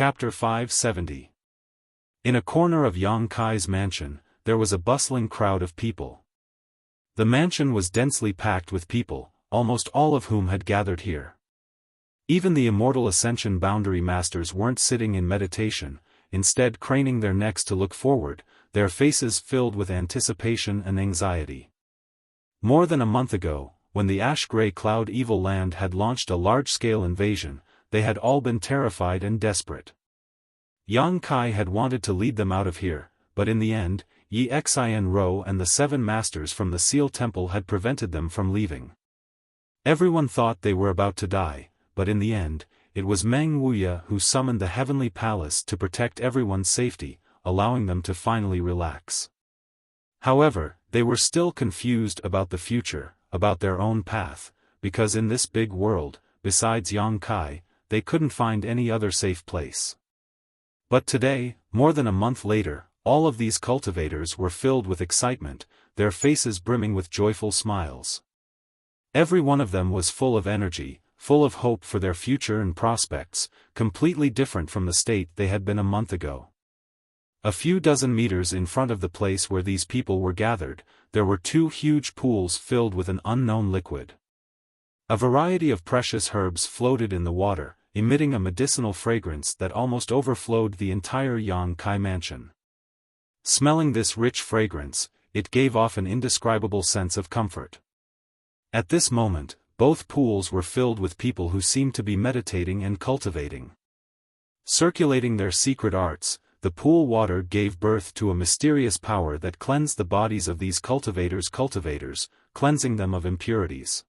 Chapter 570. In a corner of Yang Kai's mansion, there was a bustling crowd of people. The mansion was densely packed with people, almost all of whom had gathered here. Even the immortal Ascension Boundary Masters weren't sitting in meditation, instead craning their necks to look forward, their faces filled with anticipation and anxiety. More than a month ago, when the ash-gray cloud evil land had launched a large-scale invasion, they had all been terrified and desperate. Yang Kai had wanted to lead them out of here, but in the end, Yi Xian Ro and the 7 masters from the Seal Temple had prevented them from leaving. Everyone thought they were about to die, but in the end, it was Meng Wuxia who summoned the Heavenly Palace to protect everyone's safety, allowing them to finally relax. However, they were still confused about the future, about their own path, because in this big world, besides Yang Kai, they couldn't find any other safe place. But today, more than a month later, all of these cultivators were filled with excitement, their faces brimming with joyful smiles. Every one of them was full of energy, full of hope for their future and prospects, completely different from the state they had been a month ago. A few dozen meters in front of the place where these people were gathered, there were 2 huge pools filled with an unknown liquid. A variety of precious herbs floated in the water, emitting a medicinal fragrance that almost overflowed the entire Yang Kai mansion. Smelling this rich fragrance, it gave off an indescribable sense of comfort. At this moment, both pools were filled with people who seemed to be meditating and cultivating. Circulating their secret arts, the pool water gave birth to a mysterious power that cleansed the bodies of these cultivators, cleansing them of impurities.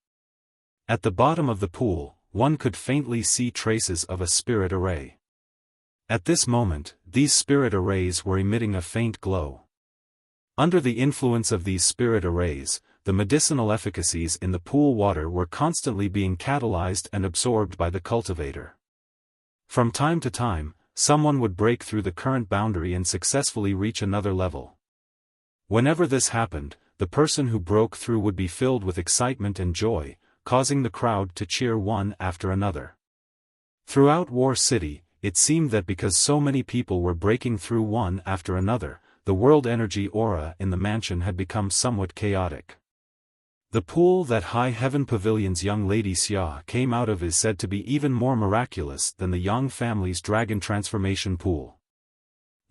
At the bottom of the pool, one could faintly see traces of a spirit array. At this moment, these spirit arrays were emitting a faint glow. Under the influence of these spirit arrays, the medicinal efficacies in the pool water were constantly being catalyzed and absorbed by the cultivator. From time to time, someone would break through the current boundary and successfully reach another level. Whenever this happened, the person who broke through would be filled with excitement and joy, causing the crowd to cheer one after another. Throughout War City, it seemed that because so many people were breaking through one after another, the world energy aura in the mansion had become somewhat chaotic. The pool that High Heaven Pavilion's young lady Xia came out of is said to be even more miraculous than the Yang family's dragon transformation pool.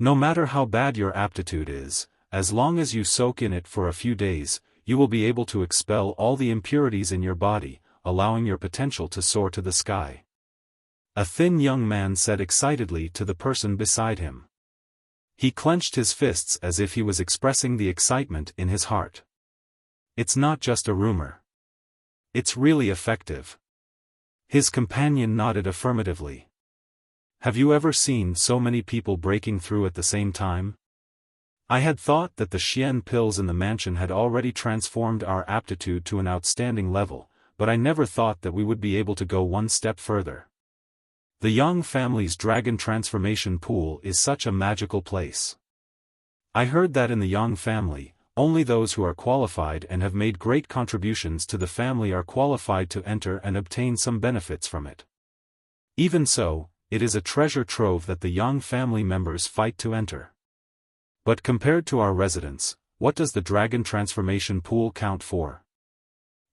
No matter how bad your aptitude is, as long as you soak in it for a few days, you will be able to expel all the impurities in your body, allowing your potential to soar to the sky. A thin young man said excitedly to the person beside him. He clenched his fists as if he was expressing the excitement in his heart. It's not just a rumor. It's really effective. His companion nodded affirmatively. Have you ever seen so many people breaking through at the same time? I had thought that the Xian pills in the mansion had already transformed our aptitude to an outstanding level, but I never thought that we would be able to go one step further. The Yang family's dragon transformation pool is such a magical place. I heard that in the Yang family, only those who are qualified and have made great contributions to the family are qualified to enter and obtain some benefits from it. Even so, it is a treasure trove that the Yang family members fight to enter. But compared to our residence, what does the dragon transformation pool count for?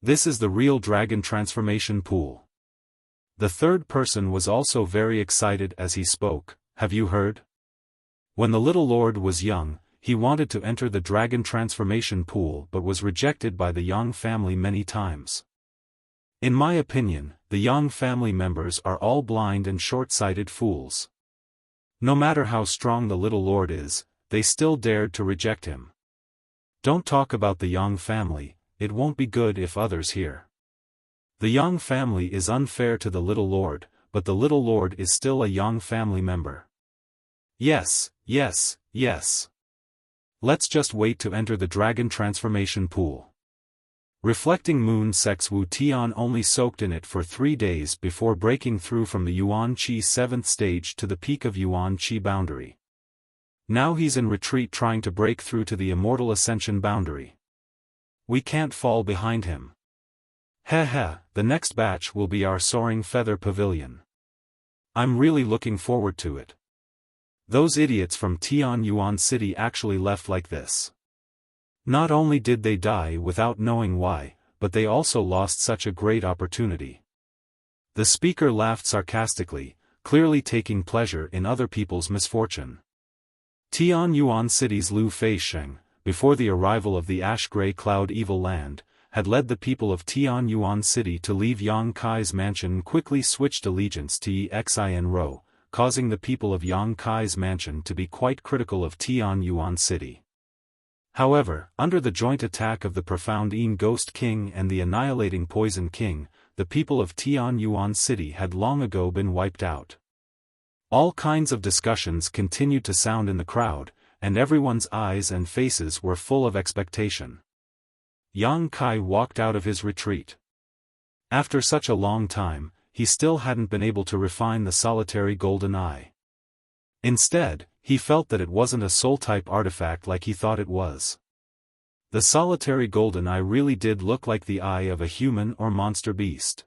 This is the real dragon transformation pool. The third person was also very excited as he spoke. Have you heard? When the little lord was young, he wanted to enter the dragon transformation pool but was rejected by the Yang family many times. In my opinion, the Yang family members are all blind and short-sighted fools. No matter how strong the little lord is, they still dared to reject him. Don't talk about the Yang family, it won't be good if others hear. The Yang family is unfair to the little lord, but the little lord is still a Yang family member. Yes, yes, yes. Let's just wait to enter the dragon transformation pool. Reflecting moon sex Wu Tian only soaked in it for 3 days before breaking through from the Yuan Qi 7th stage to the peak of Yuan Qi boundary. Now he's in retreat trying to break through to the immortal ascension boundary. We can't fall behind him. Heh heh, the next batch will be our soaring feather pavilion. I'm really looking forward to it. Those idiots from Tianyuan City actually left like this. Not only did they die without knowing why, but they also lost such a great opportunity. The speaker laughed sarcastically, clearly taking pleasure in other people's misfortune. Tianyuan City's Lu Feisheng, before the arrival of the ash-gray cloud evil land, had led the people of Tianyuan City to leave Yang Kai's mansion and quickly switched allegiance to Xin, causing the people of Yang Kai's mansion to be quite critical of Tianyuan City. However, under the joint attack of the profound Yin Ghost King and the annihilating Poison King, the people of Tianyuan City had long ago been wiped out. All kinds of discussions continued to sound in the crowd, and everyone's eyes and faces were full of expectation. Yang Kai walked out of his retreat. After such a long time, he still hadn't been able to refine the solitary golden eye. Instead, he felt that it wasn't a soul-type artifact like he thought it was. The solitary golden eye really did look like the eye of a human or monster beast.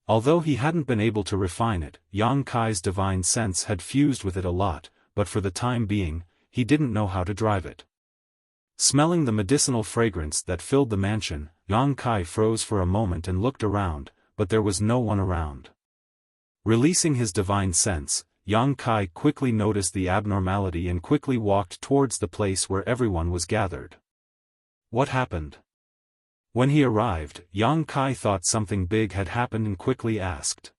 Although he hadn't been able to refine it, Yang Kai's divine sense had fused with it a lot, but for the time being, he didn't know how to drive it. Smelling the medicinal fragrance that filled the mansion, Yang Kai froze for a moment and looked around, but there was no one around. Releasing his divine sense, Yang Kai quickly noticed the abnormality and quickly walked towards the place where everyone was gathered. What happened? When he arrived, Yang Kai thought something big had happened and quickly asked.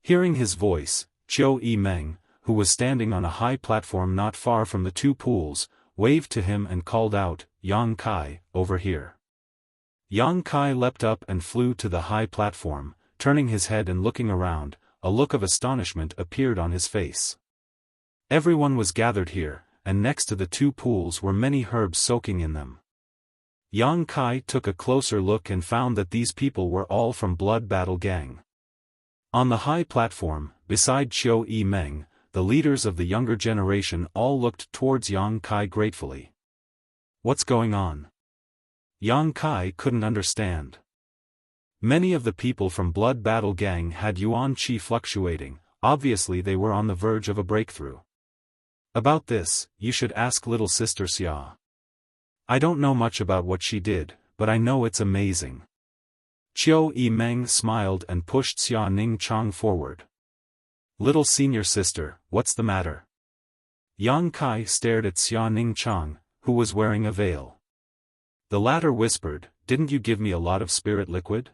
Hearing his voice, Qiu Yimeng, who was standing on a high platform not far from the two pools, waved to him and called out, "Yang Kai, over here." Yang Kai leapt up and flew to the high platform, turning his head and looking around. A look of astonishment appeared on his face. Everyone was gathered here, and next to the two pools were many herbs soaking in them. Yang Kai took a closer look and found that these people were all from Blood Battle Gang. On the high platform, beside Qiu Yimeng, the leaders of the younger generation all looked towards Yang Kai gratefully. What's going on? Yang Kai couldn't understand. Many of the people from Blood Battle Gang had yuan qi fluctuating, obviously they were on the verge of a breakthrough. About this, you should ask little sister Xia. I don't know much about what she did, but I know it's amazing. Qiu Yimeng smiled and pushed Xia Ningchang forward. Little senior sister, what's the matter? Yang Kai stared at Xia Ningchang, who was wearing a veil. The latter whispered, "Didn't you give me a lot of spirit liquid?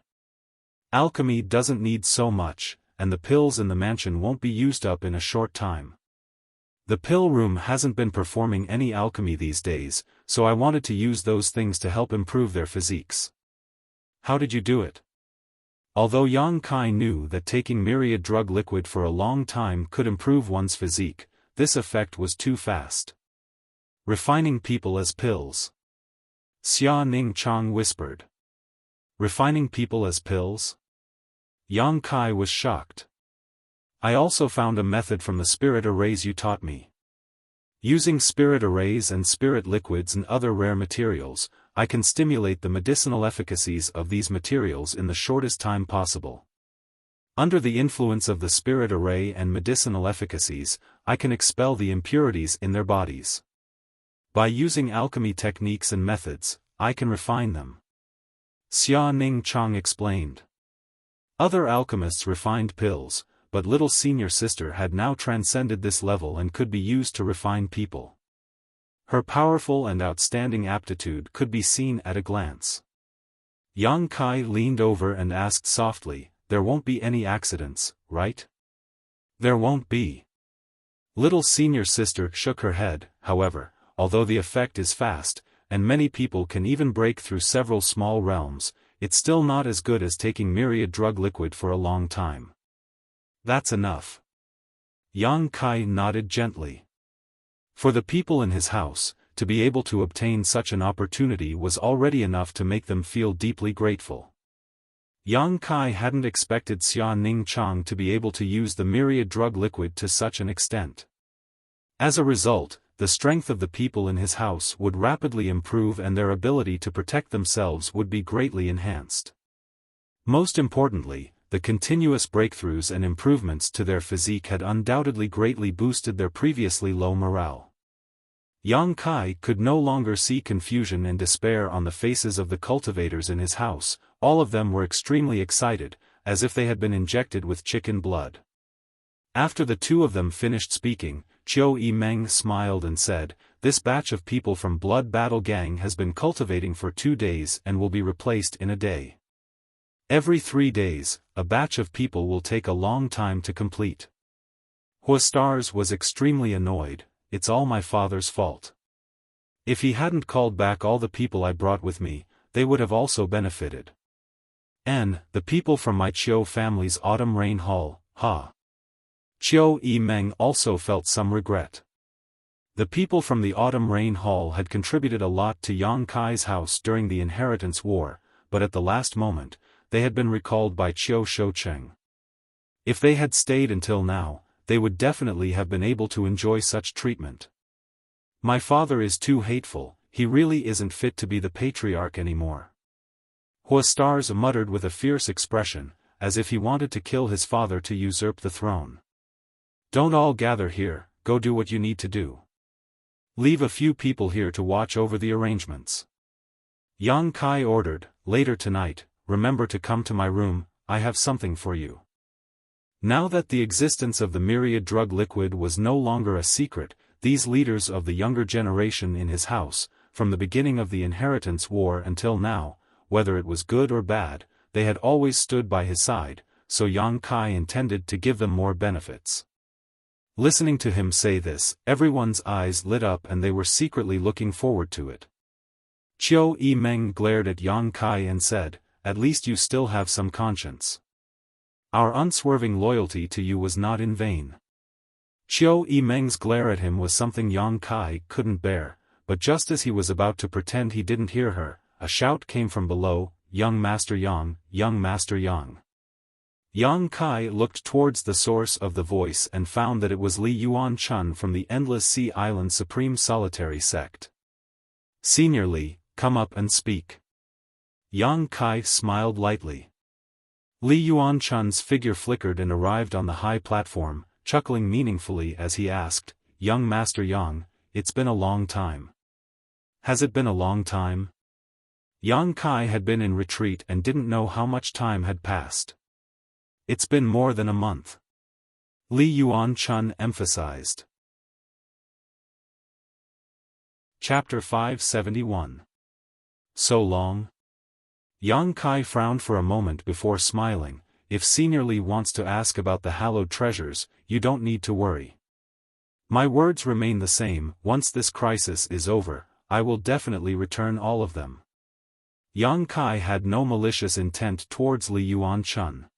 Alchemy doesn't need so much, and the pills in the mansion won't be used up in a short time. The pill room hasn't been performing any alchemy these days, so I wanted to use those things to help improve their physiques." How did you do it? Although Yang Kai knew that taking myriad drug liquid for a long time could improve one's physique, this effect was too fast. Refining people as pills. Xia Ningchang whispered. Refining people as pills? Yang Kai was shocked. I also found a method from the spirit arrays you taught me. Using spirit arrays and spirit liquids and other rare materials, I can stimulate the medicinal efficacies of these materials in the shortest time possible. Under the influence of the spirit array and medicinal efficacies, I can expel the impurities in their bodies. By using alchemy techniques and methods, I can refine them. Xia Ningchang explained. Other alchemists refined pills, but little senior sister had now transcended this level and could be used to refine people. Her powerful and outstanding aptitude could be seen at a glance. Yang Kai leaned over and asked softly, "There won't be any accidents, right?" "There won't be." Little senior sister shook her head. However, although the effect is fast, and many people can even break through several small realms, it's still not as good as taking myriad drug liquid for a long time. That's enough. Yang Kai nodded gently. For the people in his house, to be able to obtain such an opportunity was already enough to make them feel deeply grateful. Yang Kai hadn't expected Xia Ningchang to be able to use the myriad drug liquid to such an extent. As a result, the strength of the people in his house would rapidly improve and their ability to protect themselves would be greatly enhanced. Most importantly, the continuous breakthroughs and improvements to their physique had undoubtedly greatly boosted their previously low morale. Yang Kai could no longer see confusion and despair on the faces of the cultivators in his house. All of them were extremely excited, as if they had been injected with chicken blood. After the two of them finished speaking, Qiu Yimeng smiled and said, "This batch of people from Blood Battle Gang has been cultivating for 2 days and will be replaced in a day. Every 3 days, a batch of people will take a long time to complete." Huastars was extremely annoyed. "It's all my father's fault. If he hadn't called back all the people I brought with me, they would have also benefited. And, the people from my Qiu family's autumn rain hall, ha." Qiu Yimeng also felt some regret. The people from the autumn rain hall had contributed a lot to Yang Kai's house during the inheritance war, but at the last moment, they had been recalled by Qiu Shoucheng. If they had stayed until now, they would definitely have been able to enjoy such treatment. "My father is too hateful, he really isn't fit to be the patriarch anymore." Huastars muttered with a fierce expression, as if he wanted to kill his father to usurp the throne. "Don't all gather here, go do what you need to do. Leave a few people here to watch over the arrangements." Yang Kai ordered, "Later tonight, remember to come to my room, I have something for you." Now that the existence of the myriad drug liquid was no longer a secret, these leaders of the younger generation in his house, from the beginning of the inheritance war until now, whether it was good or bad, they had always stood by his side, so Yang Kai intended to give them more benefits. Listening to him say this, everyone's eyes lit up and they were secretly looking forward to it. Qiu Yimeng glared at Yang Kai and said, "At least you still have some conscience. Our unswerving loyalty to you was not in vain." Qiu Yimeng's glare at him was something Yang Kai couldn't bear, but just as he was about to pretend he didn't hear her, a shout came from below, "Young Master Yang, Young Master Yang." Yang Kai looked towards the source of the voice and found that it was Li Yuan-chun from the Endless Sea Island Supreme Solitary Sect. "Senior Li, come up and speak." Yang Kai smiled lightly. Li Yuan-chun's figure flickered and arrived on the high platform, chuckling meaningfully as he asked, "Young Master Yang, it's been a long time." "Has it been a long time?" Yang Kai had been in retreat and didn't know how much time had passed. "It's been more than a month," Li Yuan-chun emphasized. Chapter 571. So long? Yang Kai frowned for a moment before smiling. "If Senior Li wants to ask about the hallowed treasures, you don't need to worry. My words remain the same, once this crisis is over, I will definitely return all of them." Yang Kai had no malicious intent towards Li Yuan-chun.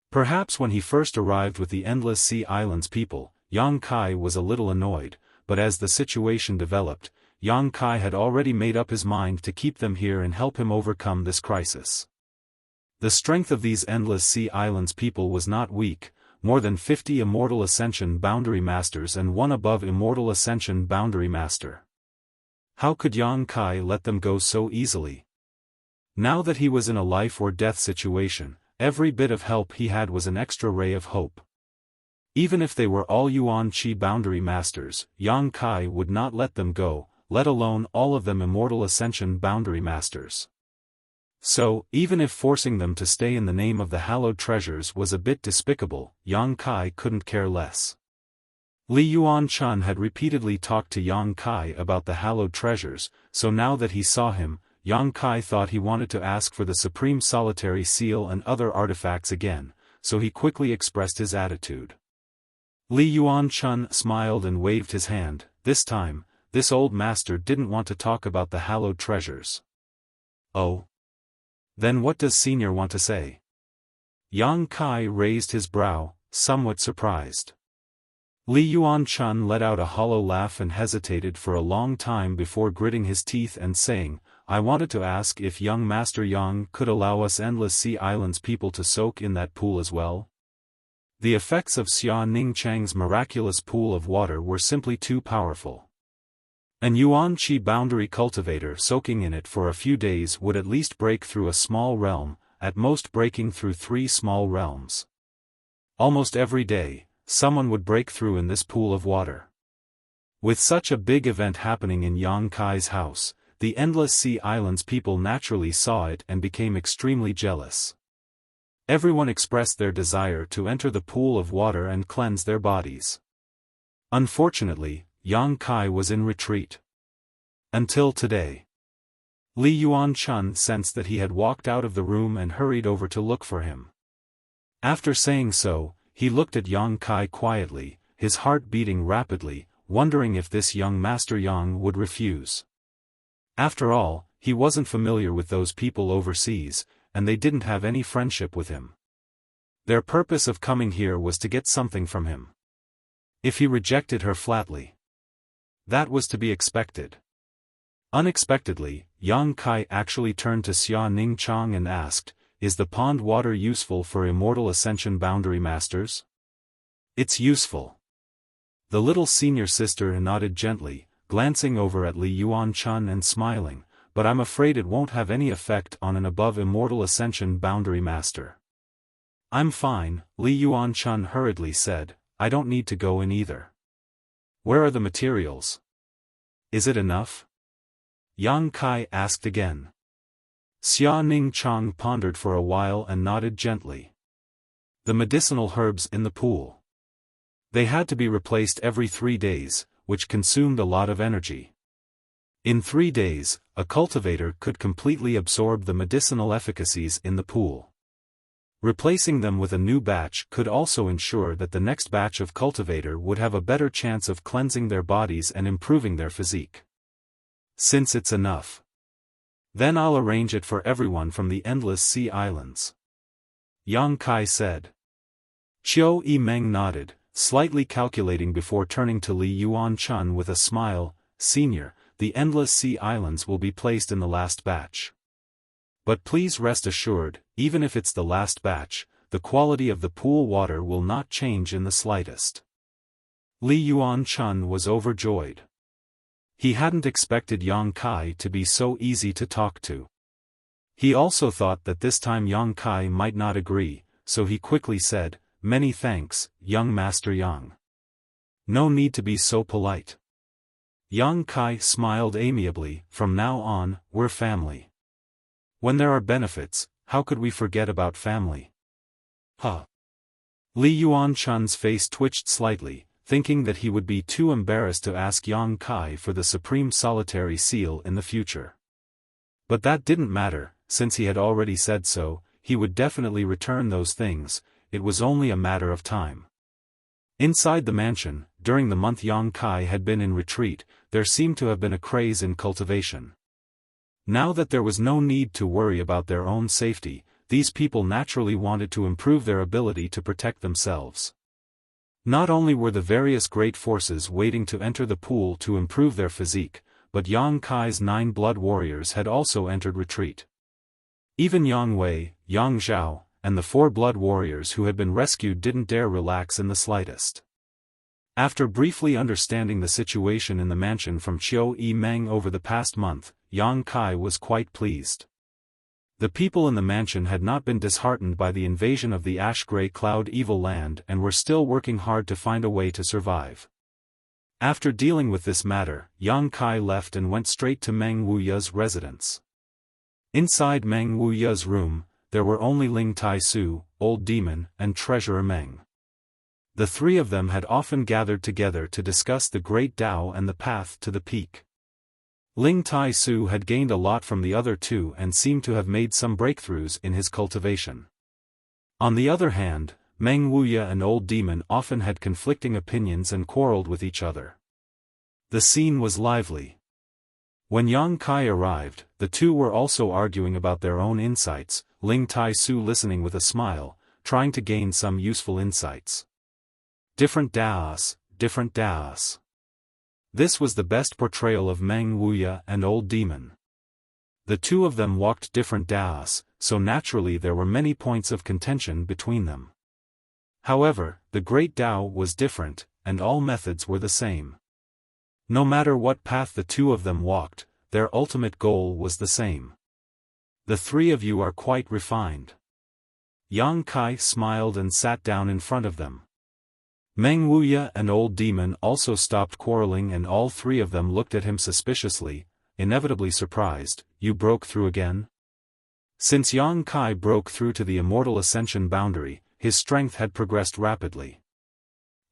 Perhaps when he first arrived with the Endless Sea Islands people, Yang Kai was a little annoyed, but as the situation developed, Yang Kai had already made up his mind to keep them here and help him overcome this crisis. The strength of these Endless Sea Islands people was not weak, more than 50 Immortal Ascension Boundary Masters and one above Immortal Ascension Boundary Master. How could Yang Kai let them go so easily? Now that he was in a life or death situation, every bit of help he had was an extra ray of hope. Even if they were all Yuan Qi Boundary Masters, Yang Kai would not let them go, let alone all of them Immortal Ascension Boundary Masters. So, even if forcing them to stay in the name of the hallowed treasures was a bit despicable, Yang Kai couldn't care less. Li Yuan-chun had repeatedly talked to Yang Kai about the hallowed treasures, so now that he saw him, Yang Kai thought he wanted to ask for the Supreme Solitary Seal and other artifacts again, so he quickly expressed his attitude. Li Yuan-chun smiled and waved his hand. This time, this old master didn't want to talk about the hallowed treasures. "Oh? Then what does Senior want to say?" Yang Kai raised his brow, somewhat surprised. Li Yuan-chun let out a hollow laugh and hesitated for a long time before gritting his teeth and saying, "I wanted to ask if young Master Yang could allow us Endless Sea Islands people to soak in that pool as well. The effects of Xia Ningchang's miraculous pool of water were simply too powerful. An Yuan Qi boundary cultivator soaking in it for a few days would at least break through a small realm, at most breaking through 3 small realms. Almost every day, someone would break through in this pool of water. With such a big event happening in Yang Kai's house, the Endless Sea Islands people naturally saw it and became extremely jealous. Everyone expressed their desire to enter the pool of water and cleanse their bodies. Unfortunately, Yang Kai was in retreat. Until today. Li Yuanchun sensed that he had walked out of the room and hurried over to look for him. After saying so, he looked at Yang Kai quietly, his heart beating rapidly, wondering if this young Master Yang would refuse. After all, he wasn't familiar with those people overseas, and they didn't have any friendship with him. Their purpose of coming here was to get something from him. If he rejected her flatly, that was to be expected. Unexpectedly, Yang Kai actually turned to Xia Ningchang and asked, "Is the pond water useful for Immortal Ascension Boundary Masters?" "It's useful." The little senior sister nodded gently, glancing over at Li Yuanchun and smiling, "But I'm afraid it won't have any effect on an above Immortal Ascension Boundary Master." "I'm fine," Li Yuanchun hurriedly said, "I don't need to go in either." "Where are the materials? Is it enough?" Yang Kai asked again. Xia Ningchang pondered for a while and nodded gently. The medicinal herbs in the pool. They had to be replaced every 3 days, which consumed a lot of energy. In 3 days, a cultivator could completely absorb the medicinal efficacies in the pool. Replacing them with a new batch could also ensure that the next batch of cultivator would have a better chance of cleansing their bodies and improving their physique. "Since it's enough, then I'll arrange it for everyone from the Endless Sea Islands," Yang Kai said. Qiu Yimeng nodded, slightly calculating before turning to Li Yuanchun with a smile, "Senior, the Endless Sea Islands will be placed in the last batch. But please rest assured, even if it's the last batch, the quality of the pool water will not change in the slightest." Li Yuanchun was overjoyed. He hadn't expected Yang Kai to be so easy to talk to. He also thought that this time Yang Kai might not agree, so he quickly said, "Many thanks, young Master Yang. No need to be so polite." Yang Kai smiled amiably, "From now on, we're family. When there are benefits, how could we forget about family?" "Huh." Li Yuanchun's face twitched slightly, thinking that he would be too embarrassed to ask Yang Kai for the Supreme Solitary Seal in the future. But that didn't matter, since he had already said so, he would definitely return those things, it was only a matter of time. Inside the mansion, during the month Yang Kai had been in retreat, there seemed to have been a craze in cultivation. Now that there was no need to worry about their own safety, these people naturally wanted to improve their ability to protect themselves. Not only were the various great forces waiting to enter the pool to improve their physique, but Yang Kai's 9 blood warriors had also entered retreat. Even Yang Wei, Yang Zhao, and the 4 blood warriors who had been rescued didn't dare relax in the slightest. After briefly understanding the situation in the mansion from Qiu Yimeng over the past month, Yang Kai was quite pleased. The people in the mansion had not been disheartened by the invasion of the ash-gray cloud evil land and were still working hard to find a way to survive. After dealing with this matter, Yang Kai left and went straight to Meng Wuya's residence. Inside Meng Wuya's room, there were only Ling Tai-su, Old Demon, and Treasurer Meng. The 3 of them had often gathered together to discuss the Great Tao and the path to the peak. Ling Tai-su had gained a lot from the other 2 and seemed to have made some breakthroughs in his cultivation. On the other hand, Meng Wuya and Old Demon often had conflicting opinions and quarreled with each other. The scene was lively. When Yang Kai arrived, the 2 were also arguing about their own insights, Ling Tai-su listening with a smile, trying to gain some useful insights. Different Daos, different Daos. This was the best portrayal of Meng Wuya and Old Demon. The 2 of them walked different Daos, so naturally there were many points of contention between them. However, the Great Tao was different, and all methods were the same. No matter what path the 2 of them walked, their ultimate goal was the same. The three of you are quite refined. Yang Kai smiled and sat down in front of them. Meng Wuya and Old Demon also stopped quarreling, and all three of them looked at him suspiciously, inevitably surprised. You broke through again? Since Yang Kai broke through to the immortal ascension boundary, his strength had progressed rapidly.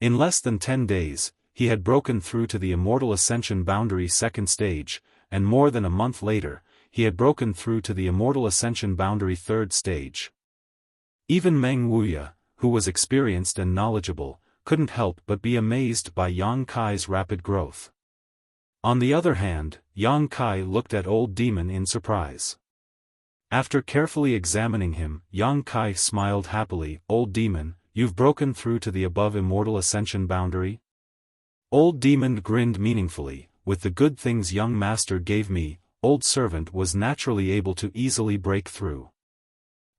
In less than 10 days, he had broken through to the immortal ascension boundary second stage, and more than a month later, he had broken through to the immortal ascension boundary third stage. Even Meng Wuya, who was experienced and knowledgeable, couldn't help but be amazed by Yang Kai's rapid growth. On the other hand, Yang Kai looked at Old Demon in surprise. After carefully examining him, Yang Kai smiled happily. Old Demon, you've broken through to the above immortal ascension boundary? Old Demon grinned meaningfully. With the good things young master gave me, old servant was naturally able to easily break through.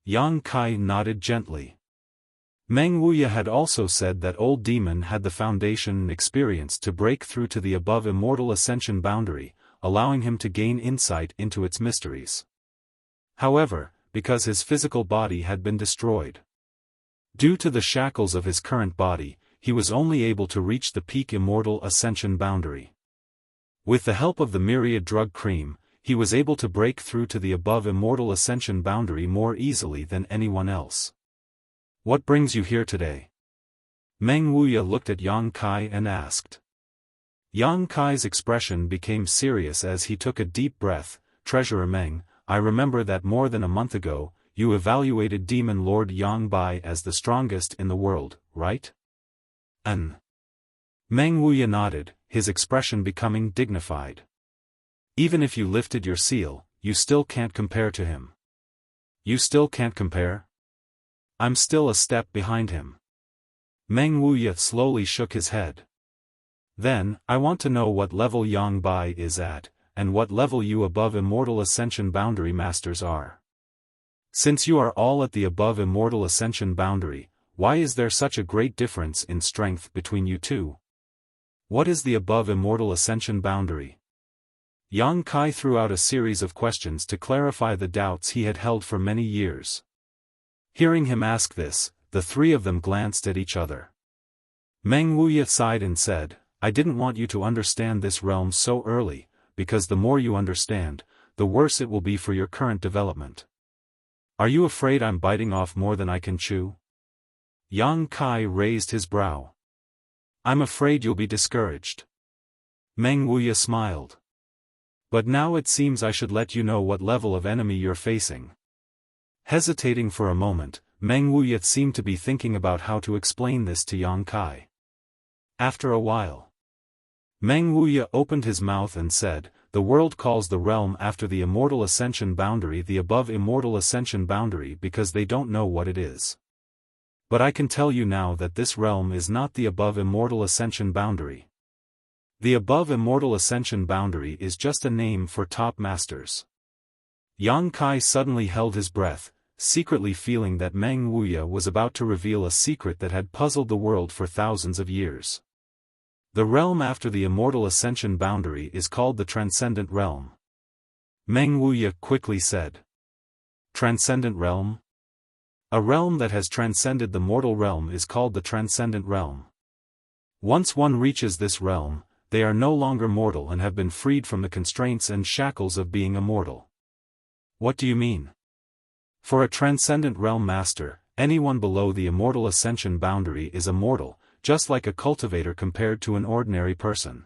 Yang Kai nodded gently. Meng Wuya had also said that Old Demon had the foundation and experience to break through to the above immortal ascension boundary, allowing him to gain insight into its mysteries. However, because his physical body had been destroyed due to the shackles of his current body, he was only able to reach the peak immortal ascension boundary. With the help of the myriad drug cream, he was able to break through to the above immortal ascension boundary more easily than anyone else. What brings you here today? Meng Wuya looked at Yang Kai and asked. Yang Kai's expression became serious as he took a deep breath. Treasurer Meng, I remember that more than a month ago, you evaluated Demon Lord Yang Bai as the strongest in the world, right? Meng Wuya nodded, his expression becoming dignified. Even if you lifted your seal, you still can't compare to him. You still can't compare? I'm still a step behind him. Meng Wuya slowly shook his head. Then, I want to know what level Yang Bai is at, and what level you above immortal ascension boundary masters are. Since you are all at the above immortal ascension boundary, why is there such a great difference in strength between you two? What is the above immortal ascension boundary? Yang Kai threw out a series of questions to clarify the doubts he had held for many years. Hearing him ask this, the three of them glanced at each other. Meng Wuya sighed and said, I didn't want you to understand this realm so early, because the more you understand, the worse it will be for your current development. Are you afraid I'm biting off more than I can chew? Yang Kai raised his brow. I'm afraid you'll be discouraged. Meng Wuya smiled. But now it seems I should let you know what level of enemy you're facing. Hesitating for a moment, Meng Wuya seemed to be thinking about how to explain this to Yang Kai. After a while, Meng Wuya opened his mouth and said, the world calls the realm after the immortal ascension boundary the above immortal ascension boundary because they don't know what it is. But I can tell you now that this realm is not the above immortal ascension boundary. The above immortal ascension boundary is just a name for top masters. Yang Kai suddenly held his breath, secretly feeling that Meng Wuya was about to reveal a secret that had puzzled the world for thousands of years. The realm after the immortal ascension boundary is called the Transcendent Realm. Meng Wuya quickly said. Transcendent Realm? A realm that has transcended the mortal realm is called the Transcendent Realm. Once one reaches this realm, they are no longer mortal and have been freed from the constraints and shackles of being immortal. What do you mean? For a Transcendent Realm master, anyone below the immortal ascension boundary is a mortal, just like a cultivator compared to an ordinary person.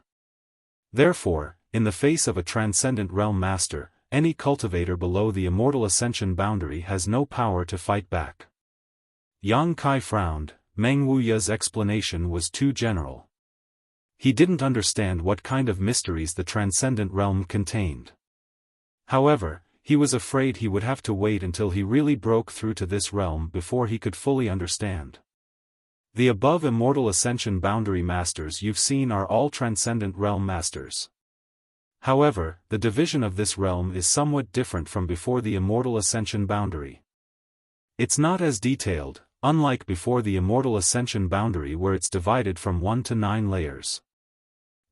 Therefore, in the face of a Transcendent Realm master, any cultivator below the immortal ascension boundary has no power to fight back. Yang Kai frowned. Meng Wuya's explanation was too general. He didn't understand what kind of mysteries the Transcendent Realm contained. However, he was afraid he would have to wait until he really broke through to this realm before he could fully understand. The above immortal ascension boundary masters you've seen are all Transcendent Realm masters. However, the division of this realm is somewhat different from before the immortal ascension boundary. It's not as detailed, unlike before the immortal ascension boundary where it's divided from 1 to 9 layers.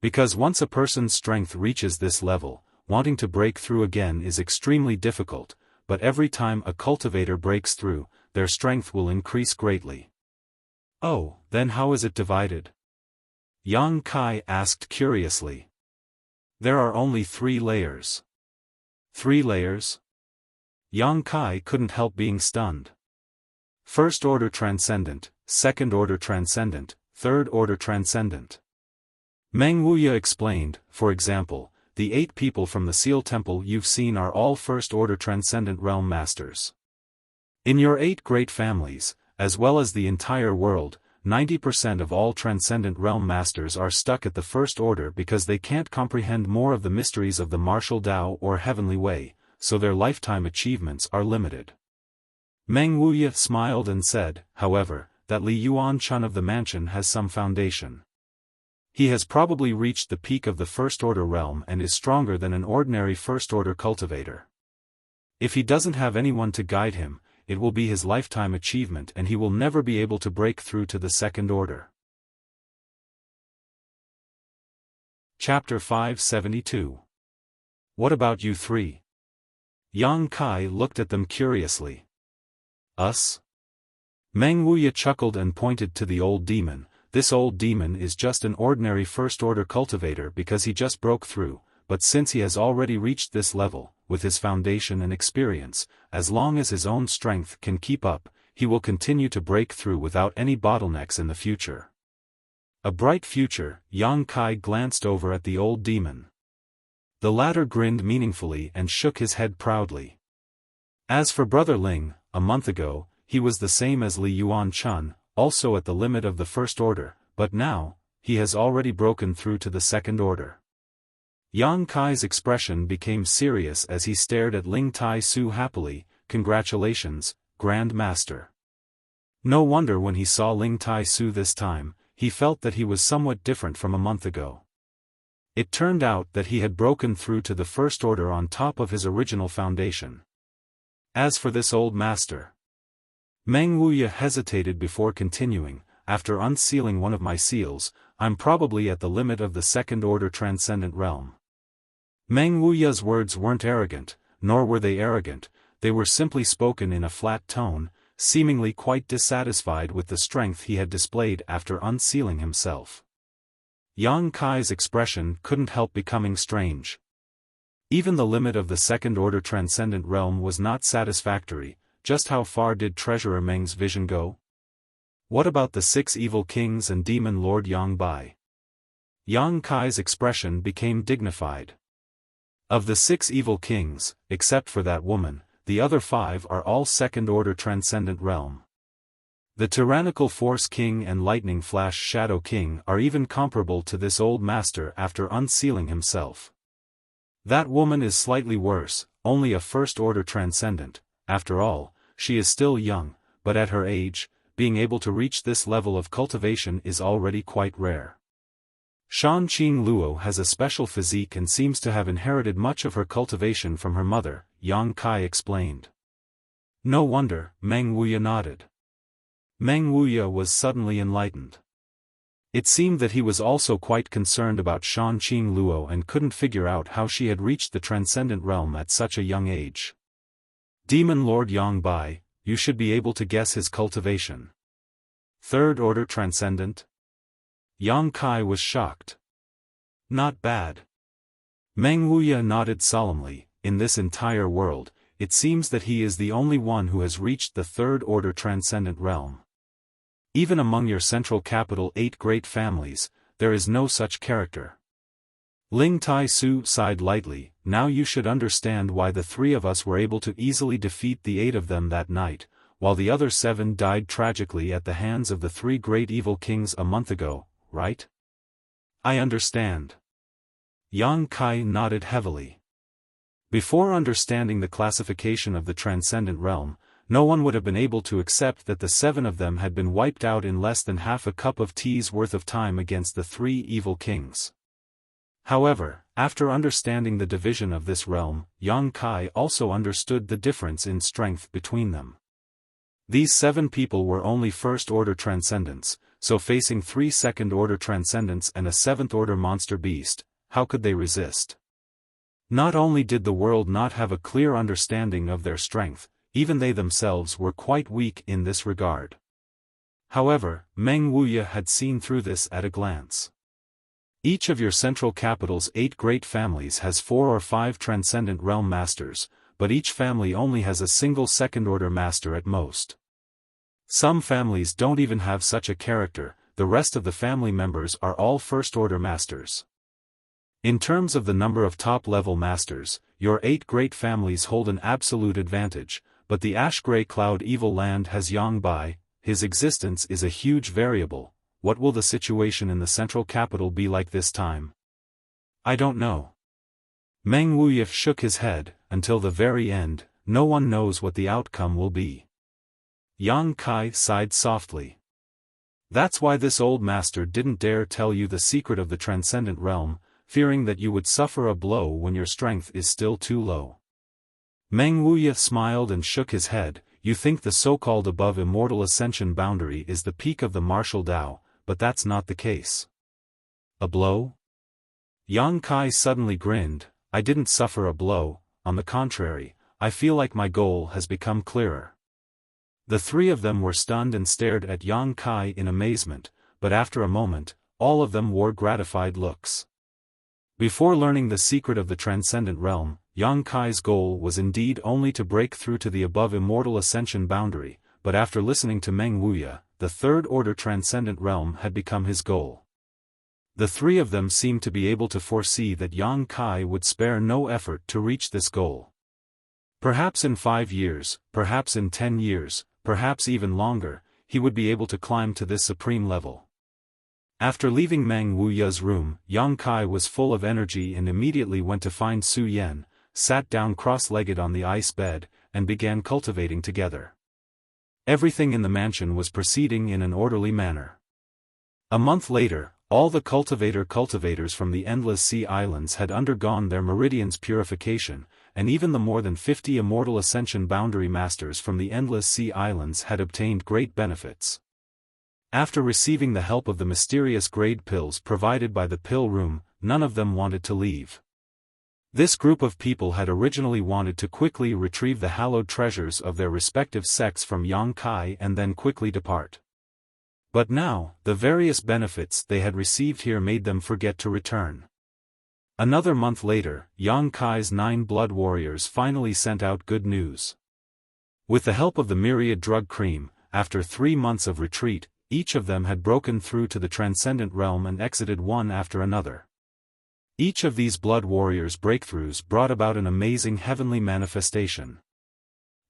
Because once a person's strength reaches this level, wanting to break through again is extremely difficult, but every time a cultivator breaks through, their strength will increase greatly. Oh, then how is it divided? Yang Kai asked curiously. There are only 3 layers. 3 layers? Yang Kai couldn't help being stunned. First order transcendent, second order transcendent, third order transcendent. Meng Wuya explained, for example, the 8 people from the Seal Temple you've seen are all first order transcendent realm masters. In your 8 great families, as well as the entire world, 90% of all transcendent realm masters are stuck at the first order because they can't comprehend more of the mysteries of the martial Tao or heavenly way, so their lifetime achievements are limited. Meng Wuya smiled and said, however, that Li Yuan-chun of the mansion has some foundation. He has probably reached the peak of the first-order realm and is stronger than an ordinary first-order cultivator. If he doesn't have anyone to guide him, it will be his lifetime achievement and he will never be able to break through to the second order. Chapter 572. What about you 3? Yang Kai looked at them curiously. Us? Meng Wuya chuckled and pointed to the old demon. This old demon is just an ordinary first-order cultivator because he just broke through, but since he has already reached this level, with his foundation and experience, as long as his own strength can keep up, he will continue to break through without any bottlenecks in the future. A bright future. Yang Kai glanced over at the old demon. The latter grinned meaningfully and shook his head proudly. As for Brother Ling, a month ago, he was the same as Li Yuan-chun, also at the limit of the first order, but now, he has already broken through to the second order. Yang Kai's expression became serious as he stared at Ling Tai-su happily. Congratulations, Grand Master. No wonder when he saw Ling Tai-su this time, he felt that he was somewhat different from a month ago. It turned out that he had broken through to the first order on top of his original foundation. As for this old master, Meng Wuya hesitated before continuing. After unsealing one of my seals, I'm probably at the limit of the second-order transcendent realm. Meng Wuya's words weren't arrogant, nor were they arrogant, they were simply spoken in a flat tone, seemingly quite dissatisfied with the strength he had displayed after unsealing himself. Yang Kai's expression couldn't help becoming strange. Even the limit of the second-order transcendent realm was not satisfactory. Just how far did Treasurer Meng's vision go? What about the 6 evil kings and demon lord Yang Bai? Yang Kai's expression became dignified. Of the 6 evil kings, except for that woman, the other 5 are all second-order transcendent realm. The tyrannical Force King and Lightning Flash Shadow King are even comparable to this old master after unsealing himself. That woman is slightly worse, only a first-order transcendent. After all, she is still young, but at her age, being able to reach this level of cultivation is already quite rare. Shanqing Luo has a special physique and seems to have inherited much of her cultivation from her mother, Yang Kai explained. No wonder, Meng Wuya nodded. Meng Wuya was suddenly enlightened. It seemed that he was also quite concerned about Shanqing Luo and couldn't figure out how she had reached the transcendent realm at such a young age. Demon Lord Yang Bai, you should be able to guess his cultivation. Third order transcendent? Yang Kai was shocked. Not bad. Meng Wuya nodded solemnly. In this entire world, it seems that he is the only one who has reached the third order transcendent realm. Even among your central capital 8 great families, there is no such character. Ling Tai-su sighed lightly. Now you should understand why the 3 of us were able to easily defeat the 8 of them that night, while the other 7 died tragically at the hands of the 3 great evil kings a month ago, right? I understand. Yang Kai nodded heavily. Before understanding the classification of the transcendent realm, no one would have been able to accept that the 7 of them had been wiped out in less than half a cup of tea's worth of time against the 3 evil kings. However, after understanding the division of this realm, Yang Kai also understood the difference in strength between them. These 7 people were only first-order transcendents, so facing 3 second-order transcendents and a 7th-order monster beast, how could they resist? Not only did the world not have a clear understanding of their strength, even they themselves were quite weak in this regard. However, Meng Wuya had seen through this at a glance. Each of your central capital's 8 great families has 4 or 5 transcendent realm masters, but each family only has a single second-order master at most. Some families don't even have such a character, the rest of the family members are all first-order masters. In terms of the number of top-level masters, your 8 great families hold an absolute advantage, but the ash-gray cloud evil land has Yangbai, his existence is a huge variable. What will the situation in the central capital be like this time? I don't know. Meng Wuya shook his head. Until the very end, no one knows what the outcome will be. Yang Kai sighed softly. That's why this old master didn't dare tell you the secret of the transcendent realm, fearing that you would suffer a blow when your strength is still too low. Meng Wuya smiled and shook his head. You think the so-called above immortal ascension boundary is the peak of the martial Tao, but that's not the case. A blow? Yang Kai suddenly grinned. I didn't suffer a blow, on the contrary, I feel like my goal has become clearer. The 3 of them were stunned and stared at Yang Kai in amazement, but after a moment, all of them wore gratified looks. Before learning the secret of the transcendent realm, Yang Kai's goal was indeed only to break through to the above immortal ascension boundary, but after listening to Meng Wuya, the third-order transcendent realm had become his goal. The 3 of them seemed to be able to foresee that Yang Kai would spare no effort to reach this goal. Perhaps in 5 years, perhaps in 10 years, perhaps even longer, he would be able to climb to this supreme level. After leaving Meng Wuya's room, Yang Kai was full of energy and immediately went to find Su Yan, sat down cross-legged on the ice bed, and began cultivating together. Everything in the mansion was proceeding in an orderly manner. A month later, all the cultivators from the Endless Sea Islands had undergone their meridians purification, and even the more than 50 immortal ascension boundary masters from the Endless Sea Islands had obtained great benefits. After receiving the help of the mysterious grade pills provided by the pill room, none of them wanted to leave. This group of people had originally wanted to quickly retrieve the hallowed treasures of their respective sects from Yang Kai and then quickly depart. But now, the various benefits they had received here made them forget to return. Another month later, Yang Kai's 9 blood warriors finally sent out good news. With the help of the myriad drug cream, after 3 months of retreat, each of them had broken through to the transcendent realm and exited one after another. Each of these blood warriors' breakthroughs brought about an amazing heavenly manifestation.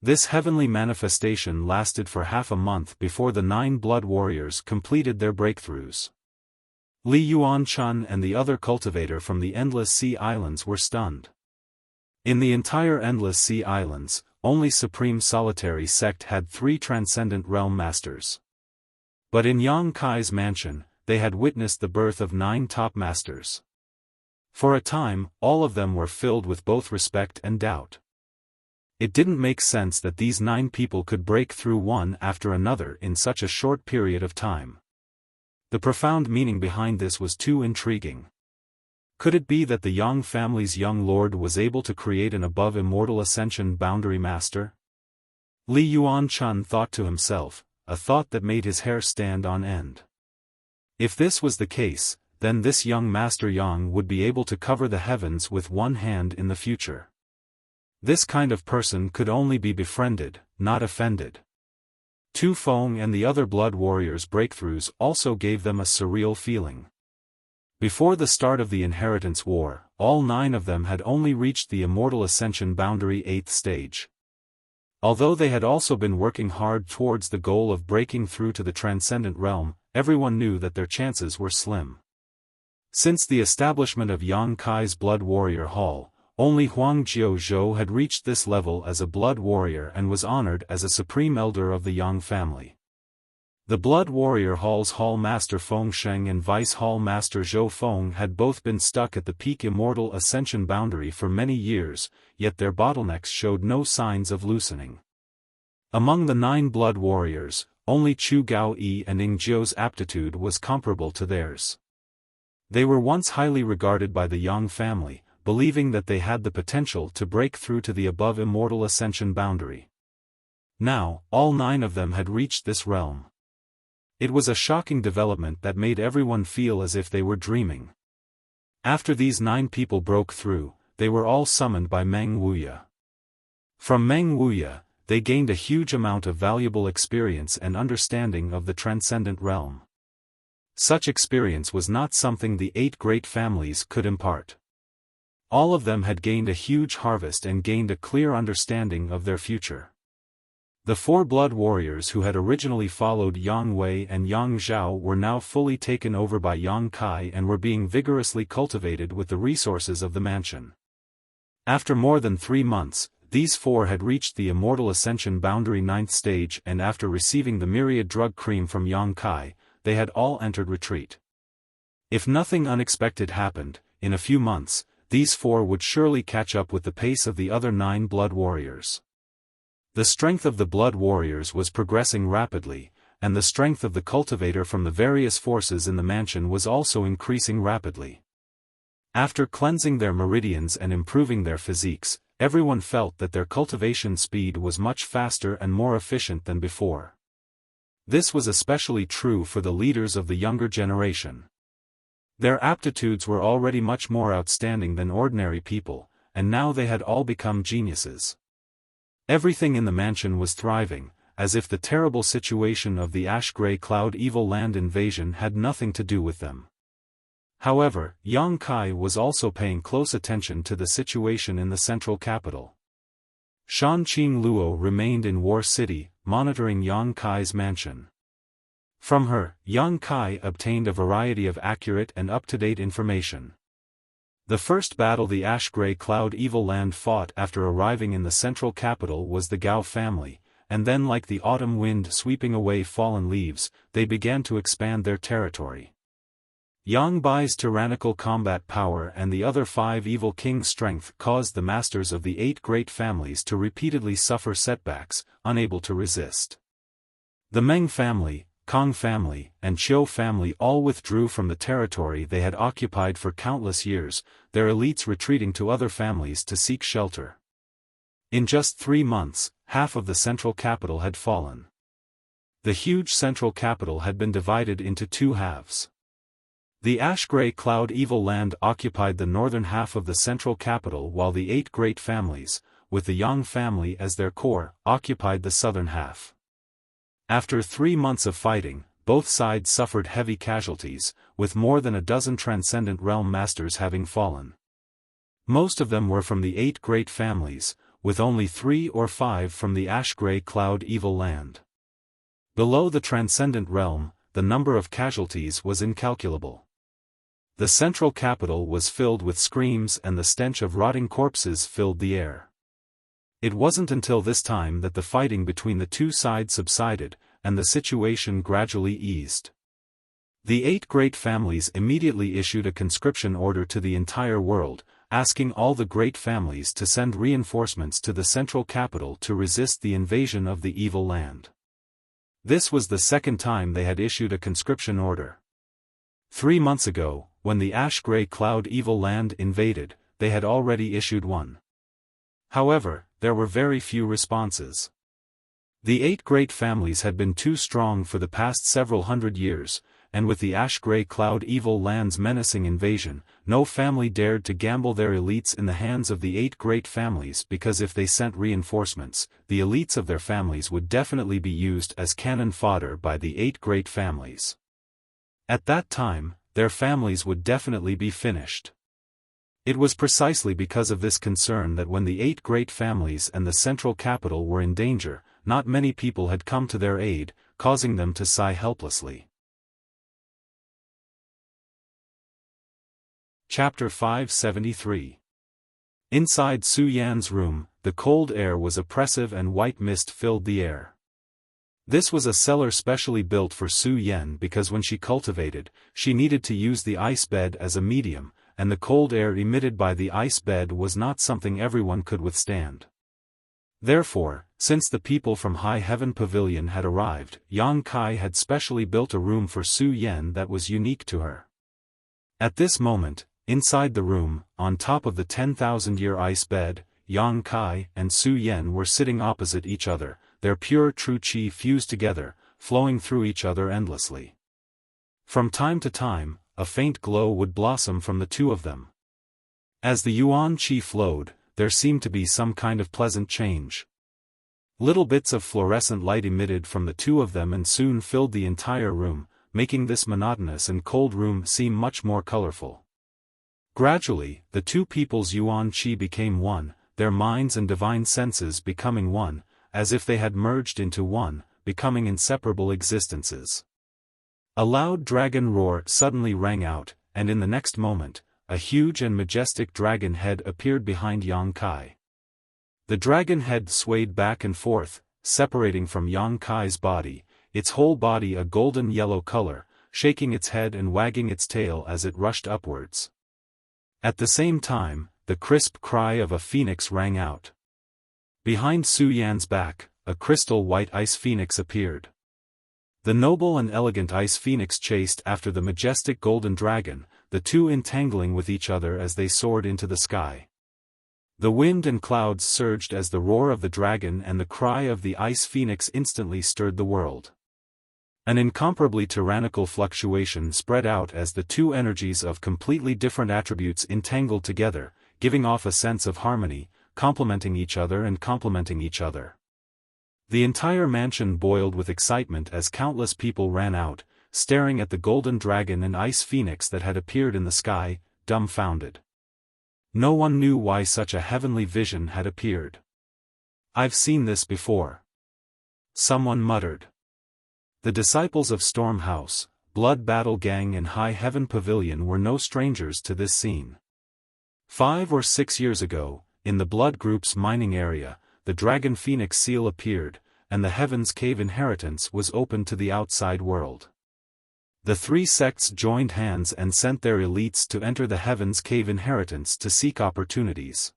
This heavenly manifestation lasted for half a month before the 9 blood warriors completed their breakthroughs. Li Yuan-chun and the other cultivator from the Endless Sea Islands were stunned. In the entire Endless Sea Islands, only Supreme Solitary Sect had 3 transcendent realm masters. But in Yang Kai's mansion, they had witnessed the birth of 9 top masters. For a time, all of them were filled with both respect and doubt. It didn't make sense that these 9 people could break through one after another in such a short period of time. The profound meaning behind this was too intriguing. Could it be that the Yang family's young lord was able to create an above immortal ascension boundary master? Li Yuan-chun thought to himself, a thought that made his hair stand on end. If this was the case, then this young Master Yang would be able to cover the heavens with one hand in the future. This kind of person could only be befriended, not offended. Tu Feng and the other blood warriors' breakthroughs also gave them a surreal feeling. Before the start of the Inheritance War, all 9 of them had only reached the Immortal Ascension Boundary 8th stage. Although they had also been working hard towards the goal of breaking through to the Transcendent Realm, everyone knew that their chances were slim. Since the establishment of Yang Kai's Blood Warrior Hall, only Huang Jiuzhou had reached this level as a blood warrior and was honored as a supreme elder of the Yang family. The Blood Warrior Hall's Hall Master Feng Sheng and Vice Hall Master Zhou Feng had both been stuck at the peak Immortal Ascension boundary for many years, yet their bottlenecks showed no signs of loosening. Among the 9 blood warriors, only Chu Gao-yi and Ing Jiu's aptitude was comparable to theirs. They were once highly regarded by the Yang family, believing that they had the potential to break through to the above immortal ascension boundary. Now, all 9 of them had reached this realm. It was a shocking development that made everyone feel as if they were dreaming. After these 9 people broke through, they were all summoned by Meng Wuya. From Meng Wuya, they gained a huge amount of valuable experience and understanding of the transcendent realm. Such experience was not something the 8 great families could impart. All of them had gained a huge harvest and gained a clear understanding of their future. The 4 blood warriors who had originally followed Yang Wei and Yang Zhao were now fully taken over by Yang Kai and were being vigorously cultivated with the resources of the mansion. After more than 3 months, these 4 had reached the immortal ascension boundary 9th stage, and after receiving the myriad drug cream from Yang Kai, they had all entered retreat. If nothing unexpected happened, in a few months, these 4 would surely catch up with the pace of the other 9 blood warriors. The strength of the blood warriors was progressing rapidly, and the strength of the cultivator from the various forces in the mansion was also increasing rapidly. After cleansing their meridians and improving their physiques, everyone felt that their cultivation speed was much faster and more efficient than before. This was especially true for the leaders of the younger generation. Their aptitudes were already much more outstanding than ordinary people, and now they had all become geniuses. Everything in the mansion was thriving, as if the terrible situation of the ash-gray cloud evil land invasion had nothing to do with them. However, Yang Kai was also paying close attention to the situation in the central capital. Shan Qing Luo remained in War City, monitoring Yang Kai's mansion. From her, Yang Kai obtained a variety of accurate and up-to-date information. The first battle the ash-gray cloud evil land fought after arriving in the central capital was the Gao family, and then like the autumn wind sweeping away fallen leaves, they began to expand their territory. Yang Bai's tyrannical combat power and the other 5 evil kings' strength caused the masters of the 8 great families to repeatedly suffer setbacks, unable to resist. The Meng family, Kong family, and Qiu family all withdrew from the territory they had occupied for countless years, their elites retreating to other families to seek shelter. In just 3 months, half of the central capital had fallen. The huge central capital had been divided into 2 halves. The ash-gray cloud evil land occupied the northern half of the central capital, while the 8 great families, with the Yang family as their core, occupied the southern half. After 3 months of fighting, both sides suffered heavy casualties, with more than a dozen transcendent realm masters having fallen. Most of them were from the 8 great families, with only 3 or 5 from the ash-gray cloud evil land. Below the transcendent realm, the number of casualties was incalculable. The central capital was filled with screams and the stench of rotting corpses filled the air. It wasn't until this time that the fighting between the 2 sides subsided, and the situation gradually eased. The 8 great families immediately issued a conscription order to the entire world, asking all the great families to send reinforcements to the central capital to resist the invasion of the evil land. This was the second time they had issued a conscription order. 3 months ago, when the ash-gray cloud evil land invaded, they had already issued one. However, there were very few responses. The 8 great families had been too strong for the past several hundred years, and with the ash-gray cloud evil land's menacing invasion, no family dared to gamble their elites in the hands of the 8 great families, because if they sent reinforcements, the elites of their families would definitely be used as cannon fodder by the 8 great families. At that time, their families would definitely be finished. It was precisely because of this concern that when the 8 great families and the central capital were in danger, not many people had come to their aid, causing them to sigh helplessly. Chapter 573. Inside Su Yan's room, the cold air was oppressive and white mist filled the air. This was a cellar specially built for Su Yan because when she cultivated, she needed to use the ice bed as a medium, and the cold air emitted by the ice bed was not something everyone could withstand. Therefore, since the people from High Heaven Pavilion had arrived, Yang Kai had specially built a room for Su Yan that was unique to her. At this moment, inside the room, on top of the 10,000-year ice bed, Yang Kai and Su Yan were sitting opposite each other, their pure true qi fused together, flowing through each other endlessly. From time to time, a faint glow would blossom from the two of them. As the yuan qi flowed, there seemed to be some kind of pleasant change. Little bits of fluorescent light emitted from the two of them and soon filled the entire room, making this monotonous and cold room seem much more colorful. Gradually, the two people's yuan qi became one, their minds and divine senses becoming one, as if they had merged into one, becoming inseparable existences. A loud dragon roar suddenly rang out, and in the next moment, a huge and majestic dragon head appeared behind Yang Kai. The dragon head swayed back and forth, separating from Yang Kai's body, its whole body a golden yellow color, shaking its head and wagging its tail as it rushed upwards. At the same time, the crisp cry of a phoenix rang out. Behind Su Yan's back, a crystal white ice phoenix appeared. The noble and elegant ice phoenix chased after the majestic golden dragon, the two entangling with each other as they soared into the sky. The wind and clouds surged as the roar of the dragon and the cry of the ice phoenix instantly stirred the world. An incomparably tyrannical fluctuation spread out as the two energies of completely different attributes entangled together, giving off a sense of harmony, complementing each other and complementing each other. The entire mansion boiled with excitement as countless people ran out, staring at the golden dragon and ice phoenix that had appeared in the sky, dumbfounded. No one knew why such a heavenly vision had appeared. "I've seen this before," someone muttered. The disciples of Storm House, Blood Battle Gang and High Heaven Pavilion were no strangers to this scene. 5 or 6 years ago, in the Blood Group's mining area, the Dragon Phoenix seal appeared, and the Heaven's Cave inheritance was opened to the outside world. The three sects joined hands and sent their elites to enter the Heaven's Cave inheritance to seek opportunities.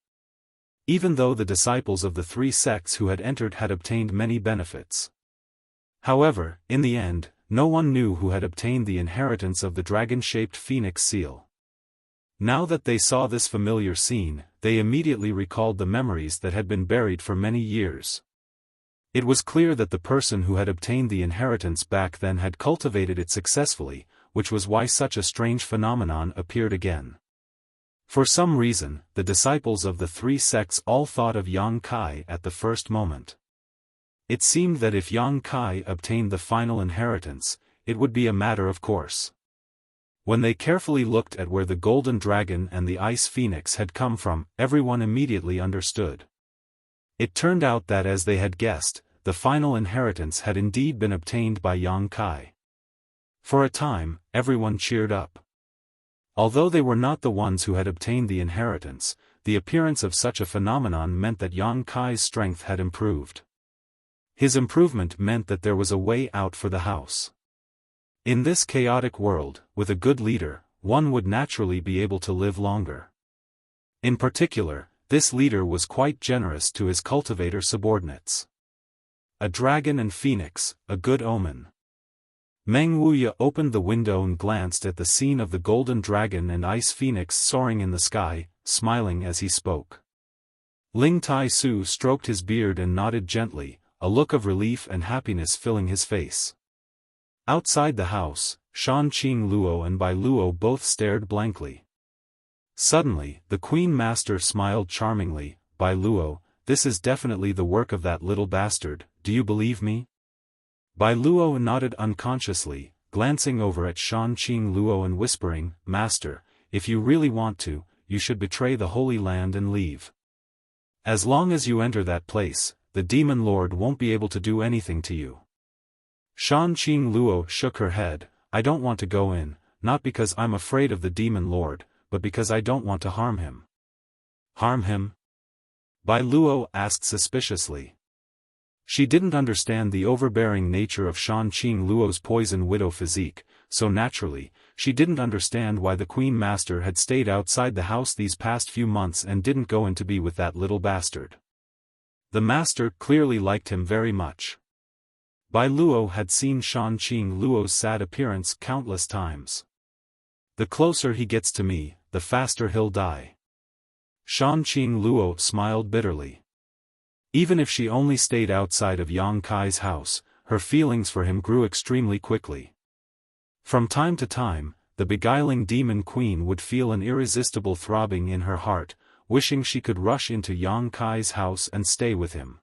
Even though the disciples of the three sects who had entered had obtained many benefits. However, in the end, no one knew who had obtained the inheritance of the dragon-shaped phoenix seal. Now that they saw this familiar scene, they immediately recalled the memories that had been buried for many years. It was clear that the person who had obtained the inheritance back then had cultivated it successfully, which was why such a strange phenomenon appeared again. For some reason, the disciples of the three sects all thought of Yang Kai at the first moment. It seemed that if Yang Kai obtained the final inheritance, it would be a matter of course. When they carefully looked at where the golden dragon and the ice phoenix had come from, everyone immediately understood. It turned out that as they had guessed, the final inheritance had indeed been obtained by Yang Kai. For a time, everyone cheered up. Although they were not the ones who had obtained the inheritance, the appearance of such a phenomenon meant that Yang Kai's strength had improved. His improvement meant that there was a way out for the house. In this chaotic world, with a good leader, one would naturally be able to live longer. In particular, this leader was quite generous to his cultivator subordinates. A dragon and phoenix, a good omen. Meng Wuya opened the window and glanced at the scene of the golden dragon and ice phoenix soaring in the sky, smiling as he spoke. Ling Tai Su stroked his beard and nodded gently, a look of relief and happiness filling his face. Outside the house, Shan Qing Luo and Bai Luo both stared blankly. Suddenly, the Queen Master smiled charmingly. "Bai Luo, this is definitely the work of that little bastard, do you believe me?" Bai Luo nodded unconsciously, glancing over at Shan Qing Luo and whispering, "Master, if you really want to, you should betray the Holy Land and leave. As long as you enter that place, the Demon Lord won't be able to do anything to you." Shan Qing Luo shook her head. "I don't want to go in, not because I'm afraid of the Demon Lord, but because I don't want to harm him." "Harm him?" Bai Luo asked suspiciously. She didn't understand the overbearing nature of Shan Qing Luo's poison widow physique, so naturally, she didn't understand why the Queen Master had stayed outside the house these past few months and didn't go in to be with that little bastard. The Master clearly liked him very much. Bai Luo had seen Shan Qing Luo's sad appearance countless times. "The closer he gets to me, the faster he'll die. Shanqing Luo smiled bitterly. Even if she only stayed outside of Yang Kai's house, her feelings for him grew extremely quickly. From time to time, the beguiling demon queen would feel an irresistible throbbing in her heart, wishing she could rush into Yang Kai's house and stay with him.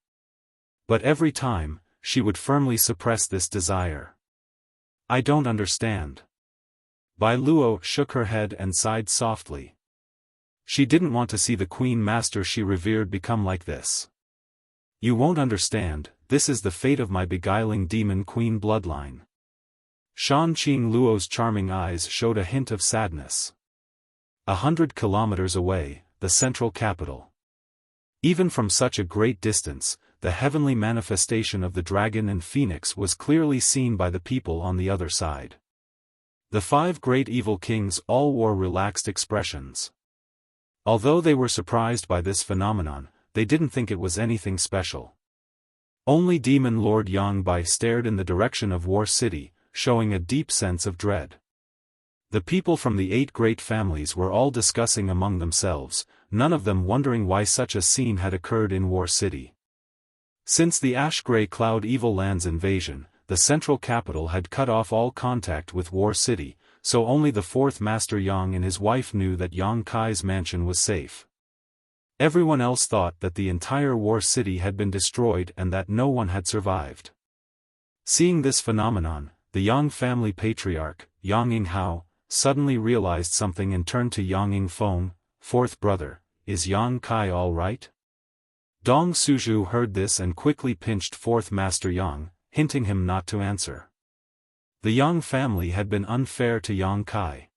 But every time, she would firmly suppress this desire. I don't understand. Bai Luo shook her head and sighed softly. She didn't want to see the queen master she revered become like this. You won't understand, this is the fate of my beguiling demon queen bloodline. Shanqing Luo's charming eyes showed a hint of sadness. 100 kilometers away, the central capital. Even from such a great distance, the heavenly manifestation of the dragon and phoenix was clearly seen by the people on the other side. The 5 great evil kings all wore relaxed expressions. Although they were surprised by this phenomenon, they didn't think it was anything special. Only Demon Lord Yang Bai stared in the direction of War City, showing a deep sense of dread. The people from the 8 great families were all discussing among themselves, none of them wondering why such a scene had occurred in War City. Since the Ash-Grey Cloud Evil Land's invasion, the central capital had cut off all contact with War City, so only the 4th Master Yang and his wife knew that Yang Kai's mansion was safe. Everyone else thought that the entire War City had been destroyed and that no one had survived. Seeing this phenomenon, the Yang family patriarch, Yang Yinghao, suddenly realized something and turned to Yang Yingfeng, 4th brother, is Yang Kai all right? Dong Suzhu heard this and quickly pinched 4th Master Yang, hinting him not to answer. The Yang family had been unfair to Yang Kai.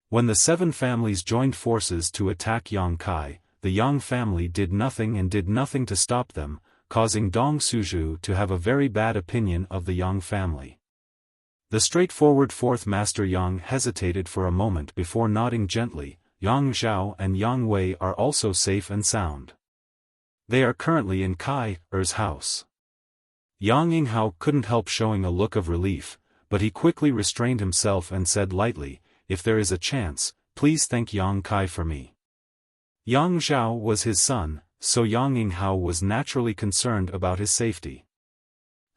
When the 7 families joined forces to attack Yang Kai, the Yang family did nothing to stop them, causing Dong Suzhu to have a very bad opinion of the Yang family. The straightforward 4th Master Yang hesitated for a moment before nodding gently. Yang Zhao and Yang Wei are also safe and sound. They are currently in Kai-er's house. Yang Yinghao couldn't help showing a look of relief, but he quickly restrained himself and said lightly, if there is a chance, please thank Yang Kai for me. Yang Zhao was his son, so Yang Yinghao was naturally concerned about his safety.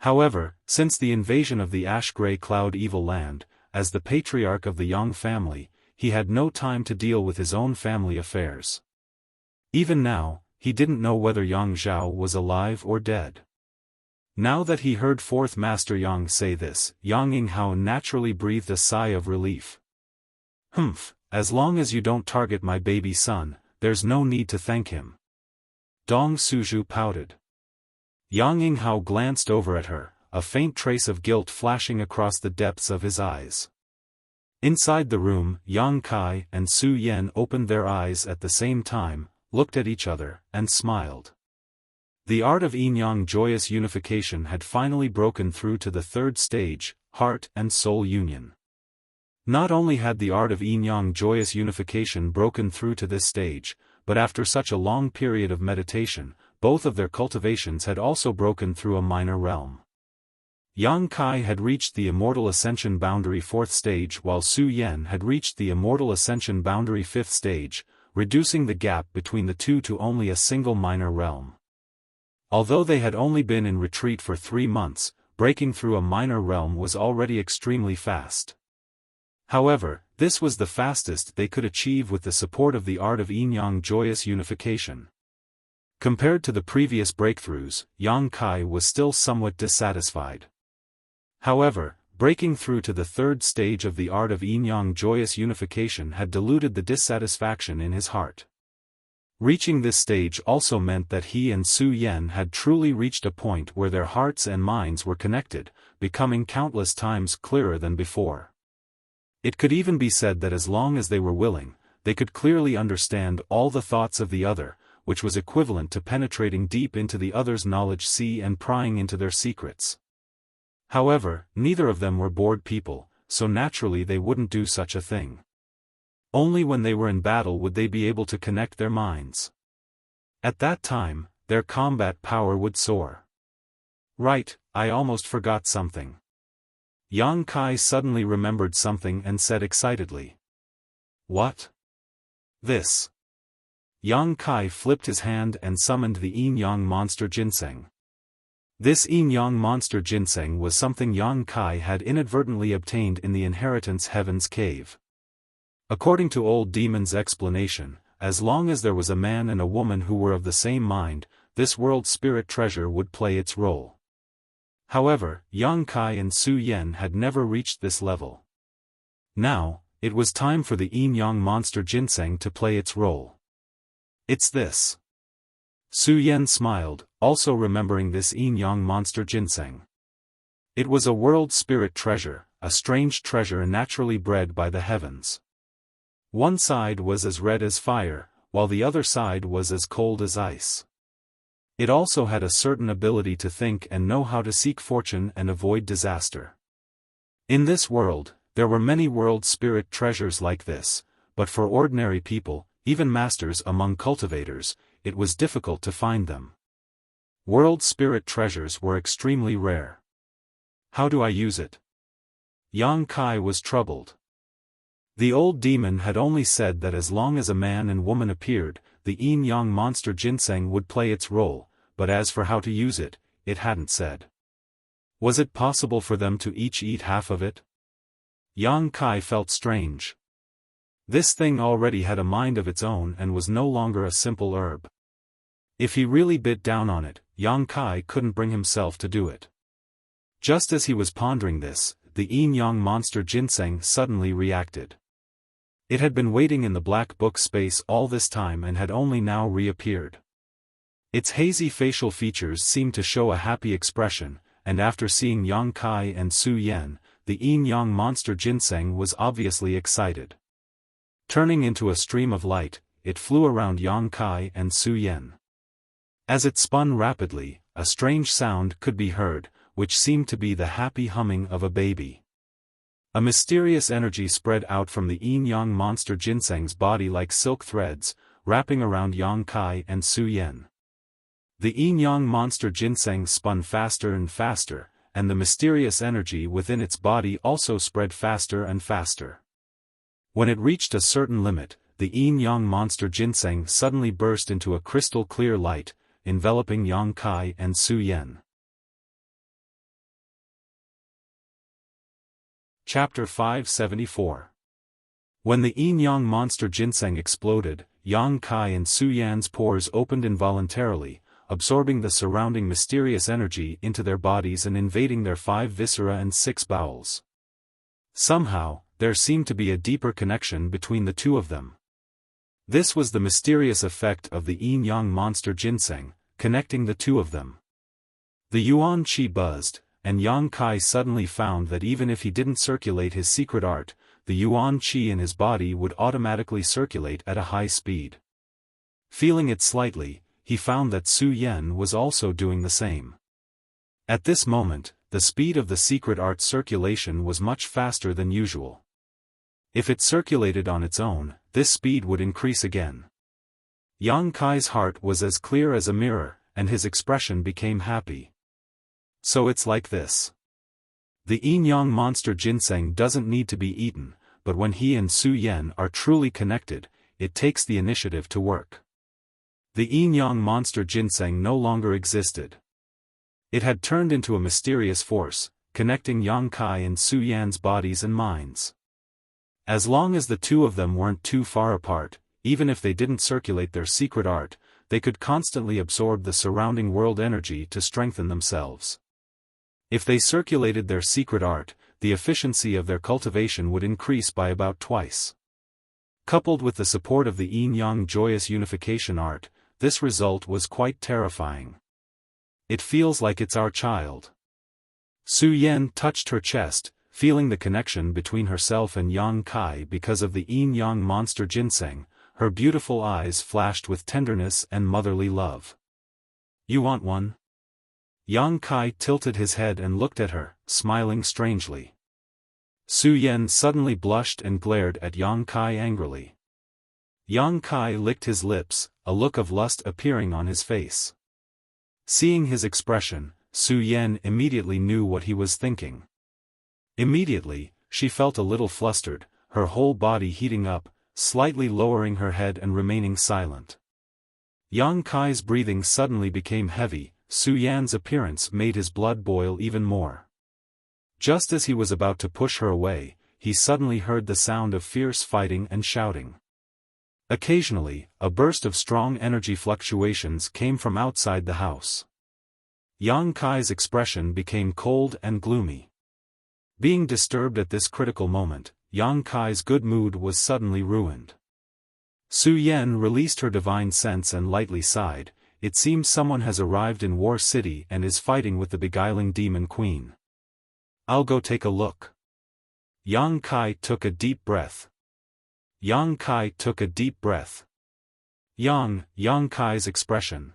However, since the invasion of the Ash-Grey Cloud Evil Land, as the patriarch of the Yang family, he had no time to deal with his own family affairs. Even now, he didn't know whether Yang Zhao was alive or dead. Now that he heard 4th Master Yang say this, Yang Yinghao naturally breathed a sigh of relief. Humph, as long as you don't target my baby son, there's no need to thank him. Dong Suzhu pouted. Yang Yinghao glanced over at her, a faint trace of guilt flashing across the depths of his eyes. Inside the room, Yang Kai and Su Yan opened their eyes at the same time, looked at each other, and smiled. The art of yin-yang joyous unification had finally broken through to the 3rd stage, heart and soul union. Not only had the art of yin-yang joyous unification broken through to this stage, but after such a long period of meditation, both of their cultivations had also broken through a minor realm. Yang Kai had reached the Immortal Ascension Boundary 4th stage while Su Yan had reached the Immortal Ascension Boundary 5th stage, reducing the gap between the two to only a single minor realm. Although they had only been in retreat for 3 months, breaking through a minor realm was already extremely fast. However, this was the fastest they could achieve with the support of the art of yin-yang joyous unification. Compared to the previous breakthroughs, Yang Kai was still somewhat dissatisfied. However, breaking through to the 3rd stage of the art of yin-yang joyous unification had diluted the dissatisfaction in his heart. Reaching this stage also meant that he and Su Yan had truly reached a point where their hearts and minds were connected, becoming countless times clearer than before. It could even be said that as long as they were willing, they could clearly understand all the thoughts of the other, which was equivalent to penetrating deep into the other's knowledge sea and prying into their secrets. However, neither of them were bored people, so naturally they wouldn't do such a thing. Only when they were in battle would they be able to connect their minds. At that time, their combat power would soar. Right, I almost forgot something. Yang Kai suddenly remembered something and said excitedly. What? This. Yang Kai flipped his hand and summoned the yin-yang monster ginseng. This yin-yang monster ginseng was something Yang Kai had inadvertently obtained in the Inheritance Heaven's cave. According to Old Demon's explanation, as long as there was a man and a woman who were of the same mind, this world spirit treasure would play its role. However, Yang Kai and Su Yan had never reached this level. Now, it was time for the yin-yang monster ginseng to play its role. It's this. Su Yan smiled, also remembering this yin-yang monster ginseng. It was a world spirit treasure, a strange treasure naturally bred by the heavens. One side was as red as fire, while the other side was as cold as ice. It also had a certain ability to think and know how to seek fortune and avoid disaster. In this world, there were many world spirit treasures like this, but for ordinary people, even masters among cultivators, it was difficult to find them. World spirit treasures were extremely rare. How do I use it? Yang Kai was troubled. The old demon had only said that as long as a man and woman appeared, the yin-yang monster ginseng would play its role, but as for how to use it, it hadn't said. Was it possible for them to each eat half of it? Yang Kai felt strange. This thing already had a mind of its own and was no longer a simple herb. If he really bit down on it, Yang Kai couldn't bring himself to do it. Just as he was pondering this, the yin-yang monster ginseng suddenly reacted. It had been waiting in the black book space all this time and had only now reappeared. Its hazy facial features seemed to show a happy expression, and after seeing Yang Kai and Su Yan, the yin-yang monster ginseng was obviously excited. Turning into a stream of light, it flew around Yang Kai and Su Yan. As it spun rapidly, a strange sound could be heard, which seemed to be the happy humming of a baby. A mysterious energy spread out from the yin-yang monster ginseng's body like silk threads, wrapping around Yang Kai and Su Yan. The yin-yang monster ginseng spun faster and faster, and the mysterious energy within its body also spread faster and faster. When it reached a certain limit, the yin-yang monster ginseng suddenly burst into a crystal-clear light, enveloping Yang Kai and Su Yan. Chapter 574. When the yin-yang monster ginseng exploded, Yang Kai and Su Yan's pores opened involuntarily, absorbing the surrounding mysterious energy into their bodies and invading their 5 viscera and 6 bowels. Somehow, there seemed to be a deeper connection between the two of them. This was the mysterious effect of the yin-yang monster ginseng, connecting the two of them. The yuan qi buzzed, and Yang Kai suddenly found that even if he didn't circulate his secret art, the yuan qi in his body would automatically circulate at a high speed. Feeling it slightly, he found that Su Yan was also doing the same. At this moment, the speed of the secret art circulation was much faster than usual. If it circulated on its own, this speed would increase again. Yang Kai's heart was as clear as a mirror, and his expression became happy. So it's like this. The yin-yang monster ginseng doesn't need to be eaten, but when he and Su Yan are truly connected, it takes the initiative to work. The yin-yang monster ginseng no longer existed. It had turned into a mysterious force, connecting Yang Kai and Su Yan's bodies and minds. As long as the two of them weren't too far apart, even if they didn't circulate their secret art, they could constantly absorb the surrounding world energy to strengthen themselves. If they circulated their secret art, the efficiency of their cultivation would increase by about twice. Coupled with the support of the yin-yang joyous unification art, this result was quite terrifying. It feels like it's our child. Su Yan touched her chest, feeling the connection between herself and Yang Kai because of the yin-yang monster ginseng. Her beautiful eyes flashed with tenderness and motherly love. You want one? Yang Kai tilted his head and looked at her, smiling strangely. Su Yan suddenly blushed and glared at Yang Kai angrily. Yang Kai licked his lips, a look of lust appearing on his face. Seeing his expression, Su Yan immediately knew what he was thinking. Immediately, she felt a little flustered, her whole body heating up, slightly lowering her head and remaining silent. Yang Kai's breathing suddenly became heavy. Su Yan's appearance made his blood boil even more. Just as he was about to push her away, he suddenly heard the sound of fierce fighting and shouting. Occasionally, a burst of strong energy fluctuations came from outside the house. Yang Kai's expression became cold and gloomy. Being disturbed at this critical moment, Yang Kai's good mood was suddenly ruined. Su Yan released her divine sense and lightly sighed. It seems someone has arrived in War City and is fighting with the beguiling demon queen. I'll go take a look. Yang Kai took a deep breath. Yang Kai took a deep breath. Yang Kai's expression.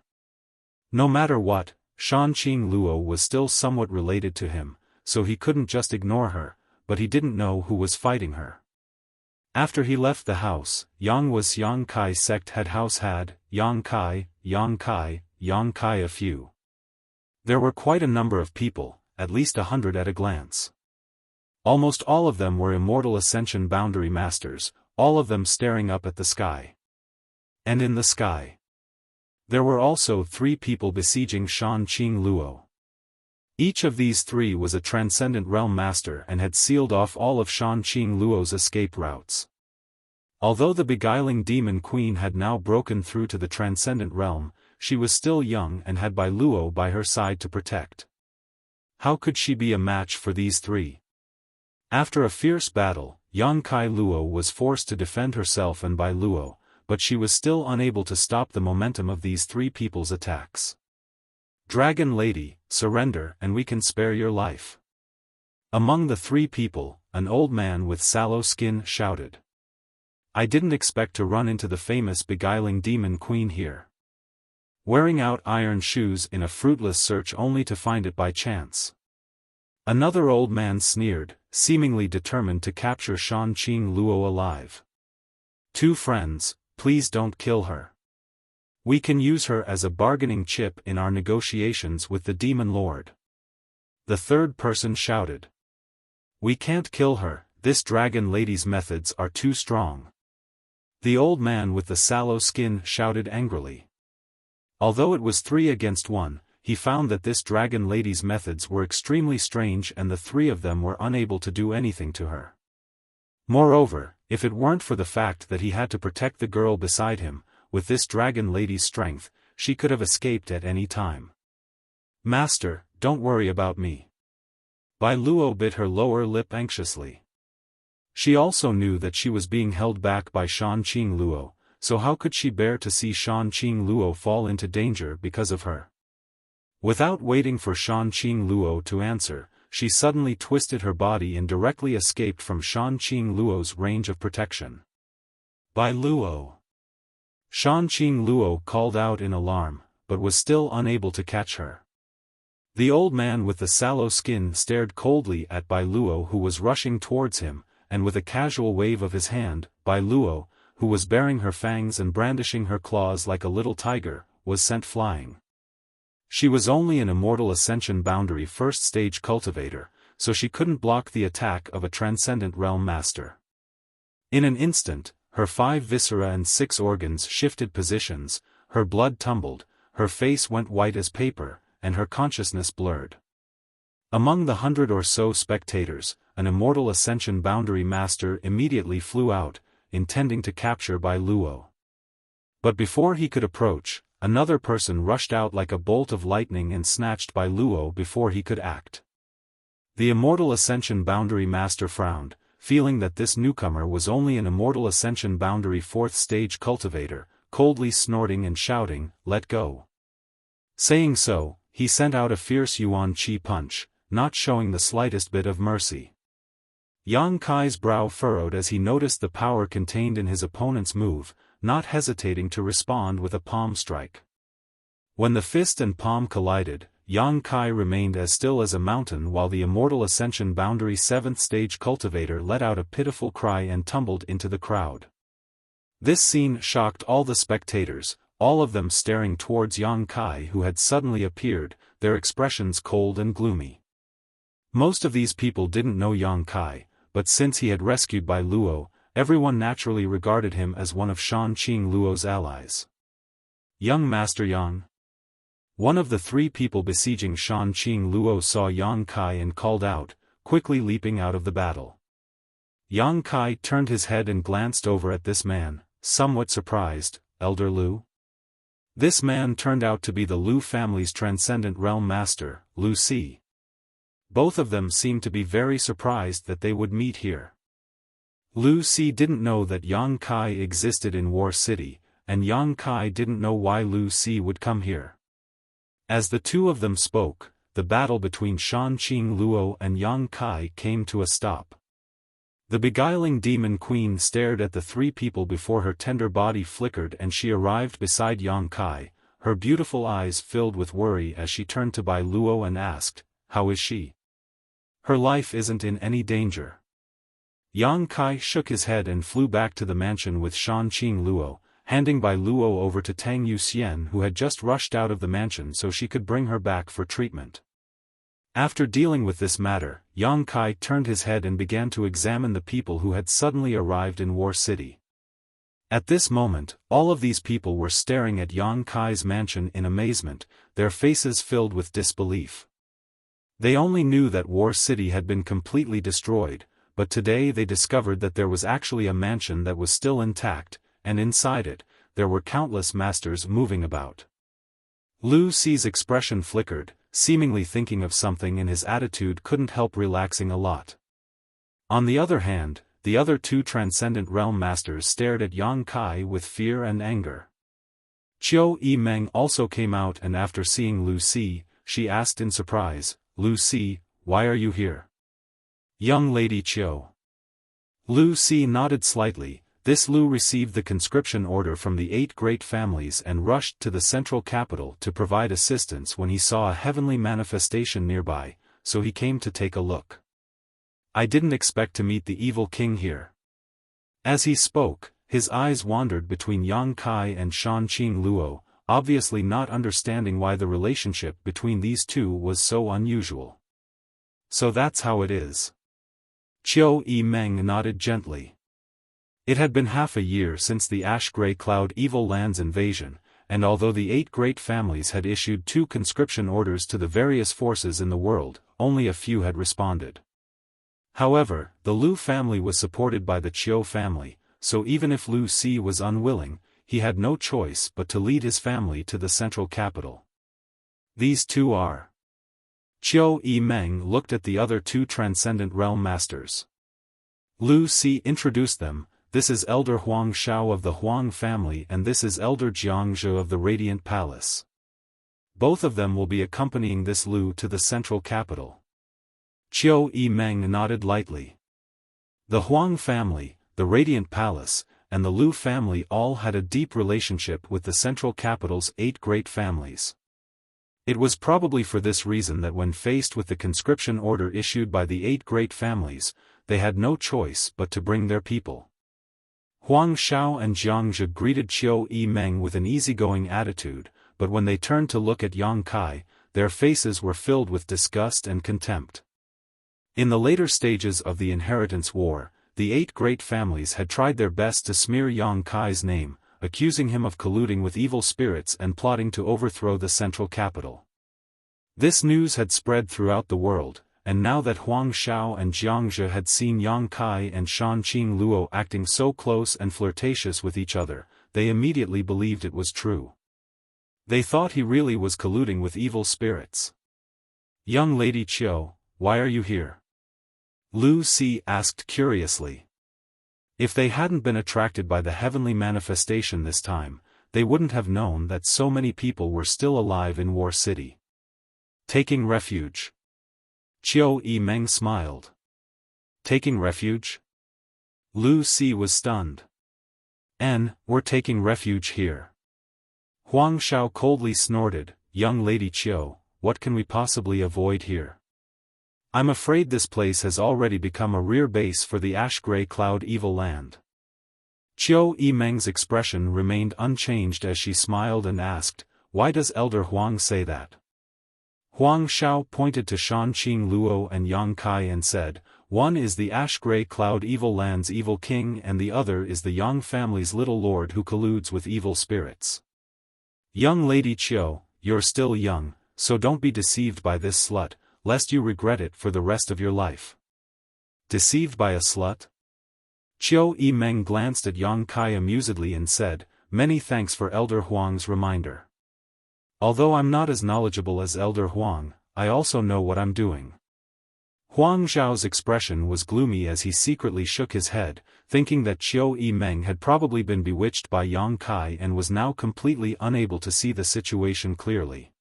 No matter what, Shanqing Luo was still somewhat related to him, so he couldn't just ignore her, but he didn't know who was fighting her. After he left the house, Yang Kai's sect head house had, Yang Kai a few. There were quite a number of people, at least 100 at a glance. Almost all of them were Immortal Ascension Boundary Masters, all of them staring up at the sky. And in the sky, there were also 3 people besieging Shanqing Luo. Each of these 3 was a Transcendent Realm Master and had sealed off all of Shanqing Luo's escape routes. Although the beguiling demon queen had now broken through to the Transcendent Realm, she was still young and had Bai Luo by her side to protect. How could she be a match for these 3? After a fierce battle, Yang Kai Luo was forced to defend herself and Bai Luo, but she was still unable to stop the momentum of these 3 people's attacks. Dragon Lady, surrender and we can spare your life. Among the 3 people, an old man with sallow skin shouted. I didn't expect to run into the famous beguiling demon queen here. Wearing out iron shoes in a fruitless search only to find it by chance. Another old man sneered, seemingly determined to capture Shanqing Luo alive. 2 friends, please don't kill her. We can use her as a bargaining chip in our negotiations with the Demon Lord. The third person shouted. We can't kill her, this dragon lady's methods are too strong. The old man with the sallow skin shouted angrily. Although it was 3 against 1, he found that this dragon lady's methods were extremely strange and the 3 of them were unable to do anything to her. Moreover, if it weren't for the fact that he had to protect the girl beside him, with this dragon lady's strength, she could have escaped at any time. Master, don't worry about me. Bai Luo bit her lower lip anxiously. She also knew that she was being held back by Shanqing Luo, so how could she bear to see Shanqing Luo fall into danger because of her? Without waiting for Shanqing Luo to answer, she suddenly twisted her body and directly escaped from Shanqing Luo's range of protection. Bai Luo. Shanqing Luo called out in alarm, but was still unable to catch her. The old man with the sallow skin stared coldly at Bai Luo who was rushing towards him, and with a casual wave of his hand, Bai Luo, who was baring her fangs and brandishing her claws like a little tiger, was sent flying. She was only an Immortal Ascension Boundary first stage cultivator, so she couldn't block the attack of a Transcendent Realm Master. In an instant, her 5 viscera and 6 organs shifted positions, her blood tumbled, her face went white as paper, and her consciousness blurred. Among the 100 or so spectators, an Immortal Ascension Boundary Master immediately flew out, intending to capture Bai Luo. But before he could approach, another person rushed out like a bolt of lightning and snatched Bai Luo before he could act. The Immortal Ascension Boundary Master frowned, feeling that this newcomer was only an Immortal Ascension Boundary 4th stage cultivator, coldly snorting and shouting, "Let go." Saying so, he sent out a fierce Yuan Qi punch, not showing the slightest bit of mercy. Yang Kai's brow furrowed as he noticed the power contained in his opponent's move, not hesitating to respond with a palm strike. When the fist and palm collided, Yang Kai remained as still as a mountain while the Immortal Ascension Boundary 7th stage cultivator let out a pitiful cry and tumbled into the crowd. This scene shocked all the spectators, all of them staring towards Yang Kai who had suddenly appeared, their expressions cold and gloomy. Most of these people didn't know Yang Kai, but since he had rescued Bai Luo, everyone naturally regarded him as one of Shan Qing Luo's allies. Young Master Yang. One of the 3 people besieging Shan Qing Luo saw Yang Kai and called out, quickly leaping out of the battle. Yang Kai turned his head and glanced over at this man, somewhat surprised. Elder Lu? This man turned out to be the Lu family's transcendent realm master, Lu Si. Both of them seemed to be very surprised that they would meet here. Lu Si didn't know that Yang Kai existed in War City, and Yang Kai didn't know why Lu Si would come here. As the two of them spoke, the battle between Shan Qing Luo and Yang Kai came to a stop. The beguiling demon queen stared at the 3 people before her tender body flickered and she arrived beside Yang Kai, her beautiful eyes filled with worry as she turned to Bai Luo and asked, "How is she? Her life isn't in any danger." Yang Kai shook his head and flew back to the mansion with Shan Qing Luo, handing Bai Luo over to Tang Yuxian who had just rushed out of the mansion so she could bring her back for treatment. After dealing with this matter, Yang Kai turned his head and began to examine the people who had suddenly arrived in War City. At this moment, all of these people were staring at Yang Kai's mansion in amazement, their faces filled with disbelief. They only knew that War City had been completely destroyed, but today they discovered that there was actually a mansion that was still intact, and inside it, there were countless masters moving about. Lu Si's expression flickered, seemingly thinking of something and his attitude couldn't help relaxing a lot. On the other hand, the other 2 transcendent realm masters stared at Yang Kai with fear and anger. Qiu Yimeng also came out and after seeing Lu Si, she asked in surprise, "Lu Si, why are you here?" "Young Lady Qiu." Lu Si nodded slightly. This Lu received the conscription order from the 8 great families and rushed to the central capital to provide assistance when he saw a heavenly manifestation nearby, so he came to take a look. "I didn't expect to meet the evil king here." As he spoke, his eyes wandered between Yang Kai and Shan Qing Luo, obviously not understanding why the relationship between these 2 was so unusual. "So that's how it is." Qiu Yimeng nodded gently. It had been half a year since the Ash-Grey Cloud Evil Lands invasion, and although the 8 great families had issued 2 conscription orders to the various forces in the world, only a few had responded. However, the Lu family was supported by the Qiu family, so even if Lu Si was unwilling, he had no choice but to lead his family to the central capital. "These 2 are..." Qiu Yimeng looked at the other 2 transcendent realm masters. Lu Si introduced them. "This is Elder Huang Shao of the Huang family and this is Elder Jiangzhe of the Radiant Palace. Both of them will be accompanying this Lu to the central capital." Qiu Yimeng nodded lightly. The Huang family, the Radiant Palace, and the Lu family all had a deep relationship with the central capital's 8 great families. It was probably for this reason that when faced with the conscription order issued by the 8 great families, they had no choice but to bring their people. Huang Shao and Jiangzhe greeted Qiu Yimeng with an easygoing attitude, but when they turned to look at Yang Kai, their faces were filled with disgust and contempt. In the later stages of the Inheritance War, the 8 great families had tried their best to smear Yang Kai's name, accusing him of colluding with evil spirits and plotting to overthrow the central capital. This news had spread throughout the world, and now that Huang Shao and Jiangzhe had seen Yang Kai and Shan Qing Luo acting so close and flirtatious with each other, they immediately believed it was true. They thought he really was colluding with evil spirits. "Young Lady Qiu, why are you here?" Lu Si asked curiously. If they hadn't been attracted by the heavenly manifestation this time, they wouldn't have known that so many people were still alive in War City. "Taking refuge." Qiu Yimeng smiled. "Taking refuge?" Lu Si was stunned. "We're taking refuge here." Huang Shao coldly snorted, "Young Lady Qiu, what can we possibly avoid here? I'm afraid this place has already become a rear base for the Ash-Grey Cloud Evil Land." Qiu Yimeng's expression remained unchanged as she smiled and asked, "Why does Elder Huang say that?" Huang Shao pointed to Shan Qing Luo and Yang Kai and said, one is the ash-gray cloud evil land's evil king and the other is the Yang family's little lord who colludes with evil spirits. Young Lady Qiu, you're still young, so don't be deceived by this slut, lest you regret it for the rest of your life. Deceived by a slut? Qiu Yimeng glanced at Yang Kai amusedly and said, "Many thanks for Elder Huang's reminder. Although I'm not as knowledgeable as Elder Huang, I also know what I'm doing." Huang Zhao's expression was gloomy as he secretly shook his head, thinking that Qiu Yimeng had probably been bewitched by Yang Kai and was now completely unable to see the situation clearly.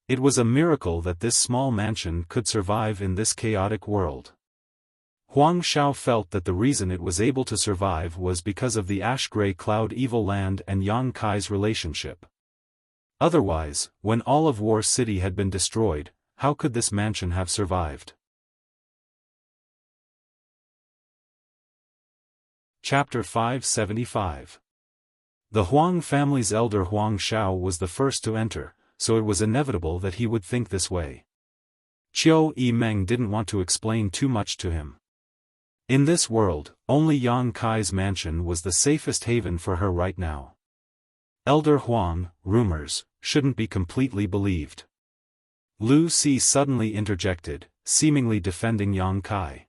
It was a miracle that this small mansion could survive in this chaotic world. Huang Zhao felt that the reason it was able to survive was because of the ash-gray cloud evil land and Yang Kai's relationship. Otherwise, when all of War City had been destroyed, how could this mansion have survived? Chapter 575. The Huang family's elder Huang Zhao was the first to enter, so it was inevitable that he would think this way. Qiu Yimeng didn't want to explain too much to him. In this world, only Yang Kai's mansion was the safest haven for her right now. Elder Huang, rumors, shouldn't be completely believed. Lu Si suddenly interjected, seemingly defending Yang Kai.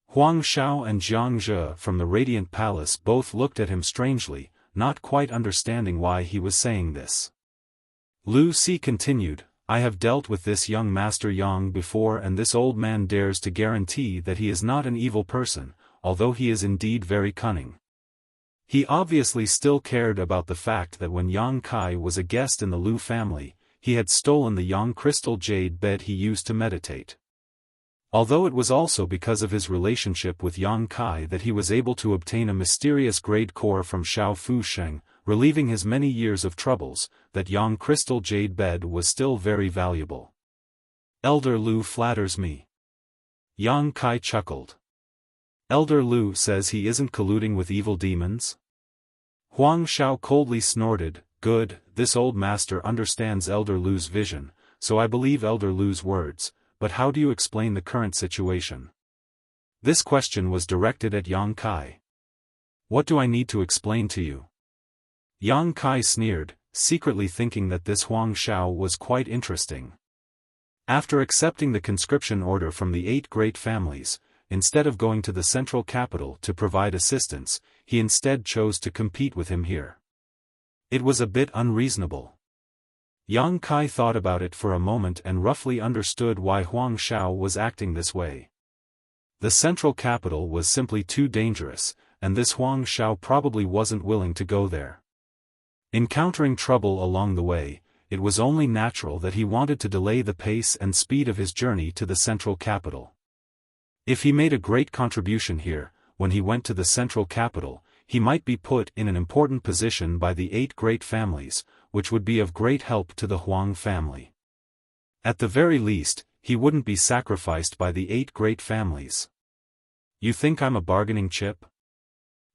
Huang Xiao and Jiang Zhe from the Radiant Palace both looked at him strangely, not quite understanding why he was saying this. Lu Si continued, "I have dealt with this young Master Yang before and this old man dares to guarantee that he is not an evil person, although he is indeed very cunning." He obviously still cared about the fact that when Yang Kai was a guest in the Lu family, he had stolen the Yang crystal jade bed he used to meditate. Although it was also because of his relationship with Yang Kai that he was able to obtain a mysterious grade core from Xiao Fu Sheng, relieving his many years of troubles, that Yang crystal jade bed was still very valuable. "Elder Lu flatters me." Yang Kai chuckled. "Elder Lu says he isn't colluding with evil demons?" Huang Xiao coldly snorted, "Good, this old master understands Elder Lu's vision, so I believe Elder Lu's words, but how do you explain the current situation?" This question was directed at Yang Kai. "What do I need to explain to you?" Yang Kai sneered, secretly thinking that this Huang Xiao was quite interesting. After accepting the conscription order from the 8 great families, instead of going to the central capital to provide assistance, he instead chose to compete with him here. It was a bit unreasonable. Yang Kai thought about it for a moment and roughly understood why Huang Xiao was acting this way. The central capital was simply too dangerous, and this Huang Xiao probably wasn't willing to go there. Encountering trouble along the way, it was only natural that he wanted to delay the pace and speed of his journey to the central capital. If he made a great contribution here, when he went to the central capital, he might be put in an important position by the 8 great families, which would be of great help to the Huang family. At the very least, he wouldn't be sacrificed by the 8 great families. "You think I'm a bargaining chip?"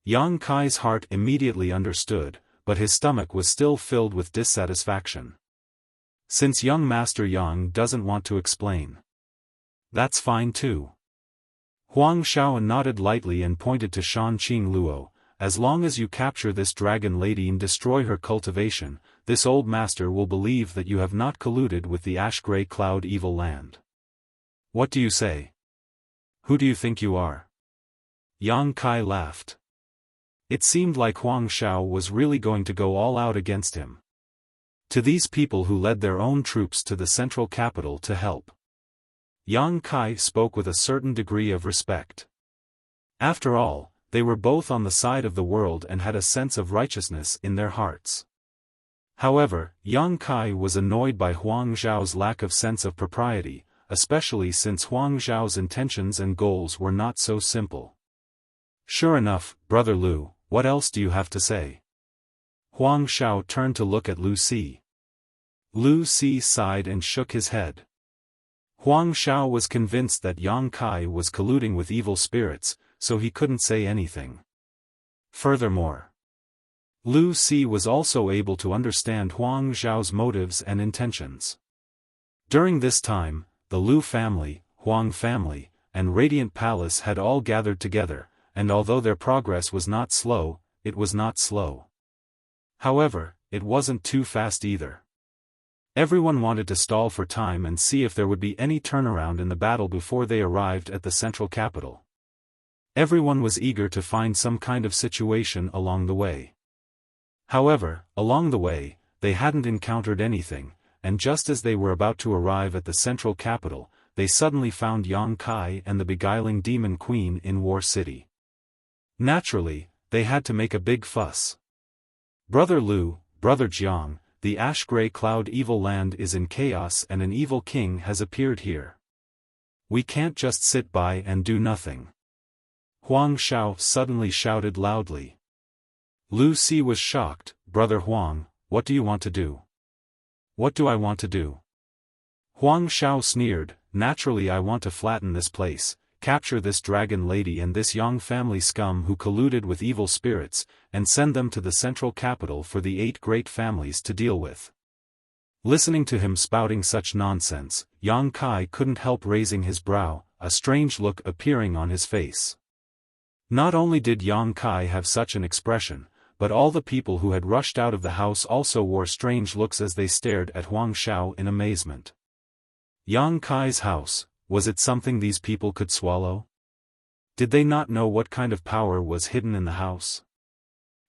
Yang Kai's heart immediately understood, but his stomach was still filled with dissatisfaction. Since young Master Yang doesn't want to explain, that's fine too. Huang Xiao nodded lightly and pointed to Shanqing Luo, "As long as you capture this dragon lady and destroy her cultivation, this old master will believe that you have not colluded with the ash-gray cloud evil land." "What do you say? Who do you think you are?" Yang Kai laughed. It seemed like Huang Xiao was really going to go all out against him. To these people who led their own troops to the central capital to help, Yang Kai spoke with a certain degree of respect. After all, they were both on the side of the world and had a sense of righteousness in their hearts. However, Yang Kai was annoyed by Huang Zhao's lack of sense of propriety, especially since Huang Zhao's intentions and goals were not so simple. "Sure enough, Brother Lu, what else do you have to say?" Huang Xiao turned to look at Lu Si. Lu Si sighed and shook his head. Huang Xiao was convinced that Yang Kai was colluding with evil spirits, so he couldn't say anything. Furthermore, Lu Si was also able to understand Huang Zhao's motives and intentions. During this time, the Lu family, Huang family, and radiant palace had all gathered together, and although their progress was not slow, it was not slow. However, it wasn't too fast either. Everyone wanted to stall for time and see if there would be any turnaround in the battle before they arrived at the central capital. Everyone was eager to find some kind of situation along the way. However, along the way, they hadn't encountered anything, and just as they were about to arrive at the central capital, they suddenly found Yang Kai and the beguiling demon queen in War City. Naturally, they had to make a big fuss. Brother Lu, Brother Jiang, the ash-gray cloud evil land is in chaos and an evil king has appeared here. We can't just sit by and do nothing. Huang Xiao suddenly shouted loudly. Lu Si was shocked. Brother Huang, what do you want to do? What do I want to do? Huang Xiao sneered. Naturally I want to flatten this place, capture this dragon lady and this Yang family scum who colluded with evil spirits, and send them to the central capital for the 8 great families to deal with. Listening to him spouting such nonsense, Yang Kai couldn't help raising his brow, a strange look appearing on his face. Not only did Yang Kai have such an expression, but all the people who had rushed out of the house also wore strange looks as they stared at Huang Xiao in amazement. Yang Kai's house, was it something these people could swallow? Did they not know what kind of power was hidden in the house?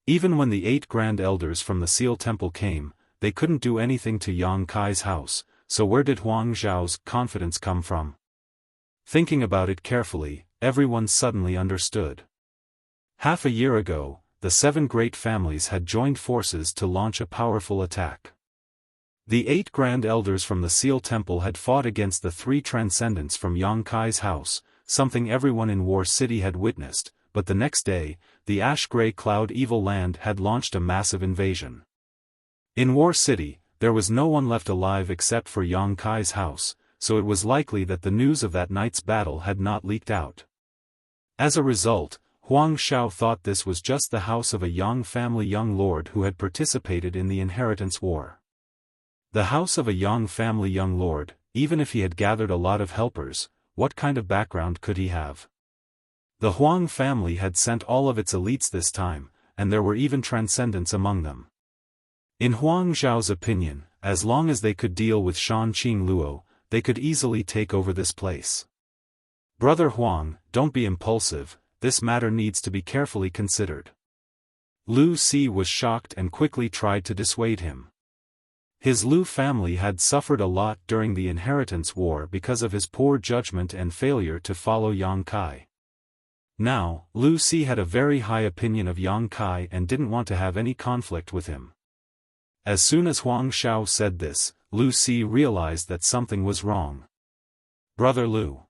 Even when the 8 grand elders from the Seal Temple came, they couldn't do anything to Yang Kai's house, so where did Huang Xiao's confidence come from? Thinking about it carefully, everyone suddenly understood. Half a year ago, the 7 great families had joined forces to launch a powerful attack. The 8 grand elders from the Seal Temple had fought against the 3 transcendents from Yang Kai's house, something everyone in War City had witnessed, but the next day, the ash-gray cloud evil land had launched a massive invasion. In War City, there was no one left alive except for Yang Kai's house, so it was likely that the news of that night's battle had not leaked out. As a result, Huang Xiao thought this was just the house of a Yang family young lord who had participated in the inheritance war. The house of a Yang family young lord, even if he had gathered a lot of helpers, what kind of background could he have? The Huang family had sent all of its elites this time, and there were even transcendents among them. In Huang Xiao's opinion, as long as they could deal with Shan Qing Luo, they could easily take over this place. Brother Huang, don't be impulsive, this matter needs to be carefully considered. Lu Si was shocked and quickly tried to dissuade him. His Lu family had suffered a lot during the inheritance war because of his poor judgment and failure to follow Yang Kai. Now, Lu Si had a very high opinion of Yang Kai and didn't want to have any conflict with him. As soon as Huang Xiao said this, Lu Si realized that something was wrong. Brother Lu.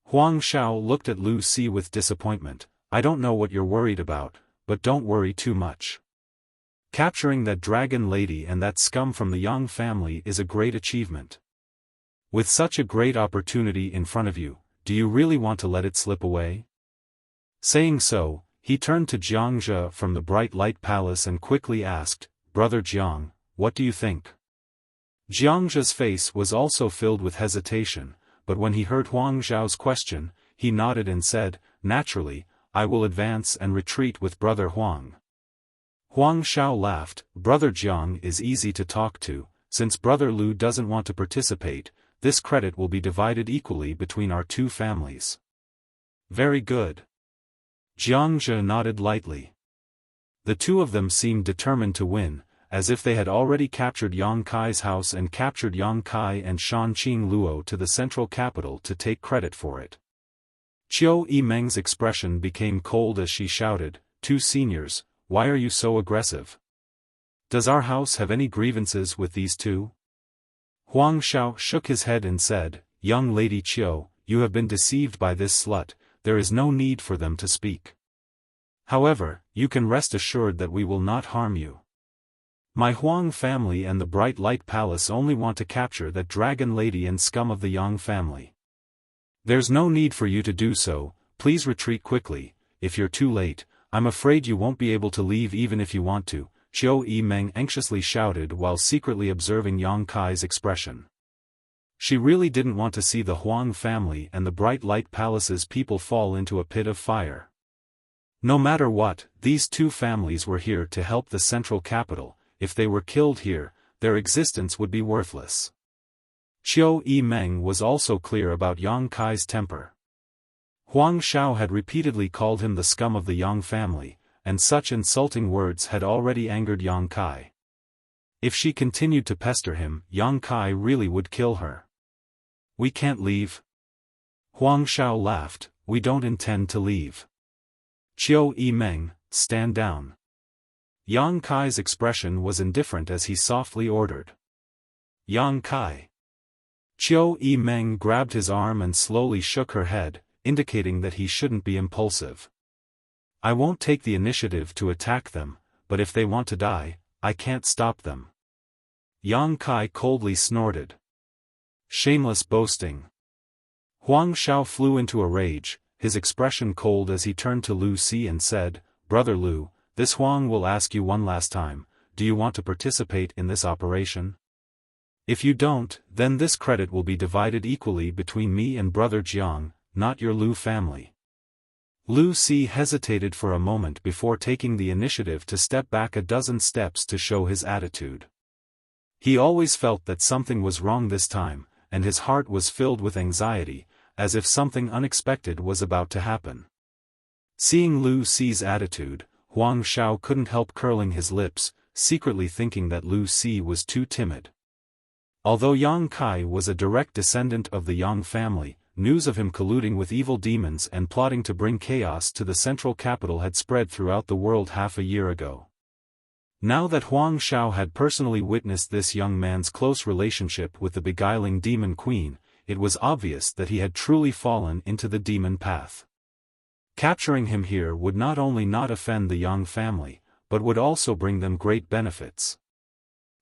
Huang Xiao looked at Lu Si with disappointment. I don't know what you're worried about, but don't worry too much. Capturing that dragon lady and that scum from the Yang family is a great achievement. With such a great opportunity in front of you, do you really want to let it slip away? Saying so, he turned to Jiang from the Bright Light Palace and quickly asked, Brother Jiang, what do you think? Jiang's face was also filled with hesitation, but when he heard Huang Xiao's question, he nodded and said, naturally, I will advance and retreat with Brother Huang. Huang Xiao laughed. Brother Jiang is easy to talk to, since Brother Lu doesn't want to participate, this credit will be divided equally between our 2 families. Very good. Jiang nodded lightly. The 2 of them seemed determined to win, as if they had already captured Yang Kai's house and captured Yang Kai and Shan Qing Luo to the central capital to take credit for it. Qiu Yimeng's expression became cold as she shouted, 2 seniors, why are you so aggressive? Does our house have any grievances with these 2? Huang Xiao shook his head and said, young lady Qiu, you have been deceived by this slut, there is no need for them to speak. However, you can rest assured that we will not harm you. My Huang family and the Bright Light Palace only want to capture that dragon lady and scum of the Yang family. There's no need for you to do so, please retreat quickly, if you're too late, I'm afraid you won't be able to leave even if you want to, Qiu Yimeng anxiously shouted while secretly observing Yang Kai's expression. She really didn't want to see the Huang family and the Bright Light Palace's people fall into a pit of fire. No matter what, these two families were here to help the central capital. If they were killed here, their existence would be worthless. Qiu Yimeng was also clear about Yang Kai's temper. Huang Xiao had repeatedly called him the scum of the Yang family, and such insulting words had already angered Yang Kai. If she continued to pester him, Yang Kai really would kill her. "We can't leave." Huang Xiao laughed. "We don't intend to leave." "Qiu Yimeng, stand down." Yang Kai's expression was indifferent as he softly ordered. "Yang Kai." Qiu Yimeng grabbed his arm and slowly shook her head, indicating that he shouldn't be impulsive. "I won't take the initiative to attack them, but if they want to die, I can't stop them." Yang Kai coldly snorted. "Shameless boasting." Huang Xiao flew into a rage, his expression cold as he turned to Lu Si and said, "Brother Lu, this Huang will ask you one last time, do you want to participate in this operation? If you don't, then this credit will be divided equally between me and Brother Jiang, not your Lu family." Lu Si hesitated for a moment before taking the initiative to step back a dozen steps to show his attitude. He always felt that something was wrong this time, and his heart was filled with anxiety, as if something unexpected was about to happen. Seeing Lu Si's attitude, Huang Xiao couldn't help curling his lips, secretly thinking that Lu Si was too timid. Although Yang Kai was a direct descendant of the Yang family, news of him colluding with evil demons and plotting to bring chaos to the central capital had spread throughout the world half a year ago. Now that Huang Xiao had personally witnessed this young man's close relationship with the beguiling demon queen, it was obvious that he had truly fallen into the demon path. Capturing him here would not only not offend the Yang family, but would also bring them great benefits.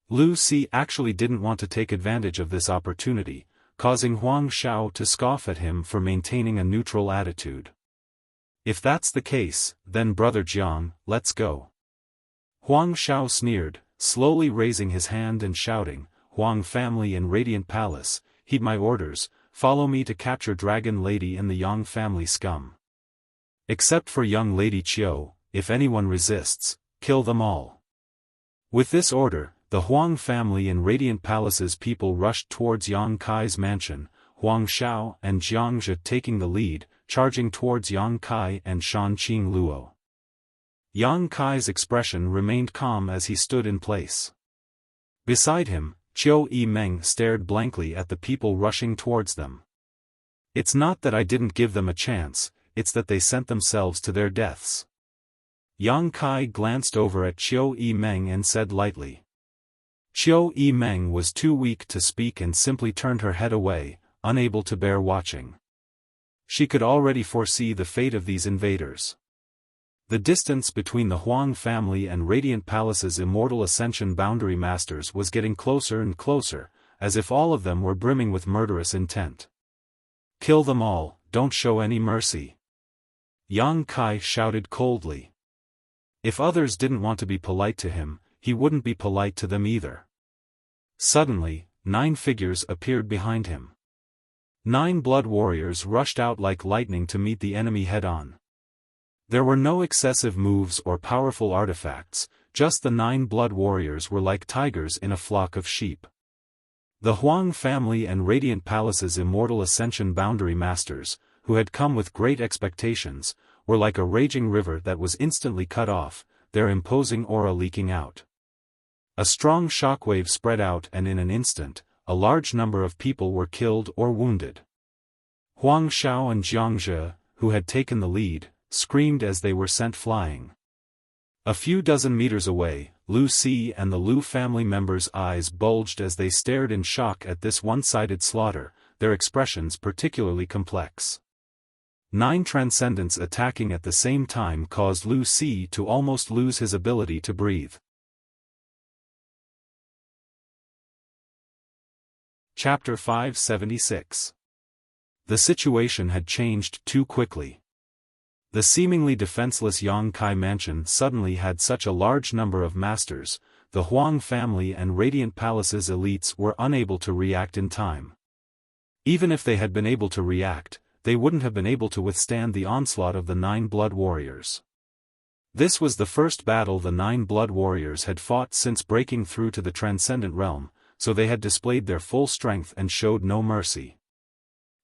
Lu Si actually didn't want to take advantage of this opportunity, causing Huang Xiao to scoff at him for maintaining a neutral attitude. "If that's the case, then Brother Jiang, let's go." Huang Xiao sneered, slowly raising his hand and shouting, "Huang family in Radiant Palace, heed my orders, follow me to capture Dragon Lady and the Yang family scum. Except for young Lady Qiu, if anyone resists, kill them all." With this order, the Huang family in Radiant Palace's people rushed towards Yang Kai's mansion, Huang Xiao and Jiang Zhe taking the lead, charging towards Yang Kai and Shan Qing Luo. Yang Kai's expression remained calm as he stood in place. Beside him, Qiu Yimeng stared blankly at the people rushing towards them. "It's not that I didn't give them a chance, it's that they sent themselves to their deaths." Yang Kai glanced over at Qiu Yimeng and said lightly. Qiu Yimeng was too weak to speak and simply turned her head away, unable to bear watching. She could already foresee the fate of these invaders. The distance between the Huang family and Radiant Palace's Immortal Ascension Boundary Masters was getting closer and closer, as if all of them were brimming with murderous intent. "Kill them all, don't show any mercy." Yang Kai shouted coldly. If others didn't want to be polite to him, he wouldn't be polite to them either. Suddenly, 9 figures appeared behind him. 9 blood warriors rushed out like lightning to meet the enemy head-on. There were no excessive moves or powerful artifacts, just the 9 blood warriors were like tigers in a flock of sheep. The Huang family and Radiant Palace's Immortal Ascension Boundary Masters, who had come with great expectations, were like a raging river that was instantly cut off, their imposing aura leaking out. A strong shockwave spread out and in an instant, a large number of people were killed or wounded. Huang Xiao and Jiang Zhe, who had taken the lead, screamed as they were sent flying. A few dozen meters away, Lu Si and the Lu family members' eyes bulged as they stared in shock at this one-sided slaughter, their expressions particularly complex. 9 transcendents attacking at the same time caused Lu Si to almost lose his ability to breathe. Chapter 576. The situation had changed too quickly. The seemingly defenseless Yang Kai mansion suddenly had such a large number of masters, the Huang family and Radiant Palace's elites were unable to react in time. Even if they had been able to react, they wouldn't have been able to withstand the onslaught of the 9 blood warriors. This was the first battle the 9 blood warriors had fought since breaking through to the transcendent realm, so they had displayed their full strength and showed no mercy.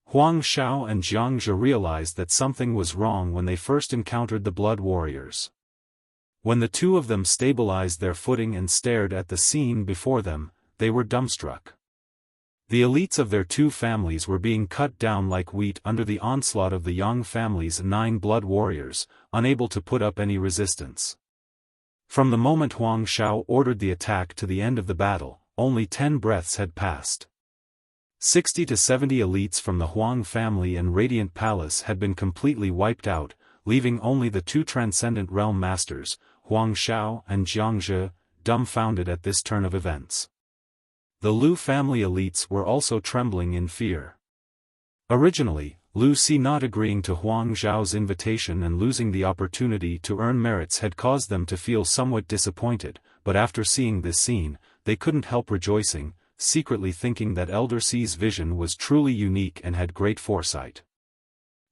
Huang Xiao and Jiang Zhe realized that something was wrong when they first encountered the blood warriors. When the two of them stabilized their footing and stared at the scene before them, they were dumbstruck. The elites of their two families were being cut down like wheat under the onslaught of the Yang family's 9 blood warriors, unable to put up any resistance. From the moment Huang Xiao ordered the attack to the end of the battle, only 10 breaths had passed. 60 to 70 elites from the Huang family and Radiant Palace had been completely wiped out, leaving only the 2 Transcendent Realm Masters, Huang Xiao and Jiang Zhe, dumbfounded at this turn of events. The Lu family elites were also trembling in fear. Originally, Lu Si not agreeing to Huang Zhao's invitation and losing the opportunity to earn merits had caused them to feel somewhat disappointed, but after seeing this scene, they couldn't help rejoicing, secretly thinking that Elder Si's vision was truly unique and had great foresight.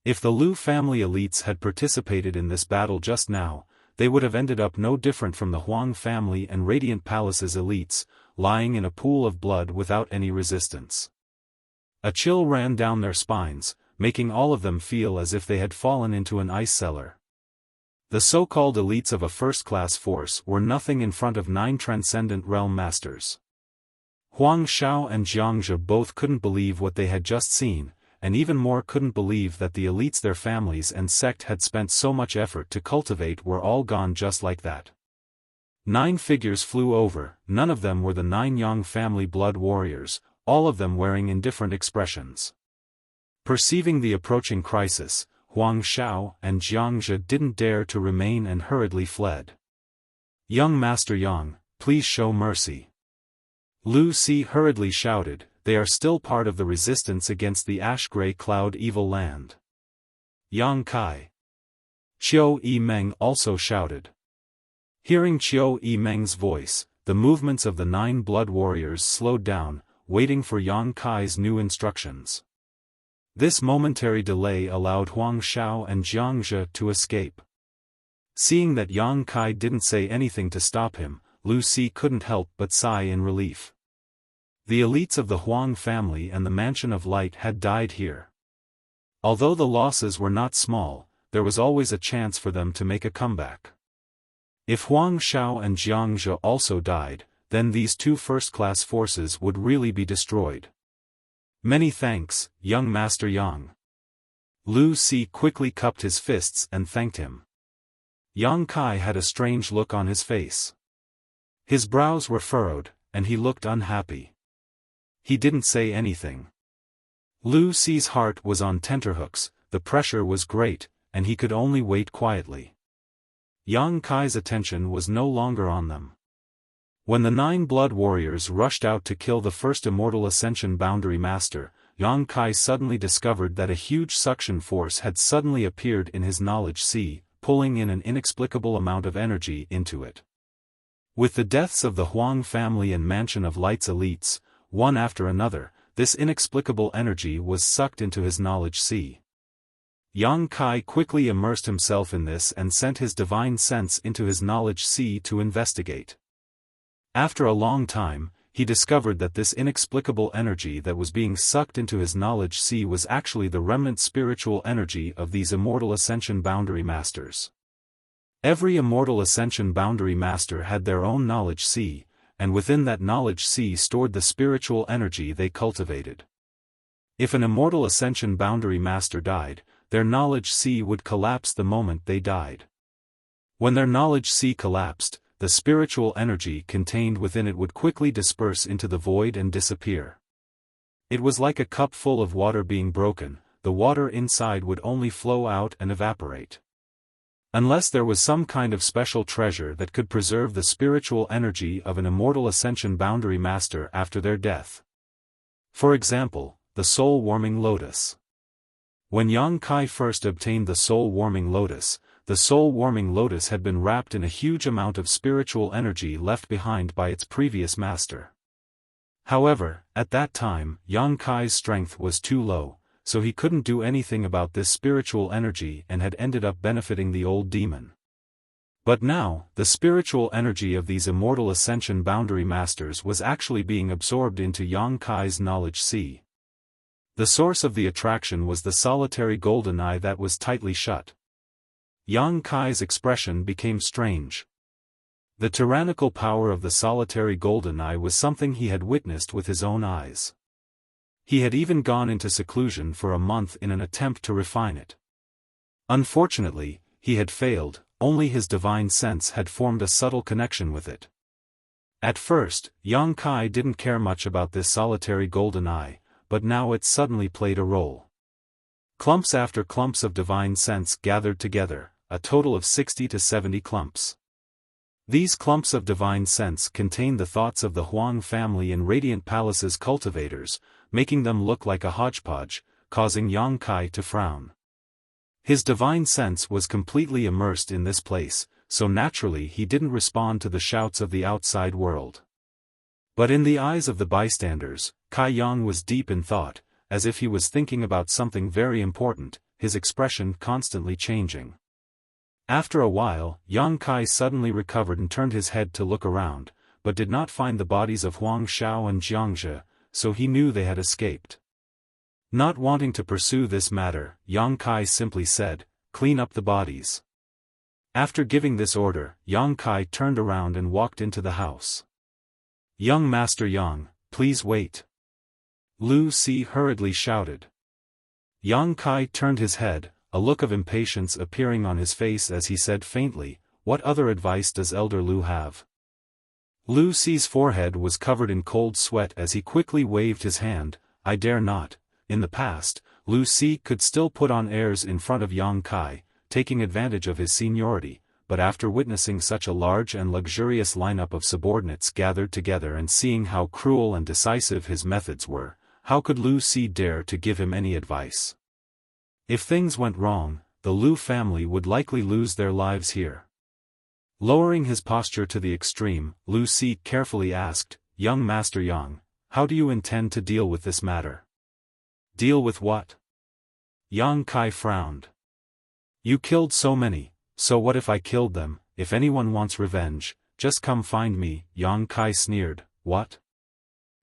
If the Lu family elites had participated in this battle just now, they would have ended up no different from the Huang family and Radiant Palace's elites, lying in a pool of blood without any resistance. A chill ran down their spines, making all of them feel as if they had fallen into an ice cellar. The so-called elites of a first-class force were nothing in front of 9 Transcendent Realm Masters. Huang Xiao and Jiang Zhe both couldn't believe what they had just seen, and even more couldn't believe that the elites their families and sect had spent so much effort to cultivate were all gone just like that. 9 figures flew over, none of them were the 9 Yang family blood warriors, all of them wearing indifferent expressions. Perceiving the approaching crisis, Huang Xiao and Jiang Zhe didn't dare to remain and hurriedly fled. "Young Master Yang, please show mercy." Lu Si hurriedly shouted, "They are still part of the resistance against the ash-gray cloud evil land." "Yang Kai." Qiu Yimeng also shouted. Hearing Qiu Yimeng's voice, the movements of the 9 blood warriors slowed down, waiting for Yang Kai's new instructions. This momentary delay allowed Huang Xiao and Jiang Zhe to escape. Seeing that Yang Kai didn't say anything to stop him, Lu Si couldn't help but sigh in relief. The elites of the Huang family and the Mansion of Light had died here. Although the losses were not small, there was always a chance for them to make a comeback. If Huang Xiao and Jiang Zhe also died, then these 2 first-class forces would really be destroyed. "Many thanks, young Master Yang." Lu Si quickly cupped his fists and thanked him. Yang Kai had a strange look on his face. His brows were furrowed, and he looked unhappy. He didn't say anything. Lu Si's heart was on tenterhooks, the pressure was great, and he could only wait quietly. Yang Kai's attention was no longer on them. When the 9 blood warriors rushed out to kill the first Immortal Ascension Boundary Master, Yang Kai suddenly discovered that a huge suction force had suddenly appeared in his knowledge sea, pulling in an inexplicable amount of energy into it. With the deaths of the Huang family and Mansion of Light's elites, one after another, this inexplicable energy was sucked into his knowledge sea. Yang Kai quickly immersed himself in this and sent his divine sense into his knowledge sea to investigate. After a long time, he discovered that this inexplicable energy that was being sucked into his knowledge sea was actually the remnant spiritual energy of these Immortal Ascension Boundary Masters. Every Immortal Ascension Boundary Master had their own knowledge sea, and within that knowledge sea stored the spiritual energy they cultivated. If an Immortal Ascension Boundary Master died, their knowledge sea would collapse the moment they died. When their knowledge sea collapsed, the spiritual energy contained within it would quickly disperse into the void and disappear. It was like a cup full of water being broken, the water inside would only flow out and evaporate. Unless there was some kind of special treasure that could preserve the spiritual energy of an Immortal Ascension Boundary Master after their death. For example, the soul-warming lotus. When Yang Kai first obtained the soul-warming lotus had been wrapped in a huge amount of spiritual energy left behind by its previous master. However, at that time, Yang Kai's strength was too low, so he couldn't do anything about this spiritual energy and had ended up benefiting the old demon. But now, the spiritual energy of these immortal ascension boundary masters was actually being absorbed into Yang Kai's knowledge sea. The source of the attraction was the solitary golden eye that was tightly shut. Yang Kai's expression became strange. The tyrannical power of the solitary golden eye was something he had witnessed with his own eyes. He had even gone into seclusion for a month in an attempt to refine it. Unfortunately, he had failed. Only his divine sense had formed a subtle connection with it. At first, Yang Kai didn't care much about this solitary golden eye, but now it suddenly played a role. Clumps after clumps of divine sense gathered together, a total of 60 to 70 clumps. These clumps of divine sense contained the thoughts of the Huang family and Radiant Palace's cultivators, making them look like a hodgepodge, causing Yang Kai to frown. His divine sense was completely immersed in this place, so naturally he didn't respond to the shouts of the outside world. But in the eyes of the bystanders, Kai Yang was deep in thought, as if he was thinking about something very important, his expression constantly changing. After a while, Yang Kai suddenly recovered and turned his head to look around, but did not find the bodies of Huang Xiao and Jiangzhe, so he knew they had escaped. Not wanting to pursue this matter, Yang Kai simply said, "Clean up the bodies." After giving this order, Yang Kai turned around and walked into the house. "Young Master Yang, please wait," Lu Si hurriedly shouted. Yang Kai turned his head, a look of impatience appearing on his face as he said faintly, "What other advice does Elder Lu have?" Lu Si's forehead was covered in cold sweat as he quickly waved his hand, "I dare not." In the past, Lu Si could still put on airs in front of Yang Kai, taking advantage of his seniority, but after witnessing such a large and luxurious lineup of subordinates gathered together and seeing how cruel and decisive his methods were, how could Lu Si dare to give him any advice? If things went wrong, the Lu family would likely lose their lives here. Lowering his posture to the extreme, Lu Si carefully asked, "Young Master Yang, how do you intend to deal with this matter?" "Deal with what?" Yang Kai frowned. "You killed so many, so what if I killed them? If anyone wants revenge, just come find me." Yang Kai sneered, "What?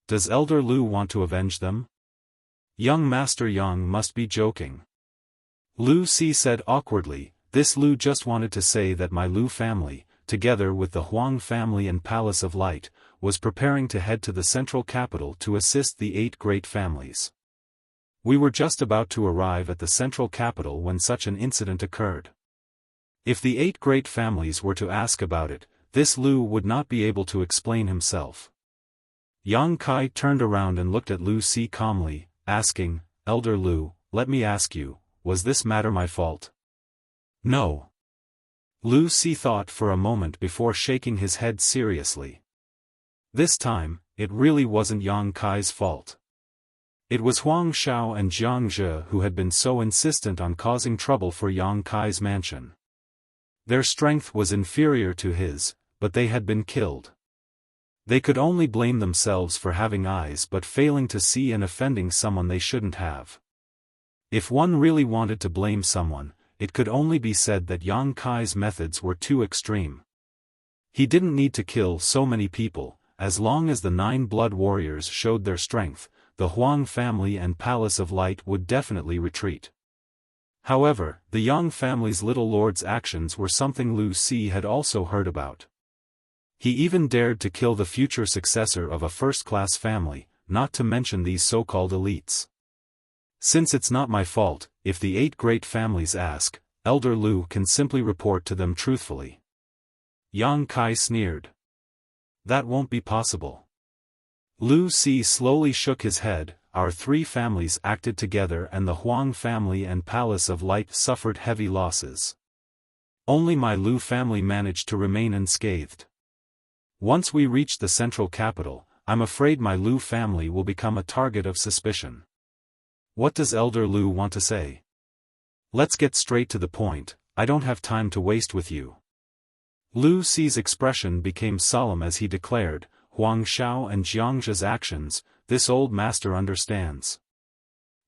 Does Elder Lu want to avenge them?" Young Master Yang must be joking. Lu Si said awkwardly, "This Lu just wanted to say that my Lu family, together with the Huang family and Palace of Light, was preparing to head to the central capital to assist the 8 great families. We were just about to arrive at the central capital when such an incident occurred. If the 8 great families were to ask about it, this Lu would not be able to explain himself." Yang Kai turned around and looked at Lu Si calmly, asking, "Elder Lu, let me ask you, was this matter my fault?" "No." Lu Si thought for a moment before shaking his head seriously. This time, it really wasn't Yang Kai's fault. It was Huang Xiao and Jiangzhe who had been so insistent on causing trouble for Yang Kai's mansion. Their strength was inferior to his, but they had been killed. They could only blame themselves for having eyes but failing to see and offending someone they shouldn't have. If one really wanted to blame someone, it could only be said that Yang Kai's methods were too extreme. He didn't need to kill so many people, as long as the 9 blood warriors showed their strength, the Huang family and Palace of Light would definitely retreat. However, the Yang family's little lord's actions were something Lu Si had also heard about. He even dared to kill the future successor of a first-class family, not to mention these so-called elites. Since it's not my fault, if the 8 great families ask, Elder Lu can simply report to them truthfully. Yang Kai sneered. That won't be possible. Lu Si slowly shook his head. Our 3 families acted together and the Huang family and Palace of Light suffered heavy losses. Only my Lu family managed to remain unscathed. Once we reach the central capital, I'm afraid my Lu family will become a target of suspicion. What does Elder Lu want to say? Let's get straight to the point, I don't have time to waste with you. Lu Si's expression became solemn as he declared, Huang Xiao and Jiangzhe's actions, this old master understands.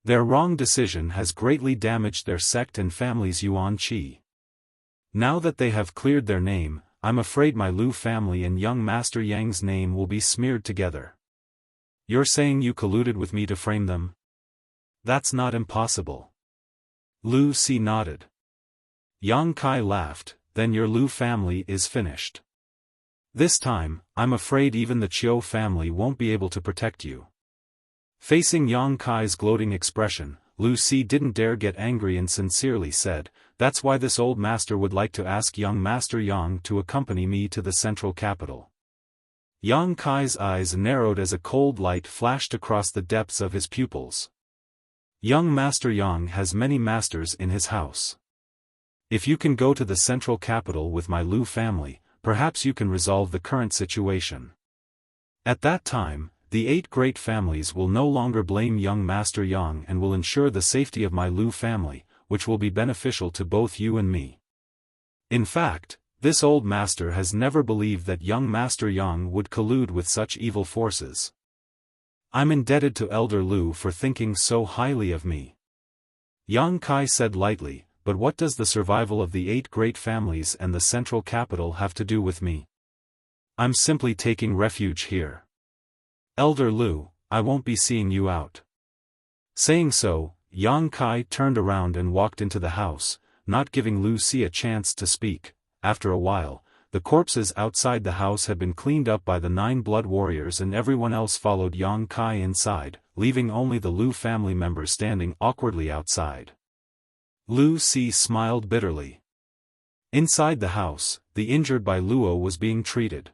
Their wrong decision has greatly damaged their sect and family's Yuan Qi. Now that they have cleared their name, I'm afraid my Lu family and young Master Yang's name will be smeared together. You're saying you colluded with me to frame them? That's not impossible. Lu Si nodded. Yang Kai laughed, then your Lu family is finished. This time, I'm afraid even the Qiu family won't be able to protect you. Facing Yang Kai's gloating expression, Lu Si didn't dare get angry and sincerely said, that's why this old master would like to ask young Master Yang to accompany me to the central capital. Yang Kai's eyes narrowed as a cold light flashed across the depths of his pupils. Young Master Yang has many masters in his house. If you can go to the central capital with my Lu family, perhaps you can resolve the current situation. At that time, the 8 great families will no longer blame young Master Yang and will ensure the safety of my Lu family, which will be beneficial to both you and me. In fact, this old master has never believed that young Master Yang would collude with such evil forces. I'm indebted to Elder Lu for thinking so highly of me. Yang Kai said lightly, but what does the survival of the 8 great families and the central capital have to do with me? I'm simply taking refuge here. Elder Lu, I won't be seeing you out. Saying so, Yang Kai turned around and walked into the house, not giving Lu Si a chance to speak. After a while, the corpses outside the house had been cleaned up by the 9 blood warriors and everyone else followed Yang Kai inside, leaving only the Lu family members standing awkwardly outside. Lu Si smiled bitterly. Inside the house, the injured by Luo was being treated.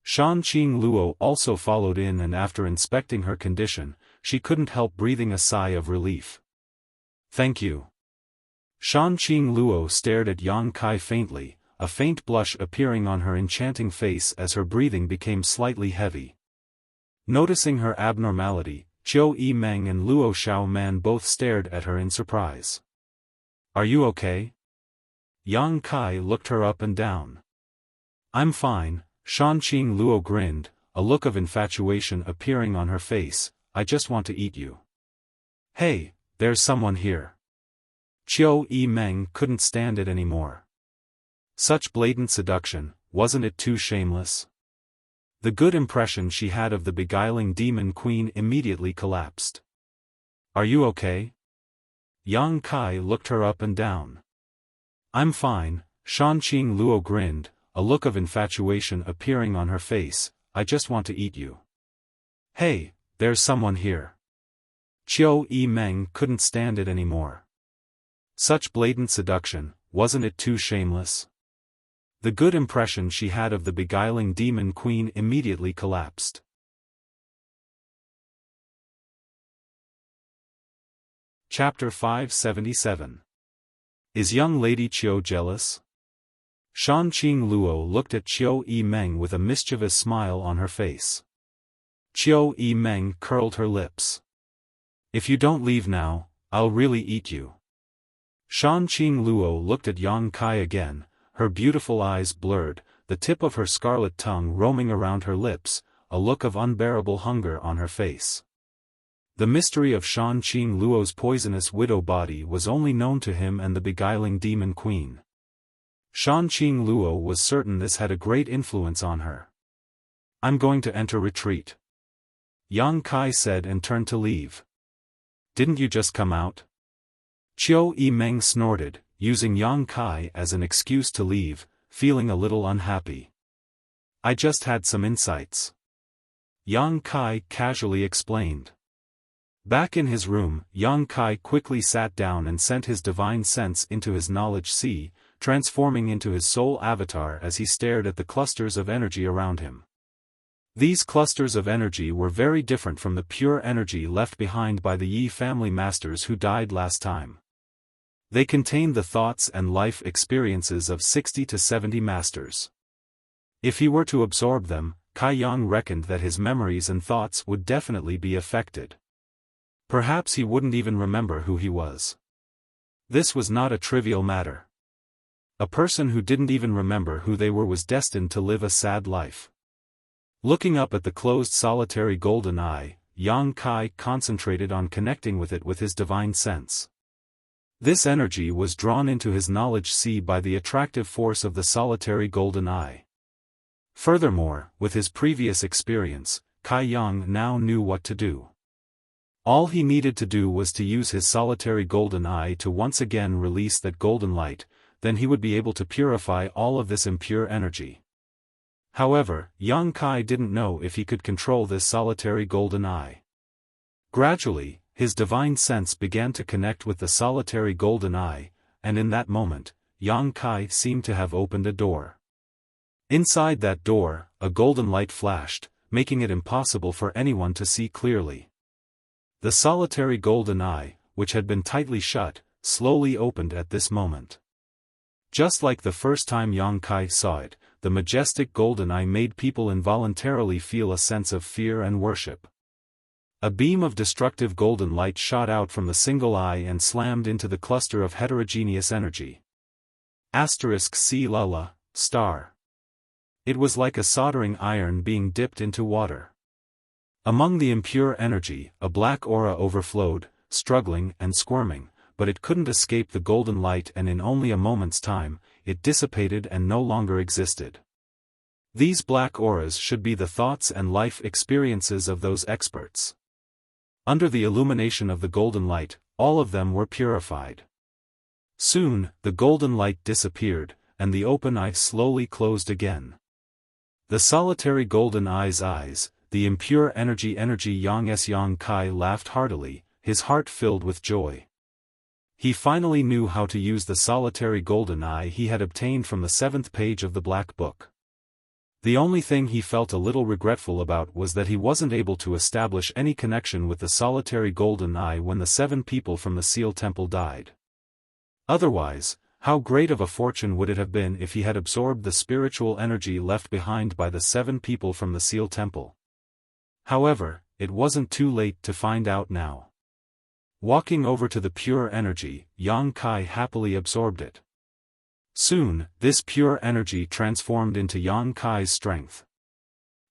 Shanqing Luo also followed in and after inspecting her condition, she couldn't help breathing a sigh of relief. Thank you. Shanqing Luo stared at Yang Kai faintly, a faint blush appearing on her enchanting face as her breathing became slightly heavy. Noticing her abnormality, Qiu Yimeng and Luo Xiaoman both stared at her in surprise. Are you okay? Yang Kai looked her up and down. I'm fine, Shanqing Luo grinned, a look of infatuation appearing on her face. I just want to eat you. Hey, there's someone here. Qiu Yimeng couldn't stand it anymore. Such blatant seduction, wasn't it too shameless? The good impression she had of the beguiling demon queen immediately collapsed. Are you okay? Yang Kai looked her up and down. I'm fine, Shanqing Luo grinned, a look of infatuation appearing on her face. I just want to eat you. Hey, there's someone here. Qiu Yimeng couldn't stand it anymore. Such blatant seduction, wasn't it too shameless? The good impression she had of the beguiling demon queen immediately collapsed. Chapter 577. Is young Lady Qiu jealous? Shanqing Luo looked at Qiu Yimeng with a mischievous smile on her face. Qiu Yimeng curled her lips. If you don't leave now, I'll really eat you. Shanqing Luo looked at Yang Kai again, her beautiful eyes blurred, the tip of her scarlet tongue roaming around her lips, a look of unbearable hunger on her face. The mystery of Shanqing Luo's poisonous widow body was only known to him and the beguiling demon queen. Shanqing Luo was certain this had a great influence on her. I'm going to enter retreat. Yang Kai said and turned to leave. Didn't you just come out? Qiu Yimeng snorted, using Yang Kai as an excuse to leave, feeling a little unhappy. I just had some insights. Yang Kai casually explained. Back in his room, Yang Kai quickly sat down and sent his divine sense into his knowledge sea, transforming into his soul avatar as he stared at the clusters of energy around him. These clusters of energy were very different from the pure energy left behind by the Yi family masters who died last time. They contained the thoughts and life experiences of 60 to 70 masters. If he were to absorb them, Kai Yang reckoned that his memories and thoughts would definitely be affected. Perhaps he wouldn't even remember who he was. This was not a trivial matter. A person who didn't even remember who they were was destined to live a sad life. Looking up at the closed solitary golden eye, Yang Kai concentrated on connecting with it with his divine sense. This energy was drawn into his knowledge sea by the attractive force of the solitary golden eye. Furthermore, with his previous experience, Kai Yang now knew what to do. All he needed to do was to use his solitary golden eye to once again release that golden light, then he would be able to purify all of this impure energy. However, Yang Kai didn't know if he could control this solitary golden eye. Gradually, his divine sense began to connect with the solitary golden eye, and in that moment, Yang Kai seemed to have opened a door. Inside that door, a golden light flashed, making it impossible for anyone to see clearly. The solitary golden eye, which had been tightly shut, slowly opened at this moment. Just like the first time Yang Kai saw it, the majestic golden eye made people involuntarily feel a sense of fear and worship. A beam of destructive golden light shot out from the single eye and slammed into the cluster of heterogeneous energy. *C Lala, star. It was like a soldering iron being dipped into water. Among the impure energy, a black aura overflowed, struggling and squirming, but it couldn't escape the golden light, and in only a moment's time, it dissipated and no longer existed. These black auras should be the thoughts and life experiences of those experts. Under the illumination of the golden light, all of them were purified. Soon, the golden light disappeared, and the open eye slowly closed again. The solitary golden eye's eyes, the impure energy Yang Kai laughed heartily, his heart filled with joy. He finally knew how to use the solitary golden eye he had obtained from the 7th page of the Black Book. The only thing he felt a little regretful about was that he wasn't able to establish any connection with the solitary golden eye when the 7 people from the Seal Temple died. Otherwise, how great of a fortune would it have been if he had absorbed the spiritual energy left behind by the 7 people from the Seal Temple. However, it wasn't too late to find out now. Walking over to the pure energy, Yang Kai happily absorbed it. Soon, this pure energy transformed into Yang Kai's strength.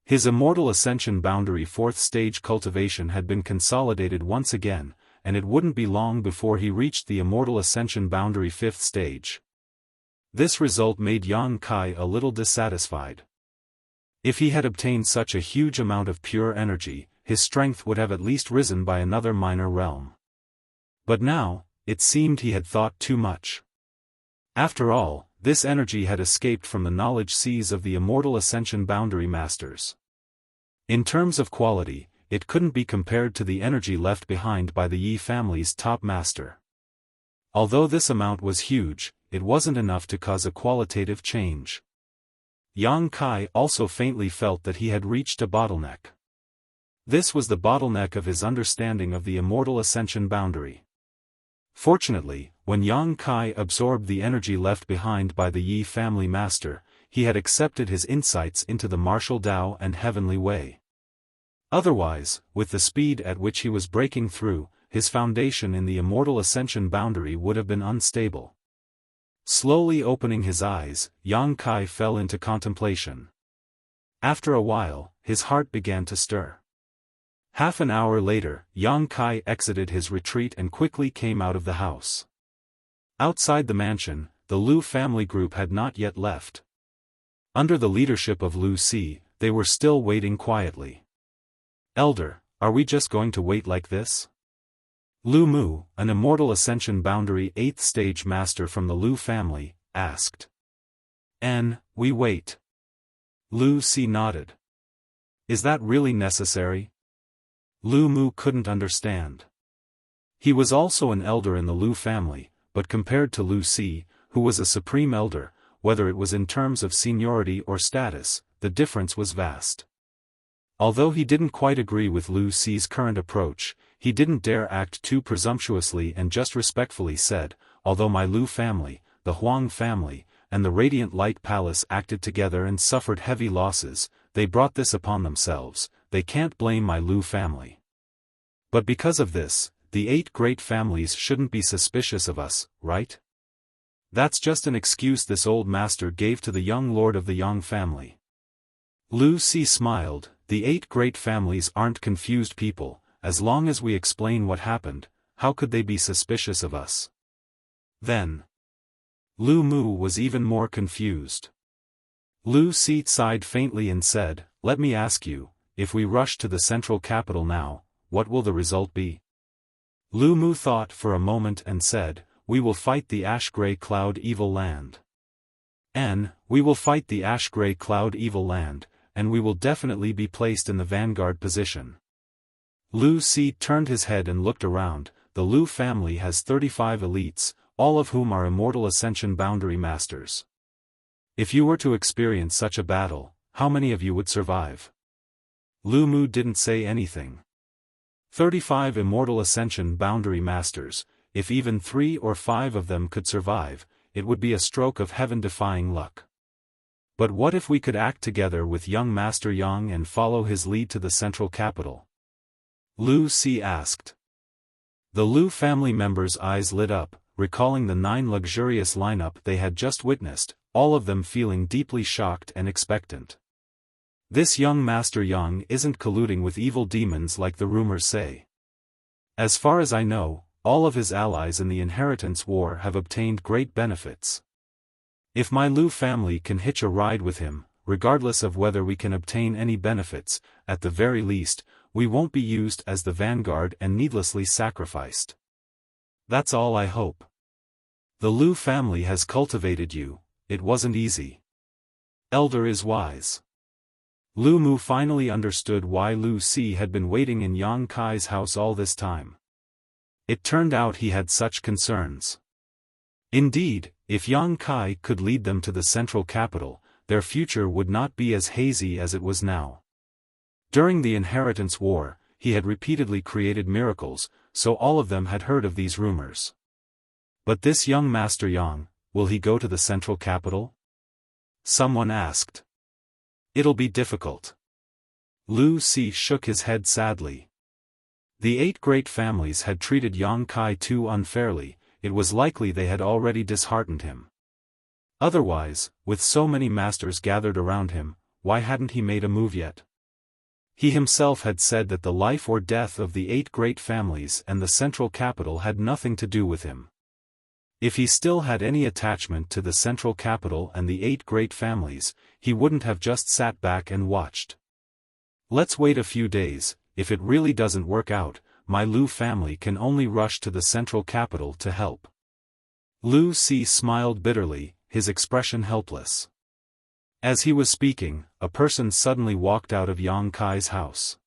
His immortal ascension boundary 4th stage cultivation had been consolidated once again, and it wouldn't be long before he reached the immortal ascension boundary 5th stage. This result made Yang Kai a little dissatisfied. If he had obtained such a huge amount of pure energy, his strength would have at least risen by another minor realm. But now, it seemed he had thought too much. After all, this energy had escaped from the knowledge seas of the immortal ascension boundary masters. In terms of quality, it couldn't be compared to the energy left behind by the Yi family's top master. Although this amount was huge, it wasn't enough to cause a qualitative change. Yang Kai also faintly felt that he had reached a bottleneck. This was the bottleneck of his understanding of the immortal ascension boundary. Fortunately, when Yang Kai absorbed the energy left behind by the Yi family master, he had accepted his insights into the martial Tao and heavenly way. Otherwise, with the speed at which he was breaking through, his foundation in the immortal ascension boundary would have been unstable. Slowly opening his eyes, Yang Kai fell into contemplation. After a while, his heart began to stir. Half an hour later, Yang Kai exited his retreat and quickly came out of the house. Outside the mansion, the Lu family group had not yet left. Under the leadership of Lu Si, they were still waiting quietly. "Elder, are we just going to wait like this?" Lu Mu, an immortal ascension boundary 8th stage master from the Lu family, asked. We wait." Lu Si nodded. "Is that really necessary?" Lu Mu couldn't understand. He was also an elder in the Lu family, but compared to Lu Si, who was a supreme elder, whether it was in terms of seniority or status, the difference was vast. Although he didn't quite agree with Lu Si's current approach, he didn't dare act too presumptuously and just respectfully said, "Although my Lu family, the Huang family, and the Radiant Light Palace acted together and suffered heavy losses, they brought this upon themselves, they can't blame my Lu family. But because of this, the 8 great families shouldn't be suspicious of us, right?" That's just an excuse this old master gave to the young lord of the Yang family. Lu Si smiled. The 8 great families aren't confused people. As long as we explain what happened, how could they be suspicious of us? Then Lu Mu was even more confused. Lu Si sighed faintly and said, "Let me ask you, if we rush to the central capital now, what will the result be?" Lu Mu thought for a moment and said, "We will fight the ash-gray cloud evil land. We will fight the ash-gray cloud evil land, and we will definitely be placed in the vanguard position." Lu Si turned his head and looked around. The Lu family has 35 elites, all of whom are immortal ascension boundary masters. If you were to experience such a battle, how many of you would survive? Lu Mu didn't say anything. 35 immortal ascension boundary masters, if even 3 or 5 of them could survive, it would be a stroke of heaven-defying luck. But what if we could act together with young Master Yang and follow his lead to the central capital? Lu Si asked. The Lu family members' eyes lit up, recalling the 9 luxurious lineup they had just witnessed, all of them feeling deeply shocked and expectant. This young Master Yang isn't colluding with evil demons like the rumors say. As far as I know, all of his allies in the inheritance war have obtained great benefits. If my Lu family can hitch a ride with him, regardless of whether we can obtain any benefits, at the very least, we won't be used as the vanguard and needlessly sacrificed. That's all I hope. The Lu family has cultivated you, it wasn't easy. Elder is wise. Lu Mu finally understood why Lu Si had been waiting in Yang Kai's house all this time. It turned out he had such concerns. Indeed, if Yang Kai could lead them to the central capital, their future would not be as hazy as it was now. During the inheritance war, he had repeatedly created miracles, so all of them had heard of these rumors. But this young Master Yang, will he go to the central capital? Someone asked. It'll be difficult. Lu Si shook his head sadly. The 8 great families had treated Yang Kai too unfairly, it was likely they had already disheartened him. Otherwise, with so many masters gathered around him, why hadn't he made a move yet? He himself had said that the life or death of the 8 great families and the central capital had nothing to do with him. If he still had any attachment to the central capital and the 8 great families, he wouldn't have just sat back and watched. Let's wait a few days. If it really doesn't work out, my Lu family can only rush to the central capital to help. Lu Si smiled bitterly, his expression helpless. As he was speaking, a person suddenly walked out of Yang Kai's house.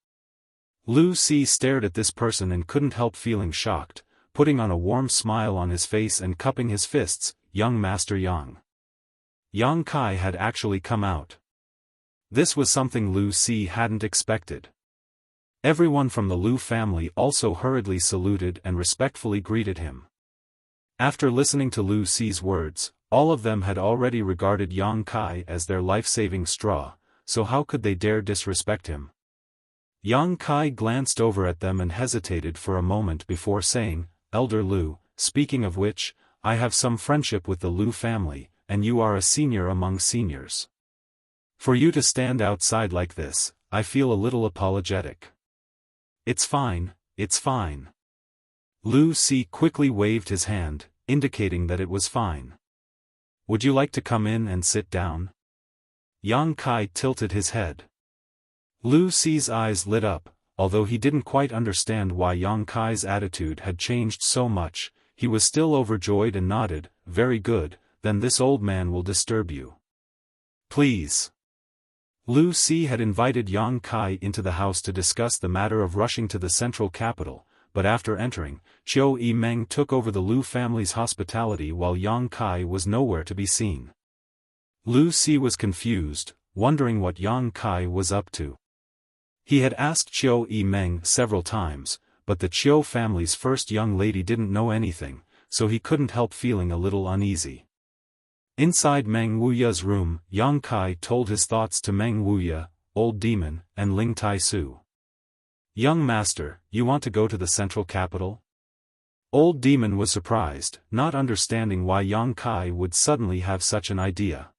Lu Si stared at this person and couldn't help feeling shocked, putting on a warm smile on his face and cupping his fists. Young Master Yang. Yang Kai had actually come out. This was something Lu Si hadn't expected. Everyone from the Lu family also hurriedly saluted and respectfully greeted him. After listening to Lu Si's words, all of them had already regarded Yang Kai as their life-saving straw, so how could they dare disrespect him? Yang Kai glanced over at them and hesitated for a moment before saying, "Elder Lu, speaking of which, I have some friendship with the Lu family, and you are a senior among seniors. For you to stand outside like this, I feel a little apologetic." It's fine, it's fine." Lu Si quickly waved his hand, indicating that it was fine. "Would you like to come in and sit down?" Yang Kai tilted his head. Lu Si's eyes lit up, although he didn't quite understand why Yang Kai's attitude had changed so much, he was still overjoyed and nodded. "Very good, then this old man will disturb you. Please." Lu Si had invited Yang Kai into the house to discuss the matter of rushing to the central capital, but after entering, Qiu Yimeng took over the Lu family's hospitality while Yang Kai was nowhere to be seen. Lu Si was confused, wondering what Yang Kai was up to. He had asked Qiu Yimeng several times, but the Qiu family's first young lady didn't know anything, so he couldn't help feeling a little uneasy. Inside Meng Wuya's room, Yang Kai told his thoughts to Meng Wuya, Old Demon, and Ling Tai Su. "Young master, you want to go to the central capital?" Old Demon was surprised, not understanding why Yang Kai would suddenly have such an idea.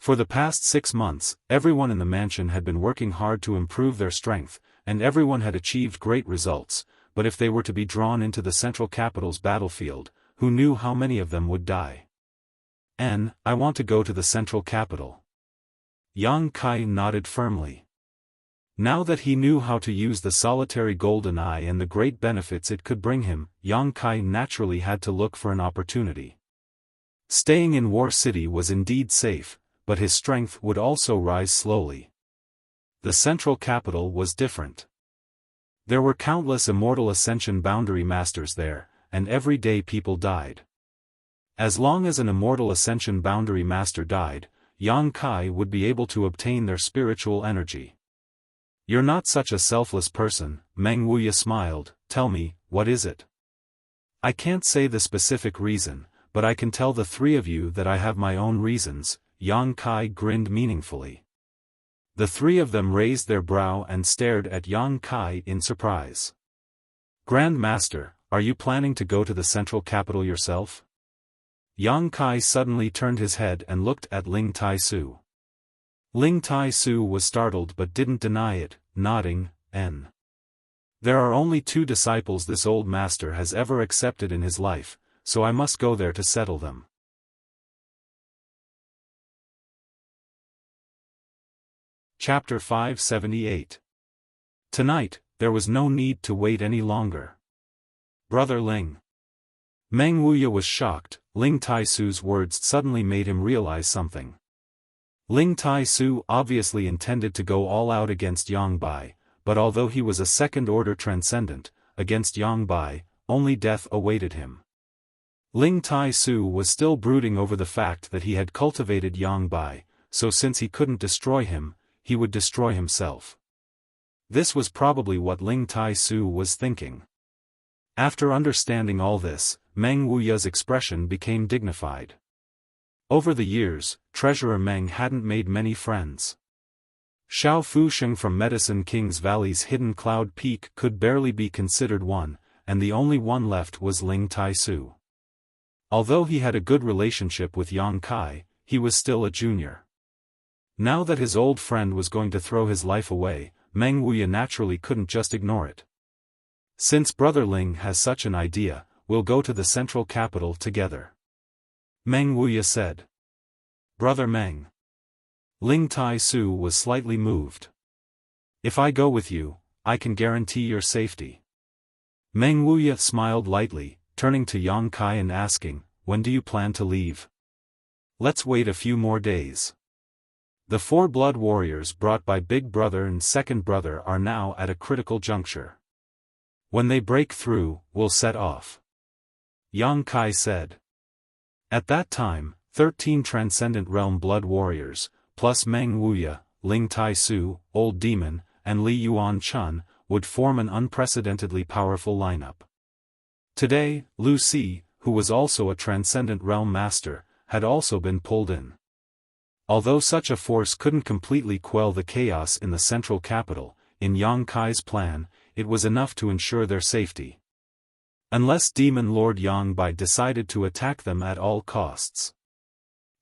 For the past 6 months, everyone in the mansion had been working hard to improve their strength, and everyone had achieved great results, but if they were to be drawn into the central capital's battlefield, who knew how many of them would die? I want to go to the central capital. Yang Kai nodded firmly. Now that he knew how to use the solitary golden eye and the great benefits it could bring him, Yang Kai naturally had to look for an opportunity. Staying in War City was indeed safe, but his strength would also rise slowly. The central capital was different. There were countless immortal ascension boundary masters there, and every day people died. As long as an immortal ascension boundary master died, Yang Kai would be able to obtain their spiritual energy. You're not such a selfless person, Meng Wuya smiled. Tell me, what is it? I can't say the specific reason, but I can tell the three of you that I have my own reasons. Yang Kai grinned meaningfully. The three of them raised their brow and stared at Yang Kai in surprise. Grand Master, are you planning to go to the central capital yourself? Yang Kai suddenly turned his head and looked at Ling Tai-su. Ling Tai-su was startled but didn't deny it, nodding. There are only 2 disciples this old master has ever accepted in his life, so I must go there to settle them. Chapter 578. Tonight, there was no need to wait any longer. Brother Ling. Meng Wuya was shocked. Ling Tai-su's words suddenly made him realize something. Ling Tai-su obviously intended to go all out against Yang Bai, but although he was a second-order transcendent, against Yang Bai, only death awaited him. Ling Tai-su was still brooding over the fact that he had cultivated Yang Bai, so since he couldn't destroy him, he would destroy himself. This was probably what Ling Tai-su was thinking. After understanding all this, Meng Wuya's expression became dignified. Over the years, Treasurer Meng hadn't made many friends. Xiao Fusheng from Medicine King's Valley's hidden cloud peak could barely be considered one, and the only one left was Ling Tai-su. Although he had a good relationship with Yang Kai, he was still a junior. Now that his old friend was going to throw his life away, Meng Wuya naturally couldn't just ignore it. Since Brother Ling has such an idea, we'll go to the central capital together. Meng Wuya said. Brother Meng. Ling Tai-su was slightly moved. If I go with you, I can guarantee your safety. Meng Wuya smiled lightly, turning to Yang Kai and asking, when do you plan to leave? Let's wait a few more days. The 4 blood warriors brought by Big Brother and Second Brother are now at a critical juncture. When they break through, we'll set off. Yang Kai said. At that time, 13 Transcendent Realm blood warriors, plus Meng Wuya, Ling Tai-su, Old Demon, and Li Yuan Chun, would form an unprecedentedly powerful lineup. Today, Lu Si, who was also a Transcendent Realm Master, had also been pulled in. Although such a force couldn't completely quell the chaos in the central capital, in Yang Kai's plan, it was enough to ensure their safety. Unless Demon Lord Yang Bai decided to attack them at all costs.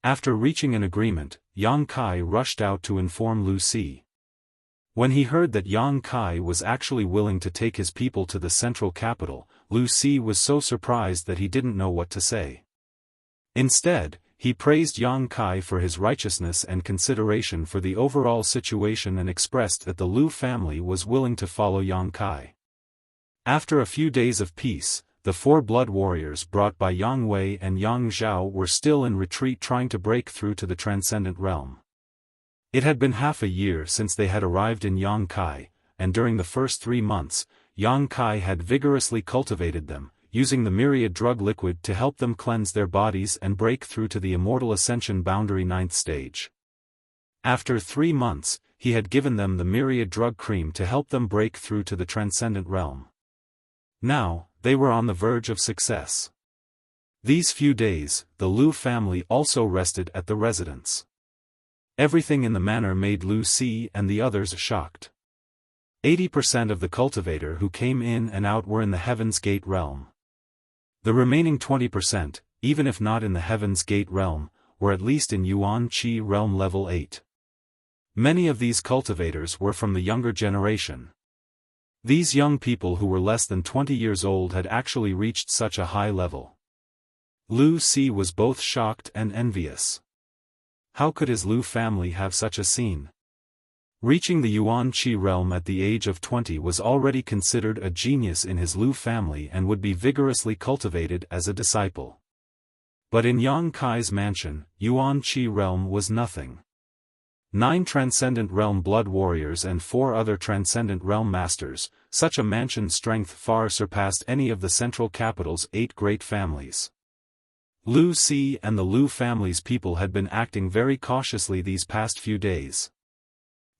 After reaching an agreement, Yang Kai rushed out to inform Lu Si. When he heard that Yang Kai was actually willing to take his people to the central capital, Lu Si was so surprised that he didn't know what to say. Instead, he praised Yang Kai for his righteousness and consideration for the overall situation and expressed that the Lu family was willing to follow Yang Kai. After a few days of peace, the 4 blood warriors brought by Yang Wei and Yang Zhao were still in retreat trying to break through to the Transcendent Realm. It had been half a year since they had arrived in Yang Kai, and during the first 3 months, Yang Kai had vigorously cultivated them, using the myriad drug liquid to help them cleanse their bodies and break through to the Immortal Ascension Boundary 9th stage. After 3 months, he had given them the myriad drug cream to help them break through to the Transcendent Realm. Now, they were on the verge of success. These few days, the Lu family also rested at the residence. Everything in the manor made Lu Si and the others shocked. 80% of the cultivator who came in and out were in the Heaven's Gate realm. The remaining 20%, even if not in the Heaven's Gate realm, were at least in Yuan Qi realm level 8. Many of these cultivators were from the younger generation. These young people who were less than 20 years old had actually reached such a high level. Lu Si was both shocked and envious. How could his Lu family have such a scene? Reaching the Yuan Qi realm at the age of 20 was already considered a genius in his Lu family and would be vigorously cultivated as a disciple. But in Yang Kai's mansion, Yuan Qi realm was nothing. 9 Transcendent Realm Blood Warriors and 4 other Transcendent Realm Masters, such a mansion's strength far surpassed any of the central capital's 8 great families. Lu Si and the Lu family's people had been acting very cautiously these past few days.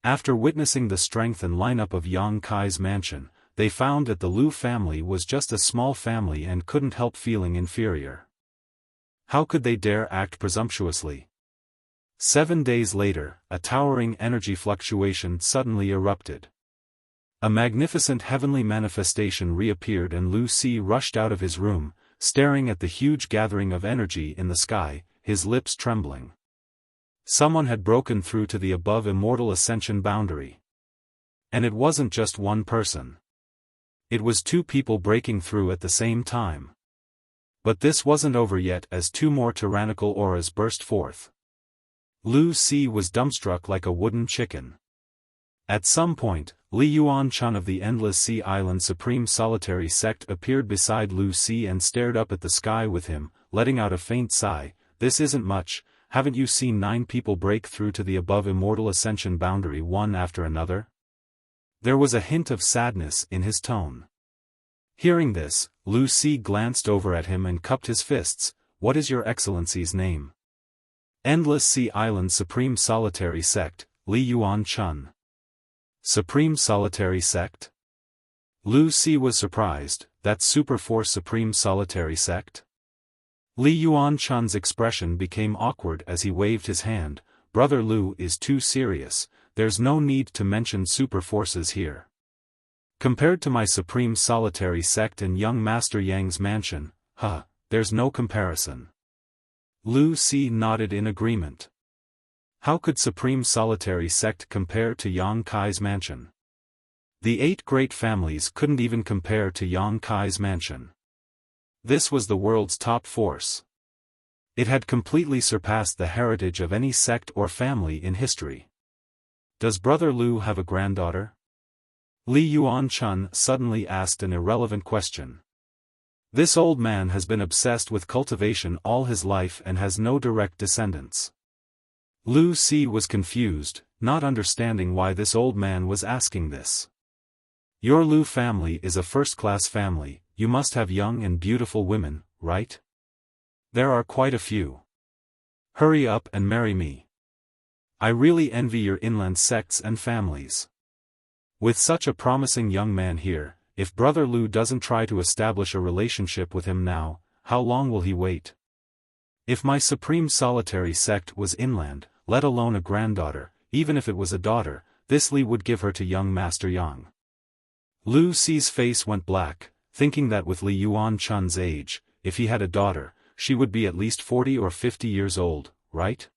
After witnessing the strength and lineup of Yang Kai's mansion, they found that the Lu family was just a small family and couldn't help feeling inferior. How could they dare act presumptuously? 7 days later, a towering energy fluctuation suddenly erupted. A magnificent heavenly manifestation reappeared and Lu Si rushed out of his room, staring at the huge gathering of energy in the sky, his lips trembling. Someone had broken through to the above immortal ascension boundary. And it wasn't just one person. It was 2 people breaking through at the same time. But this wasn't over yet as 2 more tyrannical auras burst forth. Lu Si was dumbstruck like a wooden chicken. At some point, Li Yuan-chun of the Endless Sea Island Supreme Solitary Sect appeared beside Lu Si and stared up at the sky with him, letting out a faint sigh. "This isn't much, haven't you seen 9 people break through to the above immortal ascension boundary one after another?" There was a hint of sadness in his tone. Hearing this, Lu Si glanced over at him and cupped his fists. "What is your excellency's name?" "Endless Sea Island Supreme Solitary Sect, Li Yuan-chun." "Supreme Solitary Sect?" Lu Si was surprised. "That's Super Force Supreme Solitary Sect?" Li Yuan-chun's expression became awkward as he waved his hand. "Brother Lu is too serious, there's no need to mention super forces here. Compared to my Supreme Solitary Sect and young Master Yang's mansion, there's no comparison." Lu Si nodded in agreement. How could Supreme Solitary Sect compare to Yang Kai's mansion? The 8 great families couldn't even compare to Yang Kai's mansion. This was the world's top force. It had completely surpassed the heritage of any sect or family in history. "Does Brother Lu have a granddaughter?" Li Yuan-chun suddenly asked an irrelevant question. This old man has been obsessed with cultivation all his life and has no direct descendants. Lu Si was confused, not understanding why this old man was asking this. "Your Lu family is a first-class family, you must have young and beautiful women, right? There are quite a few. Hurry up and marry me. I really envy your inland sects and families. With such a promising young man here, if Brother Lu doesn't try to establish a relationship with him now, how long will he wait? If my Supreme Solitary Sect was inland, let alone a granddaughter, even if it was a daughter, this Li would give her to young Master Yang." Lu Si's face went black, thinking that with Li Yuan-chun's age, if he had a daughter, she would be at least 40 or 50 years old, right?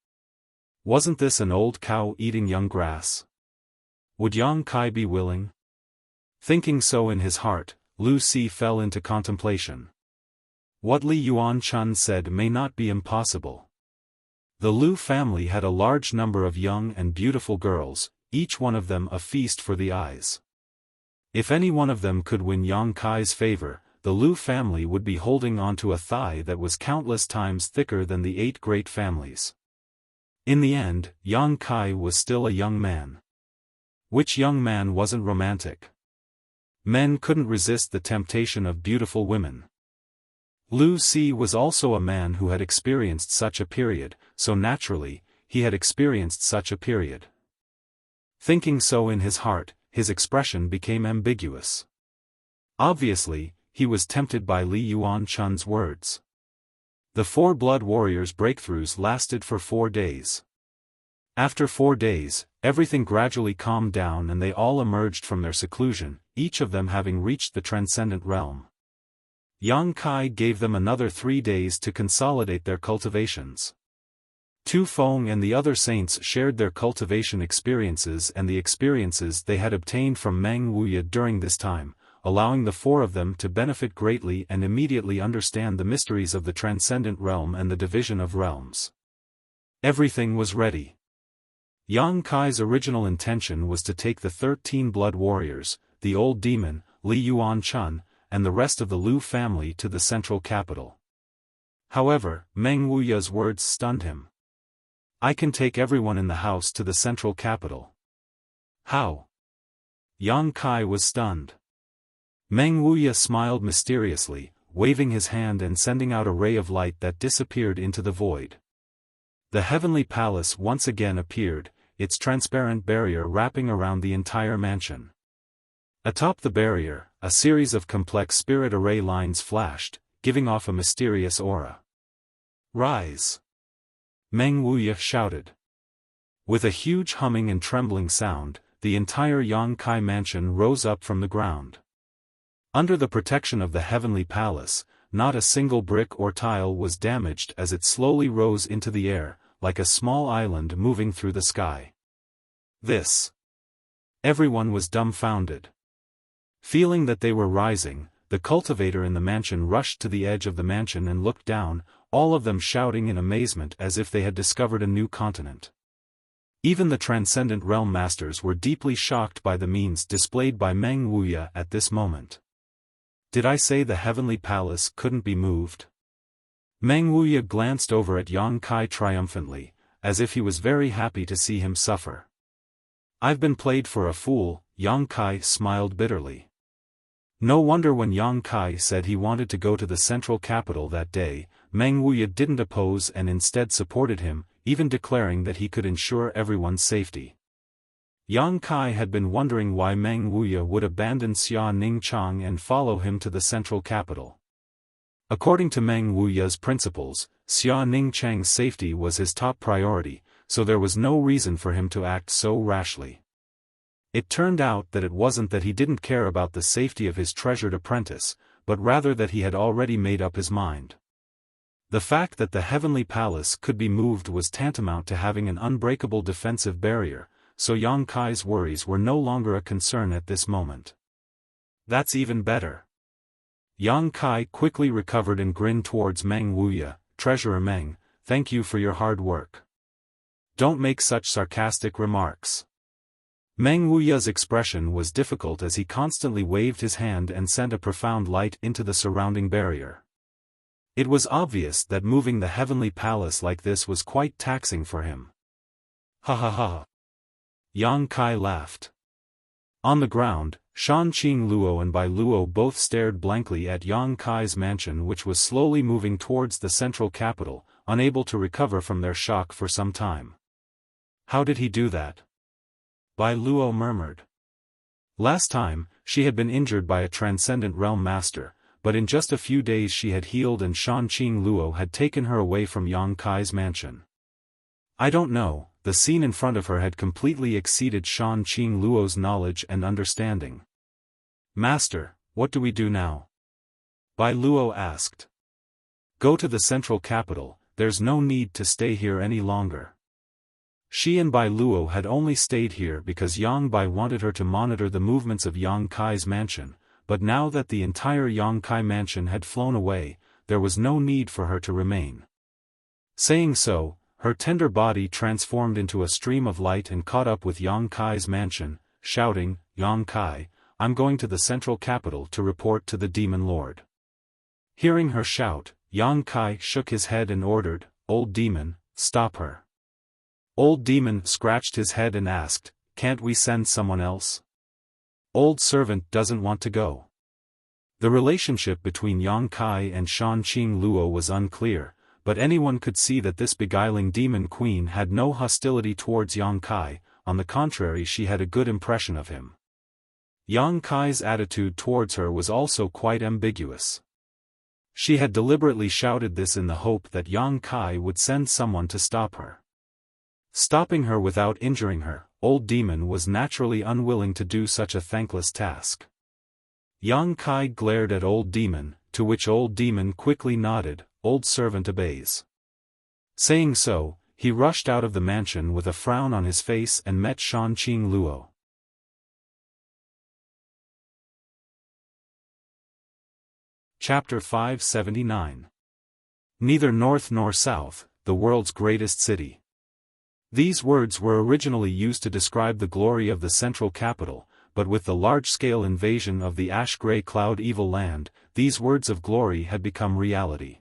Wasn't this an old cow eating young grass? Would Yang Kai be willing? Thinking so in his heart, Lu Si fell into contemplation. What Li Yuan-chun said may not be impossible. The Lu family had a large number of young and beautiful girls, each one of them a feast for the eyes. If any one of them could win Yang Kai's favor, the Lu family would be holding onto a thigh that was countless times thicker than the 8 great families. In the end, Yang Kai was still a young man. Which young man wasn't romantic? Men couldn't resist the temptation of beautiful women. Lu Si was also a man who had experienced such a period, so naturally, he had experienced such a period. Thinking so in his heart, his expression became ambiguous. Obviously, he was tempted by Li Yuan-chun's words. The 4 blood warriors' breakthroughs lasted for 4 days. After 4 days, everything gradually calmed down and they all emerged from their seclusion, each of them having reached the transcendent realm. Yang Kai gave them another 3 days to consolidate their cultivations. Tu Feng and the other saints shared their cultivation experiences and the experiences they had obtained from Meng Wuya during this time, allowing the four of them to benefit greatly and immediately understand the mysteries of the transcendent realm and the division of realms. Everything was ready. Yang Kai's original intention was to take the 13 blood warriors, the old demon, Li Yuan Chun, and the rest of the Lu family to the central capital. However, Meng Wuya's words stunned him. I can take everyone in the house to the central capital. How? Yang Kai was stunned. Meng Wuya smiled mysteriously, waving his hand and sending out a ray of light that disappeared into the void. The heavenly palace once again appeared, its transparent barrier wrapping around the entire mansion. Atop the barrier, a series of complex spirit array lines flashed, giving off a mysterious aura. Rise! Meng Wuya shouted. With a huge humming and trembling sound, the entire Yang Kai mansion rose up from the ground. Under the protection of the heavenly palace, not a single brick or tile was damaged as it slowly rose into the air, like a small island moving through the sky. This. Everyone was dumbfounded. Feeling that they were rising, the cultivator in the mansion rushed to the edge of the mansion and looked down, all of them shouting in amazement as if they had discovered a new continent. Even the transcendent realm masters were deeply shocked by the means displayed by Meng Wuya at this moment. Did I say the heavenly palace couldn't be moved? Meng Wuya glanced over at Yang Kai triumphantly, as if he was very happy to see him suffer. I've been played for a fool, Yang Kai smiled bitterly. No wonder when Yang Kai said he wanted to go to the central capital that day, Meng Wuya didn't oppose and instead supported him, even declaring that he could ensure everyone's safety. Yang Kai had been wondering why Meng Wuya would abandon Xia Ningchang and follow him to the central capital. According to Meng Wuya's principles, Xia Ningchang's safety was his top priority, so there was no reason for him to act so rashly. It turned out that it wasn't that he didn't care about the safety of his treasured apprentice, but rather that he had already made up his mind. The fact that the heavenly palace could be moved was tantamount to having an unbreakable defensive barrier, so Yang Kai's worries were no longer a concern at this moment. That's even better. Yang Kai quickly recovered and grinned towards Meng Wuya. Treasurer Meng, thank you for your hard work. Don't make such sarcastic remarks. Meng Wuya's expression was difficult as he constantly waved his hand and sent a profound light into the surrounding barrier. It was obvious that moving the heavenly palace like this was quite taxing for him. Ha ha ha. Yang Kai laughed. On the ground, Shanqing Luo and Bai Luo both stared blankly at Yang Kai's mansion, which was slowly moving towards the central capital, unable to recover from their shock for some time. How did he do that? Bai Luo murmured. Last time, she had been injured by a transcendent realm master, but in just a few days she had healed and Shanqing Luo had taken her away from Yang Kai's mansion. I don't know, the scene in front of her had completely exceeded Shanqing Luo's knowledge and understanding. Master, what do we do now? Bai Luo asked. Go to the central capital, there's no need to stay here any longer. She and Bai Luo had only stayed here because Yang Bai wanted her to monitor the movements of Yang Kai's mansion, but now that the entire Yang Kai mansion had flown away, there was no need for her to remain. Saying so, her tender body transformed into a stream of light and caught up with Yang Kai's mansion, shouting, Yang Kai, I'm going to the central capital to report to the Demon Lord. Hearing her shout, Yang Kai shook his head and ordered, Old Demon, stop her. Old Demon scratched his head and asked, can't we send someone else? Old Servant doesn't want to go. The relationship between Yang Kai and Shanqing Luo was unclear, but anyone could see that this beguiling demon queen had no hostility towards Yang Kai, on the contrary she had a good impression of him. Yang Kai's attitude towards her was also quite ambiguous. She had deliberately shouted this in the hope that Yang Kai would send someone to stop her. Stopping her without injuring her, Old Demon was naturally unwilling to do such a thankless task. Yang Kai glared at Old Demon, to which Old Demon quickly nodded, Old Servant obeys. Saying so, he rushed out of the mansion with a frown on his face and met Shan Qing Luo. Chapter 579. Neither north nor south, the world's greatest city. These words were originally used to describe the glory of the central capital, but with the large-scale invasion of the ash-gray cloud evil land, these words of glory had become reality.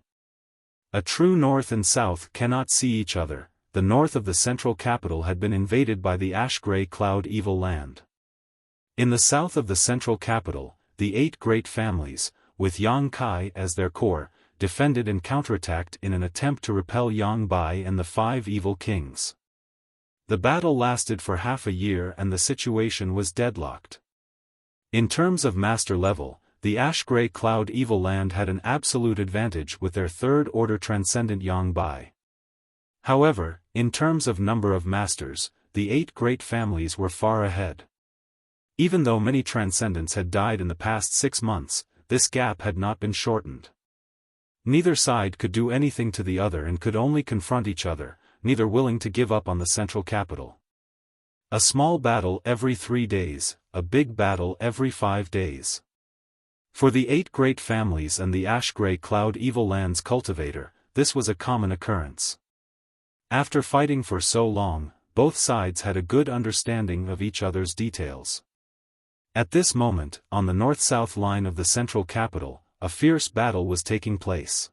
A true north and south cannot see each other. The north of the central capital had been invaded by the ash-gray cloud evil land. In the south of the central capital, the 8 great families, with Yang Kai as their core, defended and counterattacked in an attempt to repel Yang Bai and the 5 evil kings. The battle lasted for half a year and the situation was deadlocked. In terms of master level, the ash-gray cloud evil land had an absolute advantage with their third-order transcendent Yang Bai. However, in terms of number of masters, the 8 great families were far ahead. Even though many transcendents had died in the past 6 months, this gap had not been shortened. Neither side could do anything to the other and could only confront each other, neither willing to give up on the central capital. A small battle every 3 days, a big battle every 5 days. For the 8 great families and the ash-gray cloud evil land's cultivator, this was a common occurrence. After fighting for so long, both sides had a good understanding of each other's details. At this moment, on the north-south line of the central capital, a fierce battle was taking place.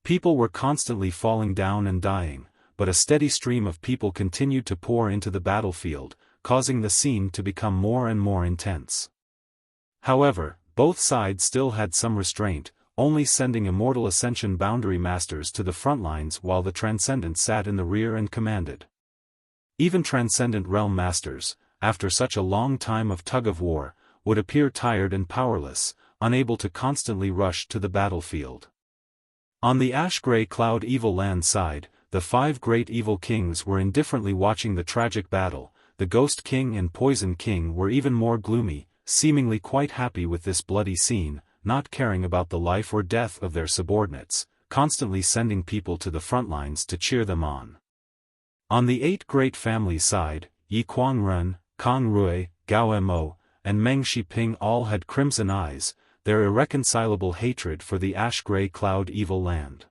People were constantly falling down and dying, but a steady stream of people continued to pour into the battlefield, causing the scene to become more and more intense. However, both sides still had some restraint, only sending immortal ascension boundary masters to the front lines while the transcendent sat in the rear and commanded. Even transcendent realm masters, after such a long time of tug-of-war, would appear tired and powerless, unable to constantly rush to the battlefield. On the ash-gray cloud evil land side, the 5 great evil kings were indifferently watching the tragic battle. The Ghost King and Poison King were even more gloomy, seemingly quite happy with this bloody scene, not caring about the life or death of their subordinates, constantly sending people to the front lines to cheer them on. On the 8 great families side, Yi Kuangren, Kang Rui, Gao Mo, and Meng Shiping all had crimson eyes, their irreconcilable hatred for the ash-gray cloud evil land.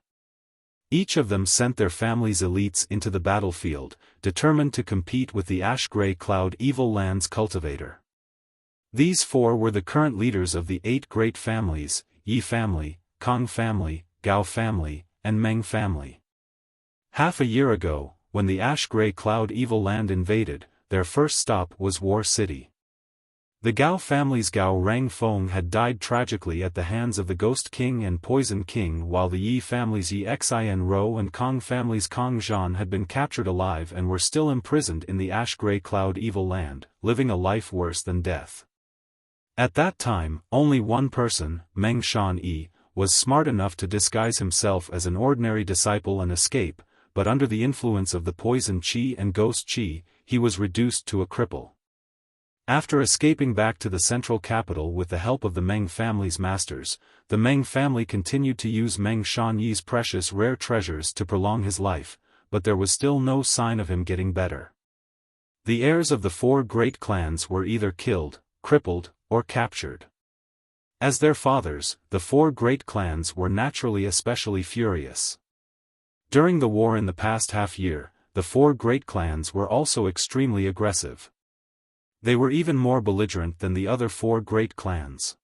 Each of them sent their family's elites into the battlefield, determined to compete with the ash-gray cloud evil land's cultivator. These 4 were the current leaders of the 8 great families: Yi family, Kang family, Gao family, and Meng family. Half a year ago, when the ash-gray cloud evil land invaded, their first stop was War City. The Gao family's Gao Rangfeng had died tragically at the hands of the Ghost King and Poison King, while the Yi family's Yi Xin Ro and Kong family's Kong Zhan had been captured alive and were still imprisoned in the ash-gray cloud evil land, living a life worse than death. At that time, only one person, Meng Shan Yi, was smart enough to disguise himself as an ordinary disciple and escape, but under the influence of the Poison Qi and Ghost Qi, he was reduced to a cripple. After escaping back to the central capital with the help of the Meng family's masters, the Meng family continued to use Meng Shan Yi's precious rare treasures to prolong his life, but there was still no sign of him getting better. The heirs of the 4 great clans were either killed, crippled, or captured. As their fathers, the 4 great clans were naturally especially furious. During the war in the past half-year, the 4 great clans were also extremely aggressive. They were even more belligerent than the other 4 great clans.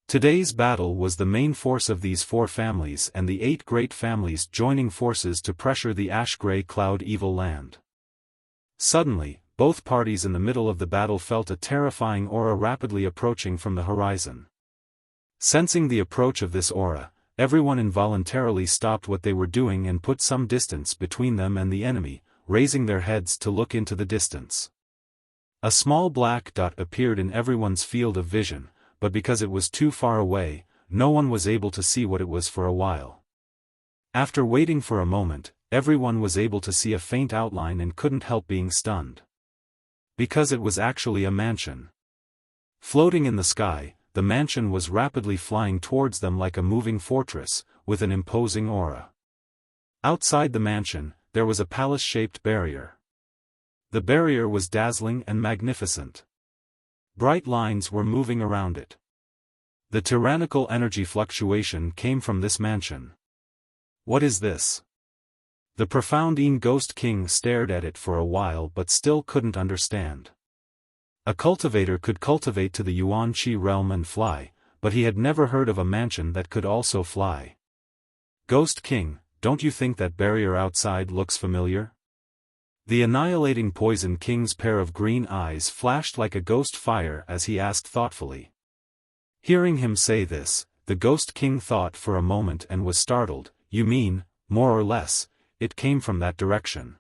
Today's battle was the main force of these 4 families and the 8 great families joining forces to pressure the ash-gray cloud evil land. Suddenly, both parties in the middle of the battle felt a terrifying aura rapidly approaching from the horizon. Sensing the approach of this aura, everyone involuntarily stopped what they were doing and put some distance between them and the enemy, raising their heads to look into the distance. A small black dot appeared in everyone's field of vision, but because it was too far away, no one was able to see what it was for a while. After waiting for a moment, everyone was able to see a faint outline and couldn't help being stunned. Because it was actually a mansion. Floating in the sky, the mansion was rapidly flying towards them like a moving fortress, with an imposing aura. Outside the mansion, there was a palace-shaped barrier. The barrier was dazzling and magnificent. Bright lines were moving around it. The tyrannical energy fluctuation came from this mansion. What is this? The profound Ghost King stared at it for a while but still couldn't understand. A cultivator could cultivate to the Yuan Qi realm and fly, but he had never heard of a mansion that could also fly. Ghost King, don't you think that barrier outside looks familiar? The annihilating Poison King's pair of green eyes flashed like a ghost fire as he asked thoughtfully. Hearing him say this, the Ghost King thought for a moment and was startled. You mean, more or less, it came from that direction?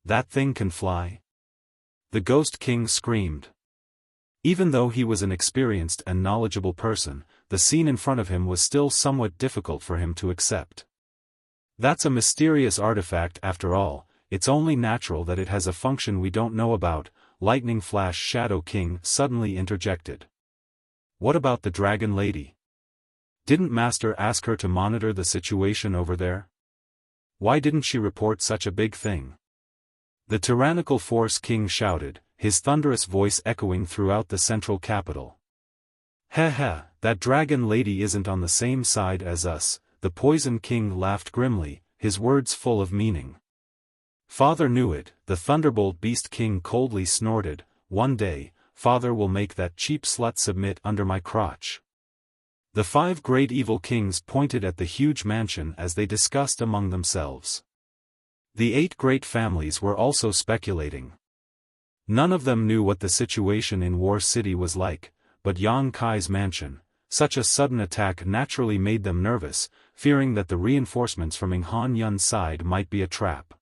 That thing can fly? The Ghost King screamed. Even though he was an experienced and knowledgeable person, the scene in front of him was still somewhat difficult for him to accept. That's a mysterious artifact after all, it's only natural that it has a function we don't know about. Lightning Flash Shadow King suddenly interjected. What about the Dragon Lady? Didn't Master ask her to monitor the situation over there? Why didn't she report such a big thing? The tyrannical Force King shouted, his thunderous voice echoing throughout the central capital. Heh, that Dragon Lady isn't on the same side as us. The Poison King laughed grimly, his words full of meaning. Father knew it. The Thunderbolt Beast King coldly snorted, one day, Father will make that cheap slut submit under my crotch. The 5 great evil kings pointed at the huge mansion as they discussed among themselves. The 8 great families were also speculating. None of them knew what the situation in War City was like, but Yang Kai's mansion. Such a sudden attack naturally made them nervous, fearing that the reinforcements from Ing Han Yun's side might be a trap.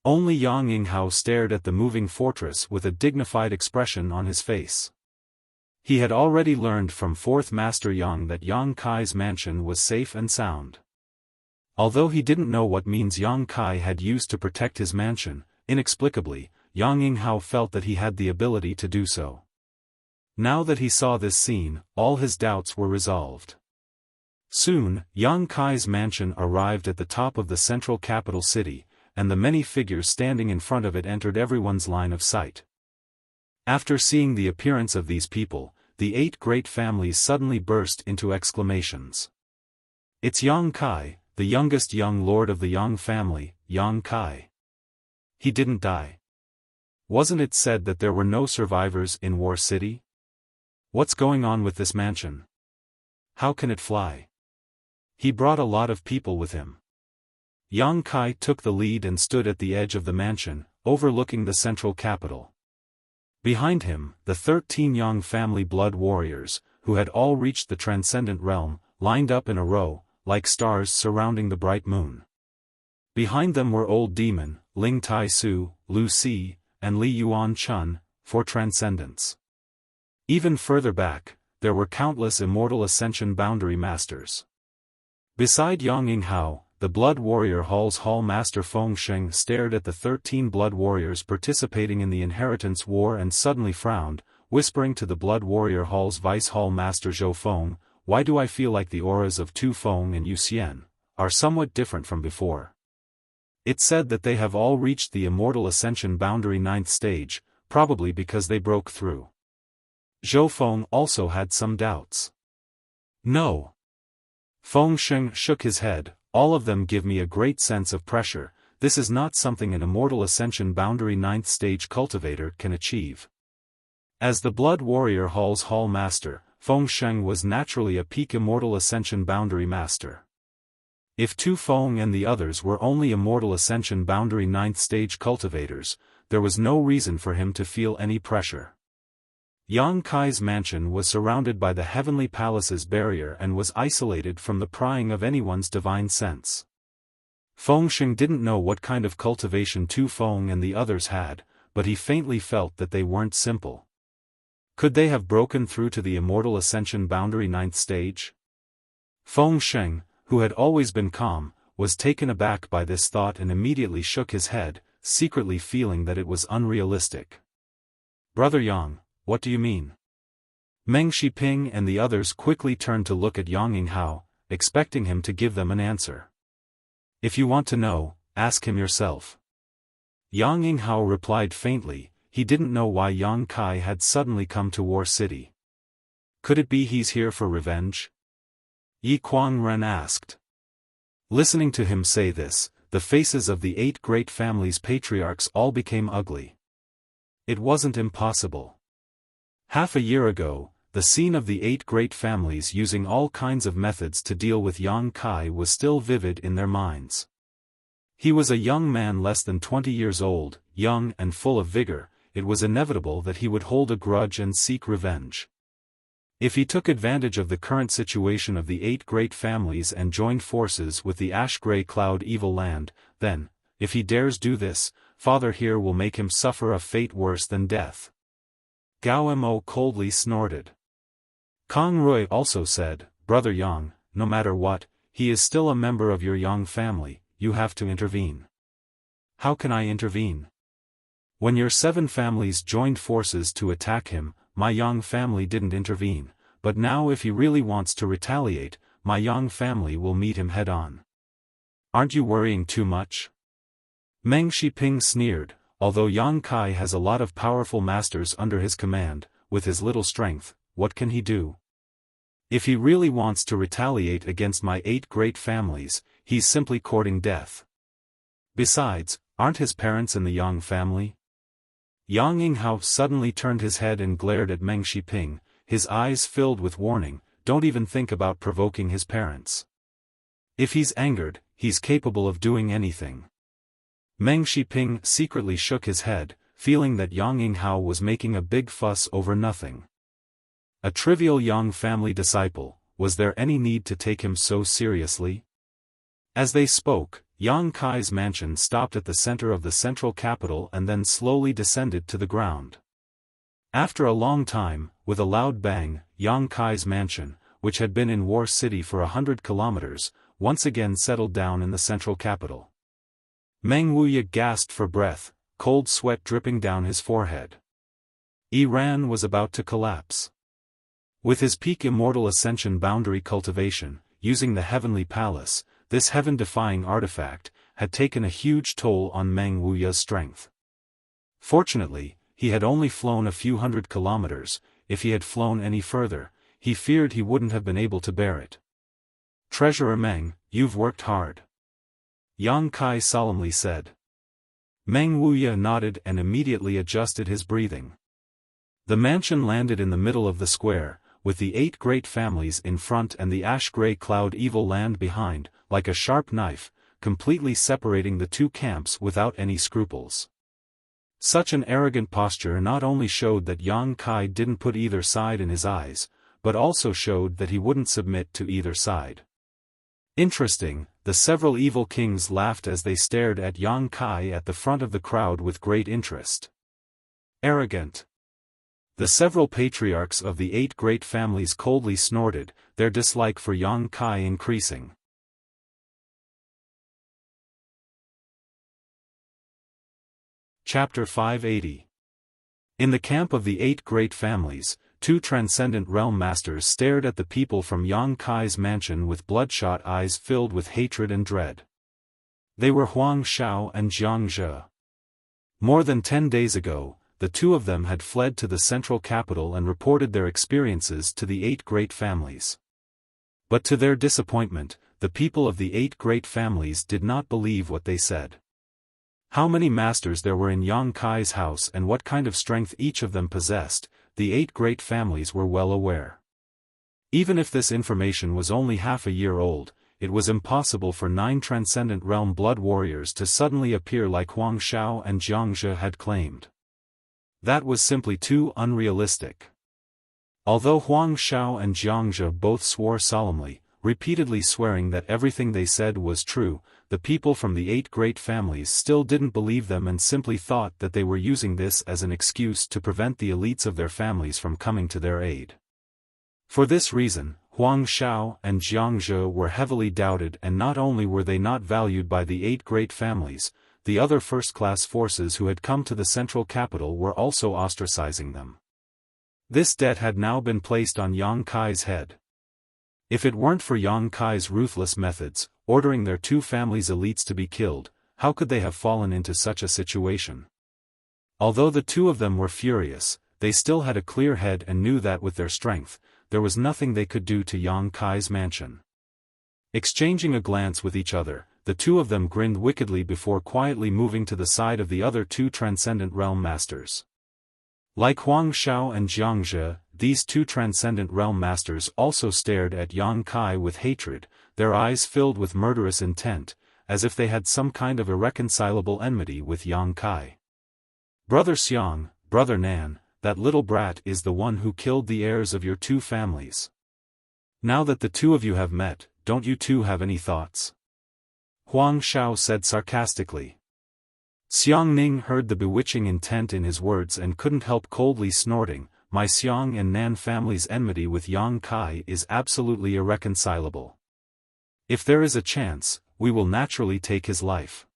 Only Yang Yinghao stared at the moving fortress with a dignified expression on his face. He had already learned from 4th Master Yang that Yang Kai's mansion was safe and sound. Although he didn't know what means Yang Kai had used to protect his mansion, inexplicably, Yang Yinghao felt that he had the ability to do so. Now that he saw this scene, all his doubts were resolved. Soon, Yang Kai's mansion arrived at the top of the central capital city, and the many figures standing in front of it entered everyone's line of sight. After seeing the appearance of these people, the 8 great families suddenly burst into exclamations. It's Yang Kai, the youngest young lord of the Yang family, Yang Kai. He didn't die. Wasn't it said that there were no survivors in War City? What's going on with this mansion? How can it fly? He brought a lot of people with him. Yang Kai took the lead and stood at the edge of the mansion, overlooking the central capital. Behind him, the 13 Yang family blood warriors, who had all reached the transcendent realm, lined up in a row, like stars surrounding the bright moon. Behind them were Old Demon, Ling Tai Su, Lu Si, and Li Yuan Chun, for transcendence. Even further back, there were countless immortal ascension boundary masters. Beside Yang Yinghao, the Blood Warrior Hall's Hall Master Feng Sheng stared at the 13 blood warriors participating in the inheritance war and suddenly frowned, whispering to the Blood Warrior Hall's Vice Hall Master Zhou Feng, why do I feel like the auras of Tu Feng and Yu Xian are somewhat different from before? It's said that they have all reached the immortal ascension boundary 9th stage, probably because they broke through. Zhou Feng also had some doubts. No. Feng Sheng shook his head. All of them give me a great sense of pressure. This is not something an immortal ascension boundary 9th stage cultivator can achieve. As the Blood Warrior Hall's Hall Master, Feng Sheng was naturally a peak immortal ascension boundary master. If Tu Feng and the others were only immortal ascension boundary 9th stage cultivators, there was no reason for him to feel any pressure. Yang Kai's mansion was surrounded by the Heavenly Palace's barrier and was isolated from the prying of anyone's divine sense. Feng Sheng didn't know what kind of cultivation Tu Feng and the others had, but he faintly felt that they weren't simple. Could they have broken through to the immortal ascension boundary 9th stage? Feng Sheng, who had always been calm, was taken aback by this thought and immediately shook his head, secretly feeling that it was unrealistic. Brother Yang, what do you mean? Meng Shiping and the others quickly turned to look at Yang Yinghao, expecting him to give them an answer. If you want to know, ask him yourself. Yang Yinghao replied faintly. He didn't know why Yang Kai had suddenly come to War City. Could it be he's here for revenge? Yi Kuangren asked. Listening to him say this, the faces of the 8 great families' patriarchs all became ugly. It wasn't impossible. Half a year ago, the scene of the 8 great families using all kinds of methods to deal with Yang Kai was still vivid in their minds. He was a young man less than 20 years old, young and full of vigor. It was inevitable that he would hold a grudge and seek revenge. If he took advantage of the current situation of the 8 great families and joined forces with the ash-gray cloud evil land, then, if he dares do this, Father here will make him suffer a fate worse than death. Gao Mo coldly snorted. Kang Rui also said, Brother Yang, no matter what, he is still a member of your Yang family, you have to intervene. How can I intervene? When your 7 families joined forces to attack him, my Yang family didn't intervene, but now if he really wants to retaliate, my Yang family will meet him head-on. Aren't you worrying too much? Meng Shiping sneered. Although Yang Kai has a lot of powerful masters under his command, with his little strength, what can he do? If he really wants to retaliate against my 8 great families, he's simply courting death. Besides, aren't his parents in the Yang family? Yang Yinghao suddenly turned his head and glared at Meng Shiping, his eyes filled with warning. Don't even think about provoking his parents. If he's angered, he's capable of doing anything. Meng Shiping secretly shook his head, feeling that Yang Yinghao was making a big fuss over nothing. A trivial Yang family disciple, was there any need to take him so seriously? As they spoke, Yang Kai's mansion stopped at the center of the central capital and then slowly descended to the ground. After a long time, with a loud bang, Yang Kai's mansion, which had been in War City for 100 kilometers, once again settled down in the central capital. Meng Wuya gasped for breath, cold sweat dripping down his forehead. Iran was about to collapse. With his peak immortal ascension boundary cultivation, using the heavenly palace, this heaven-defying artifact had taken a huge toll on Meng Wuya's strength. Fortunately, he had only flown a few 100 kilometers. If he had flown any further, he feared he wouldn't have been able to bear it. Treasurer Meng, you've worked hard. Yang Kai solemnly said. Meng Wuya nodded and immediately adjusted his breathing. The mansion landed in the middle of the square, with the 8 great families in front and the ash-gray cloud evil land behind, like a sharp knife, completely separating the 2 camps without any scruples. Such an arrogant posture not only showed that Yang Kai didn't put either side in his eyes, but also showed that he wouldn't submit to either side. Interesting, the several evil kings laughed as they stared at Yang Kai at the front of the crowd with great interest. Arrogant. The several patriarchs of the 8 great families coldly snorted, their dislike for Yang Kai increasing. Chapter 580. In the camp of the 8 great families, 2 transcendent realm masters stared at the people from Yang Kai's mansion with bloodshot eyes filled with hatred and dread. They were Huang Xiao and Jiang Zhe. More than 10 days ago, the 2 of them had fled to the central capital and reported their experiences to the 8 great families. But to their disappointment, the people of the 8 great families did not believe what they said. How many masters there were in Yang Kai's house and what kind of strength each of them possessed, the 8 great families were well aware. Even if this information was only half a year old, it was impossible for 9 transcendent realm blood warriors to suddenly appear like Huang Xiao and Jiang Zhe had claimed. That was simply too unrealistic. Although Huang Xiao and Jiang Zhe both swore solemnly, repeatedly swearing that everything they said was true, the people from the 8 great families still didn't believe them and simply thought that they were using this as an excuse to prevent the elites of their families from coming to their aid. For this reason, Huang Xiao and Jiang Zhe were heavily doubted, and not only were they not valued by the 8 great families, the other first-class forces who had come to the central capital were also ostracizing them. This debt had now been placed on Yang Kai's head. If it weren't for Yang Kai's ruthless methods, ordering their 2 families' elites to be killed, how could they have fallen into such a situation? Although the two of them were furious, they still had a clear head and knew that with their strength, there was nothing they could do to Yang Kai's mansion. Exchanging a glance with each other, the two of them grinned wickedly before quietly moving to the side of the other two transcendent realm masters. Like Huang Xiao and Jiang Zhe, these two transcendent realm masters also stared at Yang Kai with hatred, their eyes filled with murderous intent, as if they had some kind of irreconcilable enmity with Yang Kai. "Brother Xiang, Brother Nan, that little brat is the one who killed the heirs of your two families. Now that the two of you have met, don't you two have any thoughts?" Huang Xiao said sarcastically. Xiang Ning heard the bewitching intent in his words and couldn't help coldly snorting, "My Xiang and Nan family's enmity with Yang Kai is absolutely irreconcilable. If there is a chance, we will naturally take his life.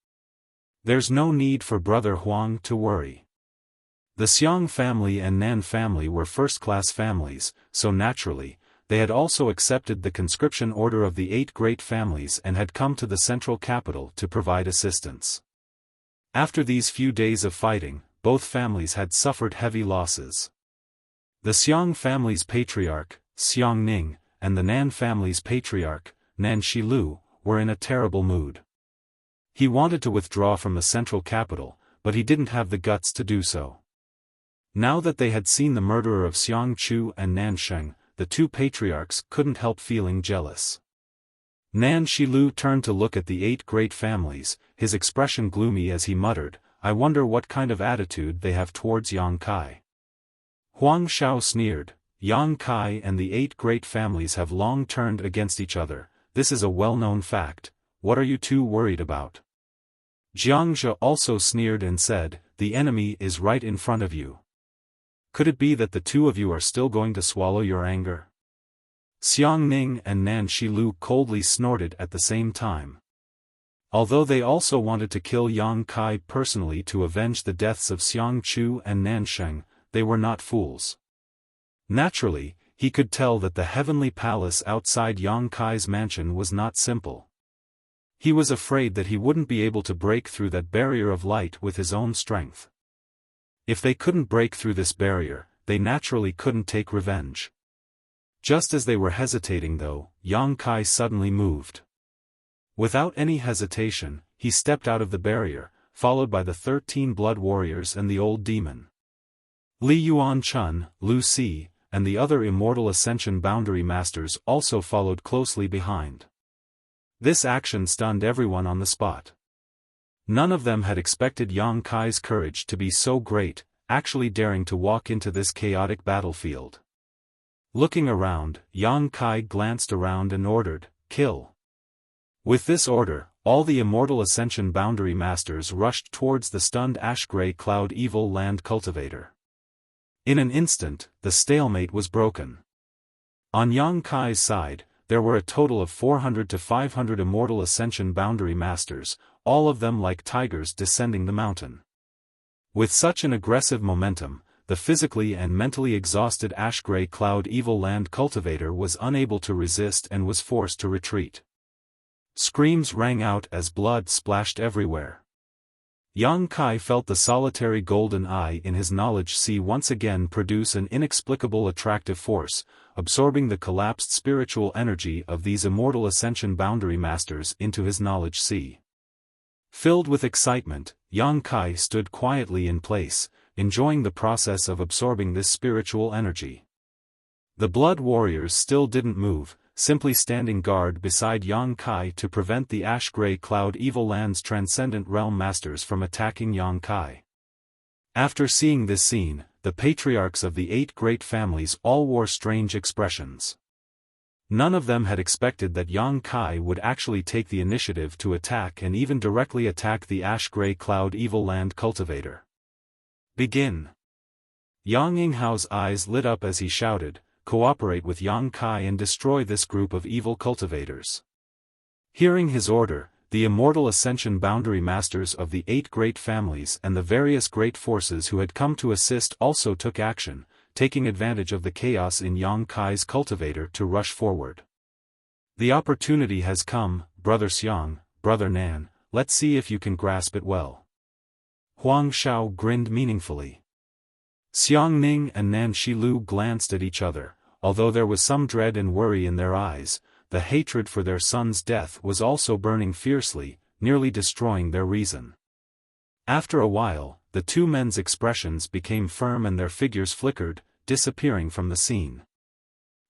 There's no need for Brother Huang to worry." The Xiang family and Nan family were first-class families, so naturally, they had also accepted the conscription order of the 8 great families and had come to the central capital to provide assistance. After these few days of fighting, both families had suffered heavy losses. The Xiang family's patriarch, Xiang Ning, and the Nan family's patriarch, Nan Shilu, were in a terrible mood. He wanted to withdraw from the central capital, but he didn't have the guts to do so. Now that they had seen the murderer of Xiang Chu and Nan Sheng, the two patriarchs couldn't help feeling jealous. Nan Shilu turned to look at the 8 great families, his expression gloomy as he muttered, "I wonder what kind of attitude they have towards Yang Kai." Huang Xiao sneered, "Yang Kai and the 8 great families have long turned against each other, this is a well-known fact, what are you two worried about?" Jiang Zhe also sneered and said, "The enemy is right in front of you. Could it be that the two of you are still going to swallow your anger?" Xiang Ning and Nan Shilu coldly snorted at the same time. Although they also wanted to kill Yang Kai personally to avenge the deaths of Xiang Chu and Nan Sheng, they were not fools. Naturally, he could tell that the heavenly palace outside Yang Kai's mansion was not simple. He was afraid that he wouldn't be able to break through that barrier of light with his own strength. If they couldn't break through this barrier, they naturally couldn't take revenge. Just as they were hesitating though, Yang Kai suddenly moved. Without any hesitation, he stepped out of the barrier, followed by the 13 blood warriors and the old demon. Li Yuan Chun, Lu Si, and the other immortal ascension boundary masters also followed closely behind. This action stunned everyone on the spot. None of them had expected Yang Kai's courage to be so great, actually daring to walk into this chaotic battlefield. Looking around, Yang Kai glanced around and ordered, "Kill." With this order, all the immortal ascension boundary masters rushed towards the stunned ash-gray cloud evil land cultivator. In an instant, the stalemate was broken. On Yang Kai's side, there were a total of 400 to 500 immortal ascension boundary masters, all of them like tigers descending the mountain. With such an aggressive momentum, the physically and mentally exhausted ash-gray cloud evil land cultivator was unable to resist and was forced to retreat. Screams rang out as blood splashed everywhere. Yang Kai felt the solitary golden eye in his knowledge sea once again produce an inexplicable attractive force, absorbing the collapsed spiritual energy of these immortal ascension boundary masters into his knowledge sea. Filled with excitement, Yang Kai stood quietly in place, enjoying the process of absorbing this spiritual energy. The blood warriors still didn't move, simply standing guard beside Yang Kai to prevent the ash-gray cloud evil land's transcendent realm masters from attacking Yang Kai. After seeing this scene, the patriarchs of the 8 great families all wore strange expressions. None of them had expected that Yang Kai would actually take the initiative to attack and even directly attack the ash-gray cloud evil land cultivator. "Begin!" Yang Yinghao's eyes lit up as he shouted, "Cooperate with Yang Kai and destroy this group of evil cultivators." Hearing his order, the immortal ascension boundary masters of the 8 great families and the various great forces who had come to assist also took action, taking advantage of the chaos in Yang Kai's cultivator to rush forward. "The opportunity has come, Brother Xiang, Brother Nan, let's see if you can grasp it well. Huang Shao grinned meaningfully. Xiang Ning and Nan Shilu glanced at each other. Although there was some dread and worry in their eyes, the hatred for their son's death was also burning fiercely, nearly destroying their reason. After a while, the two men's expressions became firm and their figures flickered, disappearing from the scene.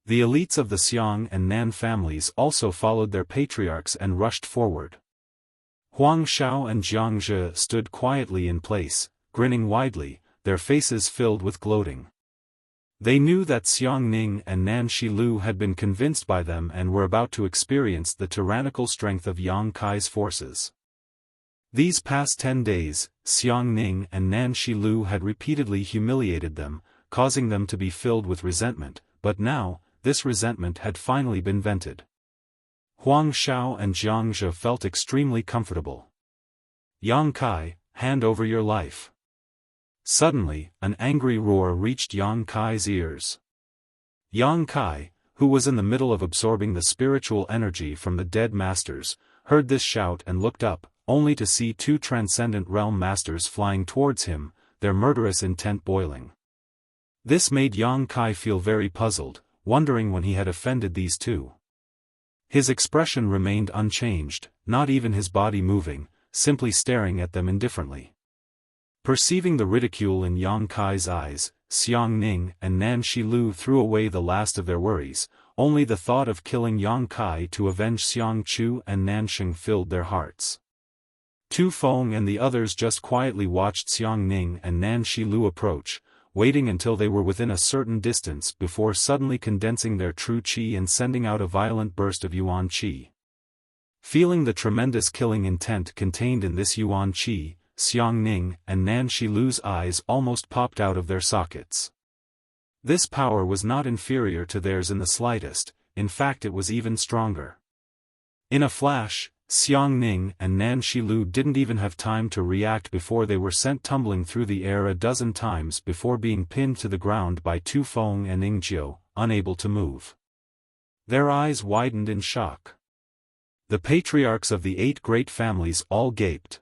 The elites of the Xiang and Nan families also followed their patriarchs and rushed forward. Huang Shao and Jiang Zhe stood quietly in place, grinning widely, their faces filled with gloating. They knew that Xiang Ning and Nan Shilu had been convinced by them and were about to experience the tyrannical strength of Yang Kai's forces. These past 10 days, Xiang Ning and Nan Shilu had repeatedly humiliated them, causing them to be filled with resentment, but now, this resentment had finally been vented. Huang Shao and Jiang Zhe felt extremely comfortable. Yang Kai, hand over your life. Suddenly, an angry roar reached Yang Kai's ears. Yang Kai, who was in the middle of absorbing the spiritual energy from the dead masters, heard this shout and looked up, only to see two transcendent realm masters flying towards him, their murderous intent boiling. This made Yang Kai feel very puzzled, wondering when he had offended these two. His expression remained unchanged, not even his body moving, simply staring at them indifferently. Perceiving the ridicule in Yang Kai's eyes, Xiang Ning and Nan Shilu threw away the last of their worries. Only the thought of killing Yang Kai to avenge Xiang Chu and Nansheng filled their hearts. Tu Feng and the others just quietly watched Xiang Ning and Nan Shilu approach, waiting until they were within a certain distance before suddenly condensing their true qi and sending out a violent burst of yuan qi. Feeling the tremendous killing intent contained in this yuan qi, Xiang Ning and Nan Shilu's eyes almost popped out of their sockets. This power was not inferior to theirs in the slightest, in fact it was even stronger. In a flash, Xiang Ning and Nan Shilu didn't even have time to react before they were sent tumbling through the air a dozen times before being pinned to the ground by Tu Feng and Ning Jiu, unable to move. Their eyes widened in shock. The patriarchs of the 8 great families all gaped.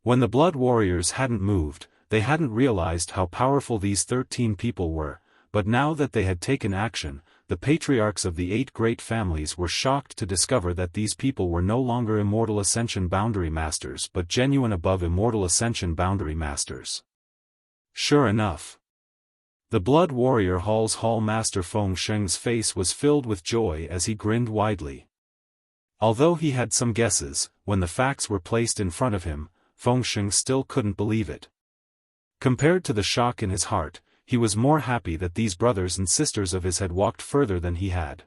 When the blood warriors hadn't moved, they hadn't realized how powerful these 13 people were, but now that they had taken action, the patriarchs of the 8 great families were shocked to discover that these people were no longer immortal ascension boundary masters but genuine above immortal ascension boundary masters. Sure enough. The blood warrior Hall's Hall Master Feng Sheng's face was filled with joy as he grinned widely. Although he had some guesses, when the facts were placed in front of him, Feng Sheng still couldn't believe it. Compared to the shock in his heart, he was more happy that these brothers and sisters of his had walked further than he had.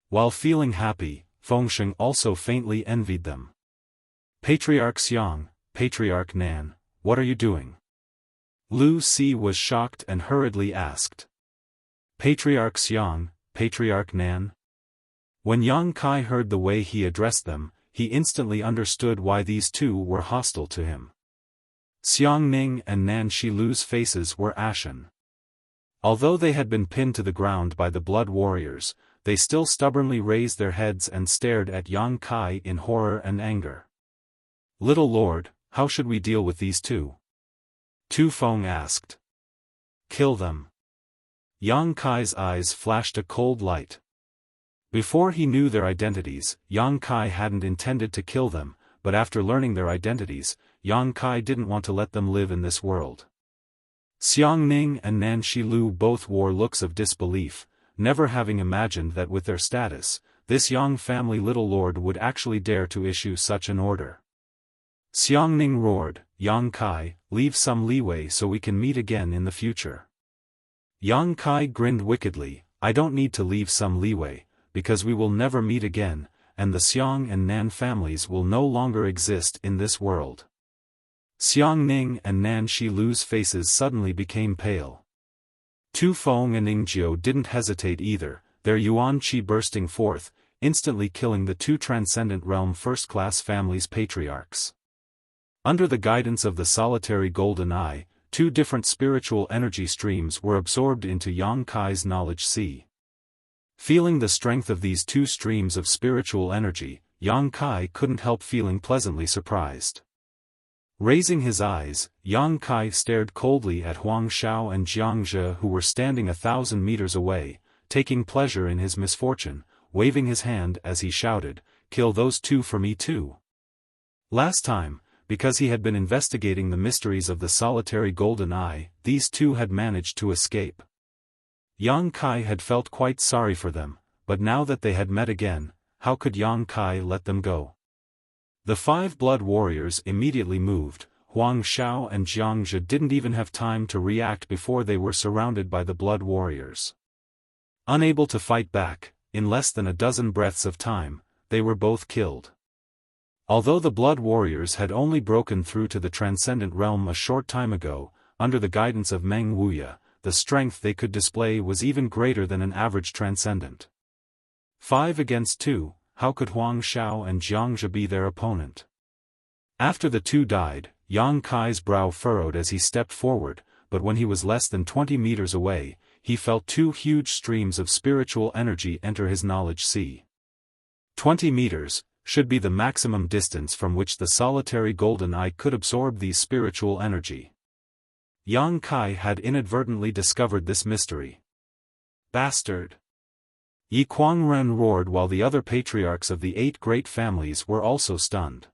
While feeling happy, Feng Sheng also faintly envied them. Patriarch Xiang, Patriarch Nan, what are you doing? Lu Si was shocked and hurriedly asked. Patriarch Xiang, Patriarch Nan? When Yang Kai heard the way he addressed them, he instantly understood why these two were hostile to him. Xiang Ning and Nan Shilu's faces were ashen. Although they had been pinned to the ground by the blood warriors, they still stubbornly raised their heads and stared at Yang Kai in horror and anger. Little Lord, how should we deal with these two? Tu Feng asked. Kill them. Yang Kai's eyes flashed a cold light. Before he knew their identities, Yang Kai hadn't intended to kill them, but after learning their identities, Yang Kai didn't want to let them live in this world. Xiang Ning and Nan Shilu both wore looks of disbelief, never having imagined that with their status, this Yang family little lord would actually dare to issue such an order. Xiang Ning roared, Yang Kai, leave some leeway so we can meet again in the future. Yang Kai grinned wickedly, I don't need to leave some leeway, because we will never meet again, and the Xiang and Nan families will no longer exist in this world. Xiang Ning and Nan Shilu's faces suddenly became pale. Tu Feng and Ning Jiu didn't hesitate either, their yuan qi bursting forth, instantly killing the 2 transcendent realm first-class families' patriarchs. Under the guidance of the solitary golden eye, 2 different spiritual energy streams were absorbed into Yang Kai's knowledge sea. Feeling the strength of these 2 streams of spiritual energy, Yang Kai couldn't help feeling pleasantly surprised. Raising his eyes, Yang Kai stared coldly at Huang Xiao and Jiang Zhe, who were standing 1,000 meters away, taking pleasure in his misfortune, waving his hand as he shouted, "Kill those two for me too." Last time, because he had been investigating the mysteries of the solitary golden eye, these two had managed to escape. Yang Kai had felt quite sorry for them, but now that they had met again, how could Yang Kai let them go? The 5 blood warriors immediately moved. Huang Xiao and Jiang Zhe didn't even have time to react before they were surrounded by the blood warriors. Unable to fight back, in less than a dozen breaths of time, they were both killed. Although the blood warriors had only broken through to the transcendent realm a short time ago, under the guidance of Meng Wuya, the strength they could display was even greater than an average transcendent. 5 against 2, how could Huang Xiao and Jiang Zhe be their opponent? After the two died, Yang Kai's brow furrowed as he stepped forward, but when he was less than 20 meters away, he felt 2 huge streams of spiritual energy enter his knowledge sea. 20 meters should be the maximum distance from which the solitary golden eye could absorb these spiritual energy. Yang Kai had inadvertently discovered this mystery. Bastard! Yi Kuangren roared while the other patriarchs of the 8 great families were also stunned.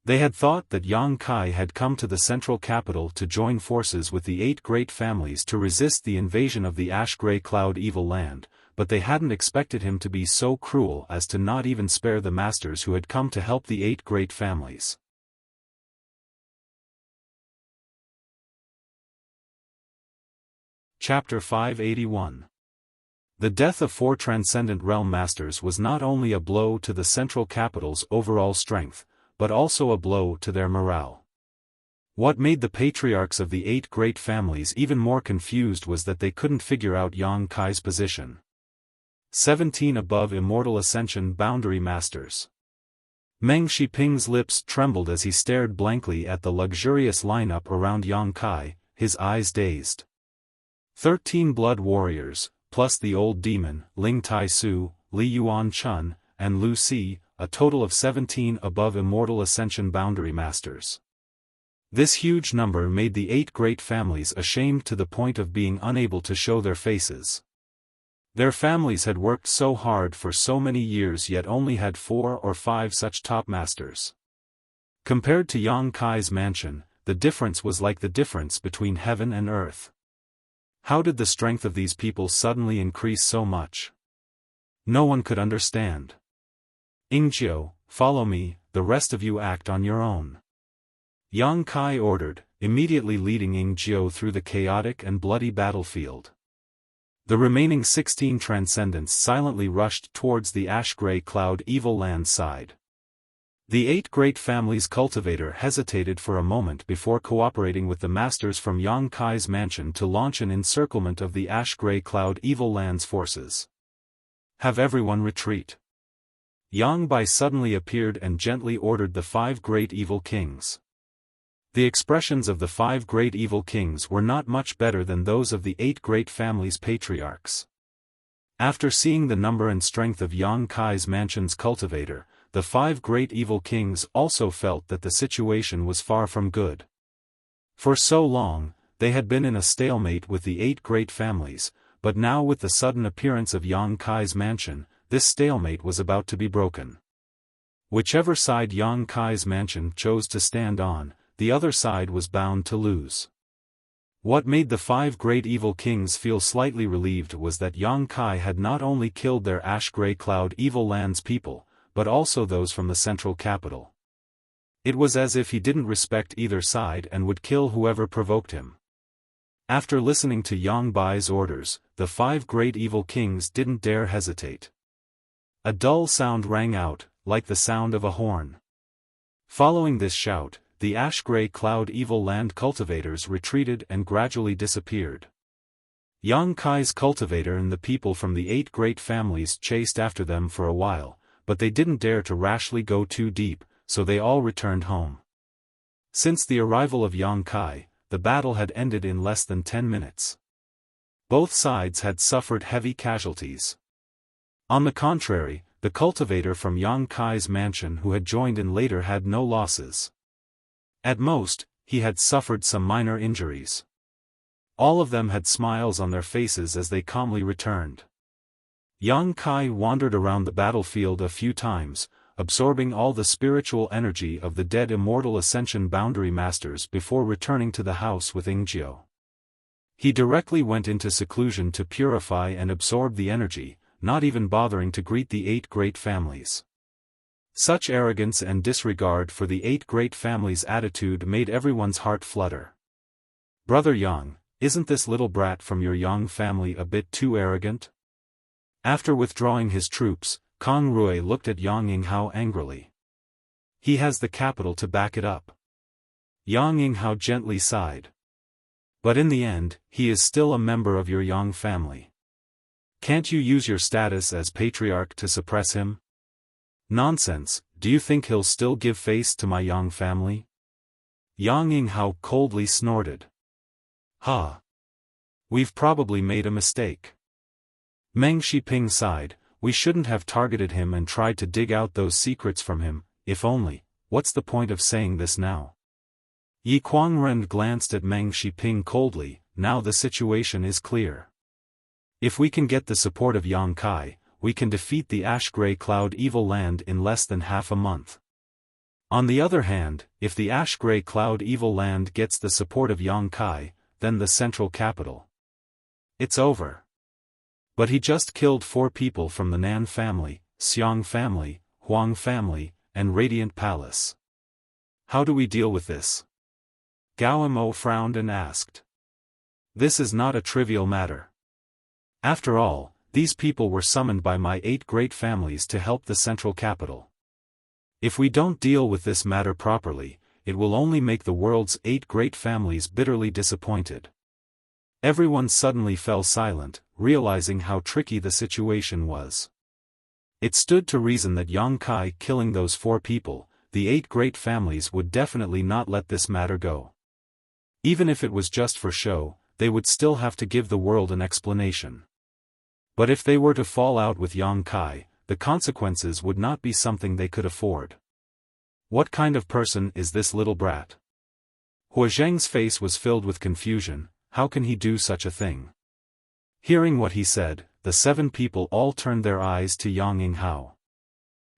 They had thought that Yang Kai had come to the central capital to join forces with the 8 great families to resist the invasion of the ash-gray cloud evil land, but they hadn't expected him to be so cruel as to not even spare the masters who had come to help the 8 great families. Chapter 581. The death of 4 Transcendent Realm Masters was not only a blow to the central capital's overall strength, but also a blow to their morale. What made the patriarchs of the 8 great families even more confused was that they couldn't figure out Yang Kai's position. 17 above Immortal Ascension Boundary Masters. Meng Shiping's lips trembled as he stared blankly at the luxurious lineup around Yang Kai, his eyes dazed. 13 Blood Warriors, plus the old demon, Ling Tai Su, Li Yuan Chun, and Lu Si, a total of 17 above Immortal Ascension Boundary Masters. This huge number made the 8 great families ashamed to the point of being unable to show their faces. Their families had worked so hard for so many years yet only had 4 or 5 such top masters. Compared to Yang Kai's mansion, the difference was like the difference between heaven and earth. How did the strength of these people suddenly increase so much? No one could understand. Ingjiu, follow me, the rest of you act on your own. Yang Kai ordered, immediately leading Ingjiu through the chaotic and bloody battlefield. The remaining 16 transcendents silently rushed towards the ash-gray cloud evil land side. The 8 great families' cultivator hesitated for a moment before cooperating with the masters from Yang Kai's mansion to launch an encirclement of the ash-gray cloud evil land's forces. Have everyone retreat. Yang Bai suddenly appeared and gently ordered the 5 great evil kings. The expressions of the 5 great evil kings were not much better than those of the 8 great families' patriarchs. After seeing the number and strength of Yang Kai's mansion's cultivator, the 5 great evil kings also felt that the situation was far from good. For so long, they had been in a stalemate with the 8 great families, but now with the sudden appearance of Yang Kai's mansion, this stalemate was about to be broken. Whichever side Yang Kai's mansion chose to stand on, the other side was bound to lose. What made the 5 great evil kings feel slightly relieved was that Yang Kai had not only killed their ash-gray cloud evil land's people, but also those from the central capital. It was as if he didn't respect either side and would kill whoever provoked him. After listening to Yang Bai's orders, the 5 great evil kings didn't dare hesitate. A dull sound rang out, like the sound of a horn. Following this shout, the ash-gray cloud evil land cultivators retreated and gradually disappeared. Yang Kai's cultivator and the people from the 8 great families chased after them for a while, but they didn't dare to rashly go too deep, so they all returned home. Since the arrival of Yang Kai, the battle had ended in less than 10 minutes. Both sides had suffered heavy casualties. On the contrary, the cultivator from Yang Kai's mansion who had joined in later had no losses. At most, he had suffered some minor injuries. All of them had smiles on their faces as they calmly returned. Yang Kai wandered around the battlefield a few times, absorbing all the spiritual energy of the dead immortal Ascension Boundary Masters before returning to the house with Ingjiu. He directly went into seclusion to purify and absorb the energy, not even bothering to greet the 8 great families. Such arrogance and disregard for the 8 great families' attitude made everyone's heart flutter. "Brother Yang, isn't this little brat from your Yang family a bit too arrogant?" After withdrawing his troops, Kang Rui looked at Yang Yinghao angrily. "He has the capital to back it up." Yang Yinghao gently sighed. "But in the end, he is still a member of your Yang family. Can't you use your status as patriarch to suppress him?" "Nonsense, do you think he'll still give face to my Yang family?" Yang Yinghao coldly snorted. "Ha! We've probably made a mistake." Meng Shiping sighed. "We shouldn't have targeted him and tried to dig out those secrets from him, if only. What's the point of saying this now?" Yi Kuangren glanced at Meng Shiping coldly. "Now the situation is clear. If we can get the support of Yang Kai, we can defeat the Ash-Grey Cloud Evil Land in less than half a month. On the other hand, if the Ash-Grey Cloud Evil Land gets the support of Yang Kai, then the central capital. It's over." "But he just killed 4 people from the Nan family, Xiang family, Huang family, and Radiant Palace. How do we deal with this?" Gao Mo frowned and asked. "This is not a trivial matter. After all, these people were summoned by my 8 great families to help the central capital. If we don't deal with this matter properly, it will only make the world's 8 great families bitterly disappointed." Everyone suddenly fell silent, realizing how tricky the situation was. It stood to reason that Yang Kai killing those 4 people, the 8 great families would definitely not let this matter go. Even if it was just for show, they would still have to give the world an explanation. But if they were to fall out with Yang Kai, the consequences would not be something they could afford. What kind of person is this little brat? Hua Zheng's face was filled with confusion. How can he do such a thing? Hearing what he said, the 7 people all turned their eyes to Yang Yinghao.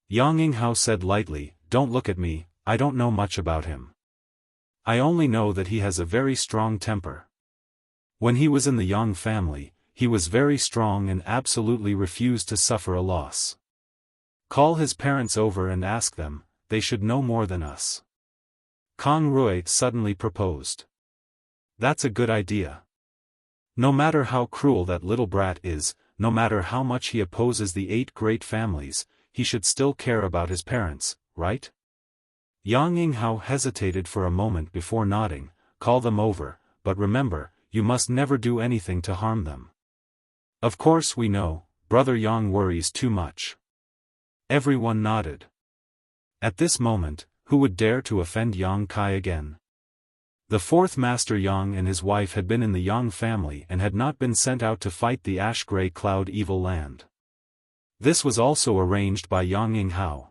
Yang Yinghao said lightly, "Don't look at me, I don't know much about him. I only know that he has a very strong temper. When he was in the Yang family, he was very strong and absolutely refused to suffer a loss. Call his parents over and ask them, they should know more than us." Kang Rui suddenly proposed. "That's a good idea. No matter how cruel that little brat is, no matter how much he opposes the 8 great families, he should still care about his parents, right?" Yang Yinghao hesitated for a moment before nodding. "Call them over, but remember, you must never do anything to harm them." "Of course we know, Brother Yang worries too much." Everyone nodded. At this moment, who would dare to offend Yang Kai again? The 4th Master Yang and his wife had been in the Yang family and had not been sent out to fight the Ash-Grey Cloud Evil Land. This was also arranged by Yang Yinghao.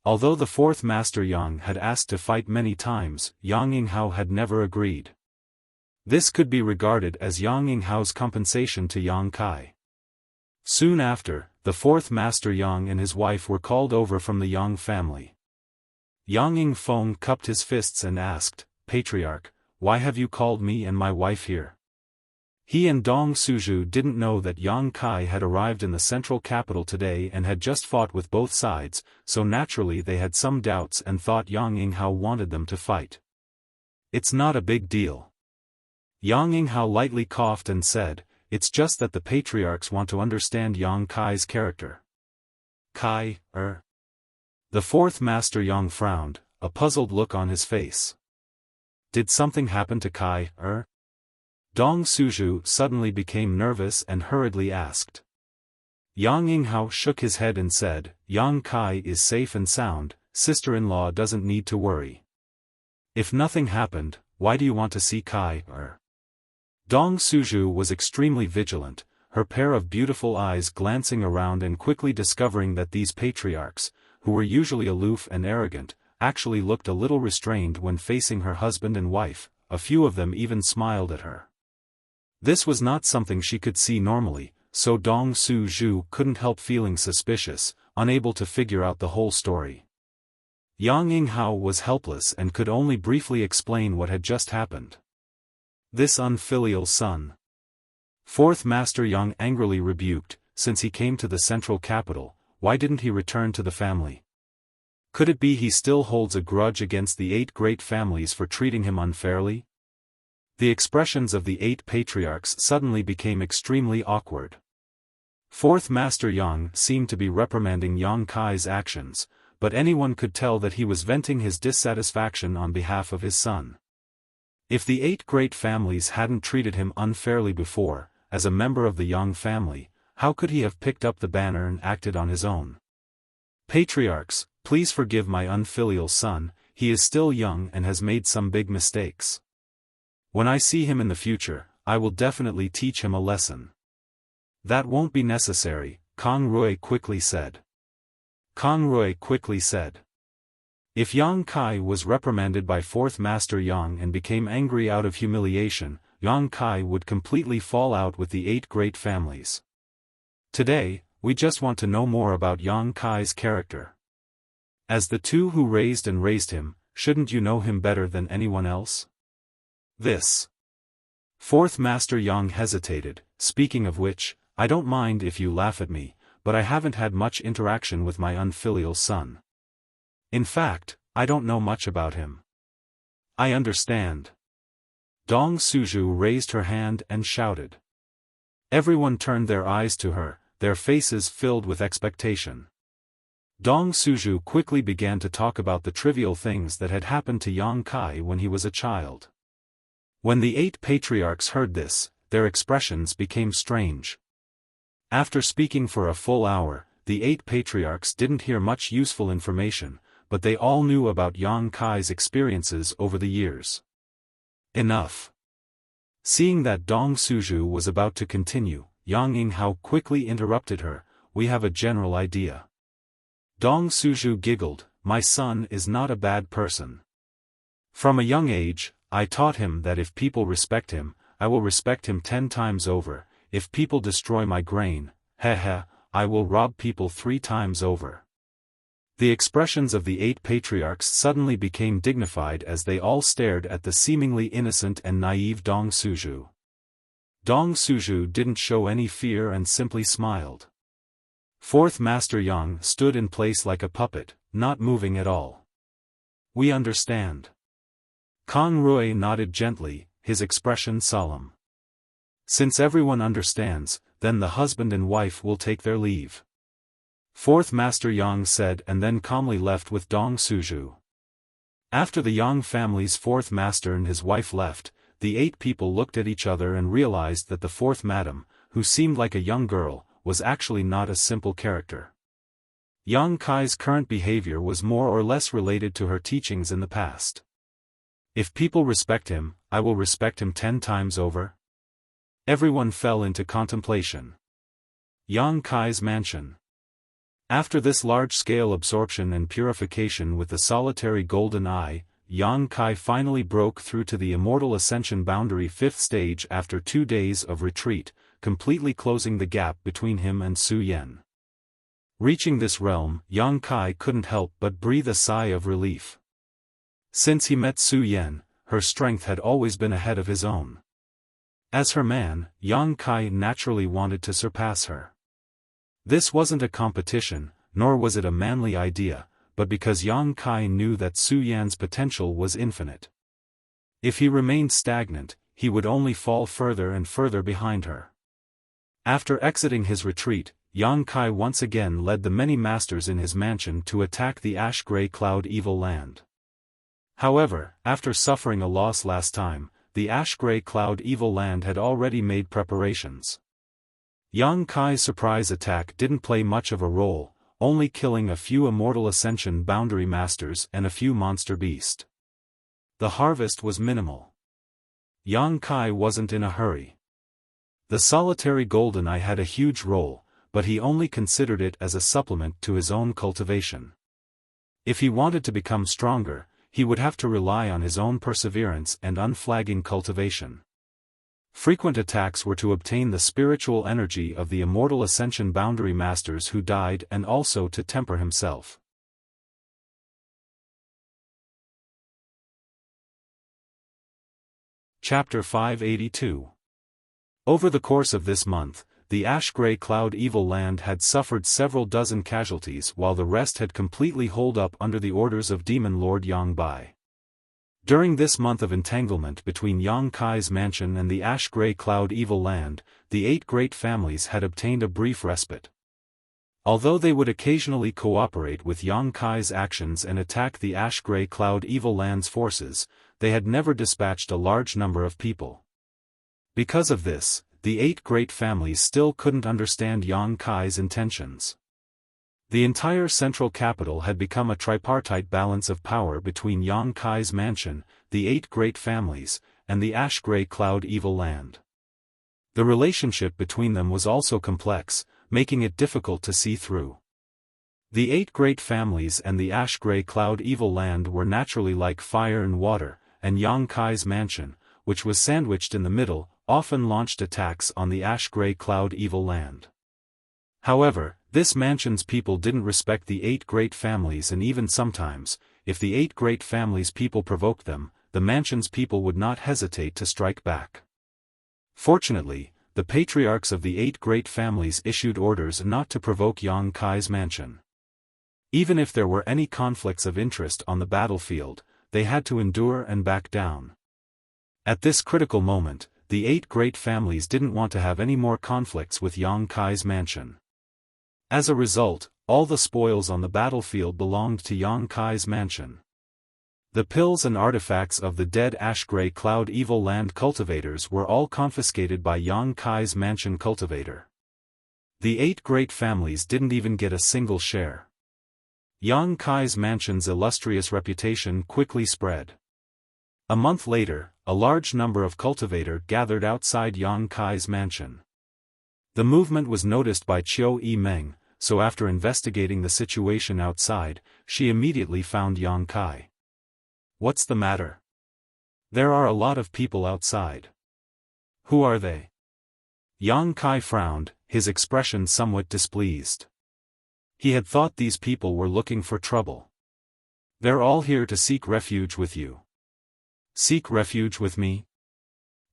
Although the 4th Master Yang had asked to fight many times, Yang Yinghao had never agreed. This could be regarded as Yang Yinghao's compensation to Yang Kai. Soon after, the 4th Master Yang and his wife were called over from the Yang family. Yang Yingfeng cupped his fists and asked, "Patriarch, why have you called me and my wife here?" He and Dong Suju didn't know that Yang Kai had arrived in the central capital today and had just fought with both sides, so naturally they had some doubts and thought Yang Yinghao wanted them to fight. "It's not a big deal." Yang Yinghao lightly coughed and said, "It's just that the patriarchs want to understand Yang Kai's character." "Kai, The 4th Master Yang frowned, a puzzled look on his face. "Did something happen to Kai, Dong Suju suddenly became nervous and hurriedly asked. Yang Yinghao shook his head and said, "Yang Kai is safe and sound, sister-in-law doesn't need to worry." "If nothing happened, why do you want to see Kai, Dong Suju was extremely vigilant. her pair of beautiful eyes glancing around and quickly discovering that these patriarchs, who were usually aloof and arrogant, actually looked a little restrained when facing her husband and wife. A few of them even smiled at her. This was not something she could see normally, so Dong Su-ju couldn't help feeling suspicious, unable to figure out the whole story. Yang Yinghao was helpless and could only briefly explain what had just happened. This unfilial son. Fourth Master Yang angrily rebuked, since he came to the central capital, why didn't he return to the family? Could it be he still holds a grudge against the 8 great families for treating him unfairly? The expressions of the 8 patriarchs suddenly became extremely awkward. Fourth Master Yang seemed to be reprimanding Yang Kai's actions, but anyone could tell that he was venting his dissatisfaction on behalf of his son. If the 8 great families hadn't treated him unfairly before, as a member of the Yang family, how could he have picked up the banner and acted on his own? Patriarchs, please forgive my unfilial son, he is still young and has made some big mistakes. When I see him in the future, I will definitely teach him a lesson. That won't be necessary, Kang Rui quickly said. Kang Rui quickly said. If Yang Kai was reprimanded by Fourth Master Yang and became angry out of humiliation, Yang Kai would completely fall out with the 8 great families. Today, we just want to know more about Yang Kai's character. As the 2 who raised him, shouldn't you know him better than anyone else? This. Fourth Master Yang hesitated, speaking of which, I don't mind if you laugh at me, but I haven't had much interaction with my unfilial son. In fact, I don't know much about him. I understand. Dong Suju raised her hand and shouted. Everyone turned their eyes to her, their faces filled with expectation. Dong Suju quickly began to talk about the trivial things that had happened to Yang Kai when he was a child. When the 8 patriarchs heard this, their expressions became strange. After speaking for a full hour, the 8 patriarchs didn't hear much useful information, but they all knew about Yang Kai's experiences over the years. Enough. Seeing that Dong Suju was about to continue, Yang Yinghao quickly interrupted her, we have a general idea. Dong Suju giggled, my son is not a bad person. From a young age, I taught him that if people respect him, I will respect him 10 times over. If people destroy my grain, I will rob people 3 times over. The expressions of the 8 patriarchs suddenly became dignified as they all stared at the seemingly innocent and naive Dong Suju. Dong Suju didn't show any fear and simply smiled. Fourth Master Yang stood in place like a puppet, not moving at all. We understand. Kang Rui nodded gently, his expression solemn. Since everyone understands, then the husband and wife will take their leave. Fourth Master Yang said and then calmly left with Dong Suju. After the Yang family's 4th master and his wife left, the 8 people looked at each other and realized that the 4th madam, who seemed like a young girl, was actually not a simple character. Yang Kai's current behavior was more or less related to her teachings in the past. If people respect him, I will respect him 10 times over. Everyone fell into contemplation. Yang Kai's mansion. After this large-scale absorption and purification with the solitary golden eye, Yang Kai finally broke through to the immortal ascension boundary 5th stage after 2 days of retreat, completely closing the gap between him and Su Yan. Reaching this realm, Yang Kai couldn't help but breathe a sigh of relief. Since he met Su Yan, her strength had always been ahead of his own. As her man, Yang Kai naturally wanted to surpass her. This wasn't a competition, nor was it a manly idea, but because Yang Kai knew that Su Yan's potential was infinite. If he remained stagnant, he would only fall further and further behind her. After exiting his retreat, Yang Kai once again led the many masters in his mansion to attack the ash-gray cloud evil land. However, after suffering a loss last time, the ash-gray cloud evil land had already made preparations. Yang Kai's surprise attack didn't play much of a role, only killing a few immortal ascension boundary masters and a few monster beasts. The harvest was minimal. Yang Kai wasn't in a hurry. The solitary golden eye had a huge role, but he only considered it as a supplement to his own cultivation. If he wanted to become stronger, he would have to rely on his own perseverance and unflagging cultivation. Frequent attacks were to obtain the spiritual energy of the immortal Ascension Boundary Masters who died and also to temper himself. Chapter 582. Over the course of this month, the ash-gray cloud evil land had suffered several dozen casualties while the rest had completely holed up under the orders of Demon Lord Yangbai. During this month of entanglement between Yang Kai's mansion and the ash-gray cloud evil land, the 8 great families had obtained a brief respite. Although they would occasionally cooperate with Yang Kai's actions and attack the ash-gray cloud evil land's forces, they had never dispatched a large number of people. Because of this, the 8 great families still couldn't understand Yang Kai's intentions. The entire central capital had become a tripartite balance of power between Yang Kai's mansion, the 8 great families, and the ash-gray cloud evil land. The relationship between them was also complex, making it difficult to see through. The 8 great families and the ash-gray cloud evil land were naturally like fire and water, and Yang Kai's mansion, which was sandwiched in the middle, often launched attacks on the ash-gray cloud evil land. However, this mansion's people didn't respect the 8 great families, and even sometimes, if the 8 great families' people provoked them, the mansion's people would not hesitate to strike back. Fortunately, the patriarchs of the 8 great families issued orders not to provoke Yang Kai's mansion. Even if there were any conflicts of interest on the battlefield, they had to endure and back down. At this critical moment, the 8 great families didn't want to have any more conflicts with Yang Kai's mansion. As a result, all the spoils on the battlefield belonged to Yang Kai's mansion. The pills and artifacts of the dead ash-gray cloud evil land cultivators were all confiscated by Yang Kai's mansion cultivator. The 8 great families didn't even get a single share. Yang Kai's mansion's illustrious reputation quickly spread. A month later, a large number of cultivators gathered outside Yang Kai's mansion. The movement was noticed by Qiu Yimeng, so after investigating the situation outside, she immediately found Yang Kai. "What's the matter? There are a lot of people outside. Who are they?" Yang Kai frowned, his expression somewhat displeased. He had thought these people were looking for trouble. "They're all here to seek refuge with you." "Seek refuge with me?"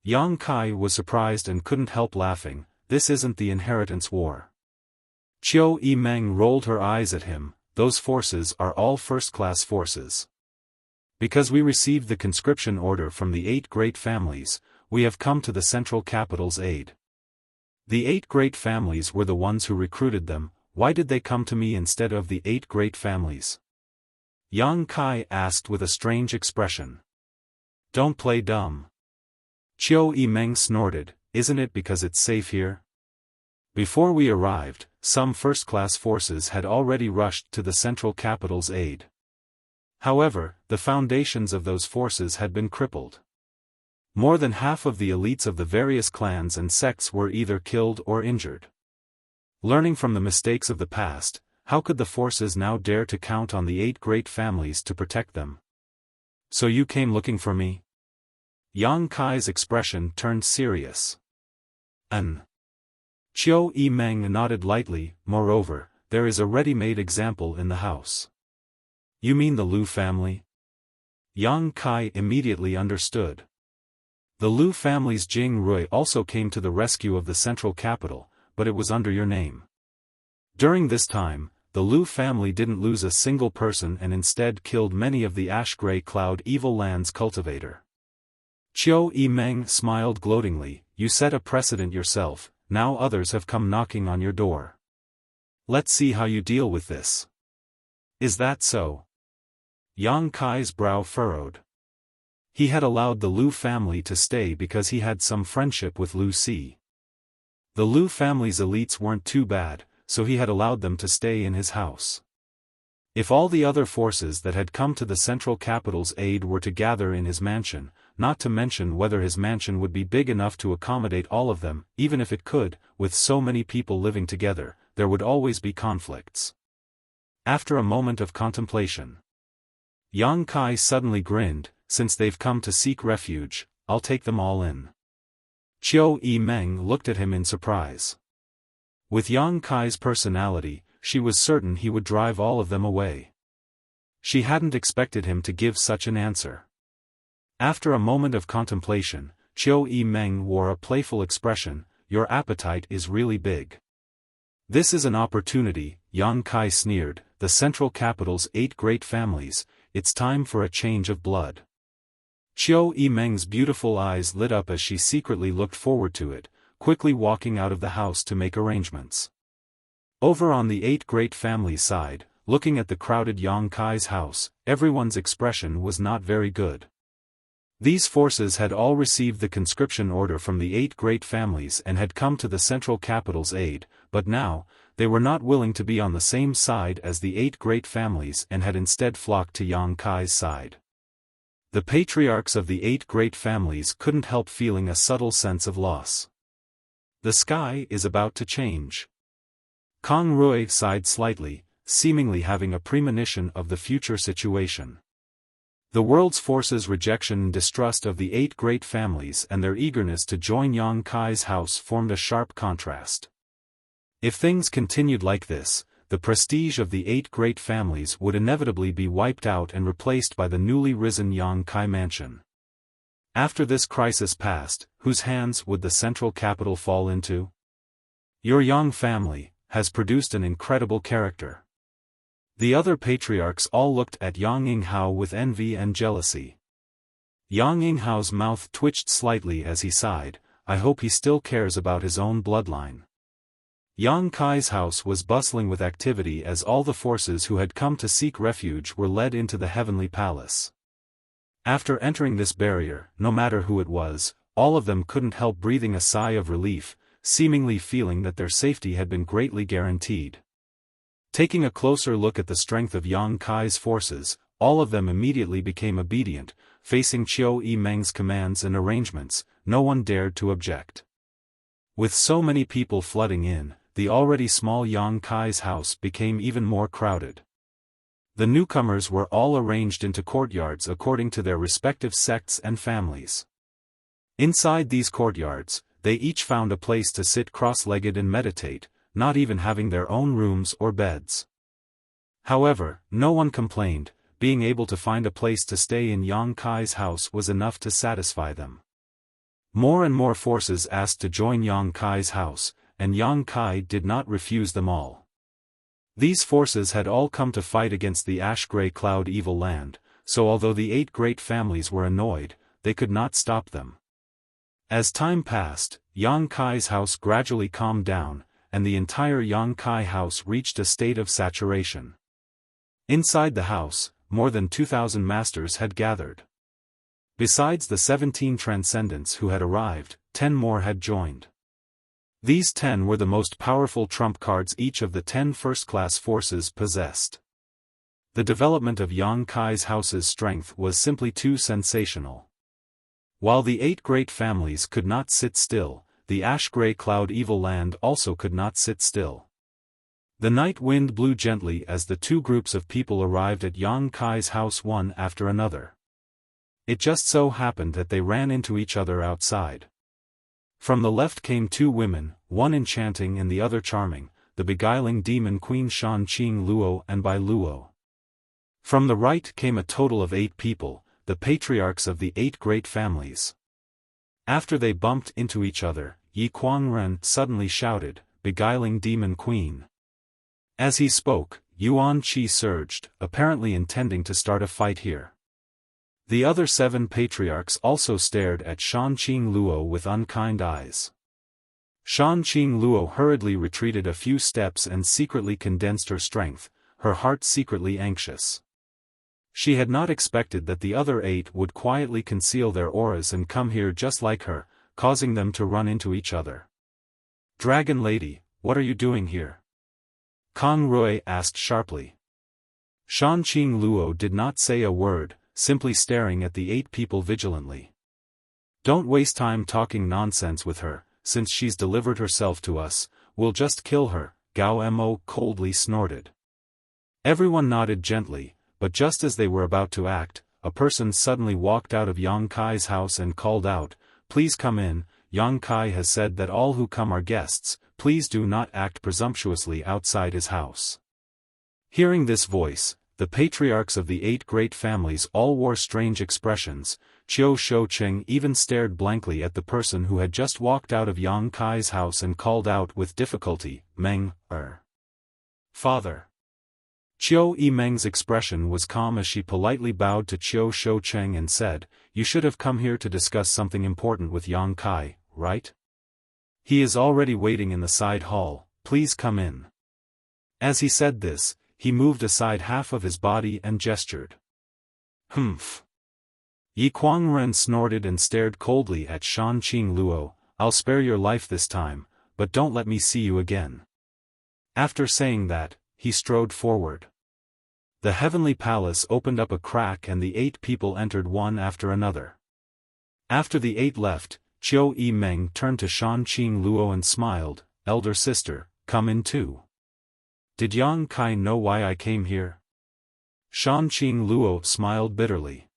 Yang Kai was surprised and couldn't help laughing. "This isn't the inheritance war." Qiu Yimeng rolled her eyes at him. "Those forces are all first-class forces. Because we received the conscription order from the 8 great families, we have come to the central capital's aid. The 8 great families were the ones who recruited them. Why did they come to me instead of the 8 great families?" Yang Kai asked with a strange expression. "Don't play dumb." Qiu Yimeng snorted. "Isn't it because it's safe here?" Before we arrived, some first-class forces had already rushed to the central capital's aid. However, the foundations of those forces had been crippled. More than half of the elites of the various clans and sects were either killed or injured. Learning from the mistakes of the past, how could the forces now dare to count on the 8 great families to protect them? "So you came looking for me?" Yang Kai's expression turned serious. Qiu Yimeng nodded lightly. "Moreover, there is a ready-made example in the house." "You mean the Lu family?" Yang Kai immediately understood. The Lu family's Jing Rui also came to the rescue of the central capital, but it was under your name. During this time, the Lu family didn't lose a single person and instead killed many of the ash-gray cloud evil land's cultivator. Qiu Yimeng smiled gloatingly. "You set a precedent yourself, now others have come knocking on your door. Let's see how you deal with this." "Is that so?" Yang Kai's brow furrowed. He had allowed the Lu family to stay because he had some friendship with Lu Si. The Lu family's elites weren't too bad, so he had allowed them to stay in his house. If all the other forces that had come to the central capital's aid were to gather in his mansion, not to mention whether his mansion would be big enough to accommodate all of them. Even if it could, with so many people living together, there would always be conflicts. After a moment of contemplation, Yang Kai suddenly grinned, "Since they've come to seek refuge, I'll take them all in." Qiu Yimeng looked at him in surprise. With Yang Kai's personality, she was certain he would drive all of them away. She hadn't expected him to give such an answer. After a moment of contemplation, Qiu Yimeng wore a playful expression, "Your appetite is really big." "This is an opportunity," Yang Kai sneered, "the central capital's 8 great families, it's time for a change of blood." Qiu Yimeng's beautiful eyes lit up as she secretly looked forward to it, quickly walking out of the house to make arrangements. Over on the 8 great families side, looking at the crowded Yang Kai's house, everyone's expression was not very good. These forces had all received the conscription order from the 8 great families and had come to the central capital's aid, but now, they were not willing to be on the same side as the 8 great families and had instead flocked to Yang Kai's side. The patriarchs of the 8 great families couldn't help feeling a subtle sense of loss. The sky is about to change. Kang Rui sighed slightly, seemingly having a premonition of the future situation. The world's forces' rejection and distrust of the 8 great families and their eagerness to join Yang Kai's house formed a sharp contrast. If things continued like this, the prestige of the 8 great families would inevitably be wiped out and replaced by the newly risen Yang Kai mansion. After this crisis passed, whose hands would the central capital fall into? Your Yang family has produced an incredible character. The other patriarchs all looked at Yang Yinghao with envy and jealousy. Yang Yinghao's mouth twitched slightly as he sighed, "I hope he still cares about his own bloodline." Yang Kai's house was bustling with activity as all the forces who had come to seek refuge were led into the heavenly palace. After entering this barrier, no matter who it was, all of them couldn't help breathing a sigh of relief, seemingly feeling that their safety had been greatly guaranteed. Taking a closer look at the strength of Yang Kai's forces, all of them immediately became obedient, facing Qiu Yimeng's commands and arrangements. No one dared to object. With so many people flooding in, the already small Yang Kai's house became even more crowded. The newcomers were all arranged into courtyards according to their respective sects and families. Inside these courtyards, they each found a place to sit cross-legged and meditate, not even having their own rooms or beds. However, no one complained, being able to find a place to stay in Yang Kai's house was enough to satisfy them. More and more forces asked to join Yang Kai's house, and Yang Kai did not refuse them all. These forces had all come to fight against the ash-gray cloud evil land, so although the 8 great families were annoyed, they could not stop them. As time passed, Yang Kai's house gradually calmed down, and the entire Yang Kai house reached a state of saturation. Inside the house, more than 2,000 masters had gathered. Besides the 17 transcendents who had arrived, 10 more had joined. These 10 were the most powerful trump cards each of the 10 first-class forces possessed. The development of Yang Kai's house's strength was simply too sensational. While the 8 great families could not sit still, the ash-gray cloud evil land also could not sit still. The night wind blew gently as the 2 groups of people arrived at Yang Kai's house one after another. It just so happened that they ran into each other outside. From the left came 2 women, one enchanting and the other charming, the beguiling demon queen Shan Qing Luo and Bai Luo. From the right came a total of 8 people, the patriarchs of the 8 great families. After they bumped into each other, Yi Kuangren suddenly shouted, "Beguiling demon queen." As he spoke, Yuan Qi surged, apparently intending to start a fight here. The other 7 patriarchs also stared at Shan Qing Luo with unkind eyes. Shan Qing Luo hurriedly retreated a few steps and secretly condensed her strength, her heart secretly anxious. She had not expected that the other 8 would quietly conceal their auras and come here just like her, causing them to run into each other. "Dragon Lady, what are you doing here?" Kang Rui asked sharply. Shan Qing Luo did not say a word, simply staring at the 8 people vigilantly. Don't waste time talking nonsense with her, since she's delivered herself to us, we'll just kill her, Gao Mo coldly snorted. Everyone nodded gently, but just as they were about to act, a person suddenly walked out of Yang Kai's house and called out, "Please come in, Yang Kai has said that all who come are guests, please do not act presumptuously outside his house." Hearing this voice, the patriarchs of the 8 great families all wore strange expressions. Qiu Shoucheng even stared blankly at the person who had just walked out of Yang Kai's house and called out with difficulty, "Meng, Father." Qiu Yimeng's expression was calm as she politely bowed to Qiu Shoucheng and said, "You should have come here to discuss something important with Yang Kai, right? He is already waiting in the side hall, please come in." As he said this, he moved aside half of his body and gestured. "Humph." Yi Kuangren snorted and stared coldly at Shan Qing Luo, "I'll spare your life this time, but don't let me see you again." After saying that, he strode forward. The heavenly palace opened up a crack and the 8 people entered one after another. After the 8 left, Qiu Yimeng turned to Shan Qing Luo and smiled, "Elder sister, come in too." "Did Yang Kai know why I came here?" Shan Qing Luo smiled bitterly.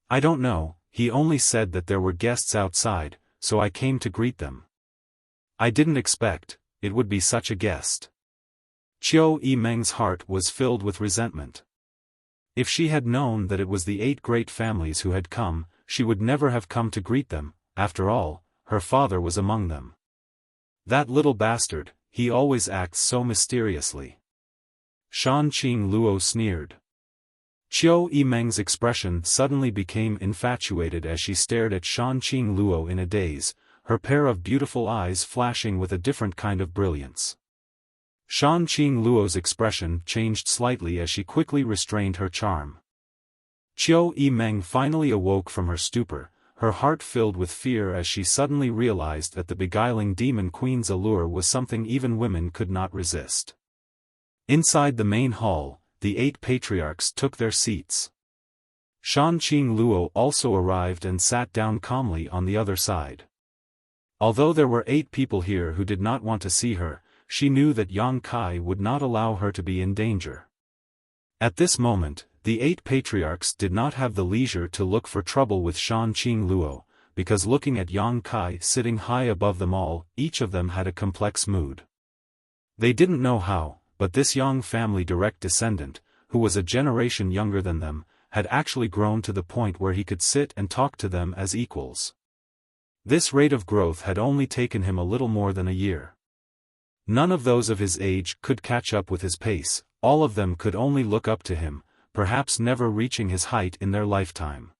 "I don't know, he only said that there were guests outside, so I came to greet them. I didn't expect it would be such a guest." Qiu Yimeng's heart was filled with resentment. If she had known that it was the 8 great families who had come, she would never have come to greet them. After all, her father was among them. "That little bastard, he always acts so mysteriously." Shan Qing Luo sneered. Qiu Yimeng's expression suddenly became infatuated as she stared at Shan Qing Luo in a daze, her pair of beautiful eyes flashing with a different kind of brilliance. Shan Qing Luo's expression changed slightly as she quickly restrained her charm. Qiu Yimeng finally awoke from her stupor, her heart filled with fear as she suddenly realized that the beguiling demon queen's allure was something even women could not resist. Inside the main hall, the 8 patriarchs took their seats. Shan Qing Luo also arrived and sat down calmly on the other side. Although there were 8 people here who did not want to see her, she knew that Yang Kai would not allow her to be in danger. At this moment, the 8 patriarchs did not have the leisure to look for trouble with Shan Qing Luo, because looking at Yang Kai sitting high above them all, each of them had a complex mood. They didn't know how, but this Yang family direct descendant, who was a generation younger than them, had actually grown to the point where he could sit and talk to them as equals. This rate of growth had only taken him a little more than a year. None of those of his age could catch up with his pace, all of them could only look up to him, perhaps never reaching his height in their lifetime.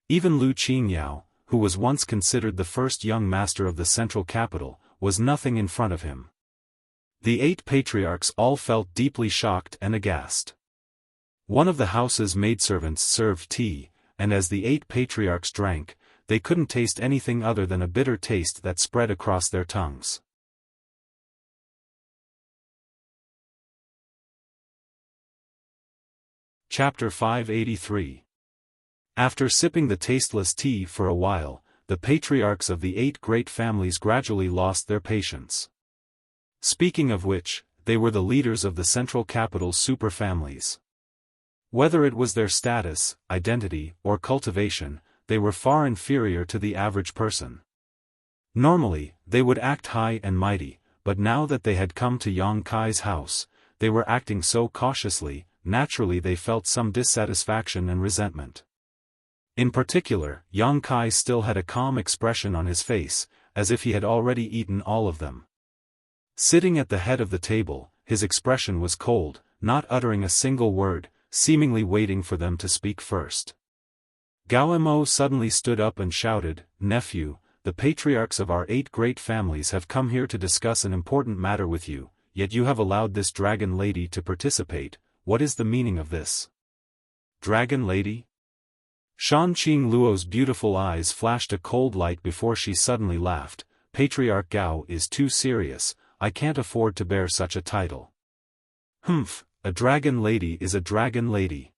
Even Lu Qingyao, who was once considered the first young master of the central capital, was nothing in front of him. The 8 patriarchs all felt deeply shocked and aghast. One of the house's maidservants served tea, and as the 8 patriarchs drank, they couldn't taste anything other than a bitter taste that spread across their tongues. Chapter 583. After sipping the tasteless tea for a while, the patriarchs of the 8 great families gradually lost their patience. Speaking of which, they were the leaders of the central capital's superfamilies. Whether it was their status, identity, or cultivation, they were far inferior to the average person. Normally, they would act high and mighty, but now that they had come to Yang Kai's house, they were acting so cautiously. Naturally they felt some dissatisfaction and resentment. In particular, Yang Kai still had a calm expression on his face, as if he had already eaten all of them. Sitting at the head of the table, his expression was cold, not uttering a single word, seemingly waiting for them to speak first. Gao Mo suddenly stood up and shouted, "Nephew, the patriarchs of our 8 great families have come here to discuss an important matter with you, yet you have allowed this dragon lady to participate. What is the meaning of this?" "Dragon lady?" Shan Qing Luo's beautiful eyes flashed a cold light before she suddenly laughed. "Patriarch Gao is too serious, I can't afford to bear such a title." "Humph, a dragon lady is a dragon lady.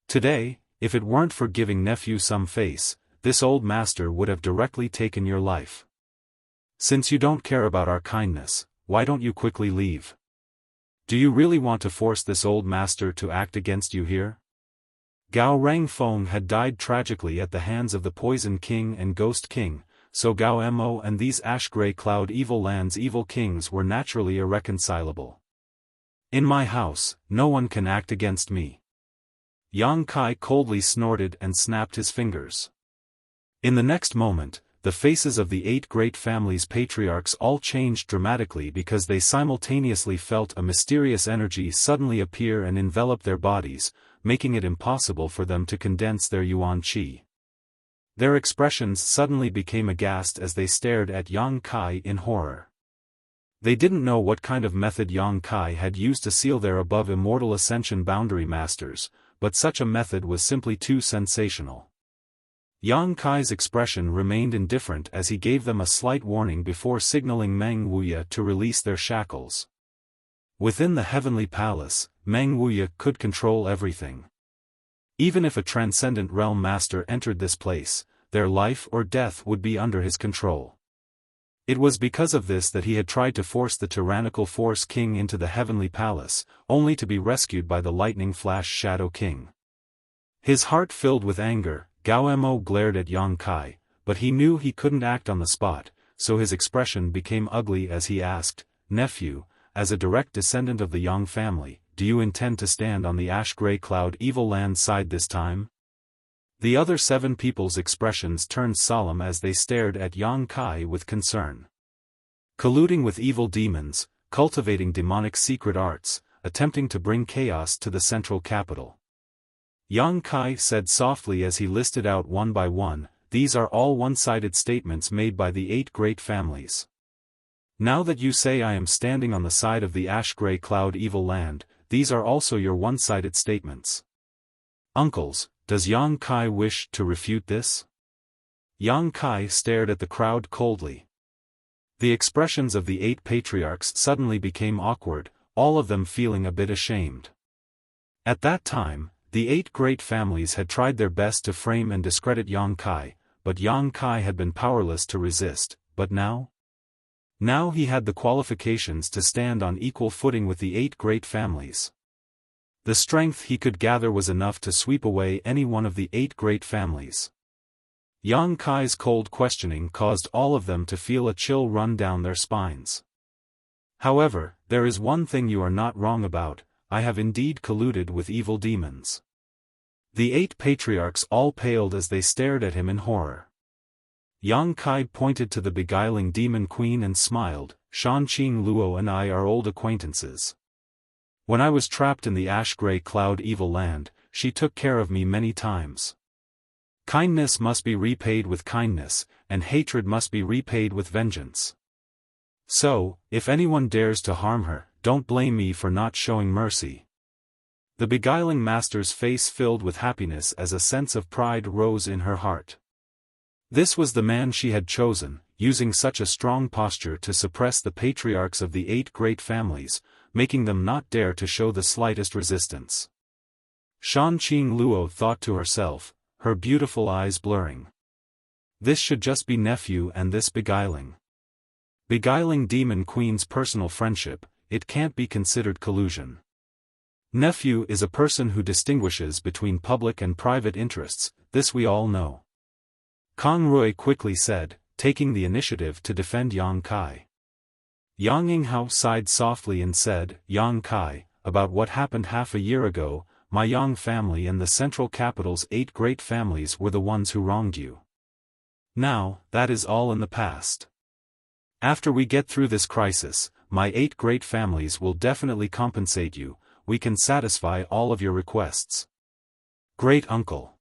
Today, if it weren't for giving nephew some face, this old master would have directly taken your life. Since you don't care about our kindness, why don't you quickly leave? Do you really want to force this old master to act against you here? Gao Rangfeng had died tragically at the hands of the Poison King and Ghost King, so Gao Mo and these ash-grey cloud evil lands' evil kings were naturally irreconcilable. In my house, no one can act against me. Yang Kai coldly snorted and snapped his fingers. In the next moment, the faces of the 8 great families' patriarchs all changed dramatically because they simultaneously felt a mysterious energy suddenly appear and envelop their bodies, making it impossible for them to condense their yuan qi. Their expressions suddenly became aghast as they stared at Yang Kai in horror. They didn't know what kind of method Yang Kai had used to seal their above immortal ascension boundary masters, but such a method was simply too sensational. Yang Kai's expression remained indifferent as he gave them a slight warning before signaling Meng Wuya to release their shackles. Within the heavenly palace, Meng Wuya could control everything. Even if a transcendent realm master entered this place, their life or death would be under his control. It was because of this that he had tried to force the tyrannical Force King into the heavenly palace, only to be rescued by the lightning flash Shadow King. His heart filled with anger, Gao Mo glared at Yang Kai, but he knew he couldn't act on the spot, so his expression became ugly as he asked, "Nephew, as a direct descendant of the Yang family, do you intend to stand on the ash-grey cloud evil land side this time?" The other 7 people's expressions turned solemn as they stared at Yang Kai with concern. Colluding with evil demons, cultivating demonic secret arts, attempting to bring chaos to the central capital. Yang Kai said softly as he listed out one by one, "These are all one-sided statements made by the 8 great families. Now that you say I am standing on the side of the ash-grey cloud evil land, these are also your one-sided statements. Uncles, does Yang Kai wish to refute this?" Yang Kai stared at the crowd coldly. The expressions of the 8 patriarchs suddenly became awkward, all of them feeling a bit ashamed. At that time, the 8 great families had tried their best to frame and discredit Yang Kai, but Yang Kai had been powerless to resist, but now? Now he had the qualifications to stand on equal footing with the 8 great families. The strength he could gather was enough to sweep away any one of the 8 great families. Yang Kai's cold questioning caused all of them to feel a chill run down their spines. "However, there is one thing you are not wrong about, I have indeed colluded with evil demons." The 8 patriarchs all paled as they stared at him in horror. Yang Kai pointed to the beguiling demon queen and smiled, "Shanqing Luo and I are old acquaintances. When I was trapped in the ash-grey cloud evil land, she took care of me many times. Kindness must be repaid with kindness, and hatred must be repaid with vengeance. So, if anyone dares to harm her, don't blame me for not showing mercy." The beguiling master's face filled with happiness as a sense of pride rose in her heart. This was the man she had chosen, using such a strong posture to suppress the patriarchs of the 8 great families, making them not dare to show the slightest resistance. Shanqing Luo thought to herself, her beautiful eyes blurring. This should just be nephew and this beguiling demon queen's personal friendship, it can't be considered collusion. Nephew is a person who distinguishes between public and private interests, this we all know. Kang Rui quickly said, taking the initiative to defend Yang Kai. Yang Yinghao sighed softly and said, "Yang Kai, about what happened half a year ago, my Yang family and the central capital's 8 great families were the ones who wronged you. Now, that is all in the past. After we get through this crisis, my 8 great families will definitely compensate you, we can satisfy all of your requests." "Great uncle."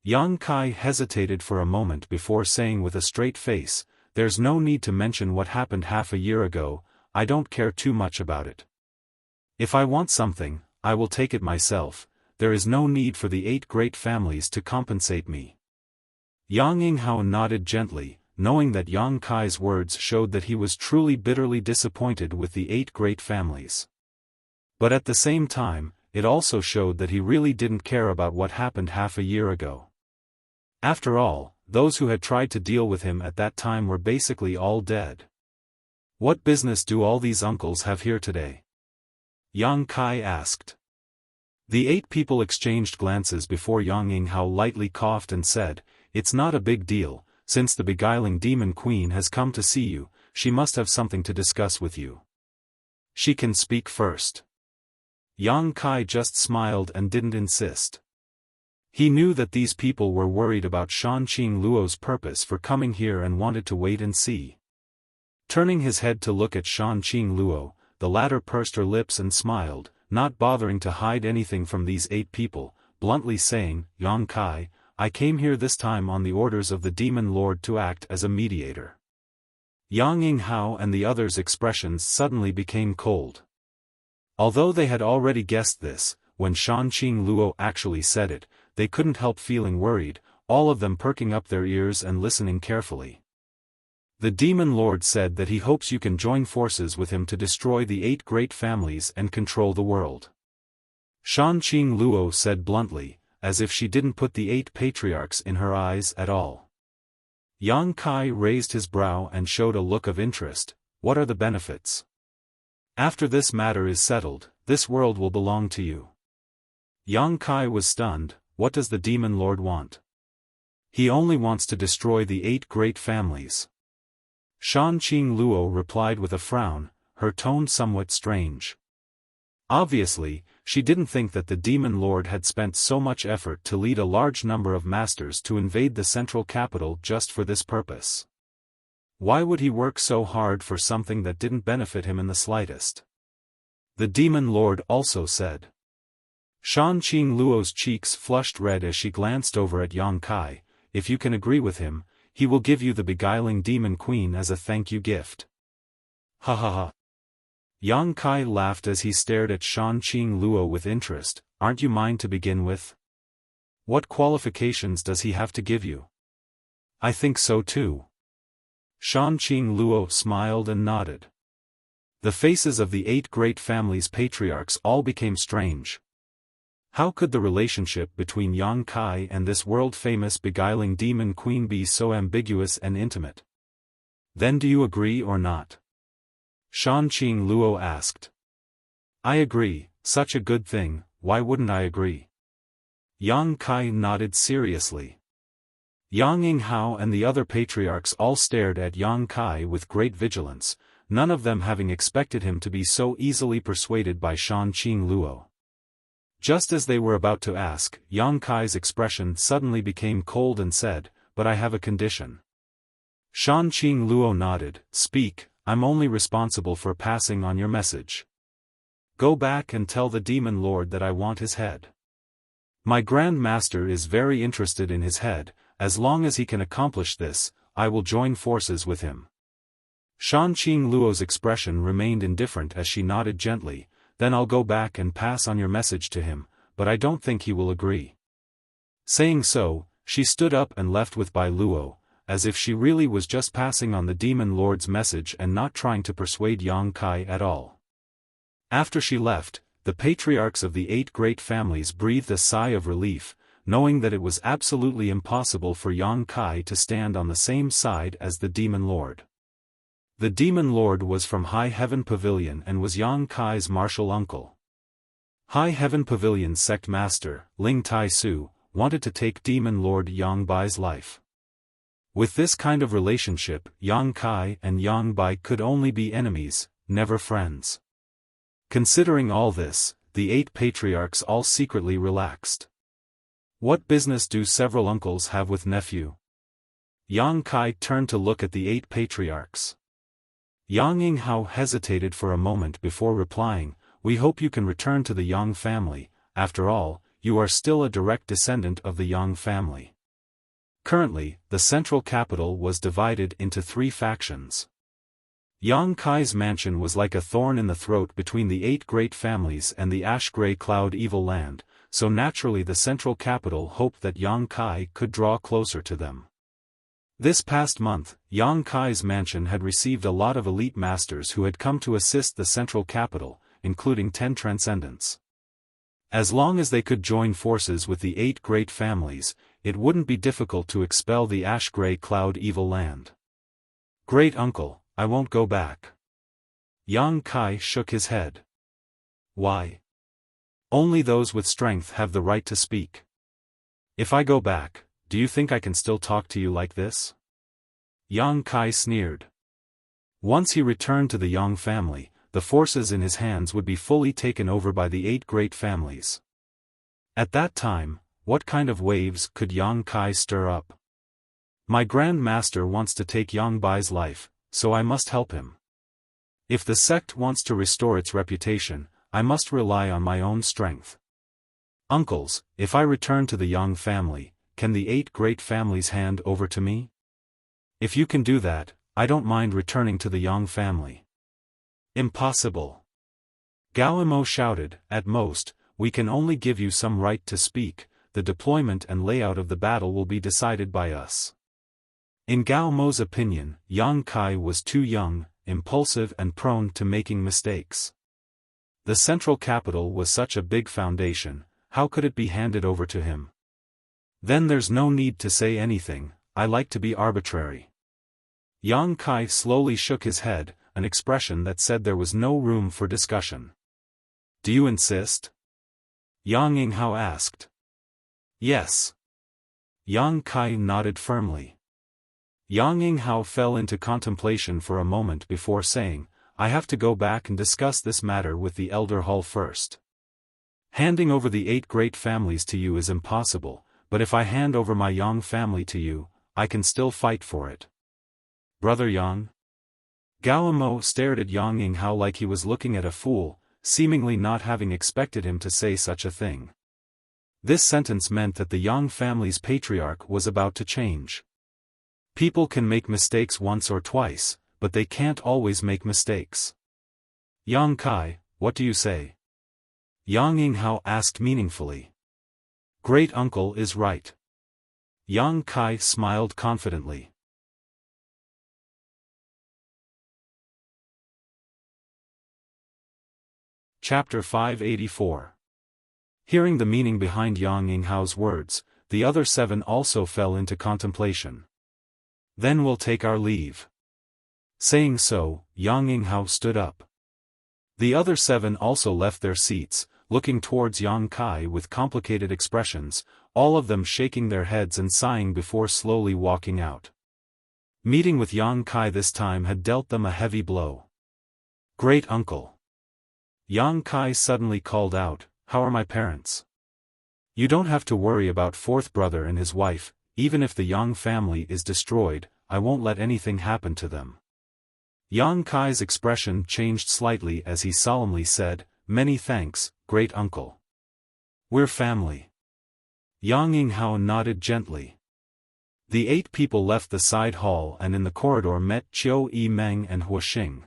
Yang Kai hesitated for a moment before saying with a straight face, "There's no need to mention what happened half a year ago, I don't care too much about it. If I want something, I will take it myself, there is no need for the 8 great families to compensate me." Yang Yinghao nodded gently, knowing that Yang Kai's words showed that he was truly bitterly disappointed with the 8 great families. But at the same time, it also showed that he really didn't care about what happened half a year ago. After all, those who had tried to deal with him at that time were basically all dead. What business do all these uncles have here today? Yang Kai asked. The 8 people exchanged glances before Yang Yinghao lightly coughed and said, "It's not a big deal, since the beguiling demon queen has come to see you, she must have something to discuss with you. She can speak first." Yang Kai just smiled and didn't insist. He knew that these people were worried about Shanqing Luo's purpose for coming here and wanted to wait and see. Turning his head to look at Shanqing Luo, the latter pursed her lips and smiled, not bothering to hide anything from these 8 people, bluntly saying, "Yang Kai, I came here this time on the orders of the Demon Lord to act as a mediator." Yang Yinghao and the others' expressions suddenly became cold. Although they had already guessed this, when Shanqing Luo actually said it, they couldn't help feeling worried, all of them perking up their ears and listening carefully. The Demon Lord said that he hopes you can join forces with him to destroy the 8 great families and control the world. Shanqing Luo said bluntly, as if she didn't put the 8 patriarchs in her eyes at all. Yang Kai raised his brow and showed a look of interest. "What are the benefits? After this matter is settled, this world will belong to you." Yang Kai was stunned. What does the Demon Lord want? He only wants to destroy the 8 great families. Shanqing Luo replied with a frown, her tone somewhat strange. Obviously, she didn't think that the Demon Lord had spent so much effort to lead a large number of masters to invade the central capital just for this purpose. Why would he work so hard for something that didn't benefit him in the slightest? The Demon Lord also said. Shanqing Luo's cheeks flushed red as she glanced over at Yang Kai. "If you can agree with him, he will give you the beguiling demon queen as a thank you gift." Ha ha ha. Yang Kai laughed as he stared at Shanqing Luo with interest. "Aren't you mine to begin with? What qualifications does he have to give you?" "I think so too." Shanqing Luo smiled and nodded. The faces of the 8 great families' patriarchs all became strange. How could the relationship between Yang Kai and this world-famous beguiling demon queen be so ambiguous and intimate? "Then do you agree or not?" Shanqing Luo asked. "I agree, such a good thing, why wouldn't I agree?" Yang Kai nodded seriously. Yang Yinghao and the other patriarchs all stared at Yang Kai with great vigilance, none of them having expected him to be so easily persuaded by Shanqing Luo. Just as they were about to ask, Yang Kai's expression suddenly became cold and said, "But I have a condition." Shanqing Luo nodded. "Speak, I'm only responsible for passing on your message. Go back and tell the Demon Lord that I want his head. My Grand Master is very interested in his head, as long as he can accomplish this, I will join forces with him." Shanqing Luo's expression remained indifferent as she nodded gently. "Then I'll go back and pass on your message to him, but I don't think he will agree." Saying so, she stood up and left with Bai Luo, as if she really was just passing on the Demon Lord's message and not trying to persuade Yang Kai at all. After she left, the patriarchs of the 8 great families breathed a sigh of relief, knowing that it was absolutely impossible for Yang Kai to stand on the same side as the Demon Lord. The Demon Lord was from High Heaven Pavilion and was Yang Kai's martial uncle. High Heaven Pavilion's sect master, Ling Tai Su, wanted to take Demon Lord Yang Bai's life. With this kind of relationship, Yang Kai and Yang Bai could only be enemies, never friends. Considering all this, the 8 patriarchs all secretly relaxed. What business do several uncles have with nephew? Yang Kai turned to look at the 8 patriarchs. Yang Yinghao hesitated for a moment before replying, "We hope you can return to the Yang family, after all, you are still a direct descendant of the Yang family." Currently, the central capital was divided into 3 factions. Yang Kai's mansion was like a thorn in the throat between the 8 great families and the ash-gray cloud evil land, so naturally the central capital hoped that Yang Kai could draw closer to them. This past month, Yang Kai's mansion had received a lot of elite masters who had come to assist the central capital, including 10 transcendents. As long as they could join forces with the 8 great families, it wouldn't be difficult to expel the ash-gray cloud evil land. Great uncle, I won't go back. Yang Kai shook his head. Why? Only those with strength have the right to speak. If I go back, do you think I can still talk to you like this? Yang Kai sneered. Once he returned to the Yang family, the forces in his hands would be fully taken over by the 8 great families. At that time, what kind of waves could Yang Kai stir up? My Grand Master wants to take Yang Bai's life, so I must help him. If the sect wants to restore its reputation, I must rely on my own strength. Uncles, if I return to the Yang family, can the 8 great families hand over to me? If you can do that, I don't mind returning to the Yang family. Impossible. Gao Mo shouted, at most, we can only give you some right to speak, the deployment and layout of the battle will be decided by us. In Gao Mo's opinion, Yang Kai was too young, impulsive and prone to making mistakes. The central capital was such a big foundation, how could it be handed over to him? Then there's no need to say anything, I like to be arbitrary. Yang Kai slowly shook his head, an expression that said there was no room for discussion. Do you insist? Yang Yinghao asked. Yes. Yang Kai nodded firmly. Yang Yinghao fell into contemplation for a moment before saying, I have to go back and discuss this matter with the Elder Hall first. Handing over the 8 great families to you is impossible, but if I hand over my Yang family to you, I can still fight for it. Brother Yang? Gao Mo stared at Yang Yinghao like he was looking at a fool, seemingly not having expected him to say such a thing. This sentence meant that the Yang family's patriarch was about to change. People can make mistakes once or twice, but they can't always make mistakes. Yang Kai, what do you say? Yang Yinghao asked meaningfully. Great uncle is right. Yang Kai smiled confidently. Chapter 584. Hearing the meaning behind Yang Yinghao's words, the other 7 also fell into contemplation. Then we'll take our leave. Saying so, Yang Yinghao stood up. The other 7 also left their seats, looking towards Yang Kai with complicated expressions, all of them shaking their heads and sighing before slowly walking out. Meeting with Yang Kai this time had dealt them a heavy blow. Great uncle. Yang Kai suddenly called out, how are my parents? You don't have to worry about 4th brother and his wife, even if the Yang family is destroyed, I won't let anything happen to them. Yang Kai's expression changed slightly as he solemnly said, many thanks, great uncle. We're family. Yang Yinghao nodded gently. The 8 people left the side hall and in the corridor met Qiu Yimeng and Huoxing.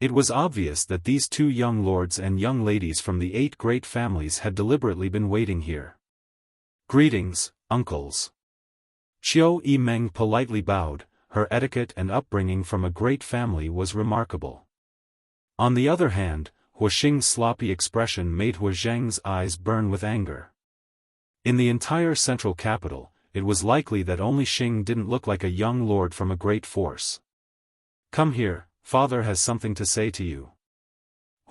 It was obvious that these 2 young lords and young ladies from the 8 great families had deliberately been waiting here. Greetings, uncles. Qiu Yimeng politely bowed, her etiquette and upbringing from a great family was remarkable. On the other hand, Huoxing's sloppy expression made Huozheng's eyes burn with anger. In the entire central capital, it was likely that only Xing didn't look like a young lord from a great force. Come here, father has something to say to you.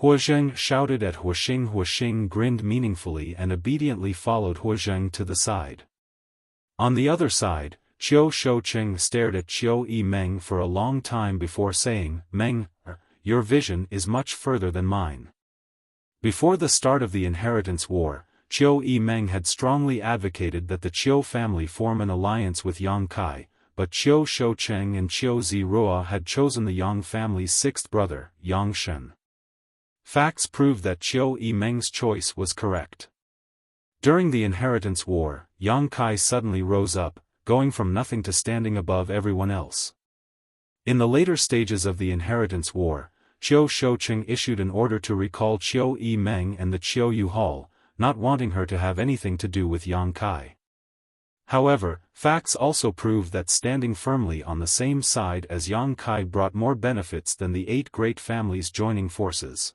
Huozheng shouted at Huoxing. Huoxing grinned meaningfully and obediently followed Huozheng to the side. On the other side, Qiu Shoucheng stared at Qiu Yimeng for a long time before saying, Meng, your vision is much further than mine. Before the start of the inheritance war, Qiu Yimeng had strongly advocated that the Qiu family form an alliance with Yang Kai, but Qiu Shoucheng and Qiu Ziruo had chosen the Yang family's 6th brother, Yang Shen. Facts proved that Qiu Yimeng's choice was correct. During the inheritance war, Yang Kai suddenly rose up, going from nothing to standing above everyone else. In the later stages of the inheritance war, Qiu Shoucheng issued an order to recall Qiu Yimeng and the Qiu Yu Hall, not wanting her to have anything to do with Yang Kai. However, facts also proved that standing firmly on the same side as Yang Kai brought more benefits than the 8 great families joining forces.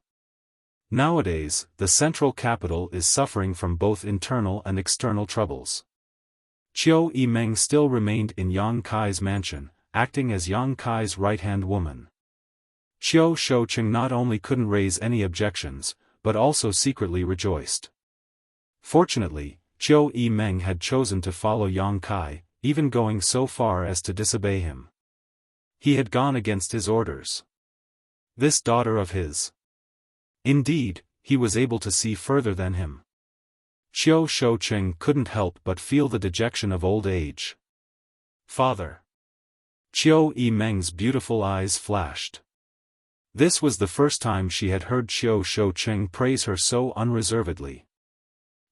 Nowadays, the central capital is suffering from both internal and external troubles. Qiu Yimeng still remained in Yang Kai's mansion, acting as Yang Kai's right-hand woman. Qiu Shoucheng not only couldn't raise any objections, but also secretly rejoiced. Fortunately, Qiu Yimeng had chosen to follow Yang Kai, even going so far as to disobey him. He had gone against his orders. This daughter of his. Indeed, he was able to see further than him. Qiu Shoucheng couldn't help but feel the dejection of old age. Father. Qiu Yimeng's beautiful eyes flashed. This was the first time she had heard Qiu Shoucheng praise her so unreservedly.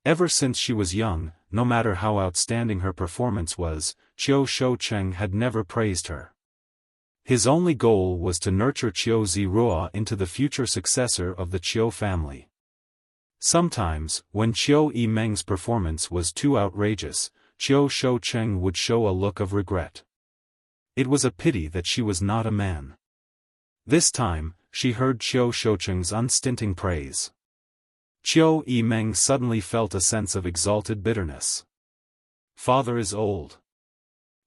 Ever since she was young, no matter how outstanding her performance was, Qiu Shoucheng had never praised her. His only goal was to nurture Qiu Ziruo into the future successor of the Qiu family. Sometimes, when Qiu Yimeng's performance was too outrageous, Qiu Shoucheng would show a look of regret. It was a pity that she was not a man. This time, she heard Qiu Shoucheng's unstinting praise. Qiu Yimeng suddenly felt a sense of exalted bitterness. Father is old.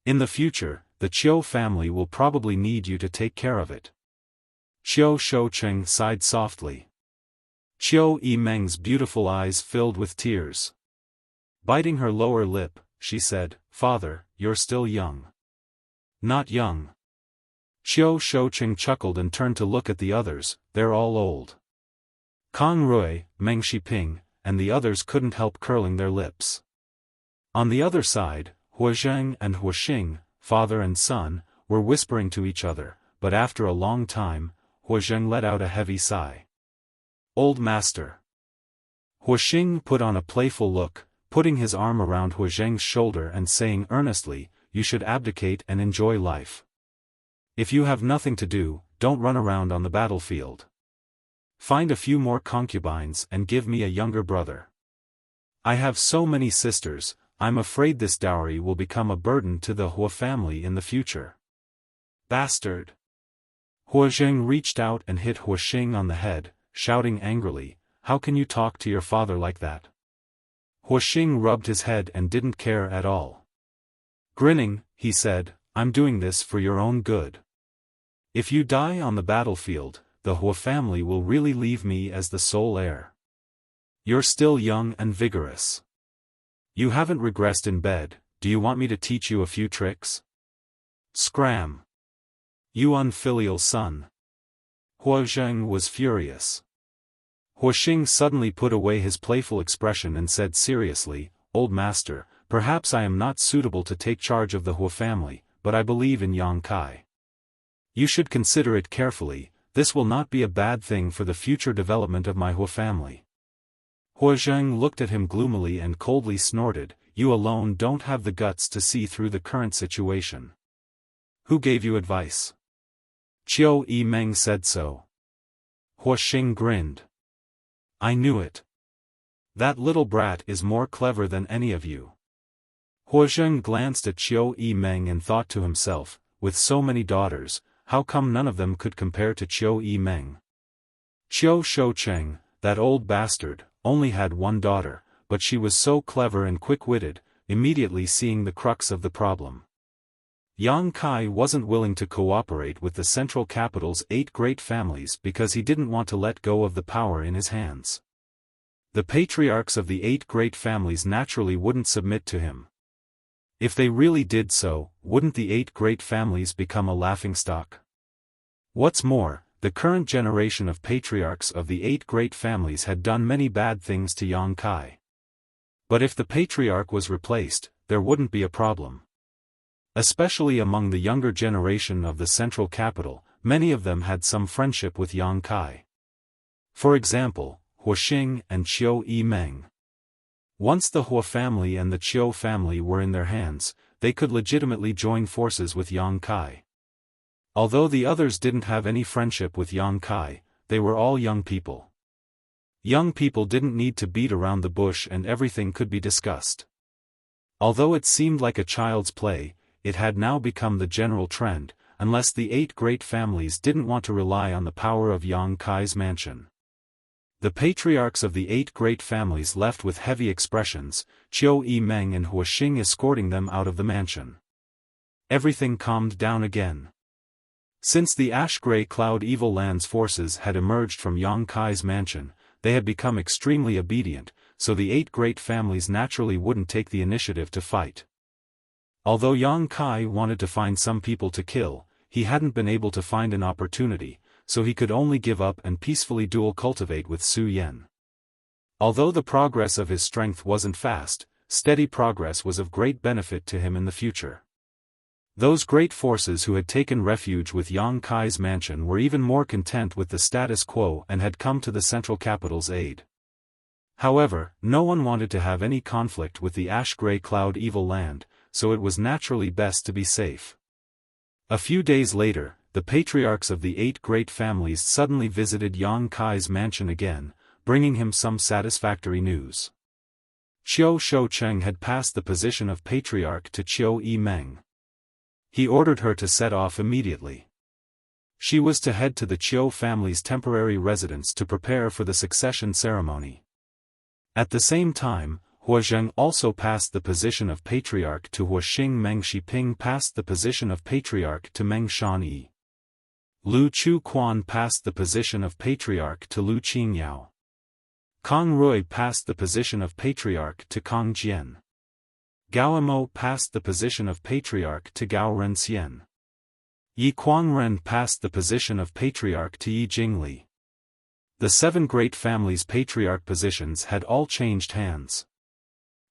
In the future, the Qiu family will probably need you to take care of it. Qiu Shoucheng sighed softly. Qiu Yimeng's beautiful eyes filled with tears. Biting her lower lip, she said, Father, you're still young. Not young. Qiu Shoucheng chuckled and turned to look at the others, they're all old. Kang Rui, Meng Shiping, and the others couldn't help curling their lips. On the other side, Huazheng and Huaxing, father and son, were whispering to each other, but after a long time, Huazheng let out a heavy sigh. Old master. Huaxing put on a playful look, putting his arm around Huazheng's shoulder and saying earnestly, you should abdicate and enjoy life. If you have nothing to do, don't run around on the battlefield. Find a few more concubines and give me a younger brother. I have so many sisters, I'm afraid this dowry will become a burden to the Hua family in the future. Bastard! Huazheng reached out and hit Huaxing on the head, shouting angrily, how can you talk to your father like that? Huaxing rubbed his head and didn't care at all. Grinning, he said, I'm doing this for your own good. If you die on the battlefield, the Hua family will really leave me as the sole heir. You're still young and vigorous. You haven't regressed in bed, do you want me to teach you a few tricks? Scram! You unfilial son. Huazheng was furious. Huaxing suddenly put away his playful expression and said seriously, Old master, perhaps I am not suitable to take charge of the Hua family, but I believe in Yang Kai. You should consider it carefully, this will not be a bad thing for the future development of my Hua family. Huazheng looked at him gloomily and coldly snorted, you alone don't have the guts to see through the current situation. Who gave you advice? Qiu Yimeng said so. Huaxing grinned. I knew it. That little brat is more clever than any of you. Huazheng glanced at Qiu Yimeng and thought to himself, with so many daughters, how come none of them could compare to Qiu Yimeng? Qiu Shoucheng, that old bastard, only had one daughter, but she was so clever and quick-witted, immediately seeing the crux of the problem. Yang Kai wasn't willing to cooperate with the central capital's 8 great families because he didn't want to let go of the power in his hands. The patriarchs of the 8 great families naturally wouldn't submit to him. If they really did so, wouldn't the 8 great families become a laughingstock? What's more, the current generation of patriarchs of the 8 great families had done many bad things to Yang Kai. But if the patriarch was replaced, there wouldn't be a problem. Especially among the younger generation of the central capital, many of them had some friendship with Yang Kai. For example, Huaxing and Qiu Yimeng. Once the Hua family and the Qiu family were in their hands, they could legitimately join forces with Yang Kai. Although the others didn't have any friendship with Yang Kai, they were all young people. Young people didn't need to beat around the bush and everything could be discussed. Although it seemed like a child's play, it had now become the general trend, unless the 8 great families didn't want to rely on the power of Yang Kai's mansion. The patriarchs of the 8 great families left with heavy expressions, Qiu Yi Meng and Hua Xing escorting them out of the mansion. Everything calmed down again. Since the ash-gray cloud evil land's forces had emerged from Yang Kai's mansion, they had become extremely obedient, so the 8 great families naturally wouldn't take the initiative to fight. Although Yang Kai wanted to find some people to kill, he hadn't been able to find an opportunity, so he could only give up and peacefully dual cultivate with Su Yan. Although the progress of his strength wasn't fast, steady progress was of great benefit to him in the future. Those great forces who had taken refuge with Yang Kai's mansion were even more content with the status quo and had come to the central capital's aid. However, no one wanted to have any conflict with the ash-gray cloud evil land, so it was naturally best to be safe. A few days later, the patriarchs of the 8 great families suddenly visited Yang Kai's mansion again, bringing him some satisfactory news. Qiu Shoucheng had passed the position of patriarch to Qiu Yi Meng. He ordered her to set off immediately. She was to head to the Qiu family's temporary residence to prepare for the succession ceremony. At the same time, Hua Zheng also passed the position of patriarch to Hua Xing. Meng Shiping passed the position of patriarch to Meng Shanyi. Lu Chu Quan passed the position of patriarch to Lu Qingyao. Kang Rui passed the position of patriarch to Kang Jian. Gao Mo passed the position of patriarch to Gao Renxian. Yi Quangren passed the position of patriarch to Yi Jingli. The 7 great families' patriarch positions had all changed hands.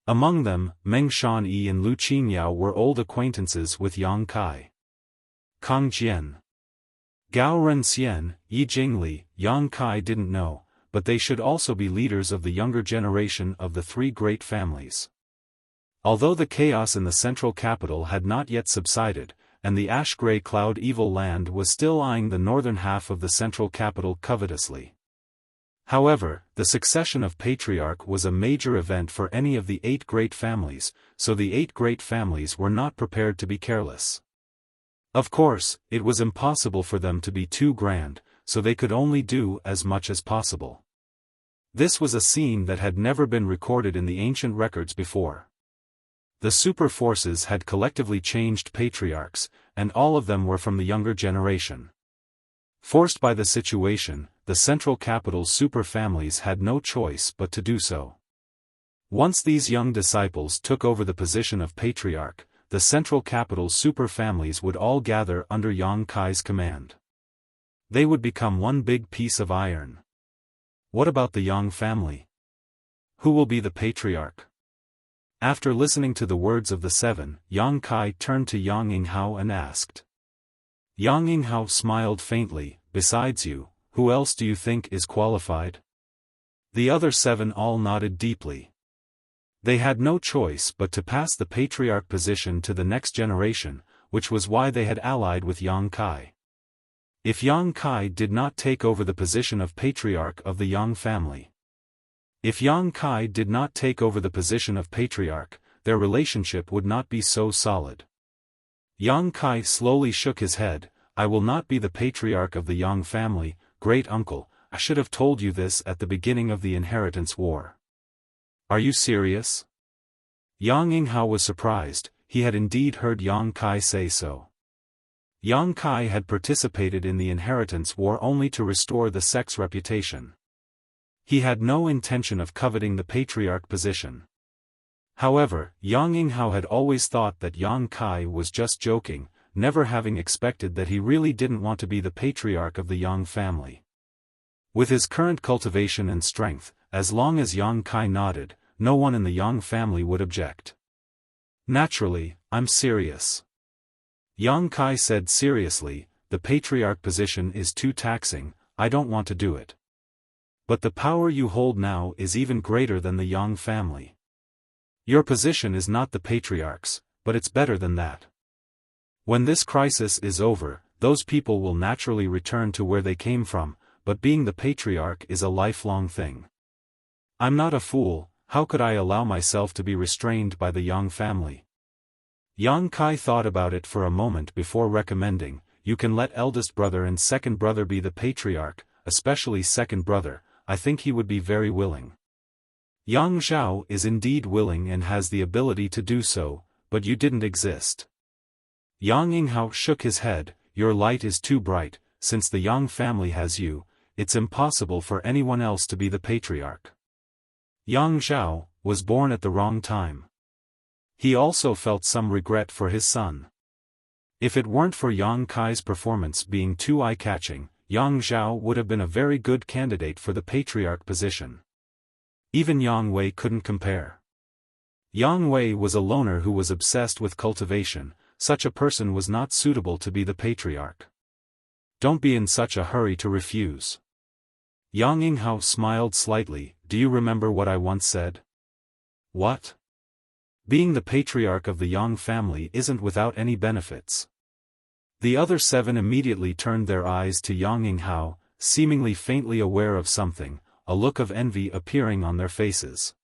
Among them, Meng Shanyi and Lu Qingyao were old acquaintances with Yang Kai. Kang Jian, Gao Renxian, Yi Jingli, Yang Kai didn't know, but they should also be leaders of the younger generation of the 3 great families. Although the chaos in the central capital had not yet subsided, and the ash-gray cloud evil land was still eyeing the northern half of the central capital covetously. However, the succession of patriarch was a major event for any of the 8 great families, so the 8 great families were not prepared to be careless. Of course, it was impossible for them to be too grand, so they could only do as much as possible. This was a scene that had never been recorded in the ancient records before. The super forces had collectively changed patriarchs, and all of them were from the younger generation. Forced by the situation, the central capital's super families had no choice but to do so. Once these young disciples took over the position of patriarch, the central capital's super families would all gather under Yang Kai's command. They would become one big piece of iron. What about the Yang family? Who will be the patriarch? After listening to the words of the 7, Yang Kai turned to Yang Yinghao and asked. Yang Yinghao smiled faintly, besides you, who else do you think is qualified? The other 7 all nodded deeply. They had no choice but to pass the patriarch position to the next generation, which was why they had allied with Yang Kai. If Yang Kai did not take over the position of patriarch of the Yang family, If Yang Kai did not take over the position of patriarch, their relationship would not be so solid. Yang Kai slowly shook his head. I will not be the patriarch of the Yang family, great uncle. I should have told you this at the beginning of the inheritance war. Are you serious? Yang Yinghao was surprised. He had indeed heard Yang Kai say so. Yang Kai had participated in the inheritance war only to restore the sect's reputation. He had no intention of coveting the patriarch position. However, Yang Yinghao had always thought that Yang Kai was just joking, never having expected that he really didn't want to be the patriarch of the Yang family. With his current cultivation and strength, as long as Yang Kai nodded, no one in the Yang family would object. Naturally, I'm serious. Yang Kai said seriously, the patriarch position is too taxing, I don't want to do it. But the power you hold now is even greater than the Yang family. Your position is not the patriarch's, but it's better than that. When this crisis is over, those people will naturally return to where they came from, but being the patriarch is a lifelong thing. I'm not a fool, how could I allow myself to be restrained by the Yang family? Yang Kai thought about it for a moment before recommending, you can let eldest brother and second brother be the patriarch, especially second brother. I think he would be very willing. Yang Zhao is indeed willing and has the ability to do so, but you didn't exist. Yang Yinghao shook his head. Your light is too bright. Since the Yang family has you, it's impossible for anyone else to be the patriarch. Yang Zhao was born at the wrong time. He also felt some regret for his son. If it weren't for Yang Kai's performance being too eye-catching, Yang Zhao would have been a very good candidate for the patriarch position. Even Yang Wei couldn't compare. Yang Wei was a loner who was obsessed with cultivation. Such a person was not suitable to be the patriarch. Don't be in such a hurry to refuse. Yang Yinghao smiled slightly. Do you remember what I once said? What? Being the patriarch of the Yang family isn't without any benefits. The other 7 immediately turned their eyes to Yang Yinghao, seemingly faintly aware of something, a look of envy appearing on their faces.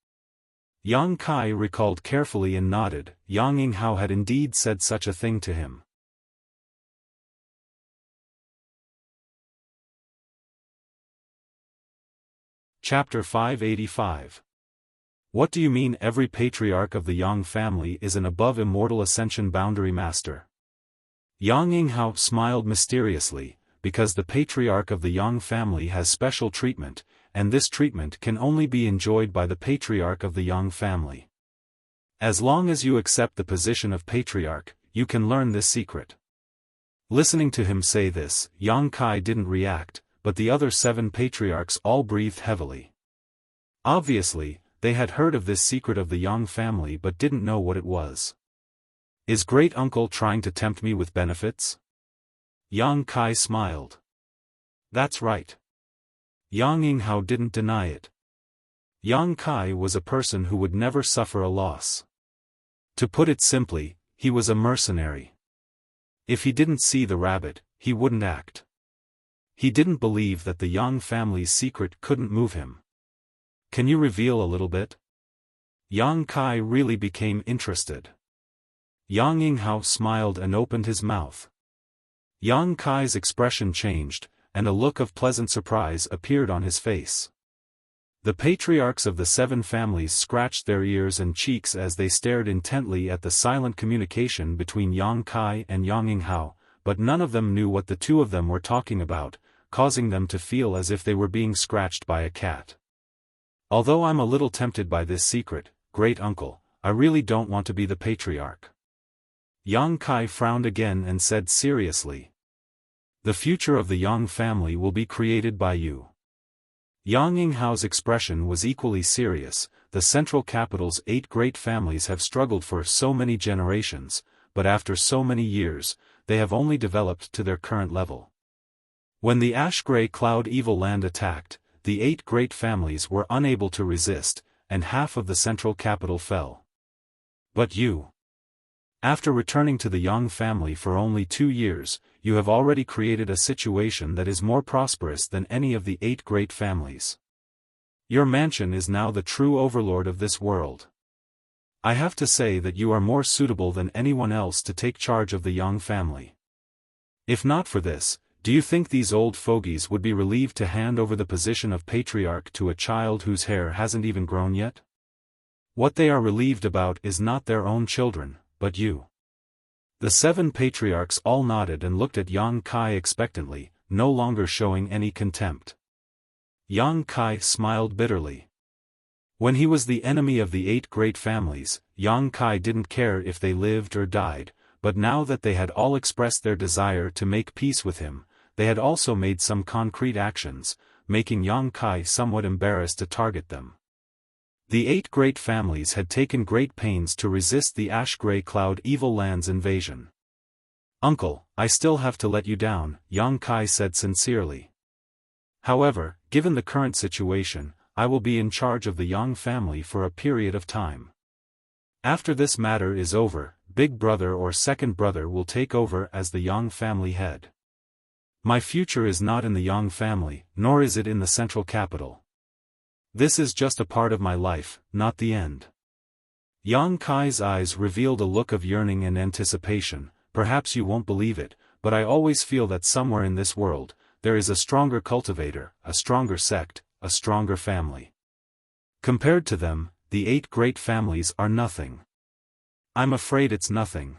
Yang Kai recalled carefully and nodded. Yang Yinghao had indeed said such a thing to him. Chapter 585. What do you mean every patriarch of the Yang family is an above immortal ascension boundary master? Yang Yinghao smiled mysteriously, because the patriarch of the Yang family has special treatment, and this treatment can only be enjoyed by the patriarch of the Yang family. As long as you accept the position of patriarch, you can learn this secret. Listening to him say this, Yang Kai didn't react, but the other 7 patriarchs all breathed heavily. Obviously, they had heard of this secret of the Yang family but didn't know what it was. Is great-uncle trying to tempt me with benefits? Yang Kai smiled. That's right. Yang Yinghao didn't deny it. Yang Kai was a person who would never suffer a loss. To put it simply, he was a mercenary. If he didn't see the rabbit, he wouldn't act. He didn't believe that the Yang family's secret couldn't move him. Can you reveal a little bit? Yang Kai really became interested. Yang Yinghao smiled and opened his mouth. Yang Kai's expression changed, and a look of pleasant surprise appeared on his face. The patriarchs of the 7 families scratched their ears and cheeks as they stared intently at the silent communication between Yang Kai and Yang Yinghao, but none of them knew what the 2 of them were talking about, causing them to feel as if they were being scratched by a cat. Although I'm a little tempted by this secret, great uncle, I really don't want to be the patriarch. Yang Kai frowned again and said seriously. The future of the Yang family will be created by you. Yang Yinghao's expression was equally serious. The central capital's 8 great families have struggled for so many generations, but after so many years, they have only developed to their current level. When the ash-gray cloud evil land attacked, the 8 great families were unable to resist, and half of the central capital fell. But you, after returning to the Yang family for only 2 years, you have already created a situation that is more prosperous than any of the 8 great families. Your mansion is now the true overlord of this world. I have to say that you are more suitable than anyone else to take charge of the Yang family. If not for this, do you think these old fogies would be relieved to hand over the position of patriarch to a child whose hair hasn't even grown yet? What they are relieved about is not their own children, but you. The 7 patriarchs all nodded and looked at Yang Kai expectantly, no longer showing any contempt. Yang Kai smiled bitterly. When he was the enemy of the 8 great families, Yang Kai didn't care if they lived or died, but now that they had all expressed their desire to make peace with him, they had also made some concrete actions, making Yang Kai somewhat embarrassed to target them. The 8 great families had taken great pains to resist the ash-gray cloud evil land's invasion. Uncle, I still have to let you down, Yang Kai said sincerely. However, given the current situation, I will be in charge of the Yang family for a period of time. After this matter is over, big brother or second brother will take over as the Yang family head. My future is not in the Yang family, nor is it in the central capital. This is just a part of my life, not the end. Yang Kai's eyes revealed a look of yearning and anticipation. Perhaps you won't believe it, but I always feel that somewhere in this world, there is a stronger cultivator, a stronger sect, a stronger family. Compared to them, the 8 great families are nothing. I'm afraid it's nothing.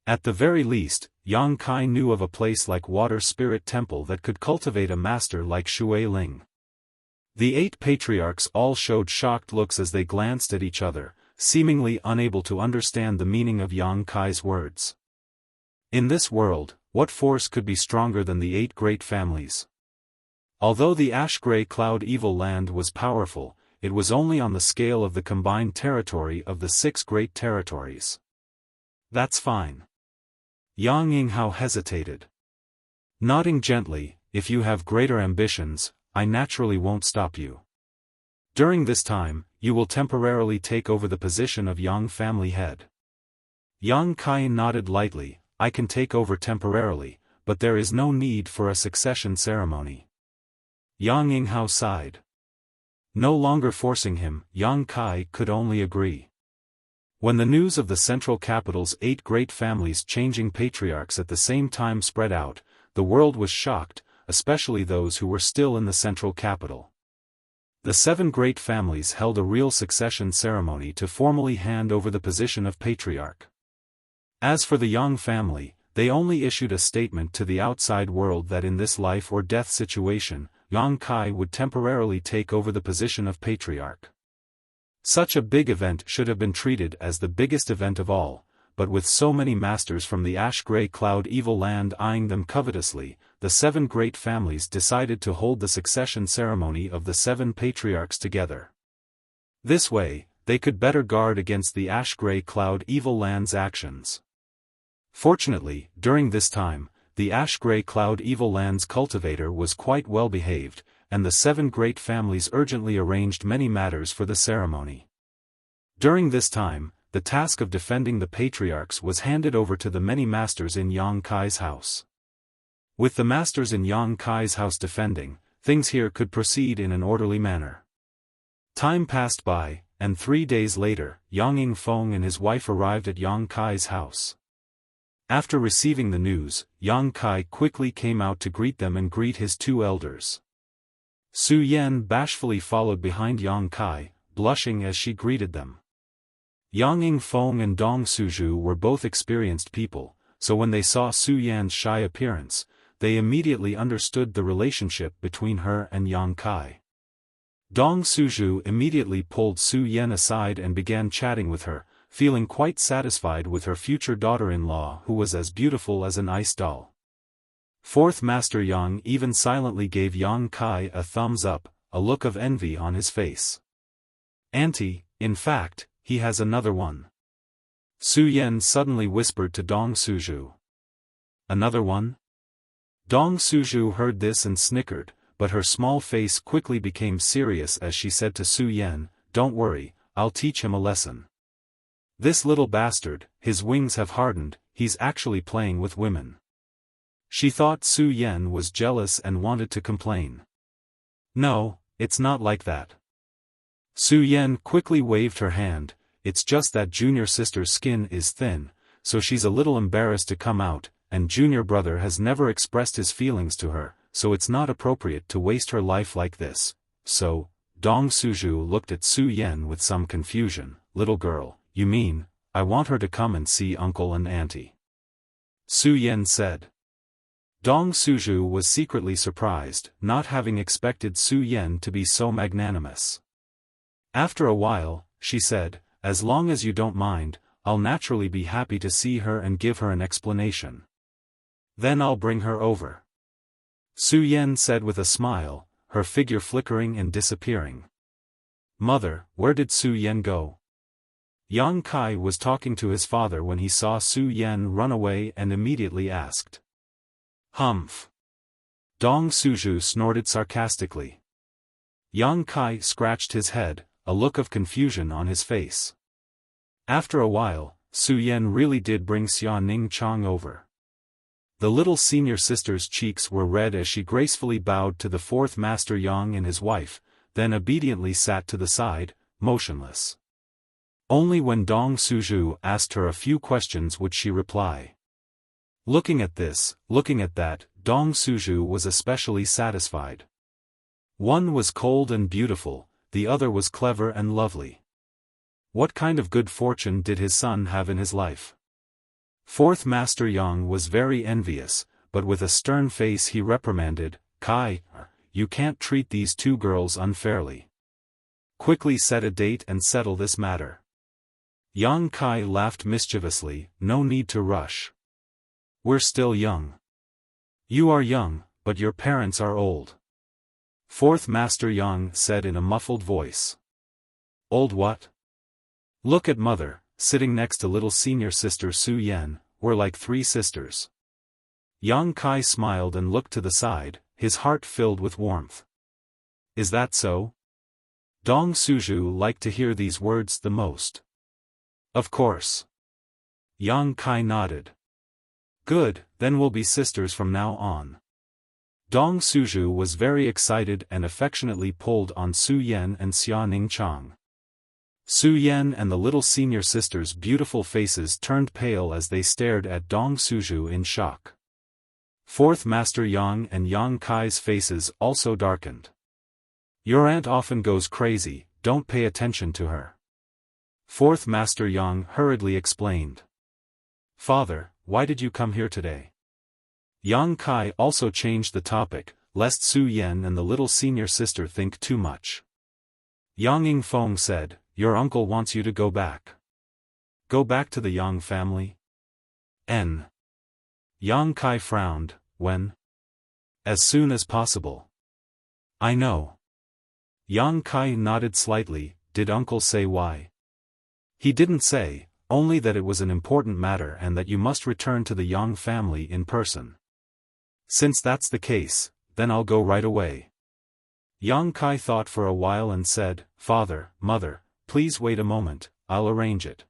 At the very least, Yang Kai knew of a place like Water Spirit Temple that could cultivate a master like Shui Ling. The 8 patriarchs all showed shocked looks as they glanced at each other, seemingly unable to understand the meaning of Yang Kai's words. In this world, what force could be stronger than the 8 great families? Although the ash-gray cloud evil land was powerful, it was only on the scale of the combined territory of the 6 great territories. That's fine. Yang Yinghao hesitated. Nodding gently, if you have greater ambitions, I naturally won't stop you. During this time, you will temporarily take over the position of Yang family head. Yang Kai nodded lightly, I can take over temporarily, but there is no need for a succession ceremony. Yang Yinghao sighed. No longer forcing him, Yang Kai could only agree. When the news of the central capital's 8 great families changing patriarchs at the same time spread out, the world was shocked, especially those who were still in the central capital. The 7 great families held a real succession ceremony to formally hand over the position of patriarch. As for the Yang family, they only issued a statement to the outside world that in this life or death situation, Yang Kai would temporarily take over the position of patriarch. Such a big event should have been treated as the biggest event of all, but with so many masters from the ash-gray cloud evil land eyeing them covetously, the 7 great families decided to hold the succession ceremony of the 7 patriarchs together. This way, they could better guard against the ash-gray cloud evil land's actions. Fortunately, during this time, the ash-gray cloud evil land's cultivator was quite well behaved, and the 7 great families urgently arranged many matters for the ceremony. During this time, the task of defending the patriarchs was handed over to the many masters in Yang Kai's house. With the masters in Yang Kai's house defending, things here could proceed in an orderly manner. Time passed by, and 3 days later, Yang Yingfeng and his wife arrived at Yang Kai's house. After receiving the news, Yang Kai quickly came out to greet them and greet his 2 elders. Su Yan bashfully followed behind Yang Kai, blushing as she greeted them. Yang Yingfeng and Dong Suzhu were both experienced people, so when they saw Su Yan's shy appearance, they immediately understood the relationship between her and Yang Kai. Dong Suzhu immediately pulled Su Yan aside and began chatting with her, feeling quite satisfied with her future daughter-in-law who was as beautiful as an ice doll. 4th Master Yang even silently gave Yang Kai a thumbs up, a look of envy on his face. Auntie, in fact, he has another one. Su Yan suddenly whispered to Dong Suzhu. Another one? Dong Suzhu heard this and snickered, but her small face quickly became serious as she said to Su Yan, don't worry, I'll teach him a lesson. This little bastard, his wings have hardened, he's actually playing with women. She thought Su Yan was jealous and wanted to complain. No, it's not like that. Su Yan quickly waved her hand, it's just that junior sister's skin is thin, so she's a little embarrassed to come out, and junior brother has never expressed his feelings to her, so it's not appropriate to waste her life like this. So, Dong Suzhu looked at Su Yan with some confusion. Little girl, you mean, I want her to come and see uncle and auntie? Su Yan said. Dong Suzhu was secretly surprised, not having expected Su Yan to be so magnanimous. After a while, she said, as long as you don't mind, I'll naturally be happy to see her and give her an explanation. Then I'll bring her over. Su Yan said with a smile, her figure flickering and disappearing. Mother, where did Su Yan go? Yang Kai was talking to his father when he saw Su Yan run away and immediately asked. Humph. Dong Suzhu snorted sarcastically. Yang Kai scratched his head, a look of confusion on his face. After a while, Su Yan really did bring Xia Ning Chang over. The little senior sister's cheeks were red as she gracefully bowed to the 4th Master Yang and his wife, then obediently sat to the side, motionless. Only when Dong Suzhu asked her a few questions would she reply. Looking at this, looking at that, Dong Suzhu was especially satisfied. One was cold and beautiful, the other was clever and lovely. What kind of good fortune did his son have in his life? Fourth Master Yang was very envious, but with a stern face he reprimanded, "Kai, you can't treat these two girls unfairly. Quickly set a date and settle this matter." Yang Kai laughed mischievously, "No need to rush. We're still young." "You are young, but your parents are old." Fourth Master Yang said in a muffled voice. "Old what?" "Look at mother, sitting next to little senior sister Su Yan, we're like three sisters." Yang Kai smiled and looked to the side, his heart filled with warmth. "Is that so?" Dong Suju liked to hear these words the most. "Of course." Yang Kai nodded. "Good, then we'll be sisters from now on." Dong Suju was very excited and affectionately pulled on Su Yan and Xia Ningchang. Su Yan and the little senior sister's beautiful faces turned pale as they stared at Dong Suju in shock. Fourth Master Yang and Yang Kai's faces also darkened. "Your aunt often goes crazy, don't pay attention to her." Fourth Master Yang hurriedly explained. "Father, why did you come here today?" Yang Kai also changed the topic, lest Su Yan and the little senior sister think too much. Yang Yingfeng said, "Your uncle wants you to go back." "Go back to the Yang family?" Yang Kai frowned. "When?" "As soon as possible." "I know." Yang Kai nodded slightly. "Did uncle say why?" "He didn't say, only that it was an important matter and that you must return to the Yang family in person." "Since that's the case, then I'll go right away." Yang Kai thought for a while and said, "Father, Mother, please wait a moment, I'll arrange it."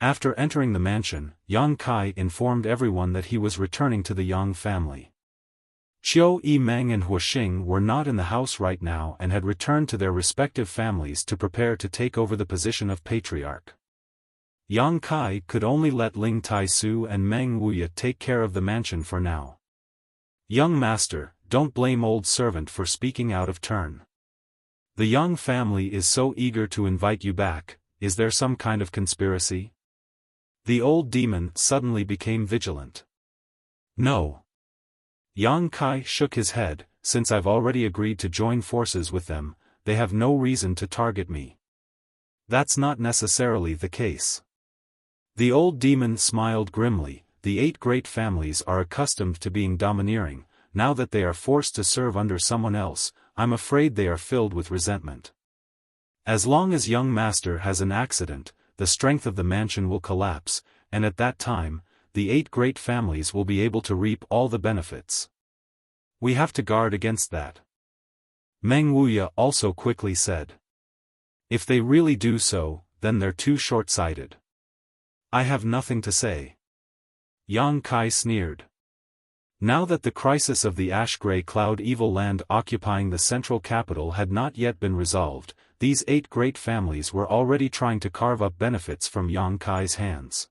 After entering the mansion, Yang Kai informed everyone that he was returning to the Yang family. Qiu Yimeng and Huoxing were not in the house right now and had returned to their respective families to prepare to take over the position of patriarch. Yang Kai could only let Ling Taisu and Meng Wuya take care of the mansion for now. "Young master, don't blame old servant for speaking out of turn. The Yang family is so eager to invite you back, is there some kind of conspiracy?" The old demon suddenly became vigilant. "No." Yang Kai shook his head, "Since I've already agreed to join forces with them, they have no reason to target me." "That's not necessarily the case." The old demon smiled grimly. "The 8 great families are accustomed to being domineering, now that they are forced to serve under someone else, I'm afraid they are filled with resentment. As long as young master has an accident, the strength of the mansion will collapse, and at that time, the 8 great families will be able to reap all the benefits. We have to guard against that." Meng Wuya also quickly said. "If they really do so, then they're too short-sighted." "I have nothing to say." Yang Kai sneered. Now that the crisis of the ash-gray cloud evil land occupying the central capital had not yet been resolved, these 8 great families were already trying to carve up benefits from Yang Kai's hands.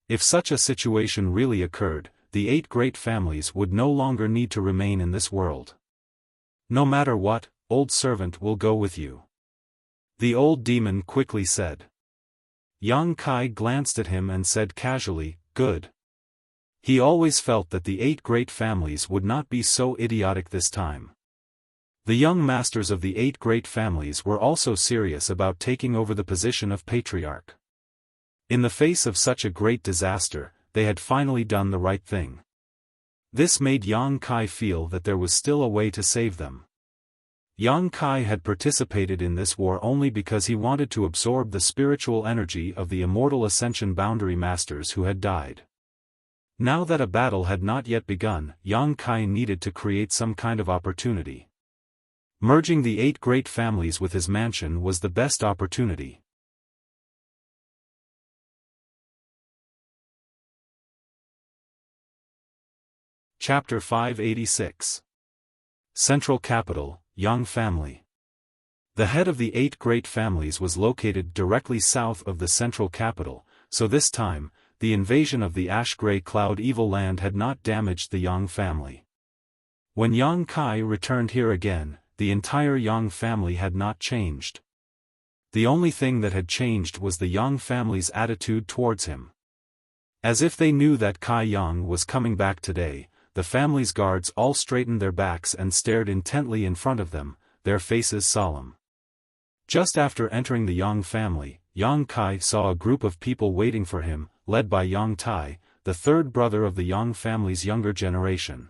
If such a situation really occurred, the 8 great families would no longer need to remain in this world. "No matter what, old servant will go with you," the old demon quickly said. Yang Kai glanced at him and said casually, "Good." He always felt that the 8 great families would not be so idiotic this time. The young masters of the 8 great families were also serious about taking over the position of patriarch. In the face of such a great disaster, they had finally done the right thing. This made Yang Kai feel that there was still a way to save them. Yang Kai had participated in this war only because he wanted to absorb the spiritual energy of the immortal Ascension Boundary Masters who had died. Now that a battle had not yet begun, Yang Kai needed to create some kind of opportunity. Merging the 8 great families with his mansion was the best opportunity. Chapter 586. Central Capital, Yang Family. The head of the 8 great families was located directly south of the central capital, so this time, the invasion of the ash-gray cloud evil land had not damaged the Yang family. When Yang Kai returned here again, the entire Yang family had not changed. The only thing that had changed was the Yang family's attitude towards him. As if they knew that Kai Yang was coming back today, the family's guards all straightened their backs and stared intently in front of them, their faces solemn. Just after entering the Yang family, Yang Kai saw a group of people waiting for him, led by Yang Tai, the third brother of the Yang family's younger generation.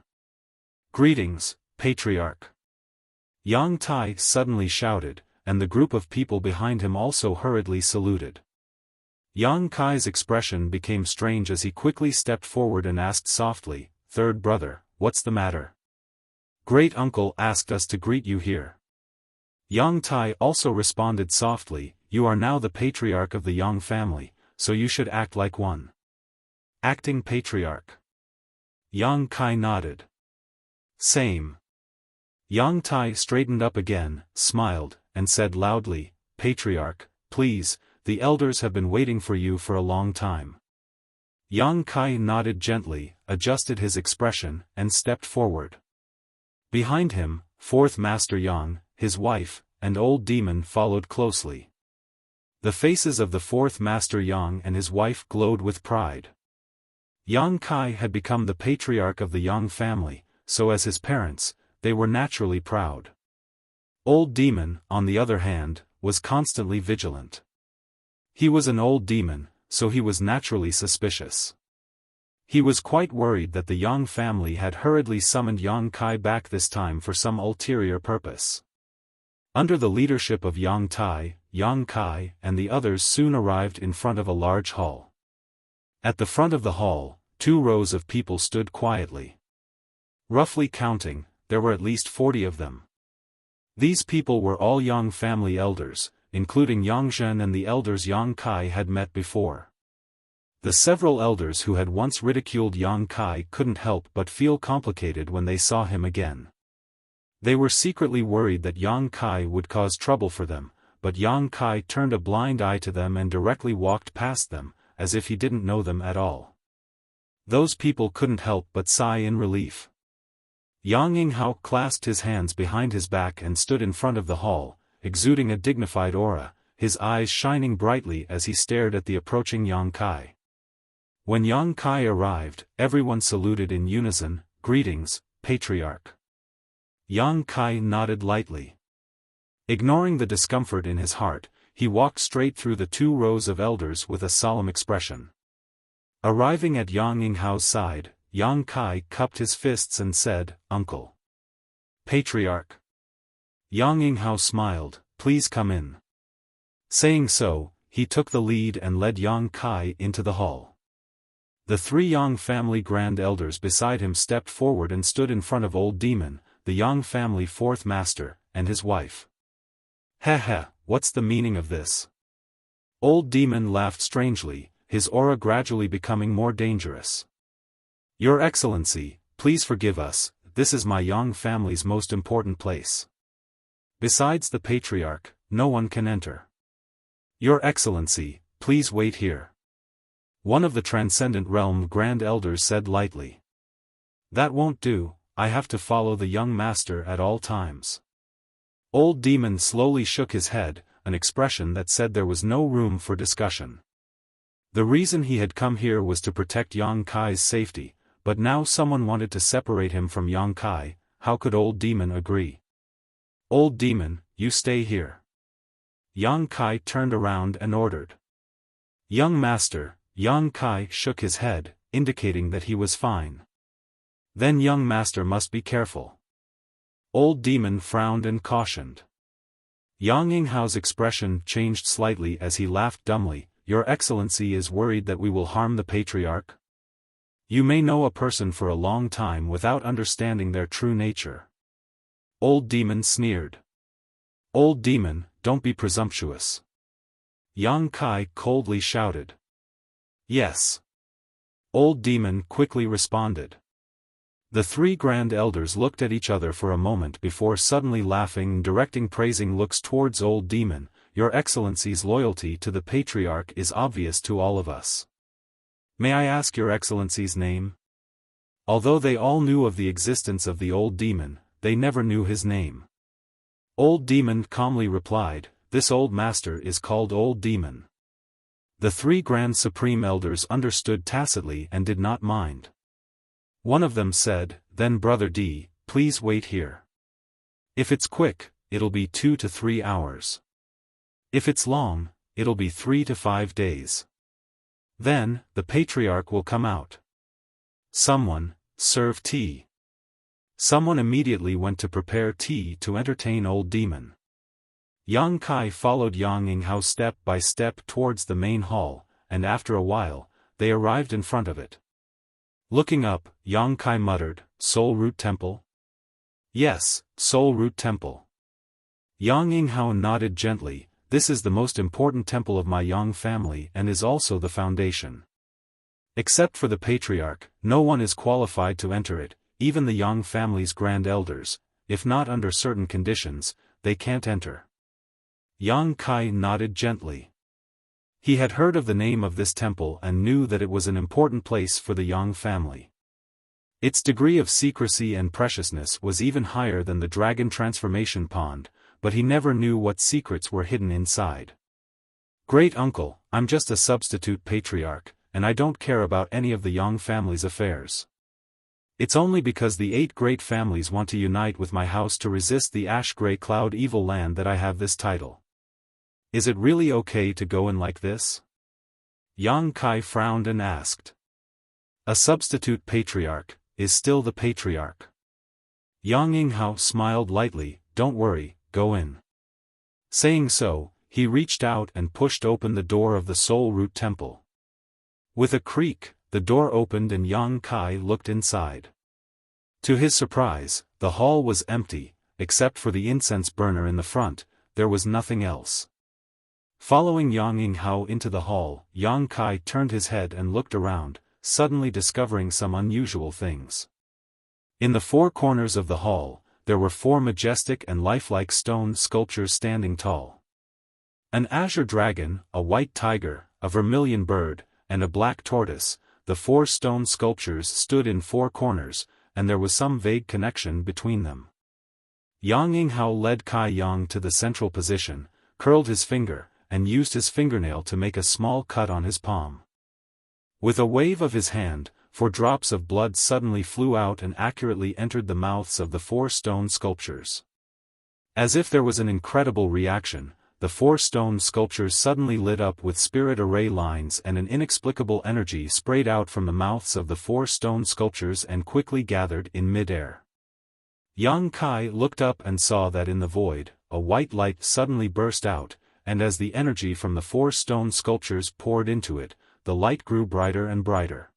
"Greetings, Patriarch!" Yang Tai suddenly shouted, and the group of people behind him also hurriedly saluted. Yang Kai's expression became strange as he quickly stepped forward and asked softly, "Third brother, what's the matter? Great uncle asked us to greet you here." Yang Tai also responded softly, "You are now the patriarch of the Yang family, so you should act like one." "Acting patriarch?" Yang Kai nodded. "Same." Yang Tai straightened up again, smiled, and said loudly, "Patriarch, please, the elders have been waiting for you for a long time." Yang Kai nodded gently, adjusted his expression, and stepped forward. Behind him, fourth Master Yang, his wife, and old demon followed closely. The faces of the fourth Master Yang and his wife glowed with pride. Yang Kai had become the patriarch of the Yang family, so as his parents, they were naturally proud. Old demon, on the other hand, was constantly vigilant. He was an old demon, so he was naturally suspicious. He was quite worried that the Yang family had hurriedly summoned Yang Kai back this time for some ulterior purpose. Under the leadership of Yang Tai, Yang Kai and the others soon arrived in front of a large hall. At the front of the hall, 2 rows of people stood quietly. Roughly counting, there were at least 40 of them. These people were all Yang family elders, including Yang Zhen and the elders Yang Kai had met before. The several elders who had once ridiculed Yang Kai couldn't help but feel complicated when they saw him again. They were secretly worried that Yang Kai would cause trouble for them, but Yang Kai turned a blind eye to them and directly walked past them, as if he didn't know them at all. Those people couldn't help but sigh in relief. Yang Yinghao clasped his hands behind his back and stood in front of the hall, exuding a dignified aura, his eyes shining brightly as he stared at the approaching Yang Kai. When Yang Kai arrived, everyone saluted in unison, "Greetings, Patriarch." Yang Kai nodded lightly. Ignoring the discomfort in his heart, he walked straight through the 2 rows of elders with a solemn expression. Arriving at Yang Yinghao's side, Yang Kai cupped his fists and said, "Uncle." "Patriarch." Yang Yinghao smiled, "Please come in." Saying so, he took the lead and led Yang Kai into the hall. The 3 Yang family grand elders beside him stepped forward and stood in front of old demon, the Yang family 4th master, and his wife. "Heh, what's the meaning of this?" Old demon laughed strangely, his aura gradually becoming more dangerous. "Your Excellency, please forgive us, this is my Yang family's most important place. Besides the patriarch, no one can enter. Your Excellency, please wait here." One of the Transcendent Realm Grand Elders said lightly. "That won't do, I have to follow the young master at all times." Old demon slowly shook his head, an expression that said there was no room for discussion. The reason he had come here was to protect Yang Kai's safety, but now someone wanted to separate him from Yang Kai. How could old demon agree? "Old demon, you stay here." Yang Kai turned around and ordered. "Young master," Yang Kai shook his head, indicating that he was fine. "Then young master must be careful." Old demon frowned and cautioned. Yang Yinghao's expression changed slightly as he laughed dumbly. "Your Excellency is worried that we will harm the patriarch? You may know a person for a long time without understanding their true nature." Old demon sneered. "Old demon, don't be presumptuous." Yang Kai coldly shouted. "Yes." Old demon quickly responded. The 3 grand elders looked at each other for a moment before suddenly laughing and directing praising looks towards old demon. "Your Excellency's loyalty to the patriarch is obvious to all of us. May I ask your Excellency's name?" Although they all knew of the existence of the old demon, they never knew his name. Old Demon calmly replied, "This old master is called Old Demon." The three Grand Supreme Elders understood tacitly and did not mind. One of them said, "Then Brother D, please wait here. If it's quick, it'll be 2 to 3 hours. If it's long, it'll be 3 to 5 days. Then, the Patriarch will come out. Someone, serve tea." Someone immediately went to prepare tea to entertain Old Demon. Yang Kai followed Yang Yinghao step by step towards the main hall, and after a while, they arrived in front of it. Looking up, Yang Kai muttered, "Soul Root Temple?" "Yes, Soul Root Temple." Yang Yinghao nodded gently, "This is the most important temple of my Yang family and is also the foundation. Except for the Patriarch, no one is qualified to enter it, even the Yang family's Grand Elders, if not under certain conditions, they can't enter." Yang Kai nodded gently. He had heard of the name of this temple and knew that it was an important place for the Yang family. Its degree of secrecy and preciousness was even higher than the dragon transformation pond, but he never knew what secrets were hidden inside. "Great uncle, I'm just a substitute patriarch, and I don't care about any of the Yang family's affairs. It's only because the 8 great families want to unite with my house to resist the ash-gray cloud evil land that I have this title. Is it really okay to go in like this?" Yang Kai frowned and asked. "A substitute patriarch is still the patriarch." Yang Yinghao smiled lightly, "Don't worry, go in." Saying so, he reached out and pushed open the door of the Soul Root Temple. With a creak, the door opened and Yang Kai looked inside. To his surprise, the hall was empty, except for the incense burner in the front, there was nothing else. Following Yang Yinghao into the hall, Yang Kai turned his head and looked around, suddenly discovering some unusual things. In the 4 corners of the hall, there were 4 majestic and lifelike stone sculptures standing tall. An azure dragon, a white tiger, a vermilion bird, and a black tortoise, the 4 stone sculptures stood in 4 corners, and there was some vague connection between them. Yang Yinghao led Kai Yang to the central position, curled his finger, and used his fingernail to make a small cut on his palm. With a wave of his hand, 4 drops of blood suddenly flew out and accurately entered the mouths of the 4 stone sculptures. As if there was an incredible reaction, the 4 stone sculptures suddenly lit up with spirit array lines and an inexplicable energy sprayed out from the mouths of the 4 stone sculptures and quickly gathered in mid-air. Yang Kai looked up and saw that in the void, a white light suddenly burst out, and as the energy from the 4 stone sculptures poured into it, the light grew brighter and brighter.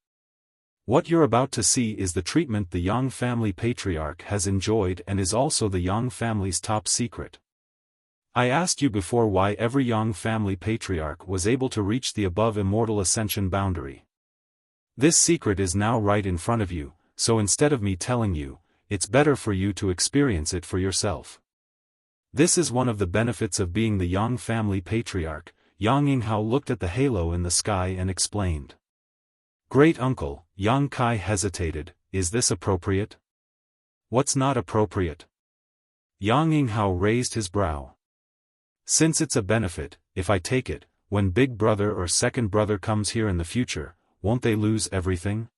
What you're about to see is the treatment the Yang family patriarch has enjoyed and is also the Yang family's top secret. I asked you before why every Yang family patriarch was able to reach the above immortal ascension boundary. This secret is now right in front of you, so instead of me telling you, it's better for you to experience it for yourself. This is one of the benefits of being the Yang family patriarch. Yang Yinghao looked at the halo in the sky and explained. "Great uncle," Yang Kai hesitated, "is this appropriate?" "What's not appropriate?" Yang Yinghao raised his brow. "Since it's a benefit, if I take it, when big brother or second brother comes here in the future, won't they lose everything?"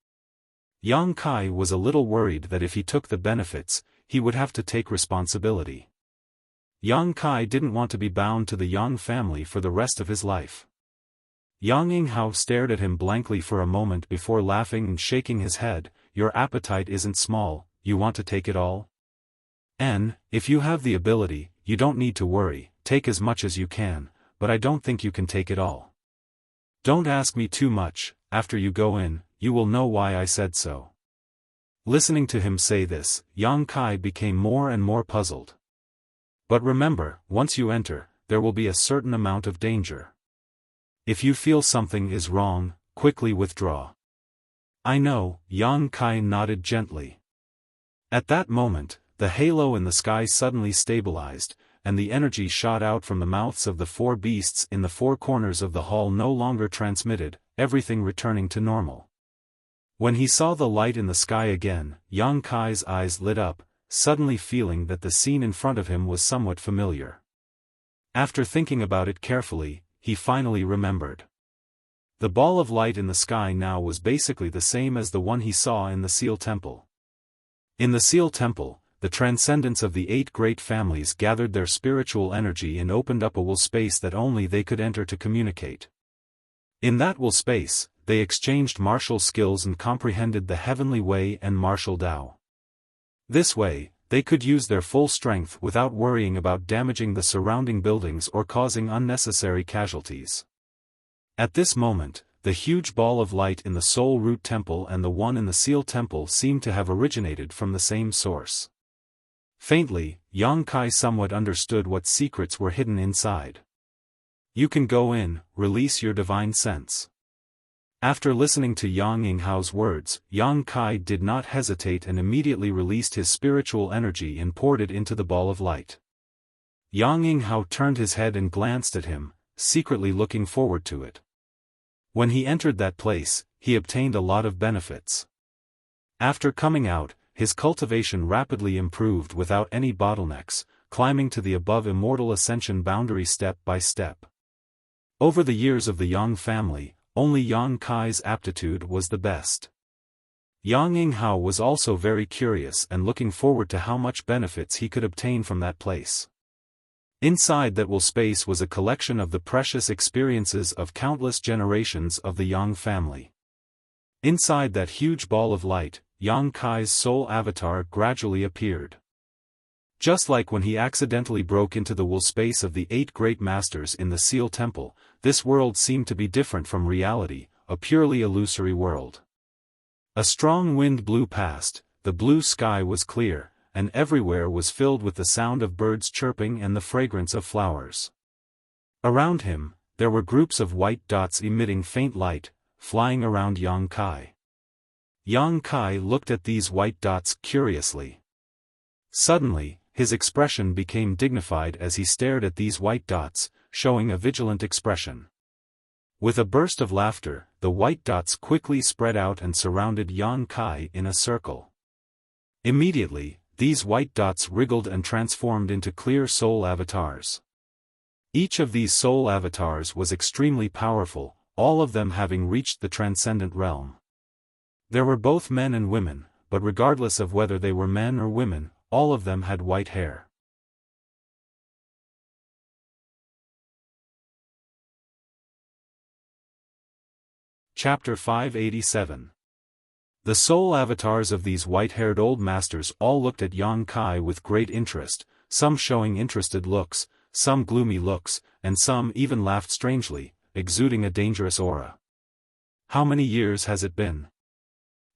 Yang Kai was a little worried that if he took the benefits, he would have to take responsibility. Yang Kai didn't want to be bound to the Yang family for the rest of his life. Yang Yinghao stared at him blankly for a moment before laughing and shaking his head. "Your appetite isn't small, you want to take it all? If you have the ability, you don't need to worry, take as much as you can, but I don't think you can take it all. Don't ask me too much, after you go in, you will know why I said so." Listening to him say this, Yang Kai became more and more puzzled. "But remember, once you enter, there will be a certain amount of danger. If you feel something is wrong, quickly withdraw." "I know," Yang Kai nodded gently. At that moment, the halo in the sky suddenly stabilized, and the energy shot out from the mouths of the 4 beasts in the 4 corners of the hall no longer transmitted, everything returning to normal. When he saw the light in the sky again, Yang Kai's eyes lit up, suddenly feeling that the scene in front of him was somewhat familiar. After thinking about it carefully, he finally remembered. The ball of light in the sky now was basically the same as the one he saw in the Seal Temple. In the Seal Temple, the transcendents of the 8 great families gathered their spiritual energy and opened up a will space that only they could enter to communicate. In that will space, they exchanged martial skills and comprehended the heavenly way and martial Tao. This way, they could use their full strength without worrying about damaging the surrounding buildings or causing unnecessary casualties. At this moment, the huge ball of light in the Soul Root Temple and the one in the Seal Temple seemed to have originated from the same source. Faintly, Yang Kai somewhat understood what secrets were hidden inside. You can go in, release your divine sense. After listening to Yang Yinghao's words, Yang Kai did not hesitate and immediately released his spiritual energy and poured it into the ball of light. Yang Yinghao turned his head and glanced at him, secretly looking forward to it. When he entered that place, he obtained a lot of benefits. After coming out, his cultivation rapidly improved without any bottlenecks, climbing to the above immortal ascension boundary step by step. Over the years of the Yang family, only Yang Kai's aptitude was the best. Yang Yinghao was also very curious and looking forward to how much benefits he could obtain from that place. Inside that will space was a collection of the precious experiences of countless generations of the Yang family. Inside that huge ball of light, Yang Kai's soul avatar gradually appeared. Just like when he accidentally broke into the will space of the 8 great masters in the Seal Temple, this world seemed to be different from reality, a purely illusory world. A strong wind blew past, the blue sky was clear, and everywhere was filled with the sound of birds chirping and the fragrance of flowers. Around him, there were groups of white dots emitting faint light, flying around Yang Kai. Yang Kai looked at these white dots curiously. Suddenly, his expression became dignified as he stared at these white dots, showing a vigilant expression. With a burst of laughter, the white dots quickly spread out and surrounded Yang Kai in a circle. Immediately, these white dots wriggled and transformed into clear soul avatars. Each of these soul avatars was extremely powerful, all of them having reached the transcendent realm. There were both men and women, but regardless of whether they were men or women, all of them had white hair. Chapter 587. The soul avatars of these white-haired old masters all looked at Yang Kai with great interest, some showing interested looks, some gloomy looks, and some even laughed strangely, exuding a dangerous aura. How many years has it been?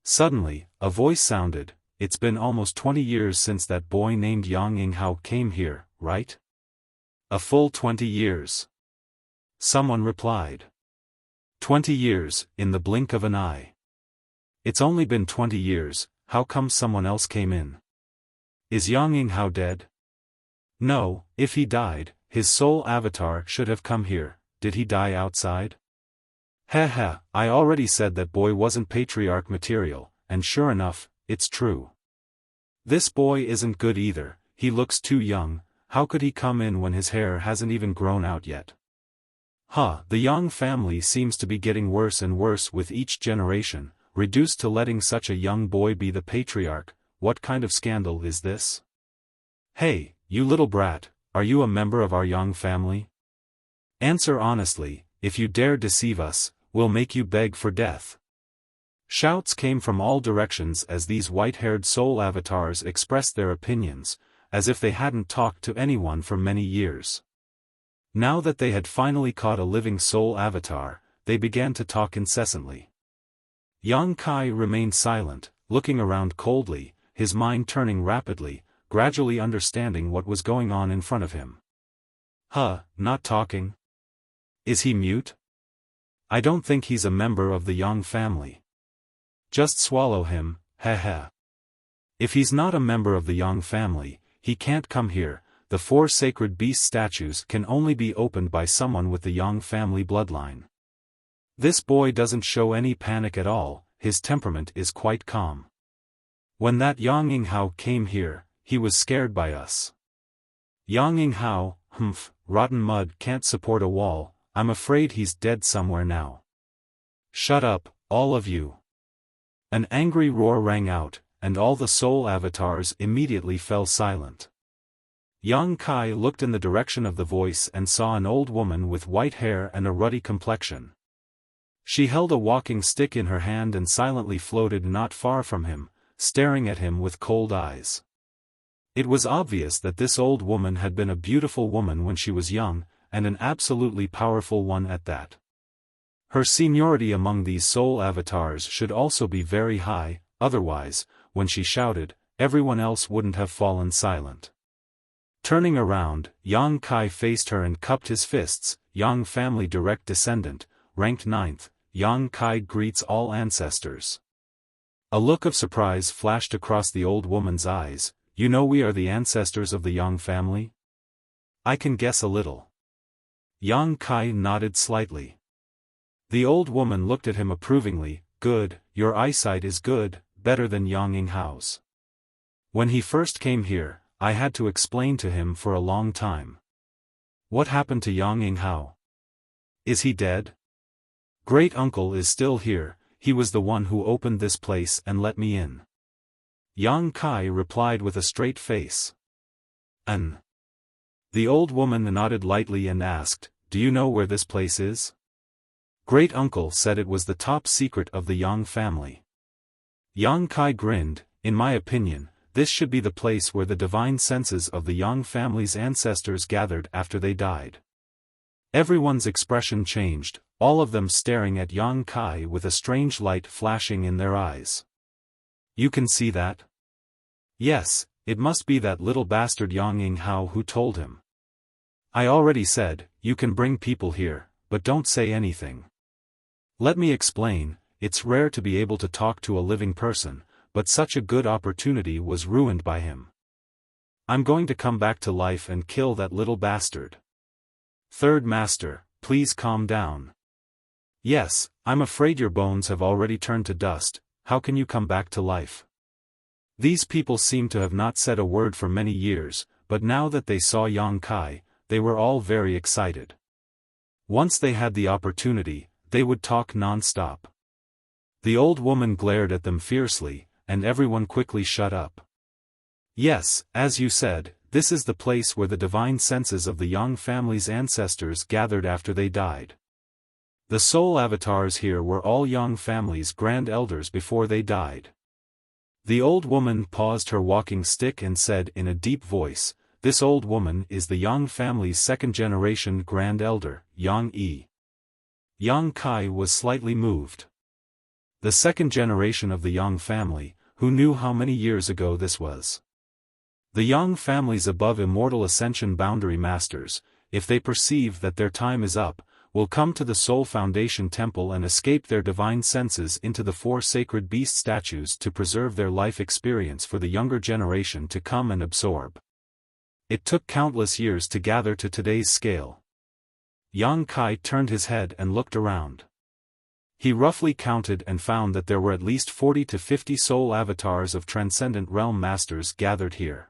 Suddenly, a voice sounded. It's been almost 20 years since that boy named Yang Yinghao came here, right? A full 20 years. Someone replied. 20 years, in the blink of an eye. It's only been 20 years, how come someone else came in? Is Yang Yinghao dead? No, if he died, his soul avatar should have come here. Did he die outside? Heh, I already said that boy wasn't patriarch material, and sure enough, it's true. This boy isn't good either, he looks too young, how could he come in when his hair hasn't even grown out yet? The Yang family seems to be getting worse and worse with each generation, reduced to letting such a young boy be the patriarch. What kind of scandal is this? Hey, you little brat, are you a member of our Yang family? Answer honestly, if you dare deceive us, we'll make you beg for death. Shouts came from all directions as these white-haired soul avatars expressed their opinions, as if they hadn't talked to anyone for many years. Now that they had finally caught a living soul avatar, they began to talk incessantly. Yang Kai remained silent, looking around coldly, his mind turning rapidly, gradually understanding what was going on in front of him. Not talking? Is he mute? I don't think he's a member of the Yang family. Just swallow him, heh. If he's not a member of the Yang family, he can't come here. The 4 sacred beast statues can only be opened by someone with the Yang family bloodline. This boy doesn't show any panic at all, his temperament is quite calm. When that Yang Yinghao came here, he was scared by us. Yang Yinghao, humph, rotten mud can't support a wall, I'm afraid he's dead somewhere now. Shut up, all of you. An angry roar rang out, and all the soul avatars immediately fell silent. Yang Kai looked in the direction of the voice and saw an old woman with white hair and a ruddy complexion. She held a walking stick in her hand and silently floated not far from him, staring at him with cold eyes. It was obvious that this old woman had been a beautiful woman when she was young, and an absolutely powerful one at that. Her seniority among these soul avatars should also be very high, otherwise, when she shouted, everyone else wouldn't have fallen silent. Turning around, Yang Kai faced her and cupped his fists. Yang family direct descendant, ranked 9th, Yang Kai greets all ancestors. A look of surprise flashed across the old woman's eyes. You know we are the ancestors of the Yang family? I can guess a little. Yang Kai nodded slightly. The old woman looked at him approvingly. Good, your eyesight is good, better than Yang Yinghao's. When he first came here, I had to explain to him for a long time. What happened to Yang Yinghao? Is he dead? Great uncle is still here, he was the one who opened this place and let me in. Yang Kai replied with a straight face. The old woman nodded lightly and asked, do you know where this place is? Great uncle said it was the top secret of the Yang family. Yang Kai grinned, in my opinion, this should be the place where the divine senses of the Yang family's ancestors gathered after they died. Everyone's expression changed, all of them staring at Yang Kai with a strange light flashing in their eyes. You can see that? Yes, it must be that little bastard Yang Yinghao who told him. I already said, you can bring people here, but don't say anything. Let me explain, it's rare to be able to talk to a living person, but such a good opportunity was ruined by him. I'm going to come back to life and kill that little bastard. Third Master, please calm down. Yes, I'm afraid your bones have already turned to dust, how can you come back to life? These people seem to have not said a word for many years, but now that they saw Yang Kai, they were all very excited. Once they had the opportunity, they would talk non-stop. The old woman glared at them fiercely, and everyone quickly shut up. Yes, as you said, this is the place where the divine senses of the Yang family's ancestors gathered after they died. The soul avatars here were all Yang family's grand elders before they died. The old woman paused her walking stick and said in a deep voice, this old woman is the Yang family's second-generation grand elder, Yang Yi. Yang Kai was slightly moved. The second generation of the Yang family, who knew how many years ago this was? The Yang family's above immortal ascension boundary masters, if they perceive that their time is up, will come to the Soul Foundation Temple and escape their divine senses into the 4 sacred beast statues to preserve their life experience for the younger generation to come and absorb. It took countless years to gather to today's scale. Yang Kai turned his head and looked around. He roughly counted and found that there were at least 40 to 50 soul avatars of Transcendent Realm Masters gathered here.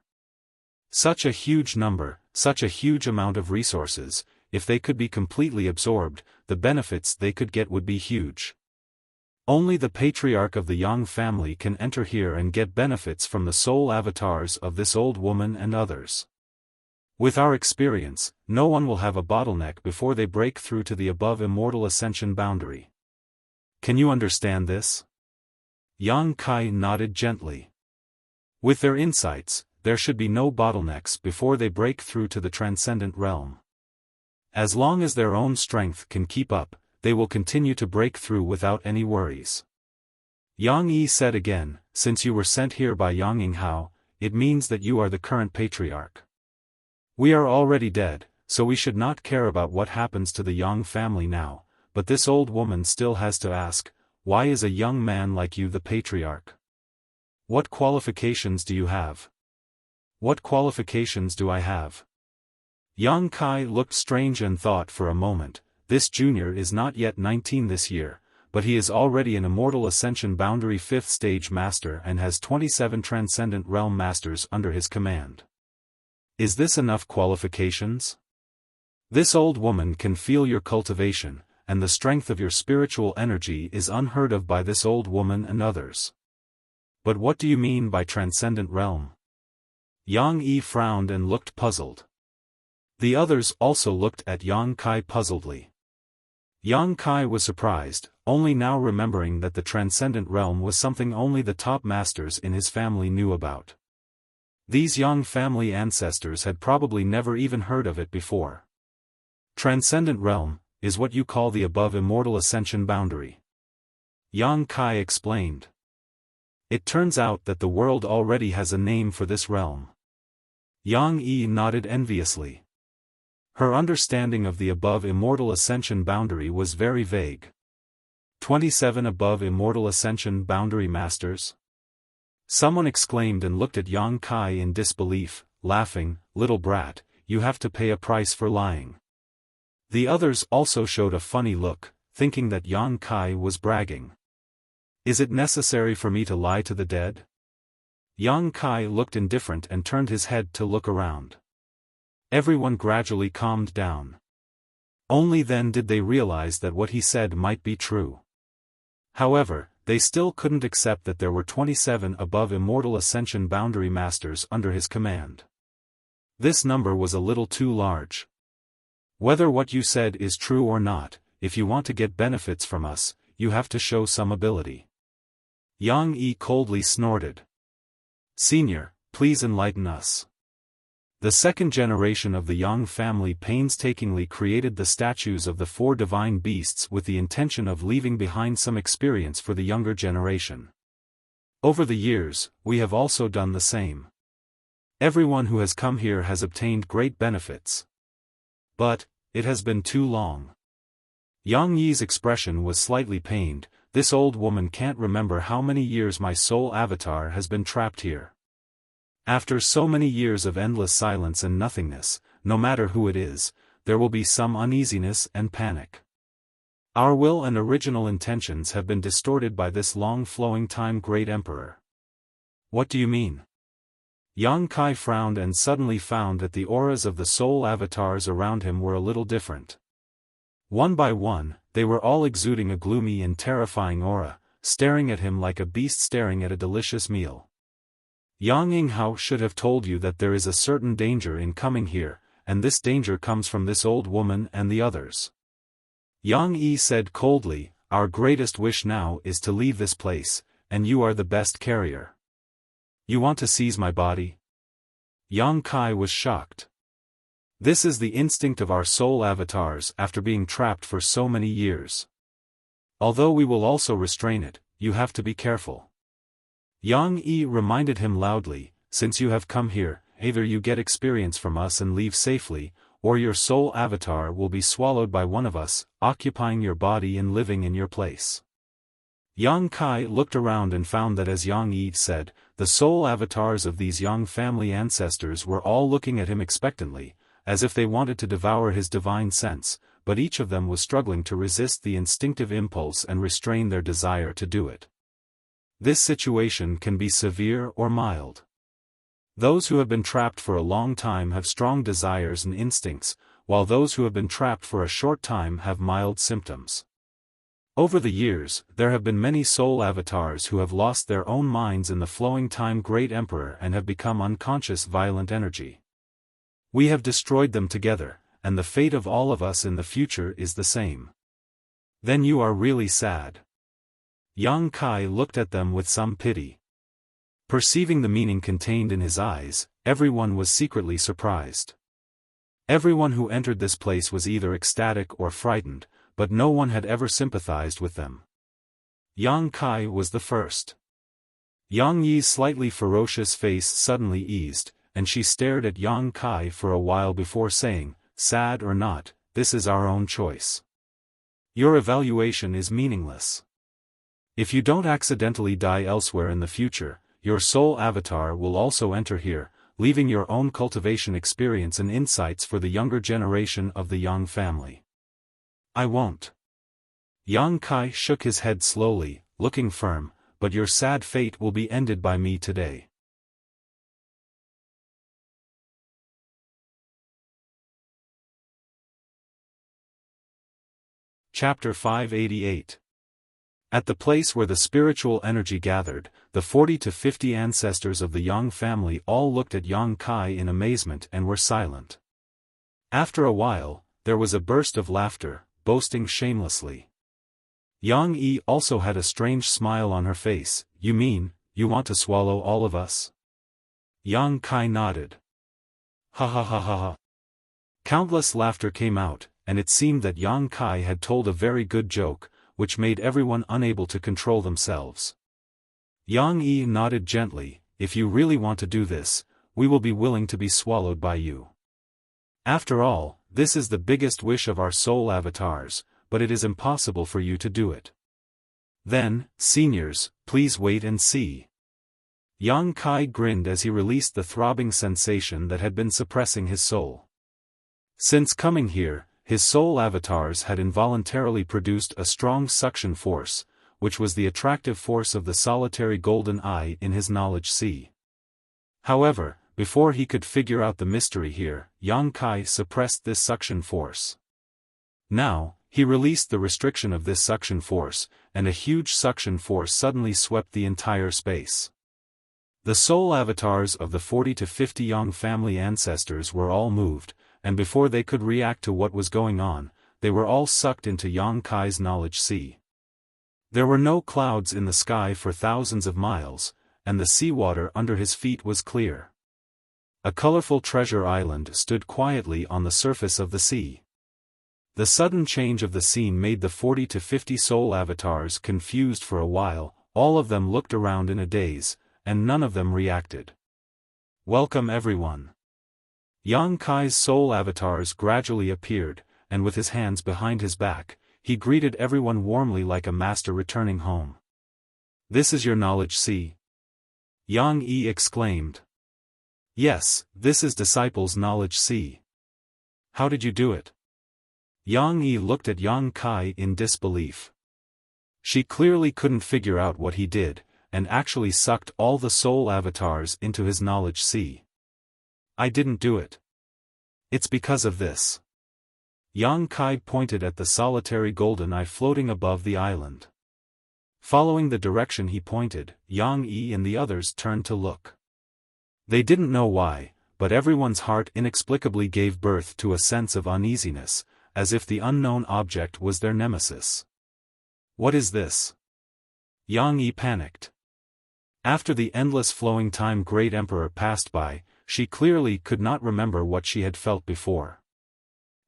Such a huge number, such a huge amount of resources, if they could be completely absorbed, the benefits they could get would be huge. Only the patriarch of the Yang family can enter here and get benefits from the soul avatars of this old woman and others. With our experience, no one will have a bottleneck before they break through to the above immortal ascension boundary. Can you understand this? Yang Kai nodded gently. With their insights, there should be no bottlenecks before they break through to the transcendent realm. As long as their own strength can keep up, they will continue to break through without any worries. Yang Yi said again, since you were sent here by Yang Yinghao, it means that you are the current patriarch. We are already dead, so we should not care about what happens to the Yang family now, but this old woman still has to ask, why is a young man like you the patriarch? What qualifications do you have? What qualifications do I have? Yang Kai looked strange and thought for a moment, this junior is not yet 19 this year, but he is already an Immortal Ascension Boundary 5th Stage Master and has 27 Transcendent Realm Masters under his command. Is this enough qualifications? This old woman can feel your cultivation, and the strength of your spiritual energy is unheard of by this old woman and others. But what do you mean by Transcendent Realm? Yang Yi frowned and looked puzzled. The others also looked at Yang Kai puzzledly. Yang Kai was surprised, only now remembering that the Transcendent Realm was something only the top masters in his family knew about. These Yang family ancestors had probably never even heard of it before. Transcendent Realm is what you call the above Immortal Ascension Boundary. Yang Kai explained. It turns out that the world already has a name for this realm. Yang Yi nodded enviously. Her understanding of the above Immortal Ascension Boundary was very vague. 27 above Immortal Ascension Boundary Masters? Someone exclaimed and looked at Yang Kai in disbelief, laughing, "Little brat, you have to pay a price for lying." The others also showed a funny look, thinking that Yang Kai was bragging. Is it necessary for me to lie to the dead? Yang Kai looked indifferent and turned his head to look around. Everyone gradually calmed down. Only then did they realize that what he said might be true. However, they still couldn't accept that there were 27 above Immortal Ascension Boundary Masters under his command. This number was a little too large. Whether what you said is true or not, if you want to get benefits from us, you have to show some ability. Yang Yi coldly snorted. Senior, please enlighten us. The second generation of the Yang family painstakingly created the statues of the 4 divine beasts with the intention of leaving behind some experience for the younger generation. Over the years, we have also done the same. Everyone who has come here has obtained great benefits. But, it has been too long. Yang Yi's expression was slightly pained. This old woman can't remember how many years my soul avatar has been trapped here. After so many years of endless silence and nothingness, no matter who it is, there will be some uneasiness and panic. Our will and original intentions have been distorted by this long-flowing time Great Emperor. What do you mean? Yang Kai frowned and suddenly found that the auras of the soul avatars around him were a little different. One by one, they were all exuding a gloomy and terrifying aura, staring at him like a beast staring at a delicious meal. Yang Yinghao should have told you that there is a certain danger in coming here, and this danger comes from this old woman and the others. Yang Yi said coldly, our greatest wish now is to leave this place, and you are the best carrier. You want to seize my body? Yang Kai was shocked. This is the instinct of our soul avatars after being trapped for so many years. Although we will also restrain it, you have to be careful. Yang Yi reminded him loudly, since you have come here, either you get experience from us and leave safely, or your soul avatar will be swallowed by one of us, occupying your body and living in your place. Yang Kai looked around and found that as Yang Yi said, the soul avatars of these Yang family ancestors were all looking at him expectantly, as if they wanted to devour his divine sense, but each of them was struggling to resist the instinctive impulse and restrain their desire to do it. This situation can be severe or mild. Those who have been trapped for a long time have strong desires and instincts, while those who have been trapped for a short time have mild symptoms. Over the years, there have been many soul avatars who have lost their own minds in the flowing time Great Emperor and have become unconscious violent energy. We have destroyed them together, and the fate of all of us in the future is the same. Then you are really sad. Yang Kai looked at them with some pity. Perceiving the meaning contained in his eyes, everyone was secretly surprised. Everyone who entered this place was either ecstatic or frightened, but no one had ever sympathized with them. Yang Kai was the first. Yang Yi's slightly ferocious face suddenly eased, and she stared at Yang Kai for a while before saying, sad or not, this is our own choice. Your evaluation is meaningless. If you don't accidentally die elsewhere in the future, your soul avatar will also enter here, leaving your own cultivation experience and insights for the younger generation of the Yang family. I won't. Yang Kai shook his head slowly, looking firm, but your sad fate will be ended by me today. Chapter 588. At the place where the spiritual energy gathered, the 40 to 50 ancestors of the Yang family all looked at Yang Kai in amazement and were silent. After a while, there was a burst of laughter, boasting shamelessly. Yang Yi also had a strange smile on her face. You mean, you want to swallow all of us? Yang Kai nodded. Ha ha ha ha ha. Countless laughter came out, and it seemed that Yang Kai had told a very good joke, which made everyone unable to control themselves. Yang Yi nodded gently. If you really want to do this, we will be willing to be swallowed by you. After all, this is the biggest wish of our soul avatars, but it is impossible for you to do it. Then, seniors, please wait and see. Yang Kai grinned as he released the throbbing sensation that had been suppressing his soul. Since coming here, his soul avatars had involuntarily produced a strong suction force, which was the attractive force of the solitary golden eye in his knowledge sea. However, before he could figure out the mystery here, Yang Kai suppressed this suction force. Now, he released the restriction of this suction force, and a huge suction force suddenly swept the entire space. The soul avatars of the 40 to 50 Yang family ancestors were all moved, and before they could react to what was going on, they were all sucked into Yang Kai's knowledge sea. There were no clouds in the sky for thousands of miles, and the seawater under his feet was clear. A colorful treasure island stood quietly on the surface of the sea. The sudden change of the scene made the 40 to 50 soul avatars confused for a while. All of them looked around in a daze, and none of them reacted. Welcome everyone. Yang Kai's soul avatars gradually appeared, and with his hands behind his back, he greeted everyone warmly like a master returning home. This is your knowledge sea? Yang Yi exclaimed. Yes, this is disciples' knowledge sea. How did you do it? Yang Yi looked at Yang Kai in disbelief. She clearly couldn't figure out what he did, and actually sucked all the soul avatars into his knowledge sea. I didn't do it. It's because of this. Yang Kai pointed at the solitary golden eye floating above the island. Following the direction he pointed, Yang Yi and the others turned to look. They didn't know why, but everyone's heart inexplicably gave birth to a sense of uneasiness, as if the unknown object was their nemesis. What is this? Yang Yi panicked. After the endless flowing time Great Emperor passed by, she clearly could not remember what she had felt before.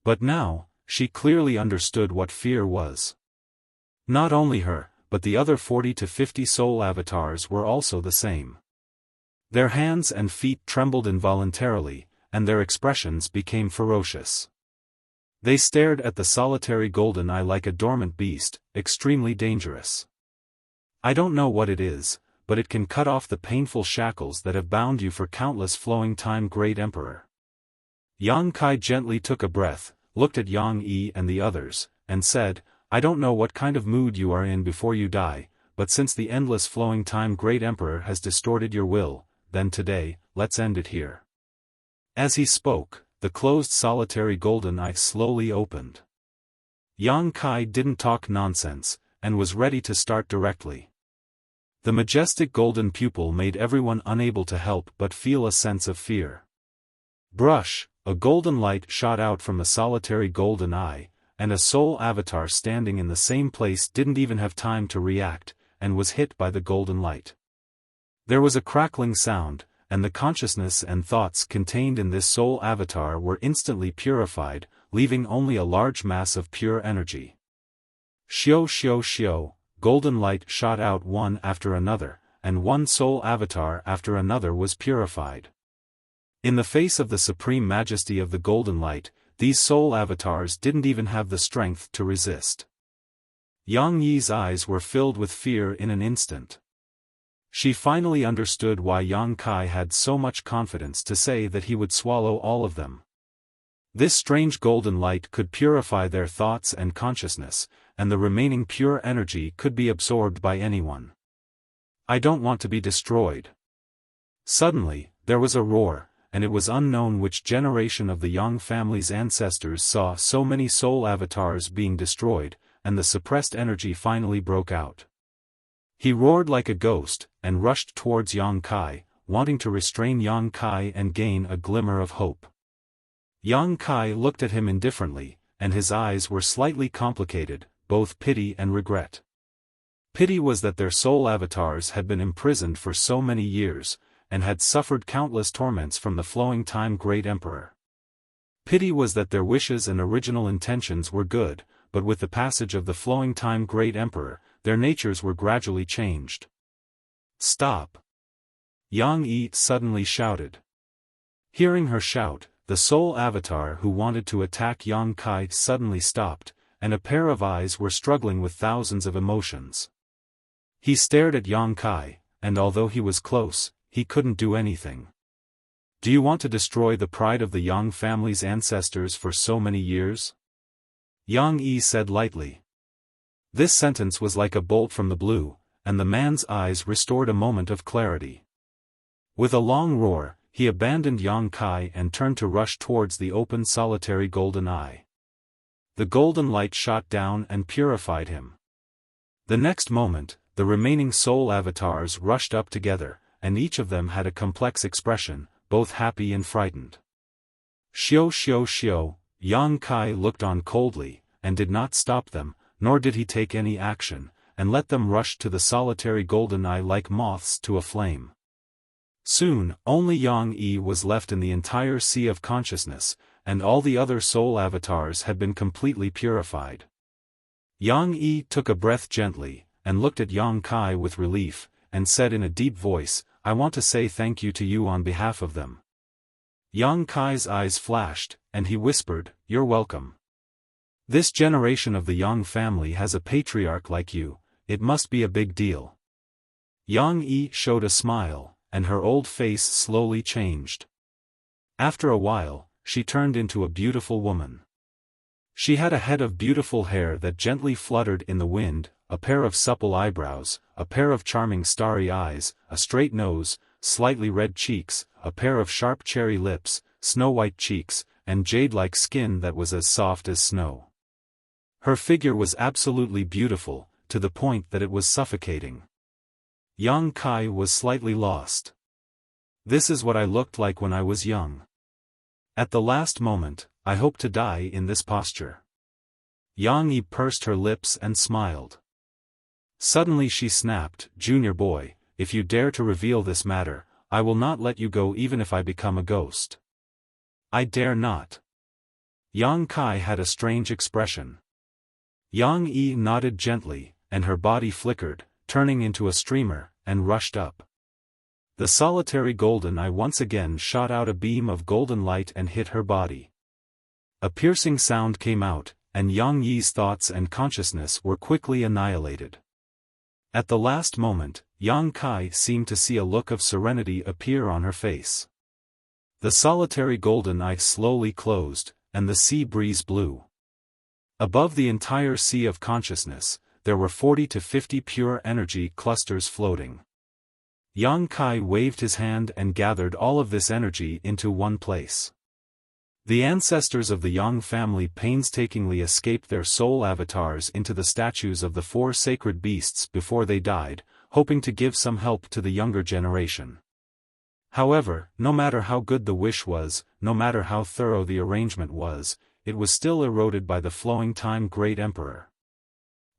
But now, she clearly understood what fear was. Not only her, but the other 40 to 50 soul avatars were also the same. Their hands and feet trembled involuntarily, and their expressions became ferocious. They stared at the solitary golden eye like a dormant beast, extremely dangerous. I don't know what it is, but it can cut off the painful shackles that have bound you for countless flowing time Great Emperor. Yang Kai gently took a breath, looked at Yang Yi and the others, and said, I don't know what kind of mood you are in before you die, but since the endless flowing time Great Emperor has distorted your will, then today, let's end it here. As he spoke, the closed solitary golden eye slowly opened. Yang Kai didn't talk nonsense, and was ready to start directly. The majestic golden pupil made everyone unable to help but feel a sense of fear. Brush, a golden light shot out from the solitary golden eye, and a soul avatar standing in the same place didn't even have time to react, and was hit by the golden light. There was a crackling sound, and the consciousness and thoughts contained in this soul avatar were instantly purified, leaving only a large mass of pure energy. Xiao xiao xiao, golden light shot out one after another, and one soul avatar after another was purified. In the face of the supreme majesty of the golden light, these soul avatars didn't even have the strength to resist. Yang Yi's eyes were filled with fear in an instant. She finally understood why Yang Kai had so much confidence to say that he would swallow all of them. This strange golden light could purify their thoughts and consciousness, and the remaining pure energy could be absorbed by anyone. I don't want to be destroyed. Suddenly, there was a roar, and it was unknown which generation of the Yang family's ancestors saw so many soul avatars being destroyed, and the suppressed energy finally broke out. He roared like a ghost, and rushed towards Yang Kai, wanting to restrain Yang Kai and gain a glimmer of hope. Yang Kai looked at him indifferently, and his eyes were slightly complicated, both pity and regret. Pity was that their soul avatars had been imprisoned for so many years, and had suffered countless torments from the flowing time Great Emperor. Pity was that their wishes and original intentions were good, but with the passage of the flowing time Great Emperor, their natures were gradually changed. Stop! Yang Yi suddenly shouted. Hearing her shout, the soul avatar who wanted to attack Yang Kai suddenly stopped, and a pair of eyes were struggling with thousands of emotions. He stared at Yang Kai, and although he was close, he couldn't do anything. Do you want to destroy the pride of the Yang family's ancestors for so many years? Yang Yi said lightly. This sentence was like a bolt from the blue, and the man's eyes restored a moment of clarity. With a long roar, he abandoned Yang Kai and turned to rush towards the open solitary golden eye. The golden light shot down and purified him. The next moment, the remaining soul avatars rushed up together, and each of them had a complex expression, both happy and frightened. Xiao xiao xiao, Yang Kai looked on coldly, and did not stop them, nor did he take any action, and let them rush to the solitary golden eye like moths to a flame. Soon, only Yang Yi was left in the entire sea of consciousness, and all the other soul avatars had been completely purified. Yang Yi took a breath gently, and looked at Yang Kai with relief, and said in a deep voice, I want to say thank you to you on behalf of them. Yang Kai's eyes flashed, and he whispered, You're welcome. This generation of the Yang family has a patriarch like you, it must be a big deal. Yang Yi showed a smile, and her old face slowly changed. After a while, she turned into a beautiful woman. She had a head of beautiful hair that gently fluttered in the wind, a pair of supple eyebrows, a pair of charming starry eyes, a straight nose, slightly red cheeks, a pair of sharp cherry lips, snow-white cheeks, and jade-like skin that was as soft as snow. Her figure was absolutely beautiful, to the point that it was suffocating. Yang Kai was slightly lost. This is what I looked like when I was young. At the last moment, I hope to die in this posture. Yang Yi pursed her lips and smiled. Suddenly she snapped, Junior boy, if you dare to reveal this matter, I will not let you go even if I become a ghost. I dare not. Yang Kai had a strange expression. Yang Yi nodded gently, and her body flickered, turning into a streamer, and rushed up. The solitary golden eye once again shot out a beam of golden light and hit her body. A piercing sound came out, and Yang Yi's thoughts and consciousness were quickly annihilated. At the last moment, Yang Kai seemed to see a look of serenity appear on her face. The solitary golden eye slowly closed, and the sea breeze blew. Above the entire sea of consciousness, there were 40 to 50 pure energy clusters floating. Yang Kai waved his hand and gathered all of this energy into one place. The ancestors of the Yang family painstakingly escaped their soul avatars into the statues of the 4 sacred beasts before they died, hoping to give some help to the younger generation. However, no matter how good the wish was, no matter how thorough the arrangement was, it was still eroded by the flowing time Great Emperor.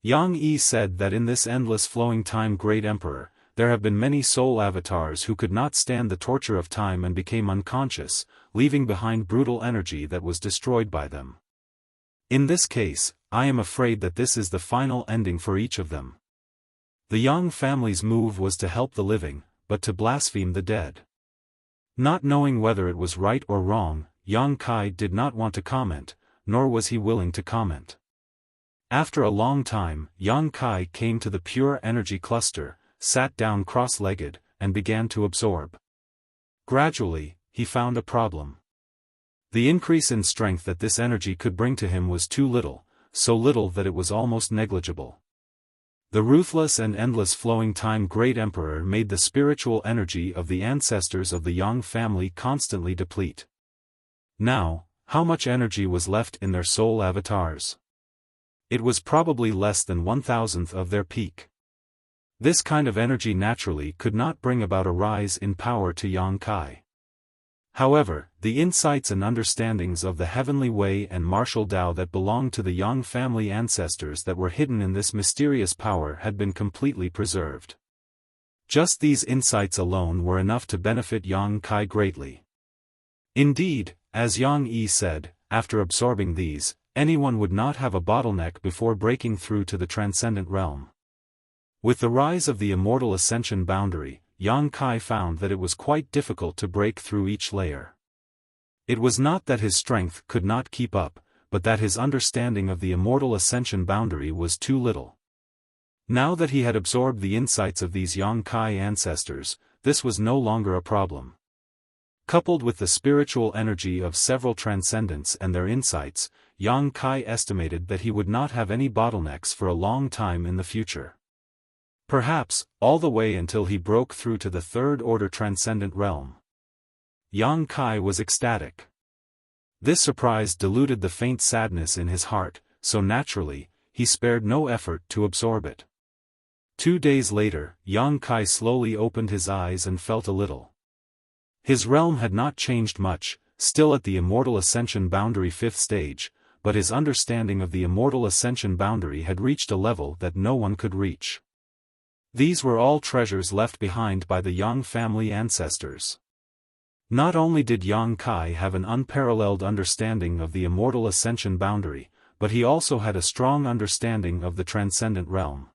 Yang Yi said that in this endless flowing time Great Emperor, there have been many soul avatars who could not stand the torture of time and became unconscious, leaving behind brutal energy that was destroyed by them. In this case, I am afraid that this is the final ending for each of them. The Yang family's move was to help the living, but to blaspheme the dead. Not knowing whether it was right or wrong, Yang Kai did not want to comment, nor was he willing to comment. After a long time, Yang Kai came to the pure energy cluster, sat down cross-legged, and began to absorb. Gradually, he found a problem. The increase in strength that this energy could bring to him was too little, so little that it was almost negligible. The ruthless and endless flowing time Great Emperor made the spiritual energy of the ancestors of the Yang family constantly deplete. Now, how much energy was left in their soul avatars? It was probably less than 1,000th of their peak. This kind of energy naturally could not bring about a rise in power to Yang Kai. However, the insights and understandings of the heavenly way and martial Tao that belonged to the Yang family ancestors that were hidden in this mysterious power had been completely preserved. Just these insights alone were enough to benefit Yang Kai greatly. Indeed, as Yang Yi said, after absorbing these, anyone would not have a bottleneck before breaking through to the transcendent realm. With the rise of the immortal ascension boundary, Yang Kai found that it was quite difficult to break through each layer. It was not that his strength could not keep up, but that his understanding of the immortal ascension boundary was too little. Now that he had absorbed the insights of these Yang Kai ancestors, this was no longer a problem. Coupled with the spiritual energy of several transcendents and their insights, Yang Kai estimated that he would not have any bottlenecks for a long time in the future. Perhaps, all the way until he broke through to the third-order transcendent realm. Yang Kai was ecstatic. This surprise diluted the faint sadness in his heart, so naturally, he spared no effort to absorb it. 2 days later, Yang Kai slowly opened his eyes and felt a little. His realm had not changed much, still at the immortal ascension boundary 5th stage, but his understanding of the immortal ascension boundary had reached a level that no one could reach. These were all treasures left behind by the Yang family ancestors. Not only did Yang Kai have an unparalleled understanding of the immortal ascension boundary, but he also had a strong understanding of the transcendent realm.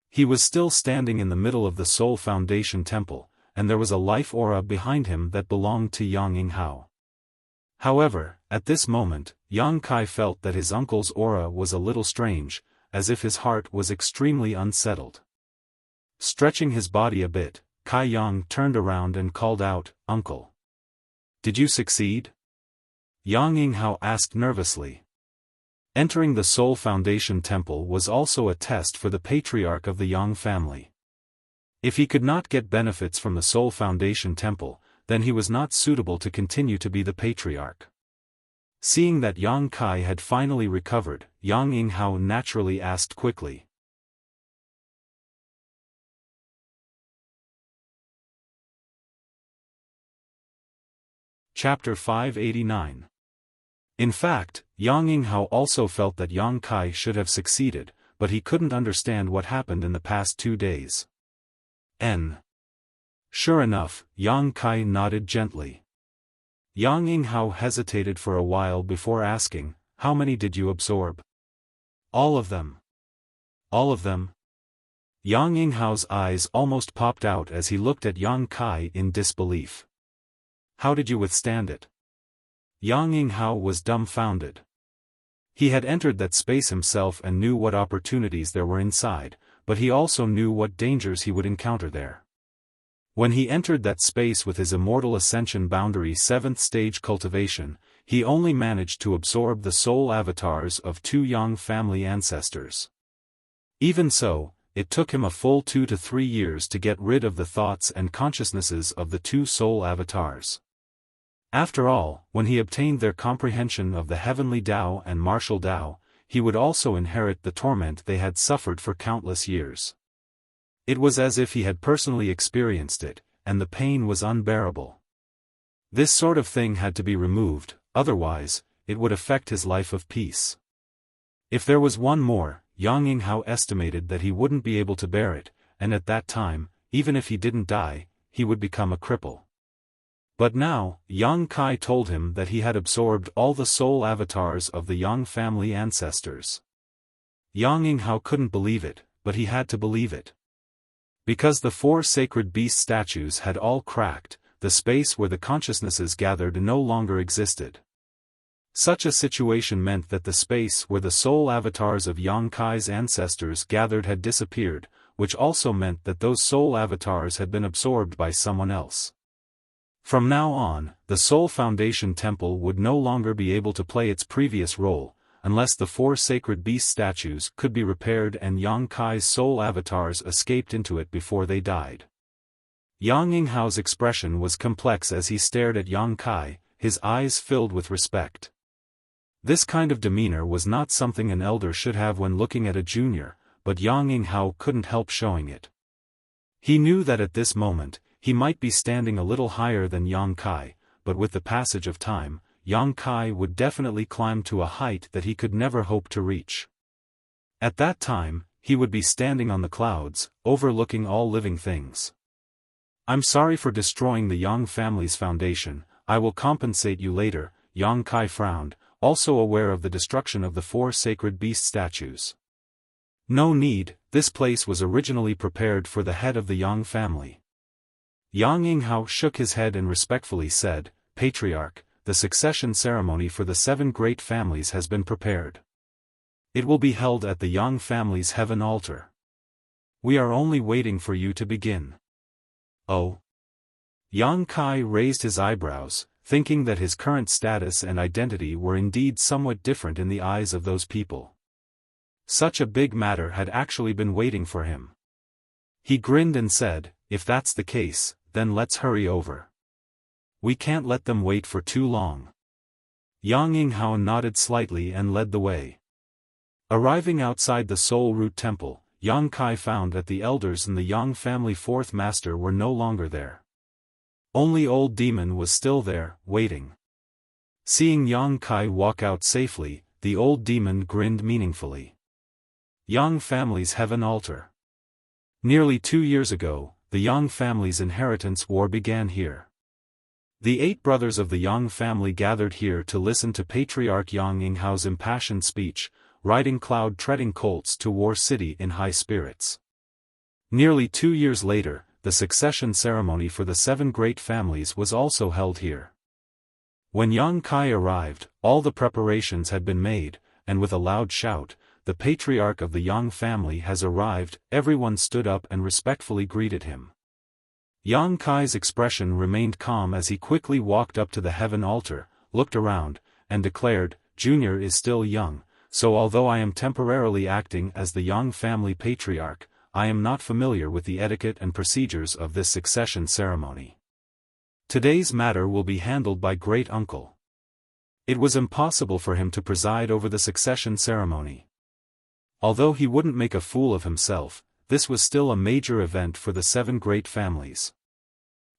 He was still standing in the middle of the Soul Foundation Temple, and there was a life aura behind him that belonged to Yang Yinghao. However, at this moment, Yang Kai felt that his uncle's aura was a little strange, as if his heart was extremely unsettled. Stretching his body a bit, Kai Yang turned around and called out, "Uncle. Did you succeed?" Yang Yinghao asked nervously. Entering the Soul Foundation Temple was also a test for the patriarch of the Yang family. If he could not get benefits from the Soul Foundation Temple, then he was not suitable to continue to be the patriarch. Seeing that Yang Kai had finally recovered, Yang Yinghao naturally asked quickly. Chapter 589. In fact, Yang Yinghao also felt that Yang Kai should have succeeded, but he couldn't understand what happened in the past 2 days. Sure enough, Yang Kai nodded gently. Yang Yinghao hesitated for a while before asking, "How many did you absorb?" "All of them." "All of them?" Yang Yinghao's eyes almost popped out as he looked at Yang Kai in disbelief. "How did you withstand it?" Yang Yinghao was dumbfounded. He had entered that space himself and knew what opportunities there were inside, but he also knew what dangers he would encounter there. When he entered that space with his immortal ascension boundary 7th stage cultivation, he only managed to absorb the soul avatars of 2 Yang family ancestors. Even so, it took him a full 2 to 3 years to get rid of the thoughts and consciousnesses of the 2 soul avatars. After all, when he obtained their comprehension of the heavenly Tao and martial Tao, he would also inherit the torment they had suffered for countless years. It was as if he had personally experienced it, and the pain was unbearable. This sort of thing had to be removed, otherwise, it would affect his life of peace. If there was one more, Yang Yinghao estimated that he wouldn't be able to bear it, and at that time, even if he didn't die, he would become a cripple. But now, Yang Kai told him that he had absorbed all the soul avatars of the Yang family ancestors. Yang Yinghao couldn't believe it, but he had to believe it. Because the 4 sacred beast statues had all cracked, the space where the consciousnesses gathered no longer existed. Such a situation meant that the space where the soul avatars of Yang Kai's ancestors gathered had disappeared, which also meant that those soul avatars had been absorbed by someone else. From now on, the Soul Foundation Temple would no longer be able to play its previous role, unless the 4 sacred beast statues could be repaired and Yang Kai's soul avatars escaped into it before they died. Yang Yinghao's expression was complex as he stared at Yang Kai, his eyes filled with respect. This kind of demeanor was not something an elder should have when looking at a junior, but Yang Yinghao couldn't help showing it. He knew that at this moment, he might be standing a little higher than Yang Kai, but with the passage of time, Yang Kai would definitely climb to a height that he could never hope to reach. At that time, he would be standing on the clouds, overlooking all living things. I'm sorry for destroying the Yang family's foundation, I will compensate you later, Yang Kai frowned, also aware of the destruction of the 4 sacred beast statues. No need, this place was originally prepared for the head of the Yang family. Yang Yinghao shook his head and respectfully said, Patriarch, the succession ceremony for the 7 great families has been prepared. It will be held at the Yang family's heaven altar. We are only waiting for you to begin. Oh. Yang Kai raised his eyebrows, thinking that his current status and identity were indeed somewhat different in the eyes of those people. Such a big matter had actually been waiting for him. He grinned and said, if that's the case, then let's hurry over. We can't let them wait for too long. Yang Yinghao nodded slightly and led the way. Arriving outside the Soul Root Temple, Yang Kai found that the elders in the Yang family 4th master were no longer there. Only Old Demon was still there, waiting. Seeing Yang Kai walk out safely, the Old Demon grinned meaningfully. Yang family's heaven altar. Nearly 2 years ago, the Yang family's inheritance war began here. The 8 brothers of the Yang family gathered here to listen to Patriarch Yang Yinghao's impassioned speech, riding cloud-treading colts to War City in high spirits. Nearly 2 years later, the succession ceremony for the 7 great families was also held here. When Yang Kai arrived, all the preparations had been made, and with a loud shout, the patriarch of the Yang family has arrived, everyone stood up and respectfully greeted him. Yang Kai's expression remained calm as he quickly walked up to the heaven altar, looked around, and declared, Junior is still young, so although I am temporarily acting as the Yang family patriarch, I am not familiar with the etiquette and procedures of this succession ceremony. Today's matter will be handled by Great Uncle. It was impossible for him to preside over the succession ceremony. Although he wouldn't make a fool of himself, this was still a major event for the 7 great families.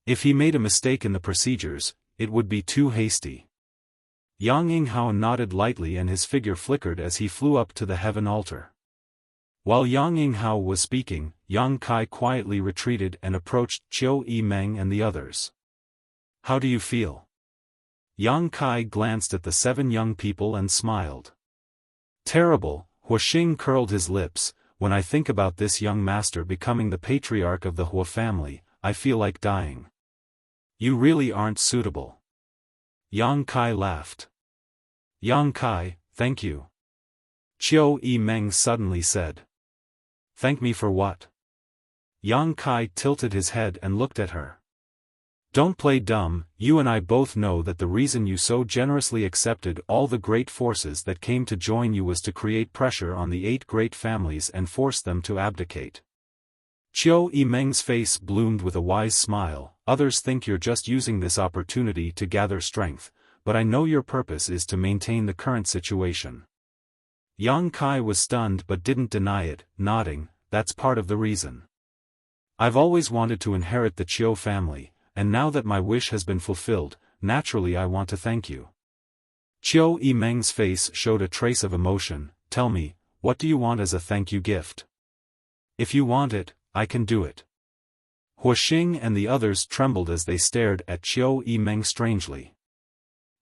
If he made a mistake in the procedures, it would be too hasty. Yang Yinghao nodded lightly and his figure flickered as he flew up to the heaven altar. While Yang Yinghao was speaking, Yang Kai quietly retreated and approached Qiu Yimeng and the others. How do you feel? Yang Kai glanced at the 7 young people and smiled. Terrible, Huaxing curled his lips, when I think about this young master becoming the patriarch of the Hua family, I feel like dying. You really aren't suitable. Yang Kai laughed. Yang Kai, thank you. Qiu Yimeng suddenly said. Thank me for what? Yang Kai tilted his head and looked at her. Don't play dumb, you and I both know that the reason you so generously accepted all the great forces that came to join you was to create pressure on the 8 great families and force them to abdicate. Qiu Yimeng's face bloomed with a wise smile, others think you're just using this opportunity to gather strength, but I know your purpose is to maintain the current situation. Yang Kai was stunned but didn't deny it, nodding, that's part of the reason. I've always wanted to inherit the Qiu family, and now that my wish has been fulfilled, naturally I want to thank you. Qiu Yimeng's face showed a trace of emotion. Tell me, what do you want as a thank you gift? If you want it, I can do it. Huaxing and the others trembled as they stared at Qiu Yimeng strangely.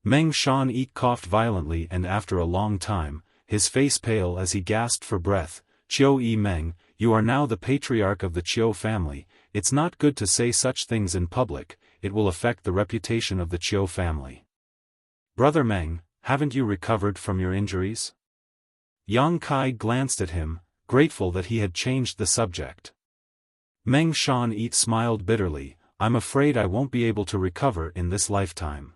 Meng Shan coughed violently and after a long time, his face pale as he gasped for breath, Qiu Yimeng, you are now the patriarch of the Qiu family, it's not good to say such things in public, it will affect the reputation of the Qiu family. Brother Meng, haven't you recovered from your injuries? Yang Kai glanced at him, grateful that he had changed the subject. Meng Shan smiled bitterly, I'm afraid I won't be able to recover in this lifetime.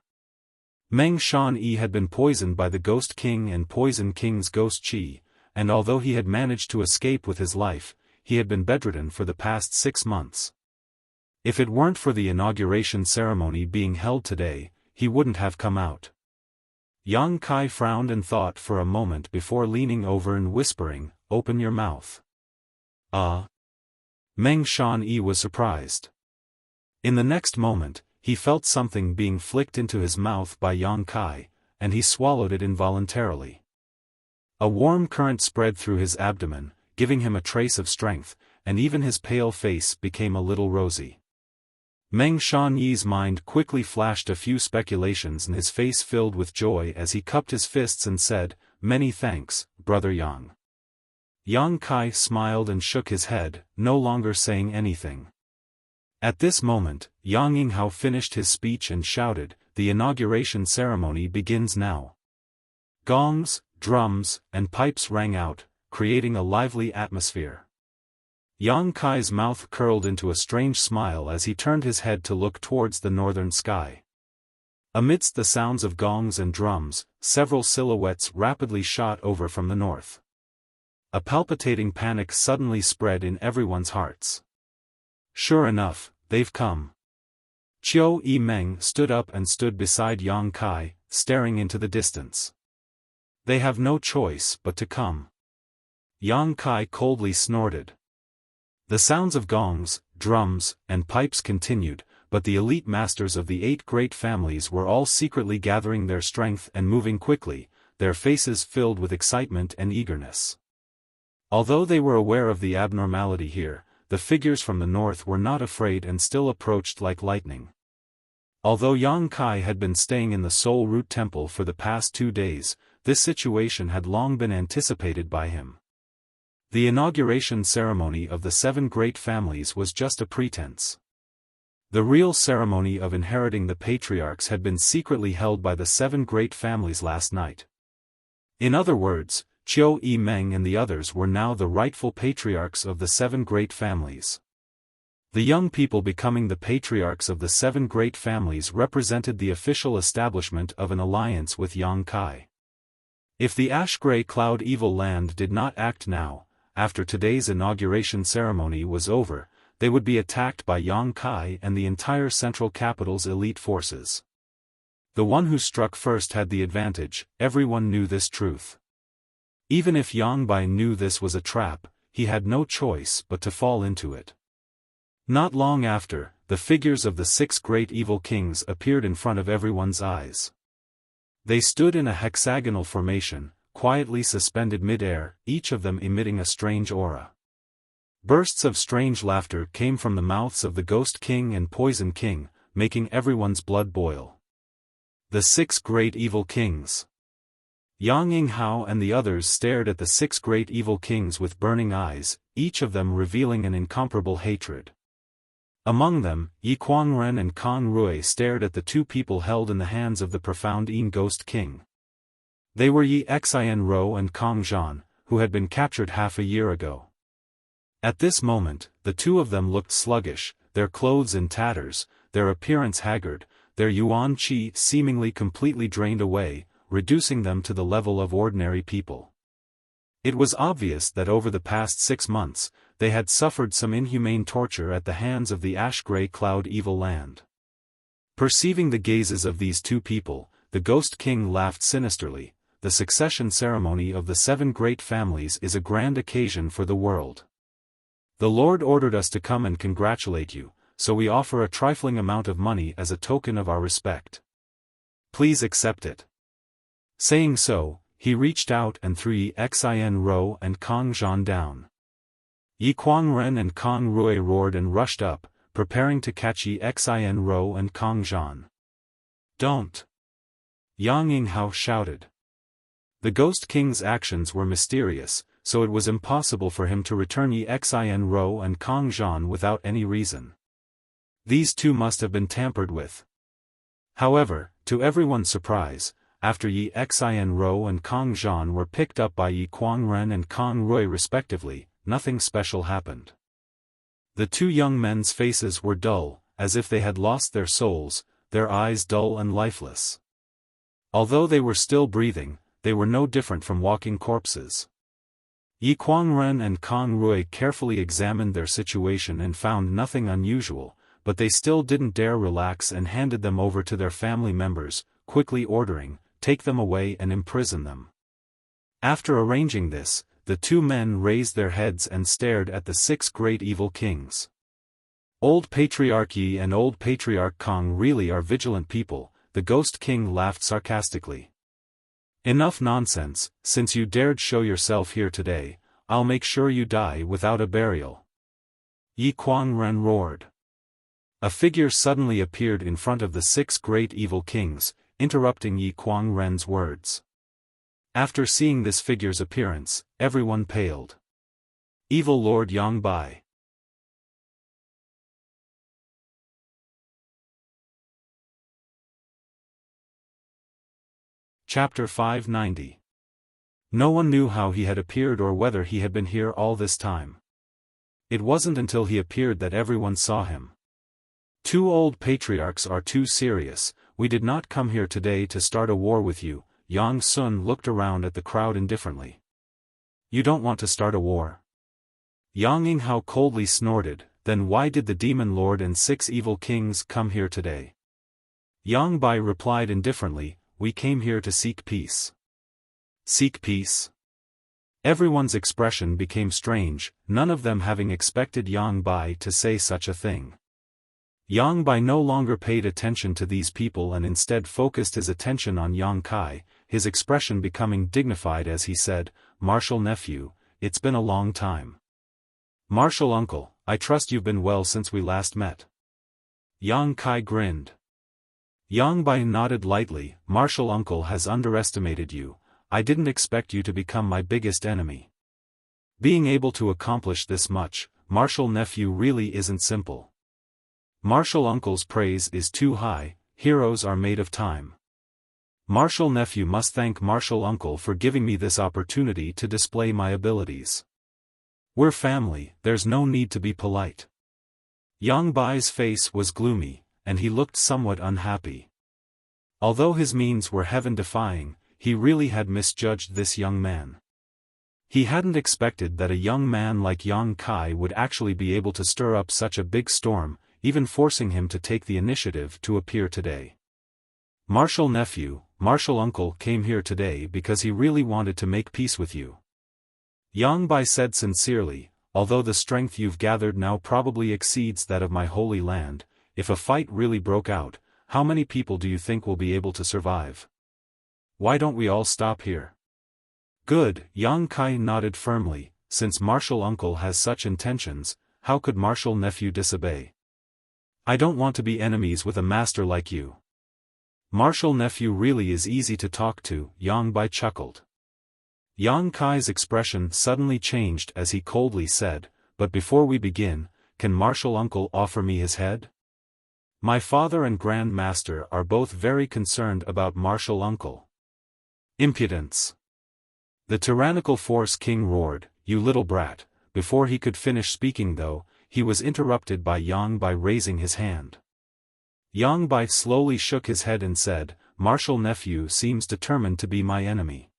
Meng Shan-yi had been poisoned by the Ghost King and Poison King's Ghost Qi, and although he had managed to escape with his life, he had been bedridden for the past 6 months. If it weren't for the inauguration ceremony being held today, he wouldn't have come out. Yang Kai frowned and thought for a moment before leaning over and whispering, "Open your mouth." Meng Shan-yi was surprised. In the next moment, he felt something being flicked into his mouth by Yang Kai, and he swallowed it involuntarily. A warm current spread through his abdomen, giving him a trace of strength, and even his pale face became a little rosy. Meng Shan-yi's mind quickly flashed a few speculations and his face filled with joy as he cupped his fists and said, "Many thanks, Brother Yang." Yang Kai smiled and shook his head, no longer saying anything. At this moment, Yang Yinghao finished his speech and shouted, "The inauguration ceremony begins now." Gongs, drums, and pipes rang out, creating a lively atmosphere. Yang Kai's mouth curled into a strange smile as he turned his head to look towards the northern sky. Amidst the sounds of gongs and drums, several silhouettes rapidly shot over from the north. A palpitating panic suddenly spread in everyone's hearts. Sure enough, they've come. Qiu Yimeng stood up and stood beside Yang Kai, staring into the distance. They have no choice but to come. Yang Kai coldly snorted. The sounds of gongs, drums, and pipes continued, but the elite masters of the 8 great families were all secretly gathering their strength and moving quickly, their faces filled with excitement and eagerness. Although they were aware of the abnormality here, the figures from the north were not afraid and still approached like lightning. Although Yang Kai had been staying in the Soul Root Temple for the past 2 days, this situation had long been anticipated by him. The inauguration ceremony of the 7 great families was just a pretense. The real ceremony of inheriting the patriarchs had been secretly held by the 7 great families last night. In other words, Qiu Yimeng and the others were now the rightful patriarchs of the 7 great families. The young people becoming the patriarchs of the 7 great families represented the official establishment of an alliance with Yang Kai. If the ash-gray cloud evil land did not act now, after today's inauguration ceremony was over, they would be attacked by Yang Kai and the entire central capital's elite forces. The one who struck first had the advantage, everyone knew this truth. Even if Yang Bai knew this was a trap, he had no choice but to fall into it. Not long after, the figures of the 6 great evil kings appeared in front of everyone's eyes. They stood in a hexagonal formation, quietly suspended mid-air, each of them emitting a strange aura. Bursts of strange laughter came from the mouths of the Ghost King and Poison King, making everyone's blood boil. The 6 great evil kings. Yang Yinghao and the others stared at the 6 great evil kings with burning eyes, each of them revealing an incomparable hatred. Among them, Yi Kuangren and Kang Rui stared at the 2 people held in the hands of the profound Yin Ghost King. They were Yi Xian Rou and Kang Zhan, who had been captured half a year ago. At this moment, the 2 of them looked sluggish, their clothes in tatters, their appearance haggard, their yuan qi seemingly completely drained away, reducing them to the level of ordinary people. It was obvious that over the past 6 months, they had suffered some inhumane torture at the hands of the ash-gray cloud evil land. Perceiving the gazes of these 2 people, the Ghost King laughed sinisterly. The succession ceremony of the 7 great families is a grand occasion for the world. The Lord ordered us to come and congratulate you, so we offer a trifling amount of money as a token of our respect. Please accept it. Saying so, he reached out and threw Yi Xian Rou and Kang Zhan down. Yi Kuangren and Kang Rui roared and rushed up, preparing to catch Yi Xian Rou and Kang Zhan. Don't! Yang Yinghao shouted. The Ghost King's actions were mysterious, so it was impossible for him to return Yi Xian Rou and Kang Zhan without any reason. These 2 must have been tampered with. However, to everyone's surprise, after Yi Xian Rou and Kang Zhan were picked up by Yi Kuangren and Kang Rui respectively, nothing special happened. The 2 young men's faces were dull, as if they had lost their souls, their eyes dull and lifeless. Although they were still breathing, they were no different from walking corpses. Yi Kuangren and Kang Rui carefully examined their situation and found nothing unusual, but they still didn't dare relax and handed them over to their family members, quickly ordering, "Take them away and imprison them." After arranging this, the two men raised their heads and stared at the 6 great evil kings. Old Patriarch Yi and Old Patriarch Kang really are vigilant people, the Ghost King laughed sarcastically. "Enough nonsense, since you dared show yourself here today, I'll make sure you die without a burial." Yi Kuangren roared. A figure suddenly appeared in front of the 6 great evil kings, interrupting Yi Kuangren's words. After seeing this figure's appearance, everyone paled. Evil Lord Yang Bai. Chapter 590. No one knew how he had appeared or whether he had been here all this time. It wasn't until he appeared that everyone saw him. "Two old patriarchs are too serious, we did not come here today to start a war with you." Yang Sun looked around at the crowd indifferently. "You don't want to start a war?" Yang Yinghao coldly snorted, "Then why did the Demon Lord and 6 evil kings come here today?" Yang Bai replied indifferently, "We came here to seek peace." Seek peace? Everyone's expression became strange, none of them having expected Yang Bai to say such a thing. Yang Bai no longer paid attention to these people and instead focused his attention on Yang Kai, his expression becoming dignified as he said, "Martial nephew, it's been a long time." "Martial uncle, I trust you've been well since we last met." Yang Kai grinned. Yang Bai nodded lightly, "Martial uncle has underestimated you. I didn't expect you to become my biggest enemy. Being able to accomplish this much, martial nephew really isn't simple. Martial uncle's praise is too high, heroes are made of time. Martial nephew must thank martial uncle for giving me this opportunity to display my abilities. We're family, there's no need to be polite." Yang Bai's face was gloomy, and he looked somewhat unhappy. Although his means were heaven-defying, he really had misjudged this young man. He hadn't expected that a young man like Yang Kai would actually be able to stir up such a big storm, even forcing him to take the initiative to appear today. "Martial nephew, martial uncle came here today because he really wanted to make peace with you." Yang Bai said sincerely, "Although the strength you've gathered now probably exceeds that of my holy land, if a fight really broke out, how many people do you think will be able to survive? Why don't we all stop here?" "Good," Yang Kai nodded firmly, "since martial uncle has such intentions, how could martial nephew disobey? I don't want to be enemies with a master like you." "Martial nephew really is easy to talk to," Yang Bai chuckled. Yang Kai's expression suddenly changed as he coldly said, "But before we begin, can martial uncle offer me his head? My father and Grand Master are both very concerned about martial uncle." "Impudence!" The tyrannical Force King roared, "You little brat." Before he could finish speaking though, he was interrupted by Yang Bai raising his hand. Yang Bai slowly shook his head and said, "Martial nephew seems determined to be my enemy."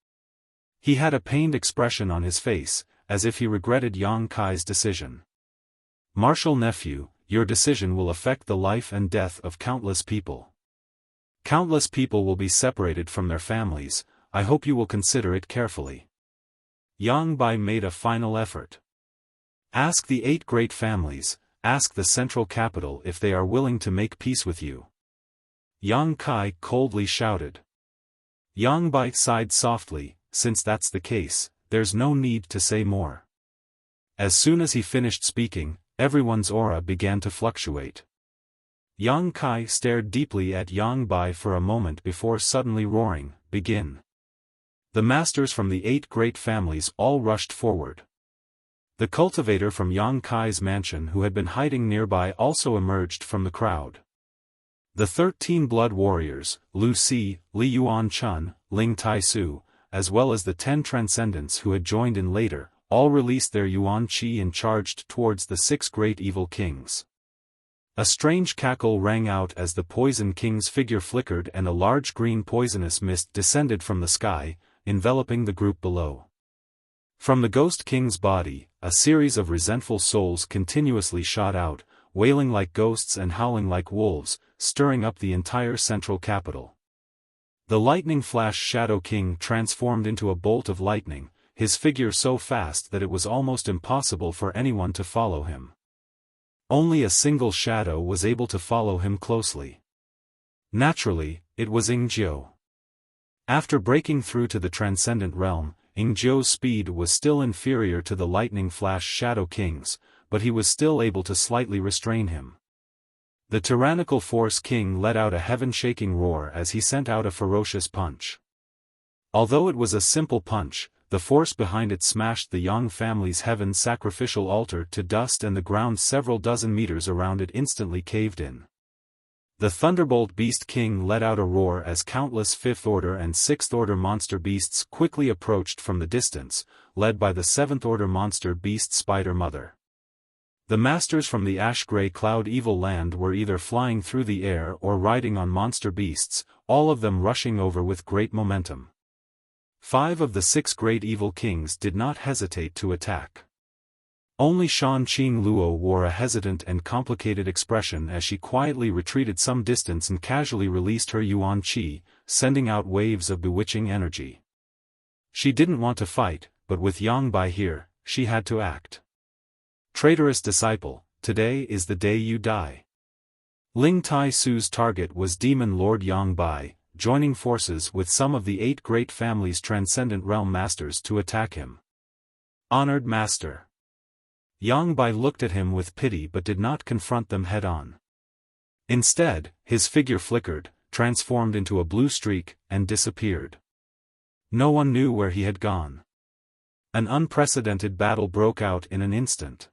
He had a pained expression on his face, as if he regretted Yang Kai's decision. "Martial nephew, your decision will affect the life and death of countless people. Countless people will be separated from their families, I hope you will consider it carefully." Yang Bai made a final effort. "Ask the 8 great families, ask the central capital if they are willing to make peace with you." Yang Kai coldly shouted. Yang Bai sighed softly, "Since that's the case, there's no need to say more." As soon as he finished speaking, everyone's aura began to fluctuate. Yang Kai stared deeply at Yang Bai for a moment before suddenly roaring, "Begin." The masters from the 8 great families all rushed forward. The cultivator from Yang Kai's mansion who had been hiding nearby also emerged from the crowd. The 13 blood warriors, Lu Si, Li Yuan Chun, Ling Tai Su, as well as the 10 transcendents who had joined in later, all released their Yuan Qi and charged towards the 6 great evil kings. A strange cackle rang out as the Poison King's figure flickered and a large green poisonous mist descended from the sky, enveloping the group below. From the Ghost King's body, a series of resentful souls continuously shot out, wailing like ghosts and howling like wolves, stirring up the entire central capital. The lightning flash Shadow King transformed into a bolt of lightning, his figure so fast that it was almost impossible for anyone to follow him. Only a single shadow was able to follow him closely. Naturally, it was Ingjiu. After breaking through to the transcendent realm, Ingjiu's speed was still inferior to the lightning flash Shadow King's, but he was still able to slightly restrain him. The tyrannical Force King let out a heaven-shaking roar as he sent out a ferocious punch. Although it was a simple punch, the force behind it smashed the Yang family's heaven sacrificial altar to dust and the ground several dozen meters around it instantly caved in. The Thunderbolt Beast King let out a roar as countless 5th Order and 6th Order monster beasts quickly approached from the distance, led by the 7th Order monster beast Spider Mother. The masters from the ash-gray cloud evil land were either flying through the air or riding on monster beasts, all of them rushing over with great momentum. 5 of the 6 great evil kings did not hesitate to attack. Only Shan Qing Luo wore a hesitant and complicated expression as she quietly retreated some distance and casually released her Yuan Qi, sending out waves of bewitching energy. She didn't want to fight, but with Yang Bai here, she had to act. Traitorous disciple, today is the day you die. Ling Tai Su's target was Demon Lord Yang Bai, joining forces with some of the 8 great families' transcendent realm masters to attack him. Honored Master. Yang Bai looked at him with pity but did not confront them head-on. Instead, his figure flickered, transformed into a blue streak, and disappeared. No one knew where he had gone. An unprecedented battle broke out in an instant.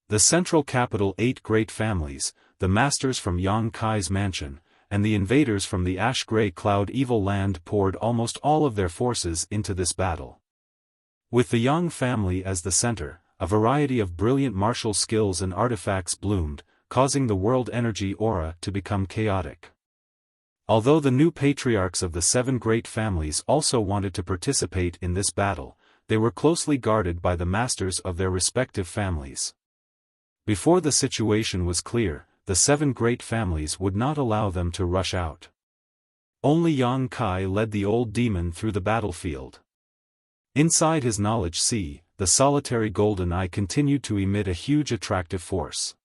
The central capital 8 great families, the masters from Yang Kai's mansion, and the invaders from the ash-gray cloud evil land poured almost all of their forces into this battle. With the Yang family as the center, a variety of brilliant martial skills and artifacts bloomed, causing the world energy aura to become chaotic. Although the new patriarchs of the 7 great families also wanted to participate in this battle, they were closely guarded by the masters of their respective families. Before the situation was clear, the 7 great families would not allow them to rush out. Only Yang Kai led the old demon through the battlefield. Inside his knowledge sea, the solitary golden eye continued to emit a huge attractive force.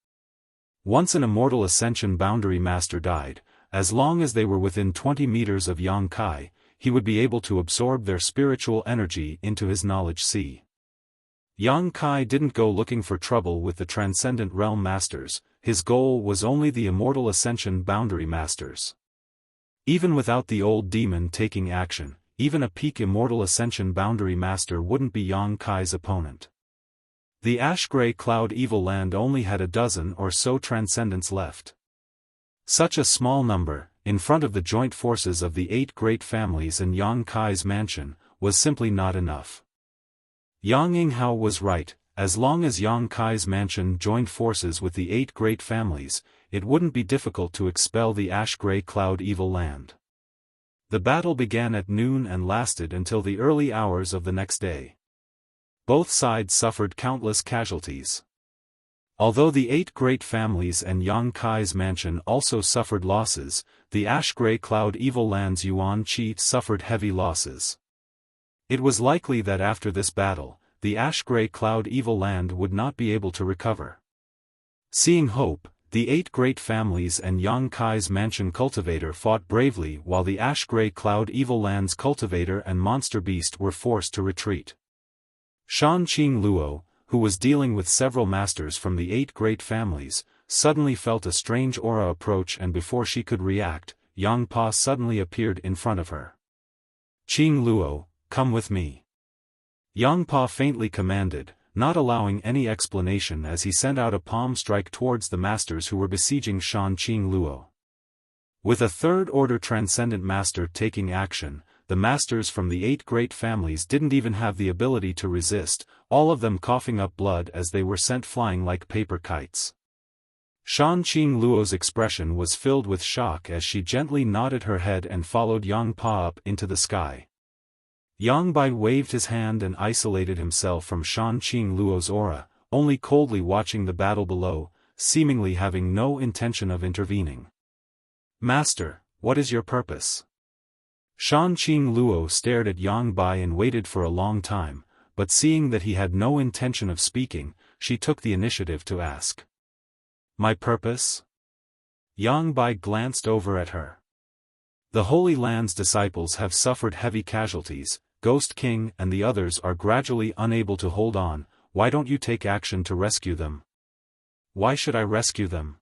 Once an immortal ascension boundary master died, as long as they were within 20 meters of Yang Kai, he would be able to absorb their spiritual energy into his knowledge sea. Yang Kai didn't go looking for trouble with the Transcendent Realm Masters, his goal was only the Immortal Ascension Boundary Masters. Even without the old demon taking action, even a peak Immortal Ascension Boundary Master wouldn't be Yang Kai's opponent. The Ash-Gray Cloud Evil Land only had a dozen or so Transcendents left. Such a small number, in front of the joint forces of the 8 great families and Yang Kai's mansion, was simply not enough. Yang Yinghao was right, as long as Yang Kai's mansion joined forces with the 8 great families, it wouldn't be difficult to expel the Ash-Gray Cloud Evil Land. The battle began at noon and lasted until the early hours of the next day. Both sides suffered countless casualties. Although the 8 great families and Yang Kai's mansion also suffered losses, the Ash-Gray Cloud Evil Land's Yuan Qi suffered heavy losses. It was likely that after this battle, the Ash-Gray Cloud Evil Land would not be able to recover. Seeing hope, the 8 great families and Yang Kai's mansion cultivator fought bravely while the Ash-Gray Cloud Evil Land's cultivator and monster beast were forced to retreat. Shan Qing Luo, who was dealing with several masters from the 8 great families, suddenly felt a strange aura approach, and before she could react, Yang Pa suddenly appeared in front of her. Qing Luo, come with me. Yang Pa faintly commanded, not allowing any explanation as he sent out a palm strike towards the masters who were besieging Shan Qing Luo. With a 3rd order transcendent master taking action, the masters from the 8 great families didn't even have the ability to resist, all of them coughing up blood as they were sent flying like paper kites. Shan Qing Luo's expression was filled with shock as she gently nodded her head and followed Yang Pa up into the sky. Yang Bai waved his hand and isolated himself from Shan Qing Luo's aura, only coldly watching the battle below, seemingly having no intention of intervening. "Master, what is your purpose?" Shan Qing Luo stared at Yang Bai and waited for a long time, but seeing that he had no intention of speaking, she took the initiative to ask. "My purpose?" Yang Bai glanced over at her. "The Holy Land's disciples have suffered heavy casualties, Ghost King and the others are gradually unable to hold on. Why don't you take action to rescue them?" "Why should I rescue them?"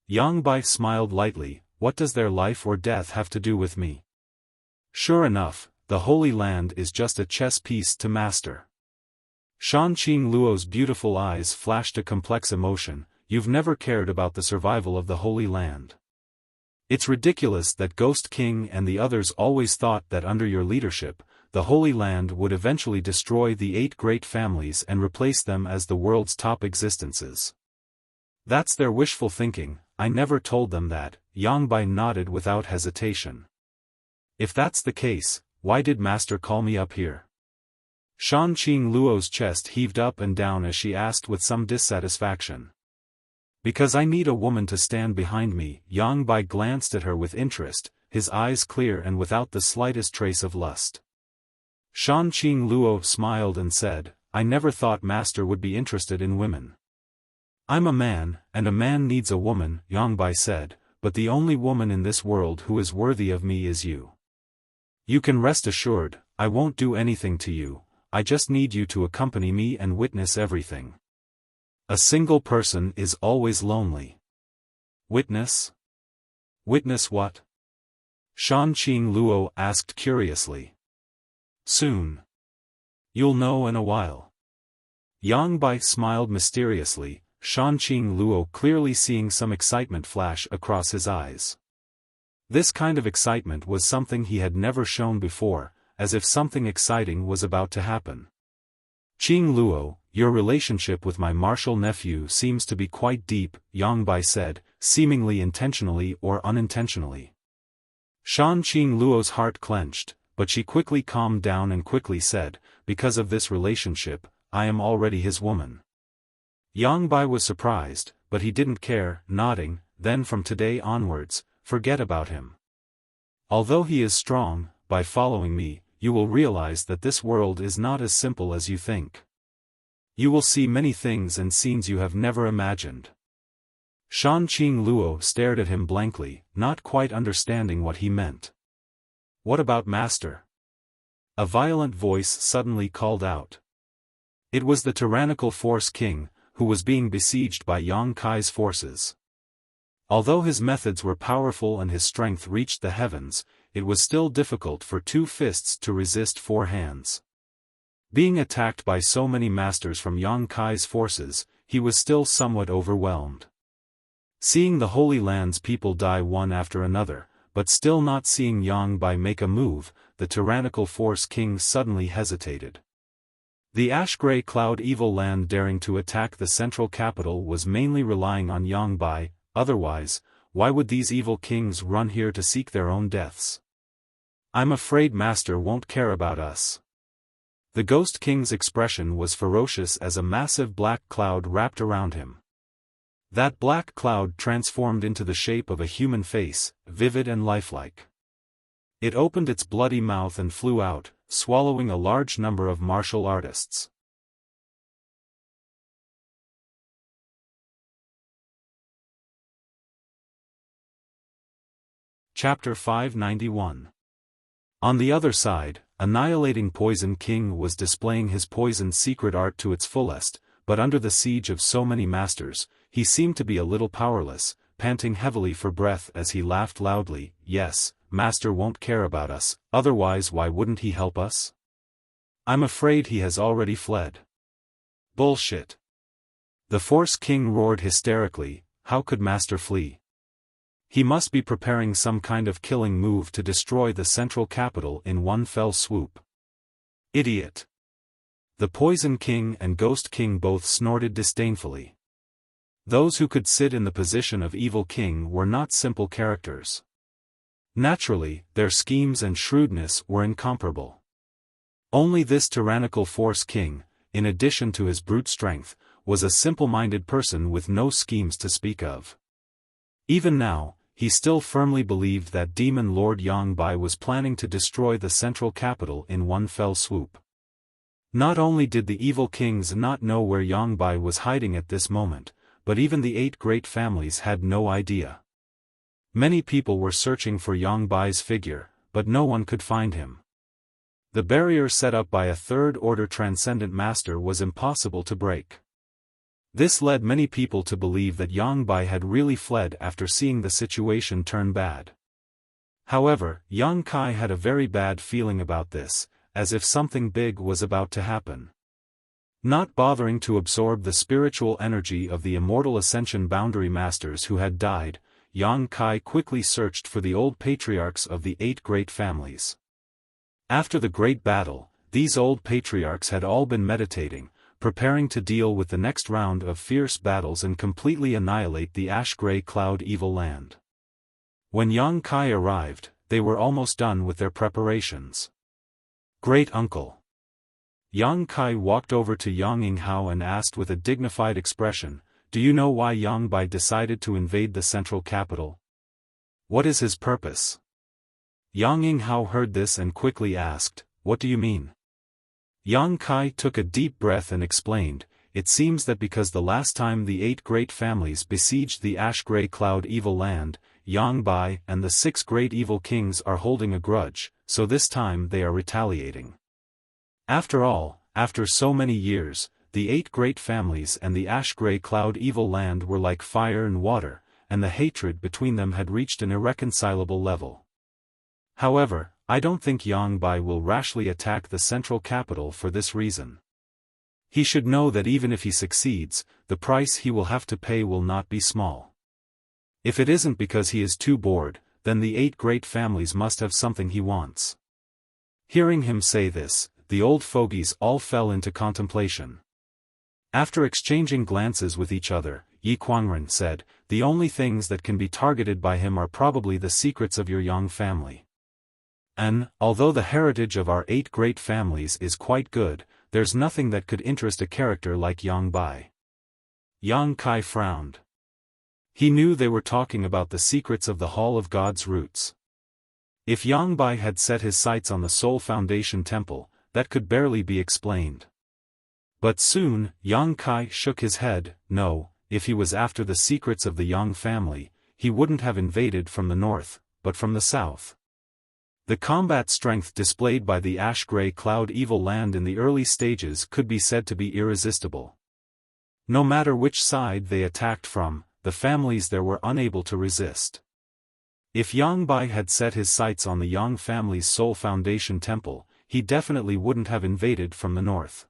Yang Bai smiled lightly. "What does their life or death have to do with me? Sure enough, the Holy Land is just a chess piece to master." Shan Qing Luo's beautiful eyes flashed a complex emotion. "You've never cared about the survival of the Holy Land. It's ridiculous that Ghost King and the others always thought that under your leadership, the Holy Land would eventually destroy the 8 great families and replace them as the world's top existences. That's their wishful thinking. I never told them that." Yang Bai nodded without hesitation. "If that's the case, why did Master call me up here?" Shan Qing Luo's chest heaved up and down as she asked with some dissatisfaction. "Because I need a woman to stand behind me." Yang Bai glanced at her with interest, his eyes clear and without the slightest trace of lust. Shan Qing Luo smiled and said, "I never thought Master would be interested in women." "I'm a man, and a man needs a woman," Yang Bai said, "but the only woman in this world who is worthy of me is you. You can rest assured, I won't do anything to you, I just need you to accompany me and witness everything. A single person is always lonely." "Witness? Witness what?" Shan Qing Luo asked curiously. "Soon. You'll know in a while." Yang Bai smiled mysteriously, Shan Qing Luo clearly seeing some excitement flash across his eyes. This kind of excitement was something he had never shown before, as if something exciting was about to happen. "Qing Luo, your relationship with my martial nephew seems to be quite deep," Yang Bai said, seemingly intentionally or unintentionally. Shan Qing Luo's heart clenched, but she quickly calmed down and quickly said, "Because of this relationship, I am already his woman." Yang Bai was surprised, but he didn't care, nodding, "Then from today onwards, forget about him. Although he is strong, by following me, you will realize that this world is not as simple as you think. You will see many things and scenes you have never imagined." Shan Qing Luo stared at him blankly, not quite understanding what he meant. "What about Master?" A violent voice suddenly called out. It was the tyrannical Force King, who was being besieged by Yang Kai's forces. Although his methods were powerful and his strength reached the heavens, it was still difficult for 2 fists to resist 4 hands. Being attacked by so many masters from Yang Kai's forces, he was still somewhat overwhelmed. Seeing the Holy Land's people die one after another, but still not seeing Yang Bai make a move, the tyrannical Force King suddenly hesitated. The ash-gray cloud evil land daring to attack the central capital was mainly relying on Yang Bai, otherwise, why would these evil kings run here to seek their own deaths? "I'm afraid Master won't care about us." The Ghost King's expression was ferocious as a massive black cloud wrapped around him. That black cloud transformed into the shape of a human face, vivid and lifelike. It opened its bloody mouth and flew out, swallowing a large number of martial artists. Chapter 591. On the other side, Annihilating Poison King was displaying his poisoned secret art to its fullest, but under the siege of so many masters, he seemed to be a little powerless, panting heavily for breath as he laughed loudly. "Yes, Master won't care about us, otherwise why wouldn't he help us? I'm afraid he has already fled." "Bullshit!" The Force King roared hysterically. "How could Master flee? He must be preparing some kind of killing move to destroy the central capital in one fell swoop." "Idiot!" The Poison King and Ghost King both snorted disdainfully. Those who could sit in the position of evil king were not simple characters. Naturally, their schemes and shrewdness were incomparable. Only this tyrannical force king, in addition to his brute strength, was a simple-minded person with no schemes to speak of. Even now, he still firmly believed that demon Lord Yang Bai was planning to destroy the central capital in one fell swoop. Not only did the evil kings not know where Yang Bai was hiding at this moment, but even the 8 great families had no idea. Many people were searching for Yang Bai's figure, but no one could find him. The barrier set up by a third-order transcendent master was impossible to break. This led many people to believe that Yang Bai had really fled after seeing the situation turn bad. However, Yang Kai had a very bad feeling about this, as if something big was about to happen. Not bothering to absorb the spiritual energy of the immortal ascension boundary masters who had died, Yang Kai quickly searched for the old patriarchs of the 8 great families. After the great battle, these old patriarchs had all been meditating, preparing to deal with the next round of fierce battles and completely annihilate the ash-gray cloud evil land. When Yang Kai arrived, they were almost done with their preparations. Great uncle. Yang Kai walked over to Yang Yinghao and asked with a dignified expression, "Do you know why Yang Bai decided to invade the central capital? What is his purpose?" Yang Yinghao heard this and quickly asked, "What do you mean?" Yang Kai took a deep breath and explained, "It seems that because the last time the 8 great families besieged the ash-gray cloud evil land, Yang Bai and the 6 great evil kings are holding a grudge, so this time they are retaliating. After all, after so many years, the 8 great families and the ash-gray cloud evil land were like fire and water, and the hatred between them had reached an irreconcilable level. However, I don't think Yang Bai will rashly attack the central capital for this reason. He should know that even if he succeeds, the price he will have to pay will not be small. If it isn't because he is too bored, then the 8 great families must have something he wants." Hearing him say this, the old fogies all fell into contemplation. After exchanging glances with each other, Yi Kuangren said, "The only things that can be targeted by him are probably the secrets of your Yang family. And, although the heritage of our 8 great families is quite good, there's nothing that could interest a character like Yang Bai." Yang Kai frowned. He knew they were talking about the secrets of the Hall of God's Roots. If Yang Bai had set his sights on the Soul Foundation Temple, that could barely be explained. But soon, Yang Kai shook his head. No, if he was after the secrets of the Yang family, he wouldn't have invaded from the north, but from the south. The combat strength displayed by the ash-gray cloud evil land in the early stages could be said to be irresistible. No matter which side they attacked from, the families there were unable to resist. If Yang Bai had set his sights on the Yang family's Soul Foundation Temple, he definitely wouldn't have invaded from the north.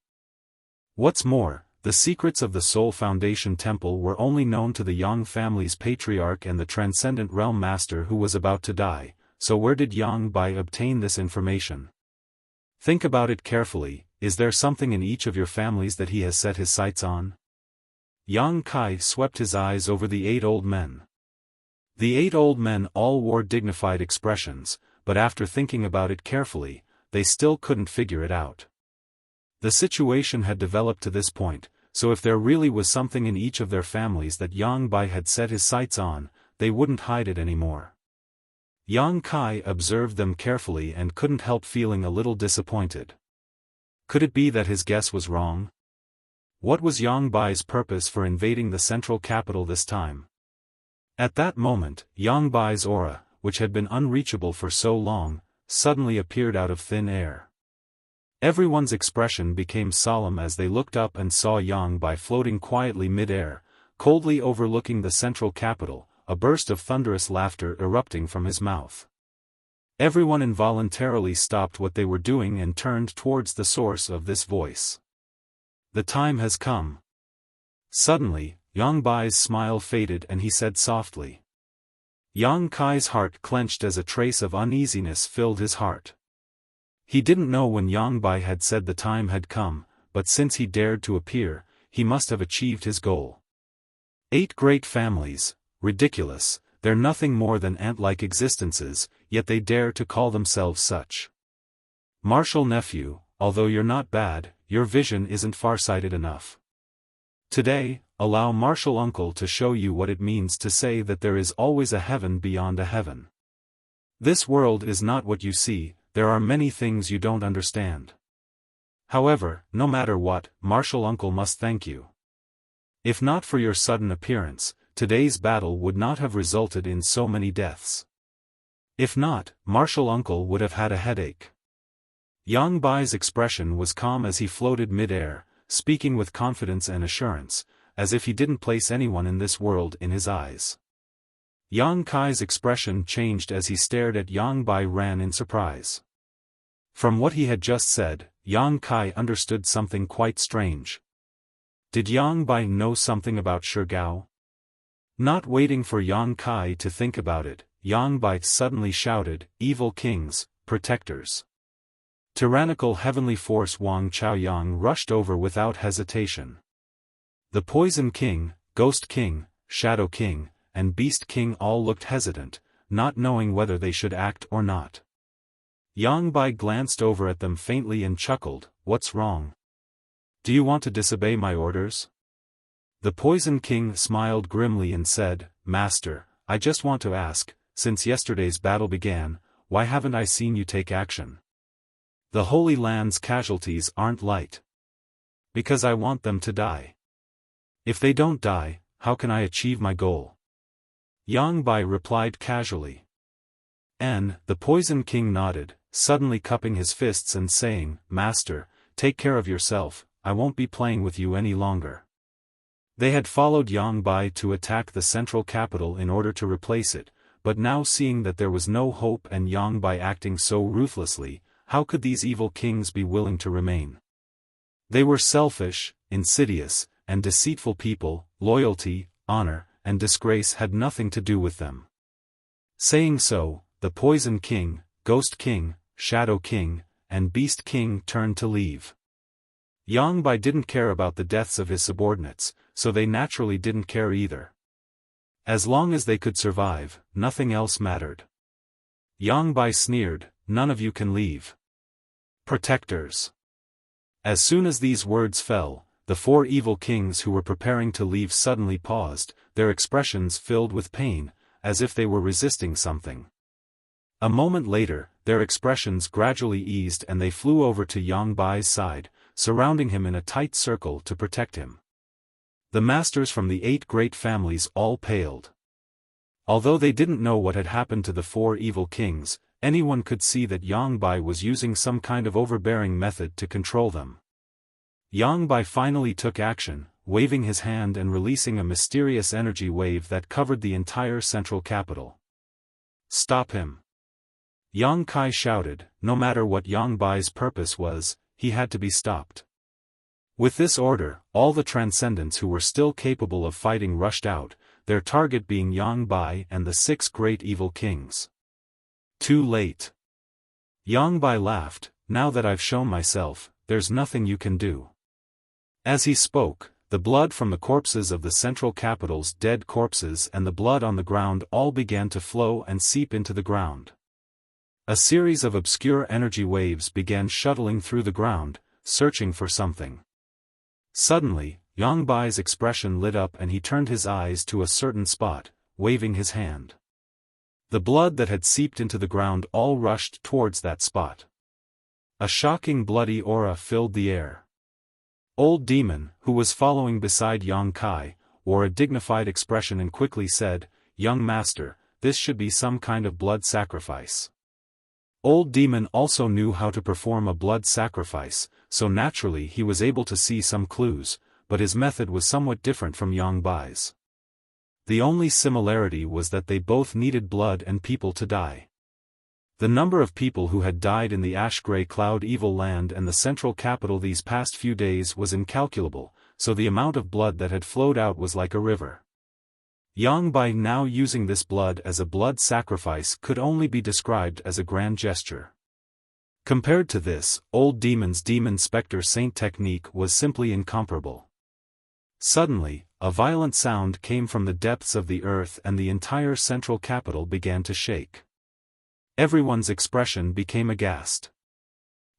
What's more, the secrets of the Soul Foundation Temple were only known to the Yang family's patriarch and the Transcendent Realm Master who was about to die, so where did Yang Bai obtain this information? Think about it carefully. Is there something in each of your families that he has set his sights on? Yang Kai swept his eyes over the 8 old men. The 8 old men all wore dignified expressions, but after thinking about it carefully, they still couldn't figure it out. The situation had developed to this point, so if there really was something in each of their families that Yang Bai had set his sights on, they wouldn't hide it anymore. Yang Kai observed them carefully and couldn't help feeling a little disappointed. Could it be that his guess was wrong? What was Yang Bai's purpose for invading the central capital this time? At that moment, Yang Bai's aura, which had been unreachable for so long, suddenly appeared out of thin air. Everyone's expression became solemn as they looked up and saw Yang Bai floating quietly mid-air, coldly overlooking the central capital, a burst of thunderous laughter erupting from his mouth. Everyone involuntarily stopped what they were doing and turned towards the source of this voice. The time has come. Suddenly, Yang Bai's smile faded and he said softly. Yang Kai's heart clenched as a trace of uneasiness filled his heart. He didn't know when Yang Bai had said the time had come, but since he dared to appear, he must have achieved his goal. 8 great families, ridiculous, they're nothing more than ant-like existences, yet they dare to call themselves such. Martial nephew, although you're not bad, your vision isn't far-sighted enough. Today, allow martial uncle to show you what it means to say that there is always a heaven beyond a heaven. This world is not what you see, there are many things you don't understand. However, no matter what, martial uncle must thank you. If not for your sudden appearance, today's battle would not have resulted in so many deaths. If not, martial uncle would have had a headache. Yang Bai's expression was calm as he floated mid-air, speaking with confidence and assurance, as if he didn't place anyone in this world in his eyes. Yang Kai's expression changed as he stared at Yang Bai ran in surprise. From what he had just said, Yang Kai understood something quite strange. Did Yang Bai know something about Shigao? Not waiting for Yang Kai to think about it, Yang Bai suddenly shouted, "Evil kings, protectors!" Tyrannical heavenly force Wang Chaoyang rushed over without hesitation. The Poison King, Ghost King, Shadow King, and Beast King all looked hesitant, not knowing whether they should act or not. Yang Bai glanced over at them faintly and chuckled, "What's wrong? Do you want to disobey my orders?" The Poison King smiled grimly and said, "Master, I just want to ask, since yesterday's battle began, why haven't I seen you take action? The Holy Land's casualties aren't light. Because I want them to die. If they don't die, how can I achieve my goal?" Yang Bai replied casually. The Poison King nodded, suddenly cupping his fists and saying, "Master, take care of yourself, I won't be playing with you any longer." They had followed Yang Bai to attack the central capital in order to replace it, but now seeing that there was no hope and Yang Bai acting so ruthlessly, how could these evil kings be willing to remain? They were selfish, insidious, and deceitful people. Loyalty, honor, and disgrace had nothing to do with them. Saying so, the Poison King, Ghost King, Shadow King, and Beast King turned to leave. Yang Bai didn't care about the deaths of his subordinates, so they naturally didn't care either. As long as they could survive, nothing else mattered. Yang Bai sneered, "None of you can leave. Protectors." As soon as these words fell, the 4 evil kings who were preparing to leave suddenly paused, their expressions filled with pain, as if they were resisting something. A moment later, their expressions gradually eased and they flew over to Yang Bai's side, surrounding him in a tight circle to protect him. The masters from the 8 great families all paled. Although they didn't know what had happened to the 4 evil kings, anyone could see that Yang Bai was using some kind of overbearing method to control them. Yang Bai finally took action, waving his hand and releasing a mysterious energy wave that covered the entire central capital. "Stop him!" Yang Kai shouted. No matter what Yang Bai's purpose was, he had to be stopped. With this order, all the transcendents who were still capable of fighting rushed out, their target being Yang Bai and the 6 great evil kings. Too late. Yang Bai laughed, "Now that I've shown myself, there's nothing you can do." As he spoke, the blood from the corpses of the central capital's dead corpses and the blood on the ground all began to flow and seep into the ground. A series of obscure energy waves began shuttling through the ground, searching for something. Suddenly, Yang Bai's expression lit up and he turned his eyes to a certain spot, waving his hand. The blood that had seeped into the ground all rushed towards that spot. A shocking bloody aura filled the air. Old Demon, who was following beside Yang Kai, wore a dignified expression and quickly said, "Young master, this should be some kind of blood sacrifice." Old Demon also knew how to perform a blood sacrifice, so naturally he was able to see some clues, but his method was somewhat different from Yang Bai's. The only similarity was that they both needed blood and people to die. The number of people who had died in the ash-gray cloud evil land and the central capital these past few days was incalculable, so the amount of blood that had flowed out was like a river. Yang Bai now using this blood as a blood sacrifice could only be described as a grand gesture. Compared to this, Old Demon's Demon Spectre Saint technique was simply incomparable. Suddenly, a violent sound came from the depths of the earth and the entire central capital began to shake. Everyone's expression became aghast.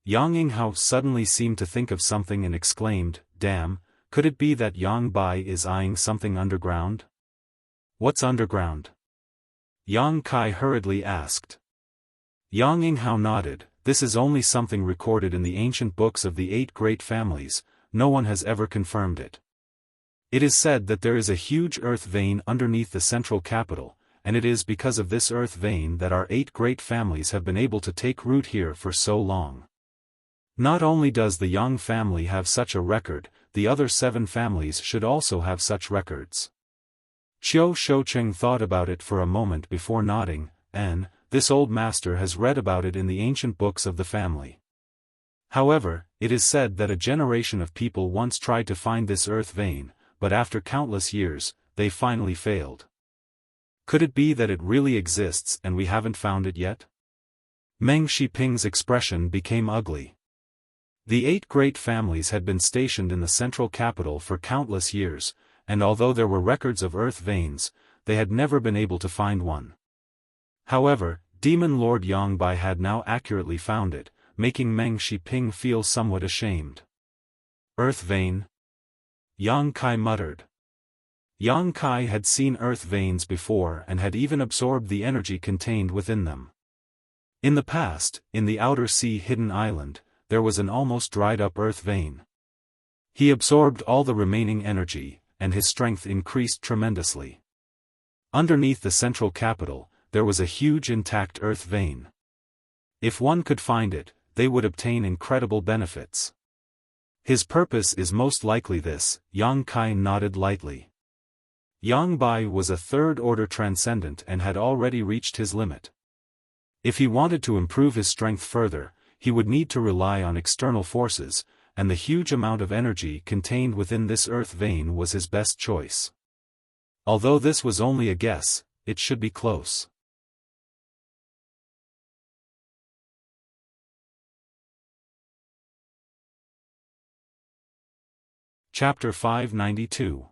Yang Yinghao suddenly seemed to think of something and exclaimed, "Damn, could it be that Yang Bai is eyeing something underground?" "What's underground?" Yang Kai hurriedly asked. Yang Yinghao nodded. "This is only something recorded in the ancient books of the 8 great families, no one has ever confirmed it. It is said that there is a huge earth vein underneath the central capital, and it is because of this earth vein that our 8 great families have been able to take root here for so long. Not only does the Yang family have such a record, the other 7 families should also have such records." Qiu Shoucheng thought about it for a moment before nodding, and, "This old master has read about it in the ancient books of the family. However, it is said that a generation of people once tried to find this earth vein, but after countless years, they finally failed. Could it be that it really exists and we haven't found it yet?" Meng Shiping's expression became ugly. The 8 great families had been stationed in the central capital for countless years, and although there were records of earth veins, they had never been able to find one. However, Demon Lord Yang Bai had now accurately found it, making Meng Shiping feel somewhat ashamed. "Earth vein?" Yang Kai muttered. Yang Kai had seen earth veins before and had even absorbed the energy contained within them. In the past, in the outer sea hidden island, there was an almost dried-up earth vein. He absorbed all the remaining energy, and his strength increased tremendously. Underneath the central capital, there was a huge intact earth vein. If one could find it, they would obtain incredible benefits. His purpose is most likely this, Yang Kai nodded lightly. Yang Bai was a 3rd-order transcendent and had already reached his limit. If he wanted to improve his strength further, he would need to rely on external forces, and the huge amount of energy contained within this earth vein was his best choice. Although this was only a guess, it should be close. Chapter 592.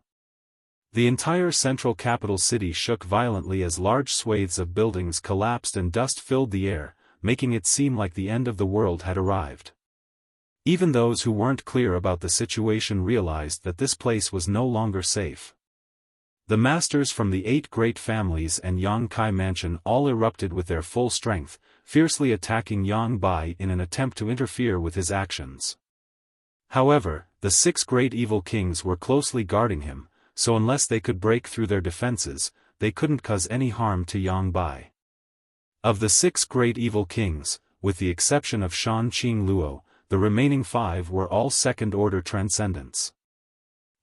The entire central capital city shook violently as large swathes of buildings collapsed and dust filled the air, making it seem like the end of the world had arrived. Even those who weren't clear about the situation realized that this place was no longer safe. The masters from the 8 great families and Yang Kai mansion all erupted with their full strength, fiercely attacking Yang Bai in an attempt to interfere with his actions. However, the 6 great evil kings were closely guarding him, so unless they could break through their defenses, they couldn't cause any harm to Yang Bai. Of the 6 great evil kings, with the exception of Shan Qing Luo, the remaining 5 were all 2nd-order transcendents.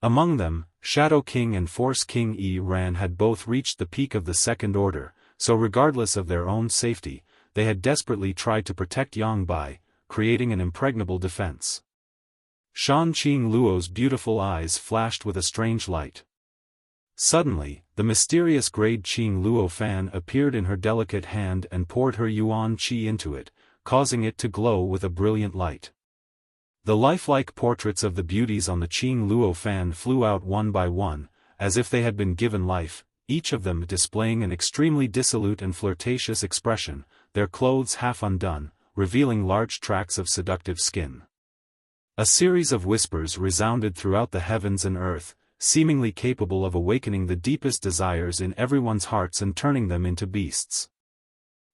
Among them, Shadow King and Force King Yi Ran had both reached the peak of the 2nd order, so regardless of their own safety, they had desperately tried to protect Yang Bai, creating an impregnable defense. Shan Qing Luo's beautiful eyes flashed with a strange light. Suddenly, the mysterious grade Qing Luo fan appeared in her delicate hand and poured her yuan qi into it, causing it to glow with a brilliant light. The lifelike portraits of the beauties on the Qing Luo fan flew out one by one, as if they had been given life, each of them displaying an extremely dissolute and flirtatious expression, their clothes half undone, revealing large tracts of seductive skin. A series of whispers resounded throughout the heavens and earth, seemingly capable of awakening the deepest desires in everyone's hearts and turning them into beasts.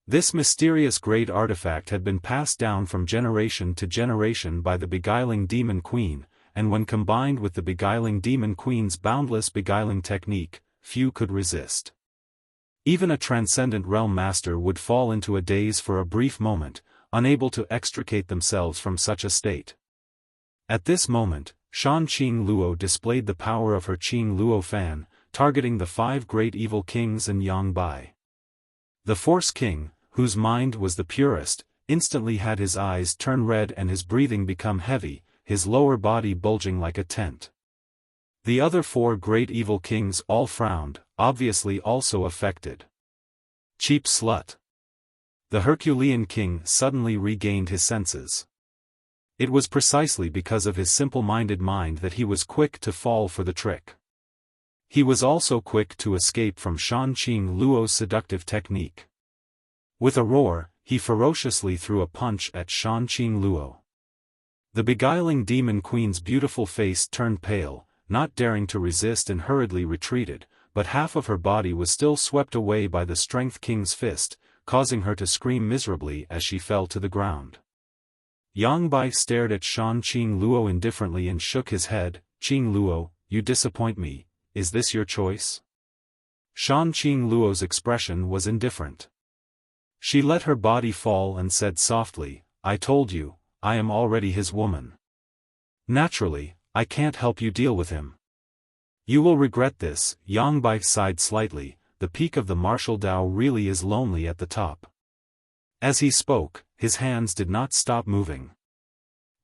This mysterious great artifact had been passed down from generation to generation by the beguiling demon queen, and when combined with the beguiling demon queen's boundless beguiling technique, few could resist. Even a transcendent realm master would fall into a daze for a brief moment, unable to extricate themselves from such a state. At this moment, Shan Qing Luo displayed the power of her Qing Luo fan, targeting the 5 great evil kings and Yang Bai. The Force King, whose mind was the purest, instantly had his eyes turn red and his breathing become heavy, his lower body bulging like a tent. The other 4 great evil kings all frowned, obviously also affected. Cheap slut. The Herculean king suddenly regained his senses. It was precisely because of his simple-minded mind that he was quick to fall for the trick. He was also quick to escape from Shan Qing Luo's seductive technique. With a roar, he ferociously threw a punch at Shan Qing Luo. The beguiling demon queen's beautiful face turned pale, not daring to resist, and hurriedly retreated, but half of her body was still swept away by the Strength King's fist, causing her to scream miserably as she fell to the ground. Yang Bai stared at Shan Qing Luo indifferently and shook his head. "Qing Luo, you disappoint me, is this your choice?" Shan Qing Luo's expression was indifferent. She let her body fall and said softly, "I told you, I am already his woman. Naturally, I can't help you deal with him. You will regret this." Yang Bai sighed slightly. The peak of the martial Dao really is lonely at the top. As he spoke, his hands did not stop moving.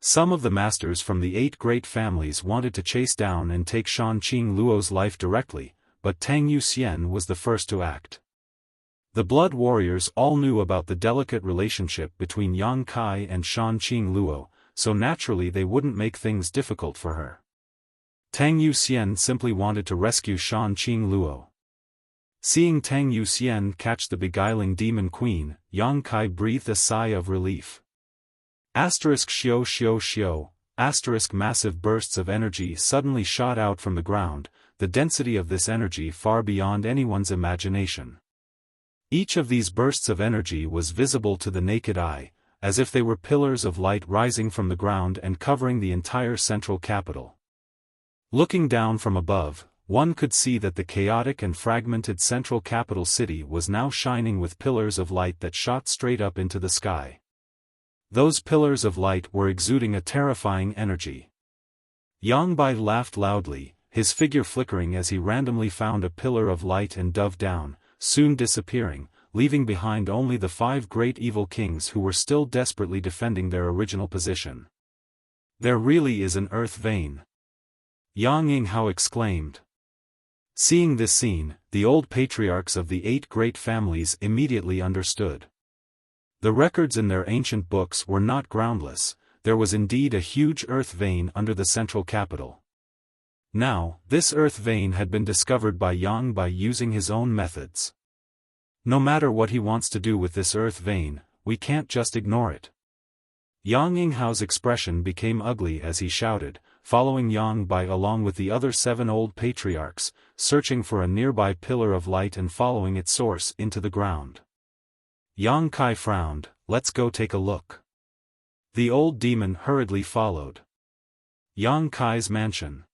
Some of the masters from the 8 great families wanted to chase down and take Shan Qing Luo's life directly, but Tang Yuxian was the first to act. The blood warriors all knew about the delicate relationship between Yang Kai and Shan Qing Luo, so naturally they wouldn't make things difficult for her. Tang Yuxian simply wanted to rescue Shan Qing Luo. Seeing Tang Yuxian catch the beguiling demon queen, Yang Kai breathed a sigh of relief. Xiao xiao xiao, massive bursts of energy suddenly shot out from the ground, the density of this energy far beyond anyone's imagination. Each of these bursts of energy was visible to the naked eye, as if they were pillars of light rising from the ground and covering the entire central capital. Looking down from above, one could see that the chaotic and fragmented central capital city was now shining with pillars of light that shot straight up into the sky. Those pillars of light were exuding a terrifying energy. Yang Bai laughed loudly, his figure flickering as he randomly found a pillar of light and dove down, soon disappearing, leaving behind only the 5 great evil kings who were still desperately defending their original position. "There really is an earth vein," Yang Yinghao exclaimed. Seeing this scene, the old patriarchs of the 8 great families immediately understood. The records in their ancient books were not groundless, there was indeed a huge earth vein under the central capital. Now, this earth vein had been discovered by Yang by using his own methods. No matter what he wants to do with this earth vein, we can't just ignore it. Yang Yinghao's expression became ugly as he shouted, following Yang Bai along with the other 7 old patriarchs, searching for a nearby pillar of light and following its source into the ground. Yang Kai frowned. "Let's go take a look." The old demon hurriedly followed. Yang Kai's mansion.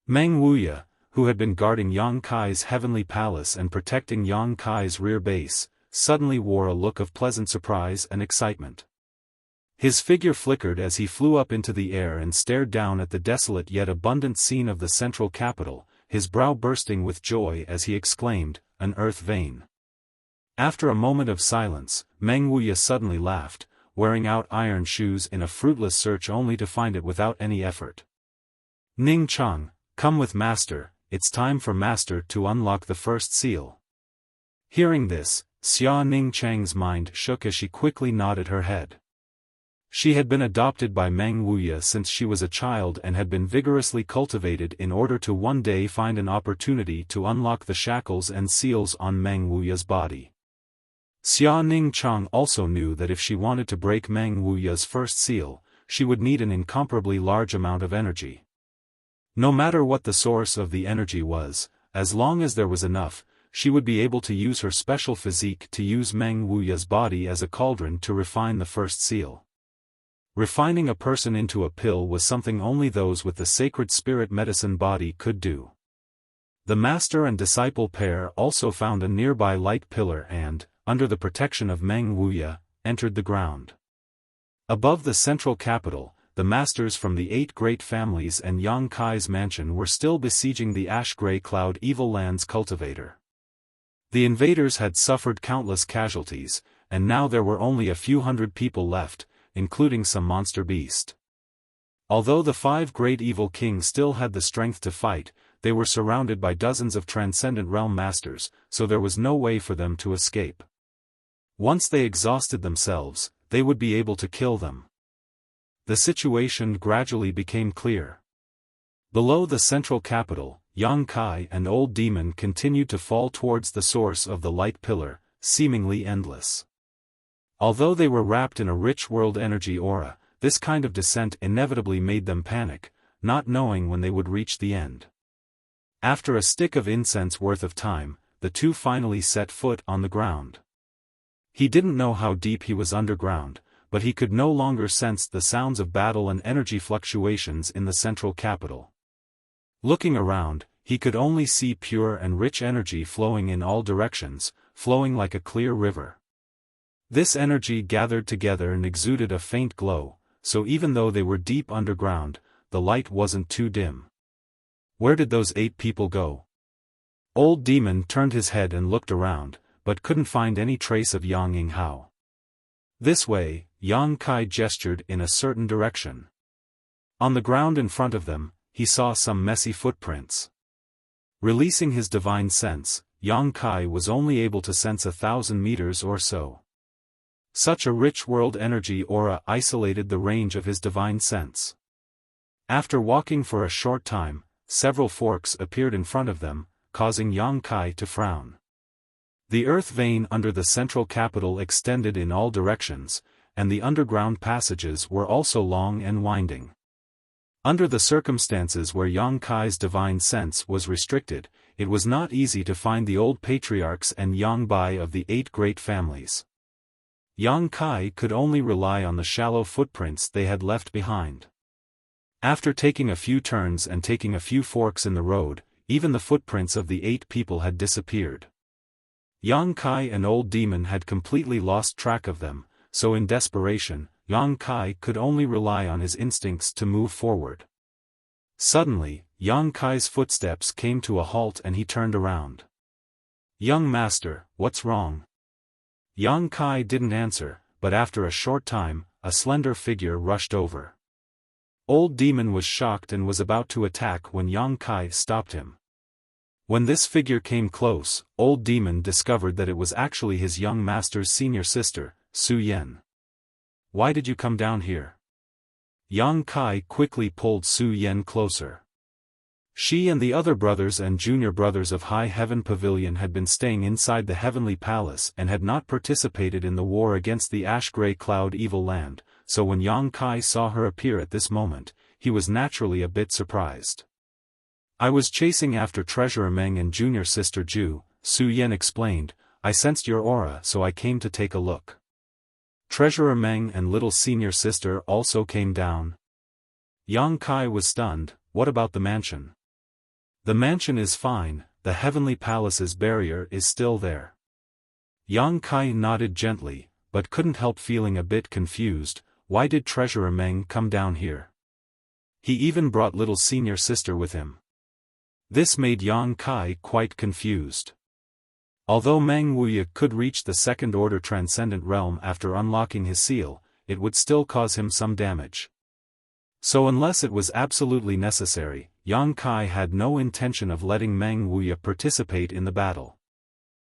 Meng Wuya, who had been guarding Yang Kai's heavenly palace and protecting Yang Kai's rear base, suddenly wore a look of pleasant surprise and excitement. His figure flickered as he flew up into the air and stared down at the desolate yet abundant scene of the central capital, his brow bursting with joy as he exclaimed, "An earth vein." After a moment of silence, Meng Wuya suddenly laughed, wearing out iron shoes in a fruitless search only to find it without any effort. "Ning Chang, come with Master, it's time for Master to unlock the first seal." Hearing this, Xia Ning Chang's mind shook as she quickly nodded her head. She had been adopted by Meng Wuya since she was a child and had been vigorously cultivated in order to one day find an opportunity to unlock the shackles and seals on Meng Wuya's body. Xia Ning Chang also knew that if she wanted to break Meng Wuya's first seal, she would need an incomparably large amount of energy. No matter what the source of the energy was, as long as there was enough, she would be able to use her special physique to use Meng Wuya's body as a cauldron to refine the first seal. Refining a person into a pill was something only those with the sacred spirit medicine body could do. The master and disciple pair also found a nearby light pillar and, under the protection of Meng Wuya, entered the ground. Above the central capital, the masters from the 8 great families and Yang Kai's mansion were still besieging the ash-gray cloud Evil Land's cultivator. The invaders had suffered countless casualties, and now there were only a few hundred people left, including some monster beast. Although the 5 great evil kings still had the strength to fight, they were surrounded by dozens of transcendent realm masters, so there was no way for them to escape. Once they exhausted themselves, they would be able to kill them. the situation gradually became clear. Below the central capital, Yang Kai and Old Demon continued to fall towards the source of the light pillar, seemingly endless. Although they were wrapped in a rich world energy aura, this kind of descent inevitably made them panic, not knowing when they would reach the end. After a stick of incense worth of time, the two finally set foot on the ground. He didn't know how deep he was underground, but he could no longer sense the sounds of battle and energy fluctuations in the central capital. Looking around, he could only see pure and rich energy flowing in all directions, flowing like a clear river. This energy gathered together and exuded a faint glow, so even though they were deep underground, the light wasn't too dim. Where did those 8 people go? Old Demon turned his head and looked around, but couldn't find any trace of Yang Yinghao. This way, Yang Kai gestured in a certain direction. On the ground in front of them, he saw some messy footprints. Releasing his divine sense, Yang Kai was only able to sense 1,000 meters or so. Such a rich world energy aura isolated the range of his divine sense. After walking for a short time, several forks appeared in front of them, causing Yang Kai to frown. The earth vein under the central capital extended in all directions, and the underground passages were also long and winding. Under the circumstances where Yang Kai's divine sense was restricted, it was not easy to find the old patriarchs and Yang Bai of the 8 great families. Yang Kai could only rely on the shallow footprints they had left behind. After taking a few turns and taking a few forks in the road, even the footprints of the 8 people had disappeared. Yang Kai and Old Demon had completely lost track of them, so in desperation, Yang Kai could only rely on his instincts to move forward. Suddenly, Yang Kai's footsteps came to a halt and he turned around. "Young master, what's wrong?" Yang Kai didn't answer, but after a short time, a slender figure rushed over. Old Demon was shocked and was about to attack when Yang Kai stopped him. When this figure came close, Old Demon discovered that it was actually his young master's senior sister, Su Yan. "Why did you come down here?" Yang Kai quickly pulled Su Yan closer. She and the other brothers and junior brothers of High Heaven Pavilion had been staying inside the Heavenly Palace and had not participated in the war against the Ash-Grey Cloud Evil Land, so when Yang Kai saw her appear at this moment, he was naturally a bit surprised. "I was chasing after Treasurer Meng and junior sister Ju," Su Yan explained. "I sensed your aura so I came to take a look." Treasurer Meng and little senior sister also came down. Yang Kai was stunned. "What about the mansion?" "The mansion is fine, the Heavenly Palace's barrier is still there." Yang Kai nodded gently, but couldn't help feeling a bit confused. Why did Treasurer Meng come down here? He even brought little senior sister with him. This made Yang Kai quite confused. Although Meng Wuya could reach the second-order transcendent realm after unlocking his seal, it would still cause him some damage. So unless it was absolutely necessary, Yang Kai had no intention of letting Meng Wuya participate in the battle.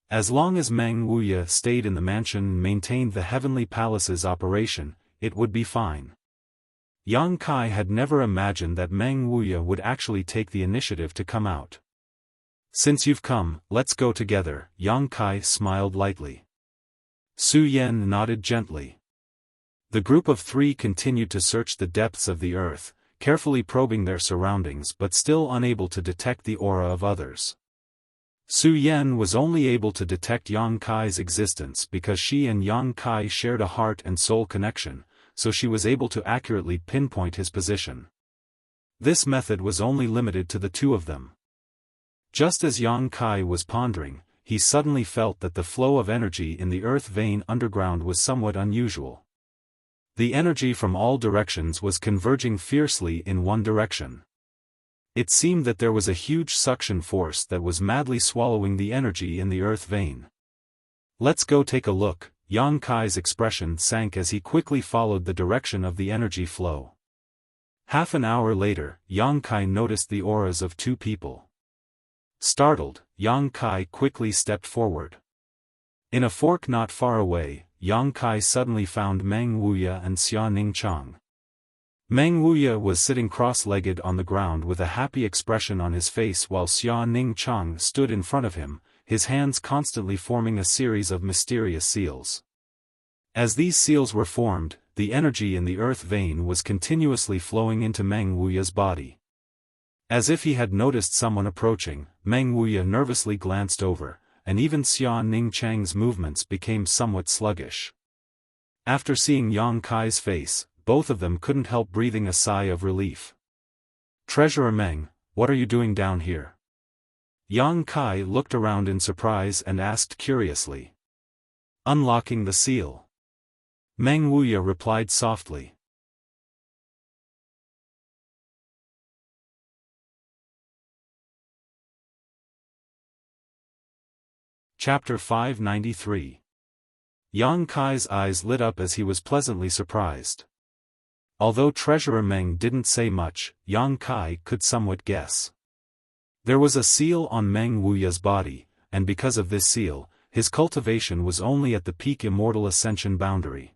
As long as Meng Wuya stayed in the mansion and maintained the Heavenly Palace's operation, it would be fine. Yang Kai had never imagined that Meng Wuya would actually take the initiative to come out. "Since you've come, let's go together," Yang Kai smiled lightly. Su Yan nodded gently. The group of 3 continued to search the depths of the earth, carefully probing their surroundings but still unable to detect the aura of others. Su Yan was only able to detect Yang Kai's existence because she and Yang Kai shared a heart and soul connection, so she was able to accurately pinpoint his position. This method was only limited to the 2 of them. Just as Yang Kai was pondering, he suddenly felt that the flow of energy in the earth vein underground was somewhat unusual. The energy from all directions was converging fiercely in one direction. It seemed that there was a huge suction force that was madly swallowing the energy in the earth vein. "Let's go take a look." Yang Kai's expression sank as he quickly followed the direction of the energy flow. Half an hour later, Yang Kai noticed the auras of 2 people. Startled, Yang Kai quickly stepped forward. In a fork not far away, Yang Kai suddenly found Meng Wuya and Xia Ningchang. Meng Wuya was sitting cross-legged on the ground with a happy expression on his face while Xia Ningchang stood in front of him, his hands constantly forming a series of mysterious seals. As these seals were formed, the energy in the earth vein was continuously flowing into Meng Wuya's body. As if he had noticed someone approaching, Meng Wuya nervously glanced over, and even Xia Ningchang's movements became somewhat sluggish. After seeing Yang Kai's face, both of them couldn't help breathing a sigh of relief. "Treasurer Meng, what are you doing down here?" Yang Kai looked around in surprise and asked curiously. "Unlocking the seal." Meng Wuya replied softly. Chapter 593. Yang Kai's eyes lit up as he was pleasantly surprised. Although Treasurer Meng didn't say much, Yang Kai could somewhat guess. There was a seal on Meng Wuya's body, and because of this seal, his cultivation was only at the peak immortal ascension boundary.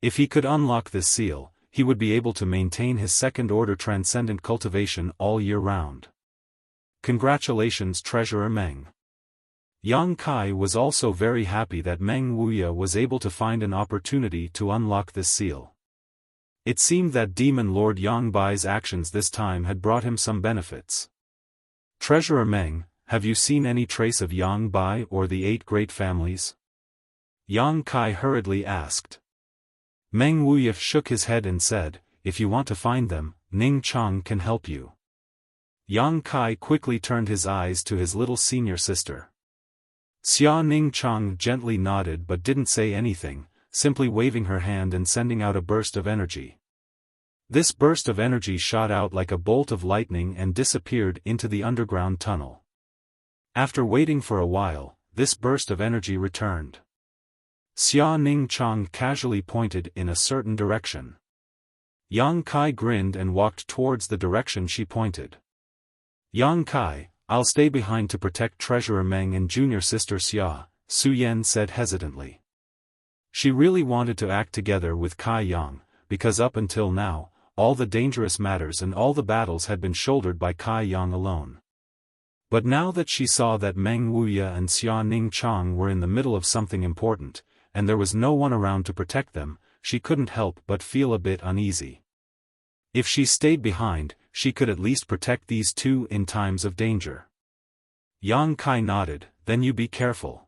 If he could unlock this seal, he would be able to maintain his second-order transcendent cultivation all year round. Congratulations, Treasurer Meng. Yang Kai was also very happy that Meng Wuya was able to find an opportunity to unlock this seal. It seemed that Demon Lord Yang Bai's actions this time had brought him some benefits. "Treasurer Meng, have you seen any trace of Yang Bai or the 8 great families?" Yang Kai hurriedly asked. Meng Wuya shook his head and said, "If you want to find them, Ning Chang can help you." Yang Kai quickly turned his eyes to his little senior sister. Xia Ning Chang gently nodded but didn't say anything, simply waving her hand and sending out a burst of energy. This burst of energy shot out like a bolt of lightning and disappeared into the underground tunnel. After waiting for a while, this burst of energy returned. Xia Ning Chang casually pointed in a certain direction. Yang Kai grinned and walked towards the direction she pointed. "Yang Kai, I'll stay behind to protect Treasurer Meng and junior sister Xia," Su Yan said hesitantly. She really wanted to act together with Kai Yang, because up until now, all the dangerous matters and all the battles had been shouldered by Kai Yang alone. But now that she saw that Meng Wuya and Xia Ning Chang were in the middle of something important, and there was no one around to protect them, she couldn't help but feel a bit uneasy. If she stayed behind, she could at least protect these two in times of danger. Yang Kai nodded, "Then you be careful."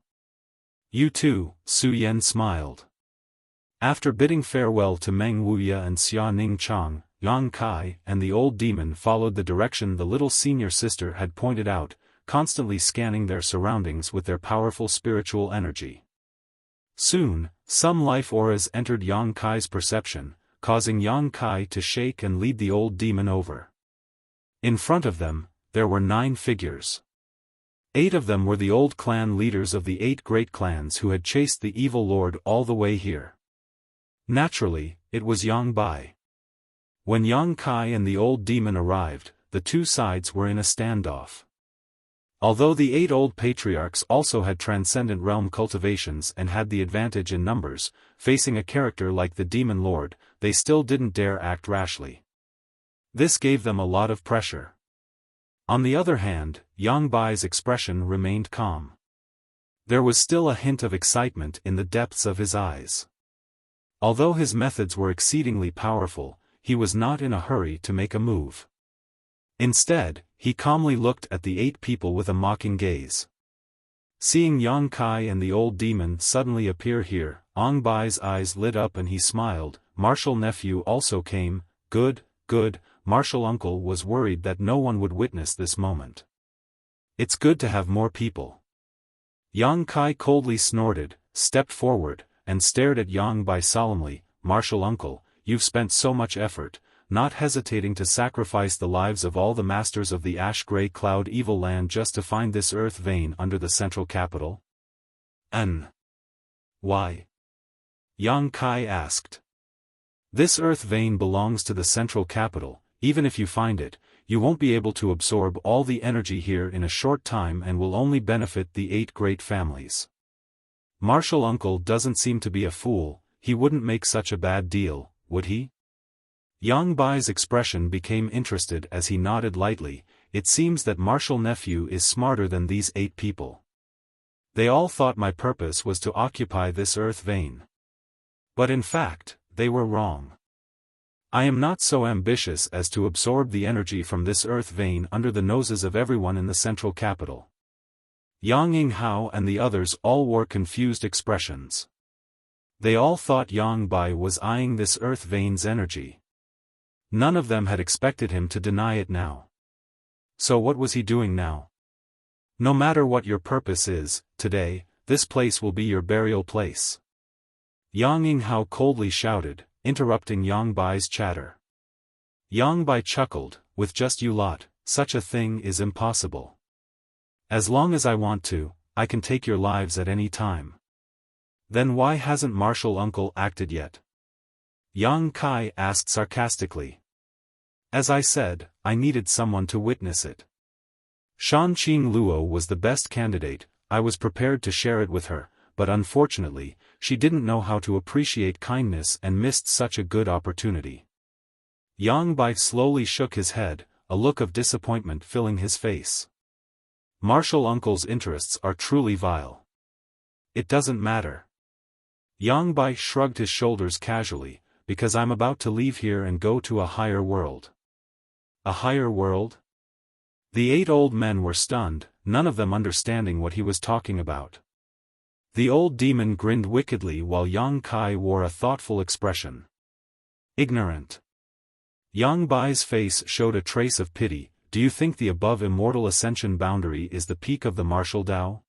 "You too," Su Yan smiled. After bidding farewell to Meng Wuya and Xia Ning Chang, Yang Kai and the old demon followed the direction the little senior sister had pointed out, constantly scanning their surroundings with their powerful spiritual energy. Soon, some life auras entered Yang Kai's perception, causing Yang Kai to shake and lead the old demon over. In front of them, there were 9 figures. 8 of them were the old clan leaders of the 8 great clans who had chased the evil lord all the way here. Naturally, it was Yang Bai. When Yang Kai and the old demon arrived, the two sides were in a standoff. Although the 8 old patriarchs also had transcendent realm cultivations and had the advantage in numbers, facing a character like the demon lord, they still didn't dare act rashly. This gave them a lot of pressure. On the other hand, Yang Bai's expression remained calm. There was still a hint of excitement in the depths of his eyes. Although his methods were exceedingly powerful, he was not in a hurry to make a move. Instead, he calmly looked at the 8 people with a mocking gaze. Seeing Yang Kai and the old demon suddenly appear here, Yang Bai's eyes lit up and he smiled. Martial nephew also came. Good, good. Martial uncle was worried that no one would witness this moment. It's good to have more people. Yang Kai coldly snorted, stepped forward, and stared at Yang Bai solemnly. Martial uncle, you've spent so much effort, not hesitating to sacrifice the lives of all the masters of the ash-gray cloud evil land just to find this earth vein under the central capital? Why? Yang Kai asked. This earth vein belongs to the central capital. Even if you find it, you won't be able to absorb all the energy here in a short time and will only benefit the 8 great families. Martial uncle doesn't seem to be a fool, he wouldn't make such a bad deal, would he? Yang Bai's expression became interested as he nodded lightly. It seems that martial nephew is smarter than these 8 people. They all thought my purpose was to occupy this earth vein. But in fact, they were wrong. I am not so ambitious as to absorb the energy from this earth vein under the noses of everyone in the central capital. Yang Yinghao and the others all wore confused expressions. They all thought Yang Bai was eyeing this earth vein's energy. None of them had expected him to deny it now. So what was he doing now? No matter what your purpose is, today, this place will be your burial place. Yang Yinghao coldly shouted, interrupting Yang Bai's chatter. Yang Bai chuckled, with just you lot, such a thing is impossible. As long as I want to, I can take your lives at any time. Then why hasn't Martial Uncle acted yet? Yang Kai asked sarcastically. As I said, I needed someone to witness it. Shanqing Luo was the best candidate. I was prepared to share it with her, but unfortunately, she didn't know how to appreciate kindness and missed such a good opportunity. Yang Bai slowly shook his head, a look of disappointment filling his face. Martial Uncle's interests are truly vile. It doesn't matter. Yang Bai shrugged his shoulders casually, because I'm about to leave here and go to a higher world. A higher world? The 8 old men were stunned, none of them understanding what he was talking about. The old demon grinned wickedly while Yang Kai wore a thoughtful expression. Ignorant. Yang Bai's face showed a trace of pity. Do you think the above immortal ascension boundary is the peak of the martial Tao?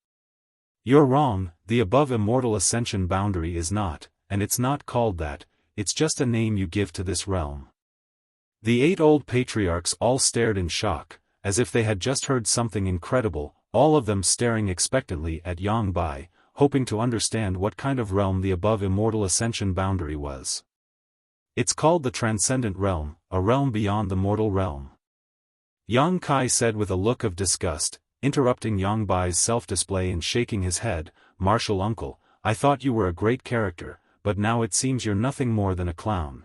You're wrong, the above immortal ascension boundary is not, and it's not called that, it's just a name you give to this realm. The 8 old patriarchs all stared in shock, as if they had just heard something incredible, all of them staring expectantly at Yang Bai, hoping to understand what kind of realm the above immortal ascension boundary was. It's called the Transcendent Realm, a realm beyond the mortal realm. Yang Kai said with a look of disgust, interrupting Yang Bai's self-display and shaking his head, Martial Uncle, I thought you were a great character, but now it seems you're nothing more than a clown.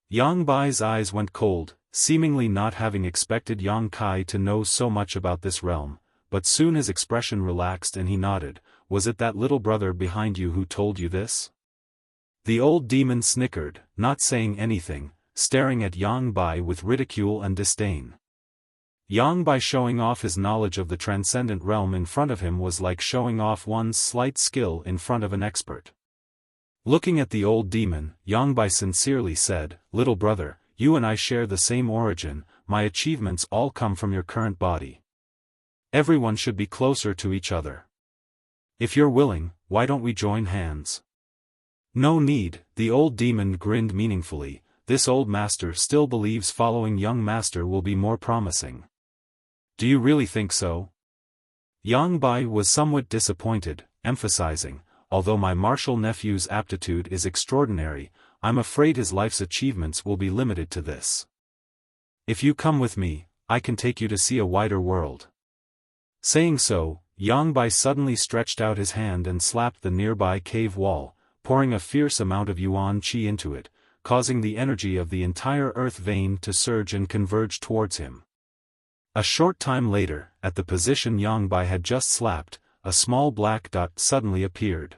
Yang Bai's eyes went cold, seemingly not having expected Yang Kai to know so much about this realm, but soon his expression relaxed and he nodded. Was it that little brother behind you who told you this? The old demon snickered, not saying anything, staring at Yang Bai with ridicule and disdain. Yang Bai showing off his knowledge of the transcendent realm in front of him was like showing off one's slight skill in front of an expert. Looking at the old demon, Yang Bai sincerely said, Little brother, you and I share the same origin, my achievements all come from your current body. Everyone should be closer to each other. If you're willing, why don't we join hands? No need, the old demon grinned meaningfully, this old master still believes following young master will be more promising. Do you really think so? Yang Bai was somewhat disappointed, emphasizing, although my martial nephew's aptitude is extraordinary, I'm afraid his life's achievements will be limited to this. If you come with me, I can take you to see a wider world. Saying so, Yang Bai suddenly stretched out his hand and slapped the nearby cave wall, pouring a fierce amount of yuan qi into it, causing the energy of the entire earth vein to surge and converge towards him. A short time later, at the position Yang Bai had just slapped, a small black dot suddenly appeared.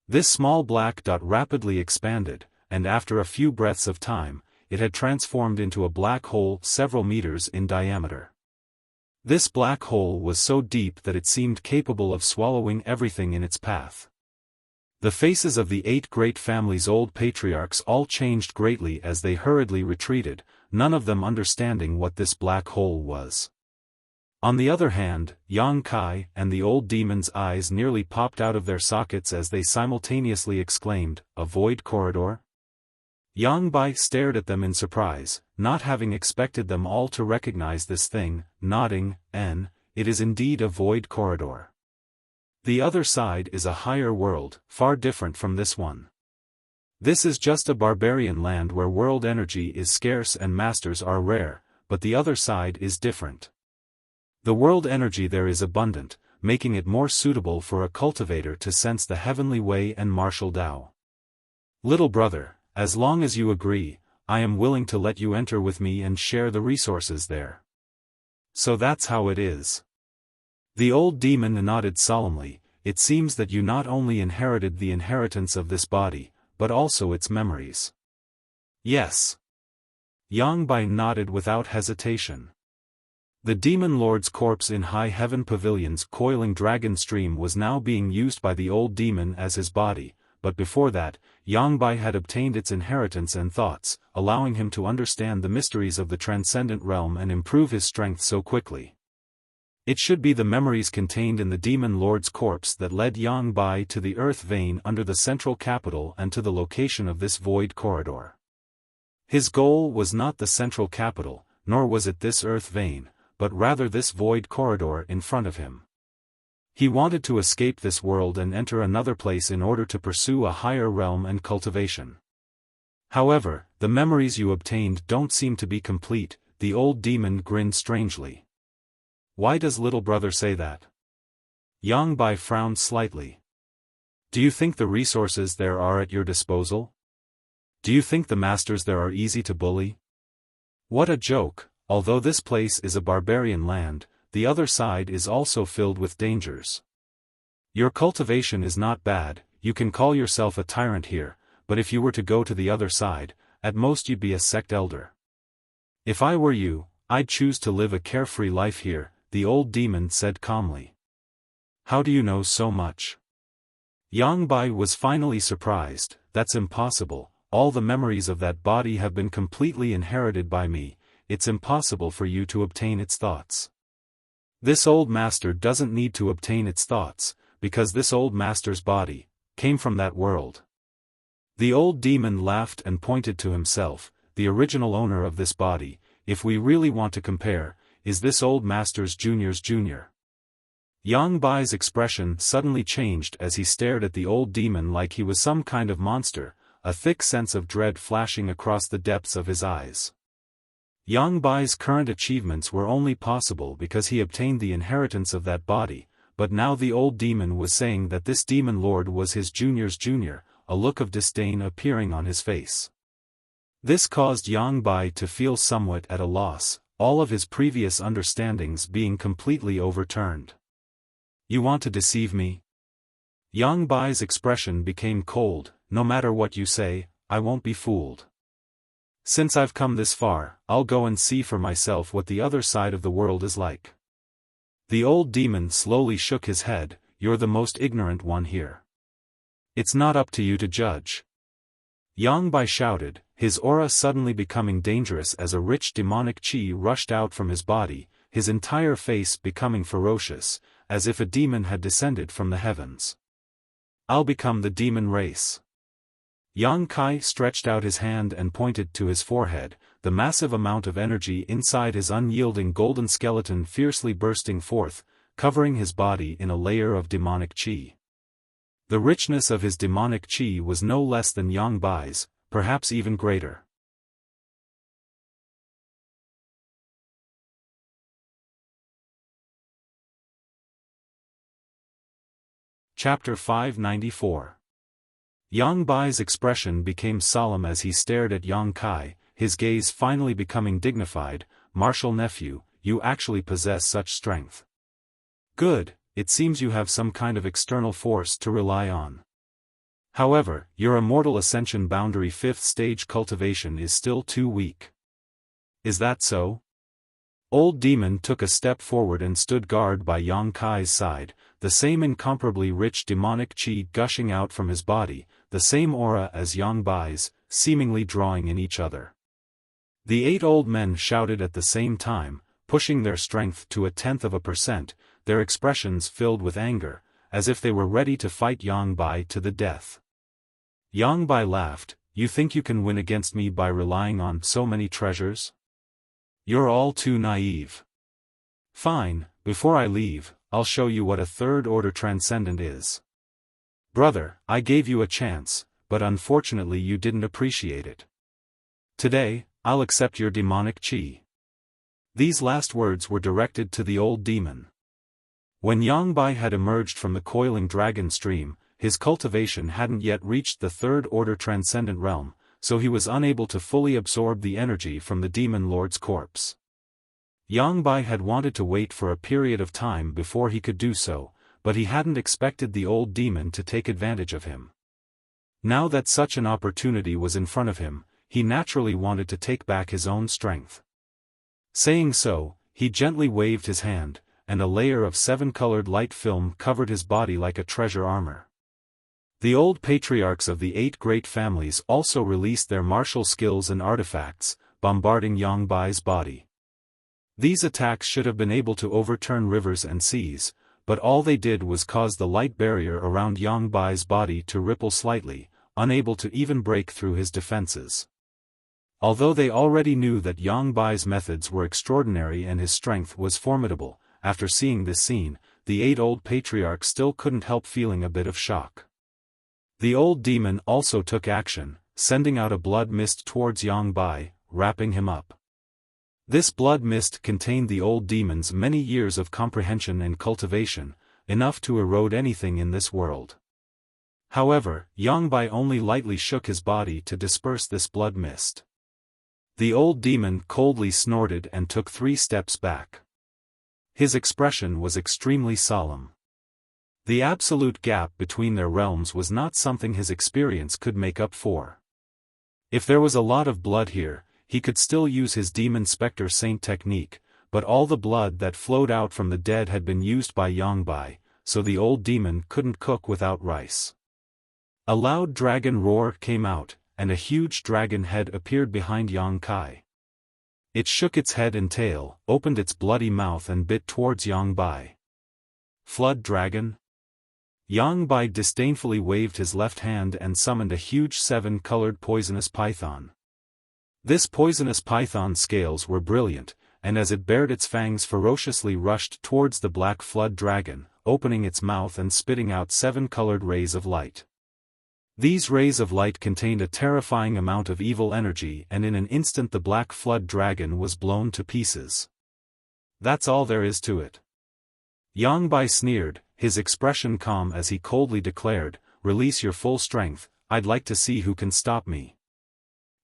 This small black dot rapidly expanded, and after a few breaths of time, it had transformed into a black hole several meters in diameter. This black hole was so deep that it seemed capable of swallowing everything in its path. The faces of the 8 great families' old patriarchs all changed greatly as they hurriedly retreated, none of them understanding what this black hole was. On the other hand, Yang Kai and the old demon's eyes nearly popped out of their sockets as they simultaneously exclaimed, "A void corridor?" Yang Bai stared at them in surprise, not having expected them all to recognize this thing, nodding, it is indeed a void corridor. The other side is a higher world, far different from this one. This is just a barbarian land where world energy is scarce and masters are rare, but the other side is different. The world energy there is abundant, making it more suitable for a cultivator to sense the heavenly way and martial Tao. Little brother, as long as you agree, I am willing to let you enter with me and share the resources there. So that's how it is. The old demon nodded solemnly. It seems that you not only inherited the inheritance of this body, but also its memories. Yes. Yang Bai nodded without hesitation. The demon lord's corpse in High Heaven Pavilion's coiling dragon stream was now being used by the old demon as his body, but before that, Yang Bai had obtained its inheritance and thoughts, allowing him to understand the mysteries of the transcendent realm and improve his strength so quickly. It should be the memories contained in the demon lord's corpse that led Yang Bai to the earth vein under the central capital and to the location of this void corridor. His goal was not the central capital, nor was it this earth vein, but rather this void corridor in front of him. He wanted to escape this world and enter another place in order to pursue a higher realm and cultivation. However, the memories you obtained don't seem to be complete. The old demon grinned strangely. Why does little brother say that? Yang Bai frowned slightly. Do you think the resources there are at your disposal? Do you think the masters there are easy to bully? What a joke. Although this place is a barbarian land, the other side is also filled with dangers. Your cultivation is not bad, you can call yourself a tyrant here, but if you were to go to the other side, at most you'd be a sect elder. If I were you, I'd choose to live a carefree life here, the old demon said calmly. How do you know so much? Yang Bai was finally surprised. That's impossible, all the memories of that body have been completely inherited by me. It's impossible for you to obtain its thoughts. This old master doesn't need to obtain its thoughts, because this old master's body came from that world. The old demon laughed and pointed to himself. The original owner of this body, if we really want to compare, is this old master's junior's junior. Yang Bai's expression suddenly changed as he stared at the old demon like he was some kind of monster, a thick sense of dread flashing across the depths of his eyes. Yang Bai's current achievements were only possible because he obtained the inheritance of that body, but now the old demon was saying that this demon lord was his junior's junior, a look of disdain appearing on his face. This caused Yang Bai to feel somewhat at a loss, all of his previous understandings being completely overturned. You want to deceive me? Yang Bai's expression became cold. No matter what you say, I won't be fooled. Since I've come this far, I'll go and see for myself what the other side of the world is like. The old demon slowly shook his head. You're the most ignorant one here. It's not up to you to judge. Yang Bai shouted, his aura suddenly becoming dangerous as a rich demonic chi rushed out from his body, his entire face becoming ferocious, as if a demon had descended from the heavens. I'll become the demon race. Yang Kai stretched out his hand and pointed to his forehead, the massive amount of energy inside his unyielding golden skeleton fiercely bursting forth, covering his body in a layer of demonic chi. The richness of his demonic chi was no less than Yang Bai's, perhaps even greater. Chapter 594. Yang Bai's expression became solemn as he stared at Yang Kai, his gaze finally becoming dignified. Martial nephew, you actually possess such strength. Good, it seems you have some kind of external force to rely on. However, your immortal ascension boundary 5th stage cultivation is still too weak. Is that so? Old Demon took a step forward and stood guard by Yang Kai's side, the same incomparably rich demonic chi gushing out from his body, the same aura as Yang Bai's, seemingly drawing in each other. The 8 old men shouted at the same time, pushing their strength to 0.1%, their expressions filled with anger, as if they were ready to fight Yang Bai to the death. Yang Bai laughed, you think you can win against me by relying on so many treasures? You're all too naive. Fine, before I leave, I'll show you what a third-order transcendent is. Brother, I gave you a chance, but unfortunately you didn't appreciate it. Today, I'll accept your demonic chi. These last words were directed to the old demon. When Yang Bai had emerged from the coiling dragon stream, his cultivation hadn't yet reached the third-order transcendent realm, so he was unable to fully absorb the energy from the demon lord's corpse. Yang Bai had wanted to wait for a period of time before he could do so, but he hadn't expected the old demon to take advantage of him. Now that such an opportunity was in front of him, he naturally wanted to take back his own strength. Saying so, he gently waved his hand, and a layer of 7-colored light film covered his body like a treasure armor. The old patriarchs of the 8 great families also released their martial skills and artifacts, bombarding Yang Bai's body. These attacks should have been able to overturn rivers and seas, but all they did was cause the light barrier around Yang Bai's body to ripple slightly, unable to even break through his defenses. Although they already knew that Yang Bai's methods were extraordinary and his strength was formidable, after seeing this scene, the 8 old patriarchs still couldn't help feeling a bit of shock. The old demon also took action, sending out a blood mist towards Yang Bai, wrapping him up. This blood mist contained the old demon's many years of comprehension and cultivation, enough to erode anything in this world. However, Yang Bai only lightly shook his body to disperse this blood mist. The old demon coldly snorted and took 3 steps back. His expression was extremely solemn. The absolute gap between their realms was not something his experience could make up for. If there was a lot of blood here, he could still use his demon spectre saint technique, but all the blood that flowed out from the dead had been used by Yang Bai, so the old demon couldn't cook without rice. A loud dragon roar came out, and a huge dragon head appeared behind Yang Kai. It shook its head and tail, opened its bloody mouth and bit towards Yang Bai. Flood dragon? Yang Bai disdainfully waved his left hand and summoned a huge 7-colored poisonous python. This poisonous python's scales were brilliant, and as it bared its fangs ferociously rushed towards the black flood dragon, opening its mouth and spitting out 7-colored rays of light. These rays of light contained a terrifying amount of evil energy, and in an instant the black flood dragon was blown to pieces. That's all there is to it. Yang Bai sneered, his expression calm as he coldly declared, "Release your full strength, I'd like to see who can stop me.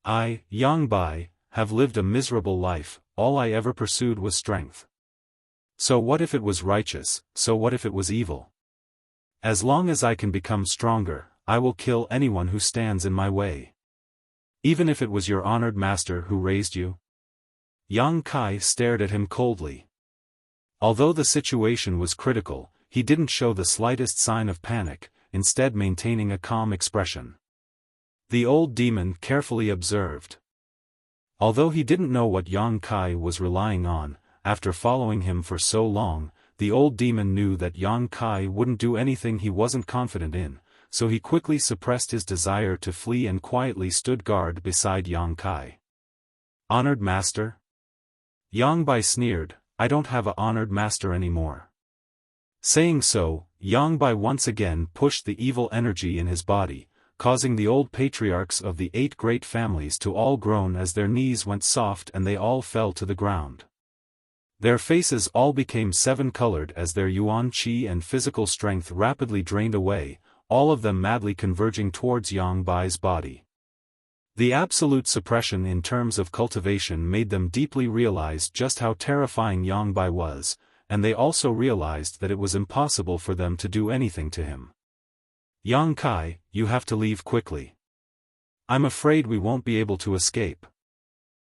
I, Yang Bai, have lived a miserable life, all I ever pursued was strength. So what if it was righteous, so what if it was evil? As long as I can become stronger, I will kill anyone who stands in my way. Even if it was your honored master who raised you?" Yang Kai stared at him coldly. Although the situation was critical, he didn't show the slightest sign of panic, instead maintaining a calm expression. The old demon carefully observed. Although he didn't know what Yang Kai was relying on, after following him for so long, the old demon knew that Yang Kai wouldn't do anything he wasn't confident in, so he quickly suppressed his desire to flee and quietly stood guard beside Yang Kai. "Honored master?" Yang Bai sneered, "I don't have a honored master anymore." Saying so, Yang Bai once again pushed the evil energy in his body, causing the old patriarchs of the 8 great families to all groan as their knees went soft and they all fell to the ground. Their faces all became 7-colored as their yuan qi and physical strength rapidly drained away, all of them madly converging towards Yang Bai's body. The absolute suppression in terms of cultivation made them deeply realize just how terrifying Yang Bai was, and they also realized that it was impossible for them to do anything to him. "Yang Kai, you have to leave quickly. I'm afraid we won't be able to escape."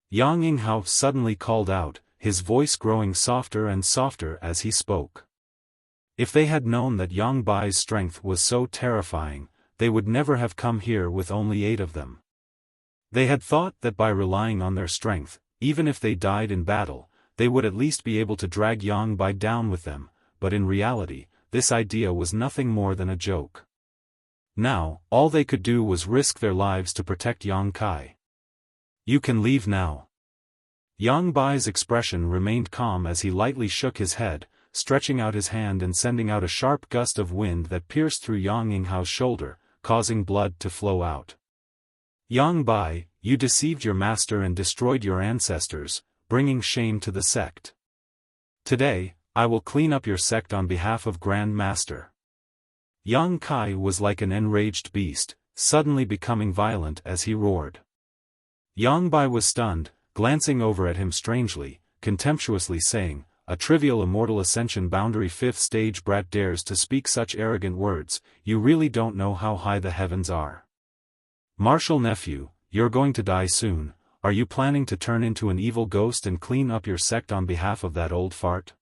Yang Yinghao suddenly called out, his voice growing softer and softer as he spoke. If they had known that Yang Bai's strength was so terrifying, they would never have come here with only 8 of them. They had thought that by relying on their strength, even if they died in battle, they would at least be able to drag Yang Bai down with them, but in reality, this idea was nothing more than a joke. Now, all they could do was risk their lives to protect Yang Kai. "You can leave now." Yang Bai's expression remained calm as he lightly shook his head, stretching out his hand and sending out a sharp gust of wind that pierced through Yang Yinghao's shoulder, causing blood to flow out. "Yang Bai, you deceived your master and destroyed your ancestors, bringing shame to the sect. Today, I will clean up your sect on behalf of Grand Master." Yang Kai was like an enraged beast, suddenly becoming violent as he roared. Yang Bai was stunned, glancing over at him strangely, contemptuously saying, "A trivial immortal ascension boundary 5th stage brat dares to speak such arrogant words, you really don't know how high the heavens are. Martial nephew, you're going to die soon, are you planning to turn into an evil ghost and clean up your sect on behalf of that old fart?"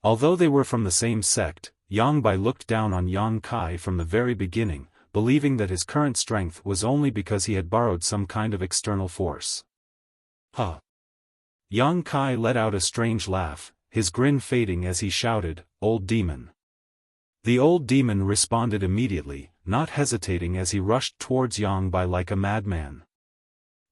Although they were from the same sect, Yang Bai looked down on Yang Kai from the very beginning, believing that his current strength was only because he had borrowed some kind of external force. Huh. Yang Kai let out a strange laugh, his grin fading as he shouted, "Old demon." The old demon responded immediately, not hesitating as he rushed towards Yang Bai like a madman.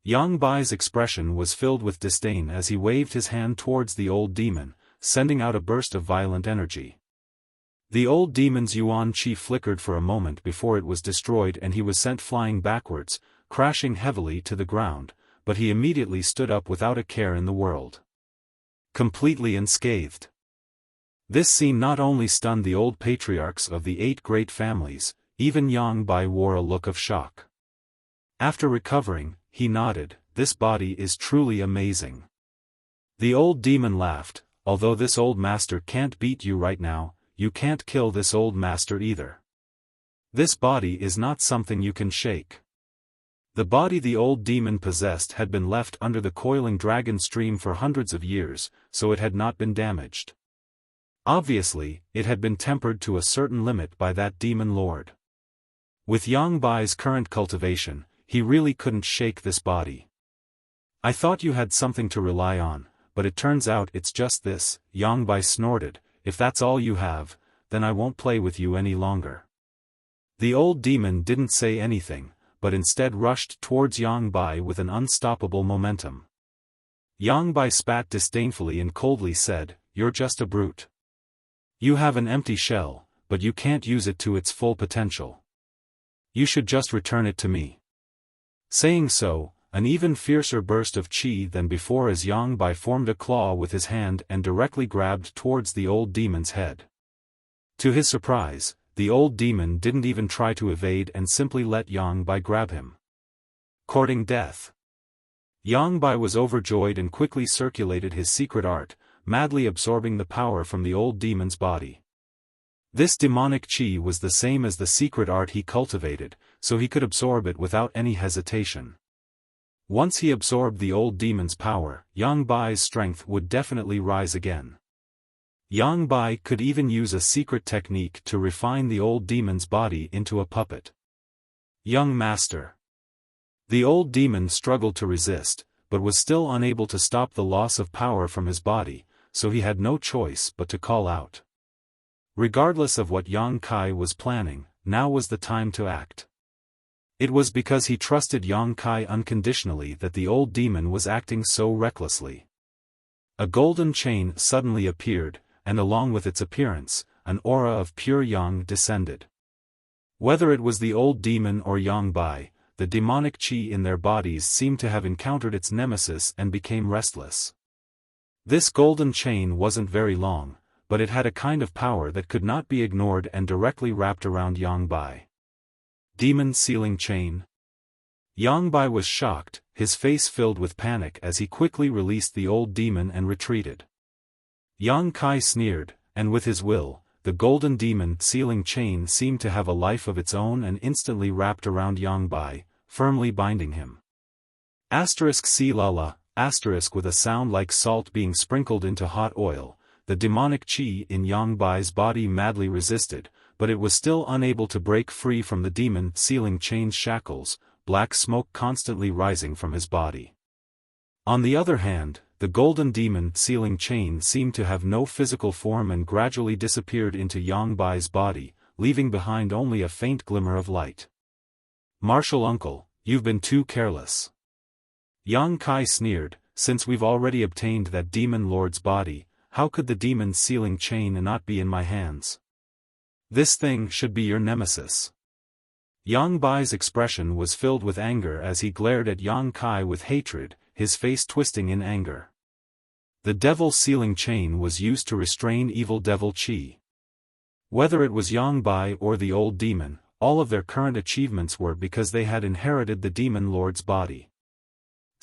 Yang Bai's expression was filled with disdain as he waved his hand towards the old demon, sending out a burst of violent energy. The old demon's yuan chi flickered for a moment before it was destroyed and he was sent flying backwards, crashing heavily to the ground, but he immediately stood up without a care in the world. Completely unscathed. This scene not only stunned the old patriarchs of the 8 great families, even Yang Bai wore a look of shock. After recovering, he nodded, "This body is truly amazing." The old demon laughed, "Although this old master can't beat you right now, you can't kill this old master either. This body is not something you can shake." The body the old demon possessed had been left under the coiling dragon stream for hundreds of years, so it had not been damaged. Obviously, it had been tempered to a certain limit by that demon lord. With Yang Bai's current cultivation, he really couldn't shake this body. "I thought you had something to rely on, but it turns out it's just this," Yang Bai snorted. "If that's all you have, then I won't play with you any longer." The old demon didn't say anything, but instead rushed towards Yang Bai with an unstoppable momentum. Yang Bai spat disdainfully and coldly said, "You're just a brute. You have an empty shell, but you can't use it to its full potential. You should just return it to me." Saying so, an even fiercer burst of chi than before as Yang Bai formed a claw with his hand and directly grabbed towards the old demon's head. To his surprise, the old demon didn't even try to evade and simply let Yang Bai grab him. Courting death. Yang Bai was overjoyed and quickly circulated his secret art, madly absorbing the power from the old demon's body. This demonic chi was the same as the secret art he cultivated, so he could absorb it without any hesitation. Once he absorbed the old demon's power, Yang Bai's strength would definitely rise again. Yang Bai could even use a secret technique to refine the old demon's body into a puppet. Young master. The old demon struggled to resist, but was still unable to stop the loss of power from his body, so he had no choice but to call out. Regardless of what Yang Kai was planning, now was the time to act. It was because he trusted Yang Kai unconditionally that the old demon was acting so recklessly. A golden chain suddenly appeared, and along with its appearance, an aura of pure yang descended. Whether it was the old demon or Yang Bai, the demonic chi in their bodies seemed to have encountered its nemesis and became restless. This golden chain wasn't very long, but it had a kind of power that could not be ignored and directly wrapped around Yang Bai. Demon sealing chain. Yang Bai was shocked, his face filled with panic as he quickly released the old demon and retreated. Yang Kai sneered, and with his will, the golden demon sealing chain seemed to have a life of its own and instantly wrapped around Yang Bai, firmly binding him. *C***, with a sound like salt being sprinkled into hot oil, the demonic chi in Yang Bai's body madly resisted, but it was still unable to break free from the demon sealing chain's shackles, black smoke constantly rising from his body. On the other hand, the golden demon sealing chain seemed to have no physical form and gradually disappeared into Yang Bai's body, leaving behind only a faint glimmer of light. "Martial uncle, you've been too careless." Yang Kai sneered, "Since we've already obtained that demon lord's body, how could the demon sealing chain not be in my hands? This thing should be your nemesis." Yang Bai's expression was filled with anger as he glared at Yang Kai with hatred, his face twisting in anger. The devil sealing chain was used to restrain evil devil chi. Whether it was Yang Bai or the old demon, all of their current achievements were because they had inherited the demon lord's body.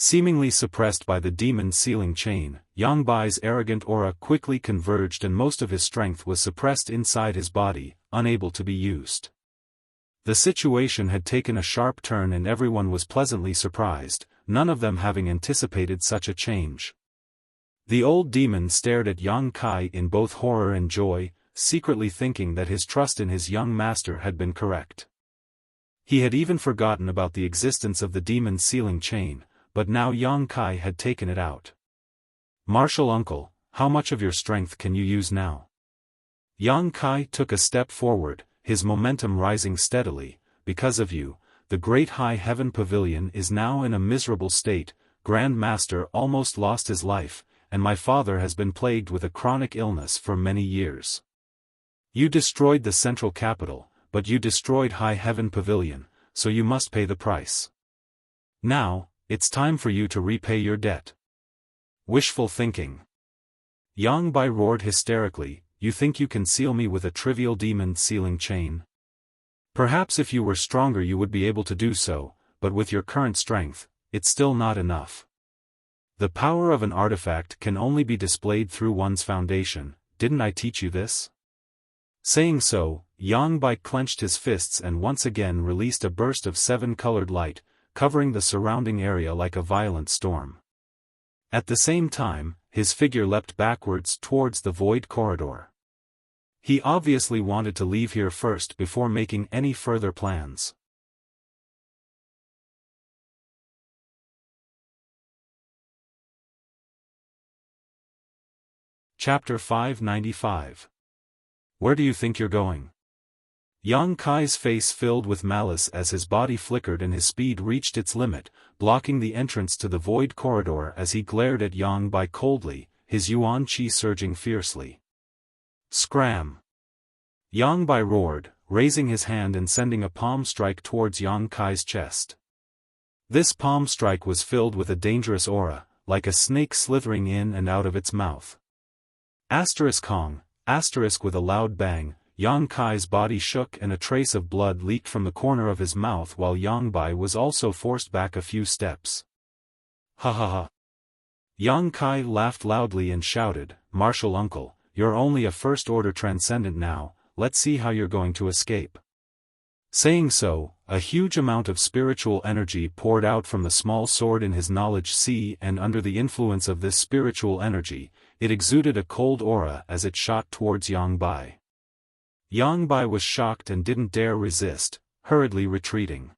Seemingly suppressed by the demon sealing chain, Yang Bai's arrogant aura quickly converged and most of his strength was suppressed inside his body, unable to be used. The situation had taken a sharp turn and everyone was pleasantly surprised, none of them having anticipated such a change. The old demon stared at Yang Kai in both horror and joy, secretly thinking that his trust in his young master had been correct. He had even forgotten about the existence of the demon sealing chain, but now Yang Kai had taken it out. "Martial uncle, how much of your strength can you use now?" Yang Kai took a step forward, his momentum rising steadily. "Because of you, the great high heaven pavilion is now in a miserable state. Grand Master almost lost his life, and my father has been plagued with a chronic illness for many years. You destroyed the central capital, but you destroyed High Heaven Pavilion, so you must pay the price. Now, it's time for you to repay your debt." Wishful thinking. Yang Bai roared hysterically, "You think you can seal me with a trivial demon sealing chain? Perhaps if you were stronger you would be able to do so, but with your current strength, it's still not enough. The power of an artifact can only be displayed through one's foundation. Didn't I teach you this?" Saying so, Yang Bai clenched his fists and once again released a burst of seven-colored light, covering the surrounding area like a violent storm. At the same time, his figure leapt backwards towards the void corridor. He obviously wanted to leave here first before making any further plans. Chapter 595. Where do you think you're going? Yang Kai's face filled with malice as his body flickered and his speed reached its limit, blocking the entrance to the void corridor as he glared at Yang Bai coldly, his yuan qi surging fiercely. Scram! Yang Bai roared, raising his hand and sending a palm strike towards Yang Kai's chest. This palm strike was filled with a dangerous aura, like a snake slithering in and out of its mouth. Asterisk Kong, asterisk with a loud bang, Yang Kai's body shook and a trace of blood leaked from the corner of his mouth while Yang Bai was also forced back a few steps. Ha ha ha. Yang Kai laughed loudly and shouted, "Martial uncle, you're only a first-order transcendent now, let's see how you're going to escape." Saying so, a huge amount of spiritual energy poured out from the small sword in his knowledge sea and under the influence of this spiritual energy, it exuded a cold aura as it shot towards Yang Bai. Yang Bai was shocked and didn't dare resist, hurriedly retreating.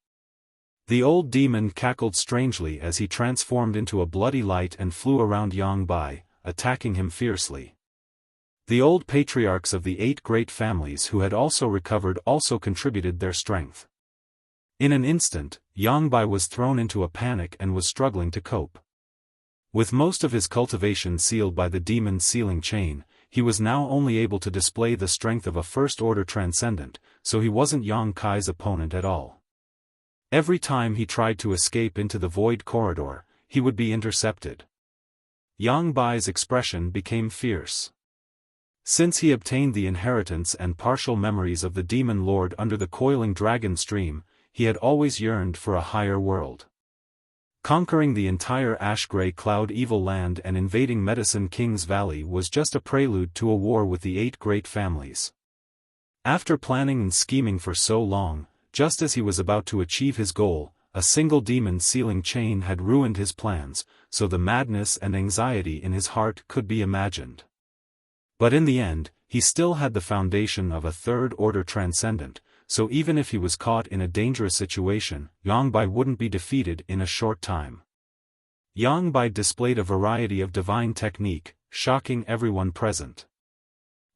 The old demon cackled strangely as he transformed into a bloody light and flew around Yang Bai, attacking him fiercely. The old patriarchs of the 8 great families who had also recovered also contributed their strength. In an instant, Yang Bai was thrown into a panic and was struggling to cope. With most of his cultivation sealed by the demon sealing chain, he was now only able to display the strength of a first-order transcendent, so he wasn't Yang Kai's opponent at all. Every time he tried to escape into the void corridor, he would be intercepted. Yang Bai's expression became fierce. Since he obtained the inheritance and partial memories of the demon lord under the coiling dragon stream, he had always yearned for a higher world. Conquering the entire ash-gray cloud evil land and invading Medicine King's Valley was just a prelude to a war with the 8 great families. After planning and scheming for so long, just as he was about to achieve his goal, a single demon sealing chain had ruined his plans, so the madness and anxiety in his heart could be imagined. But in the end, he still had the foundation of a third-order transcendent, so even if he was caught in a dangerous situation, Yang Bai wouldn't be defeated in a short time. Yang Bai displayed a variety of divine technique, shocking everyone present.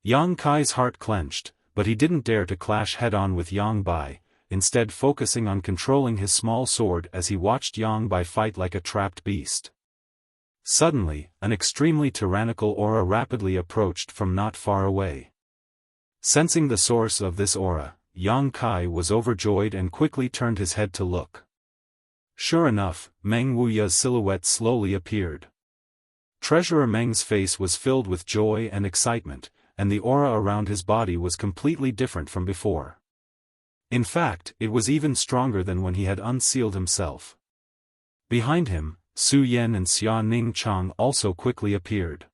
Yang Kai's heart clenched, but he didn't dare to clash head-on with Yang Bai, instead focusing on controlling his small sword as he watched Yang Bai fight like a trapped beast. Suddenly, an extremely tyrannical aura rapidly approached from not far away. Sensing the source of this aura, Yang Kai was overjoyed and quickly turned his head to look. Sure enough, Meng Wuya's silhouette slowly appeared. Treasurer Meng's face was filled with joy and excitement, and the aura around his body was completely different from before. In fact, it was even stronger than when he had unsealed himself. Behind him, Su Yan and Xia Ning Chang also quickly appeared.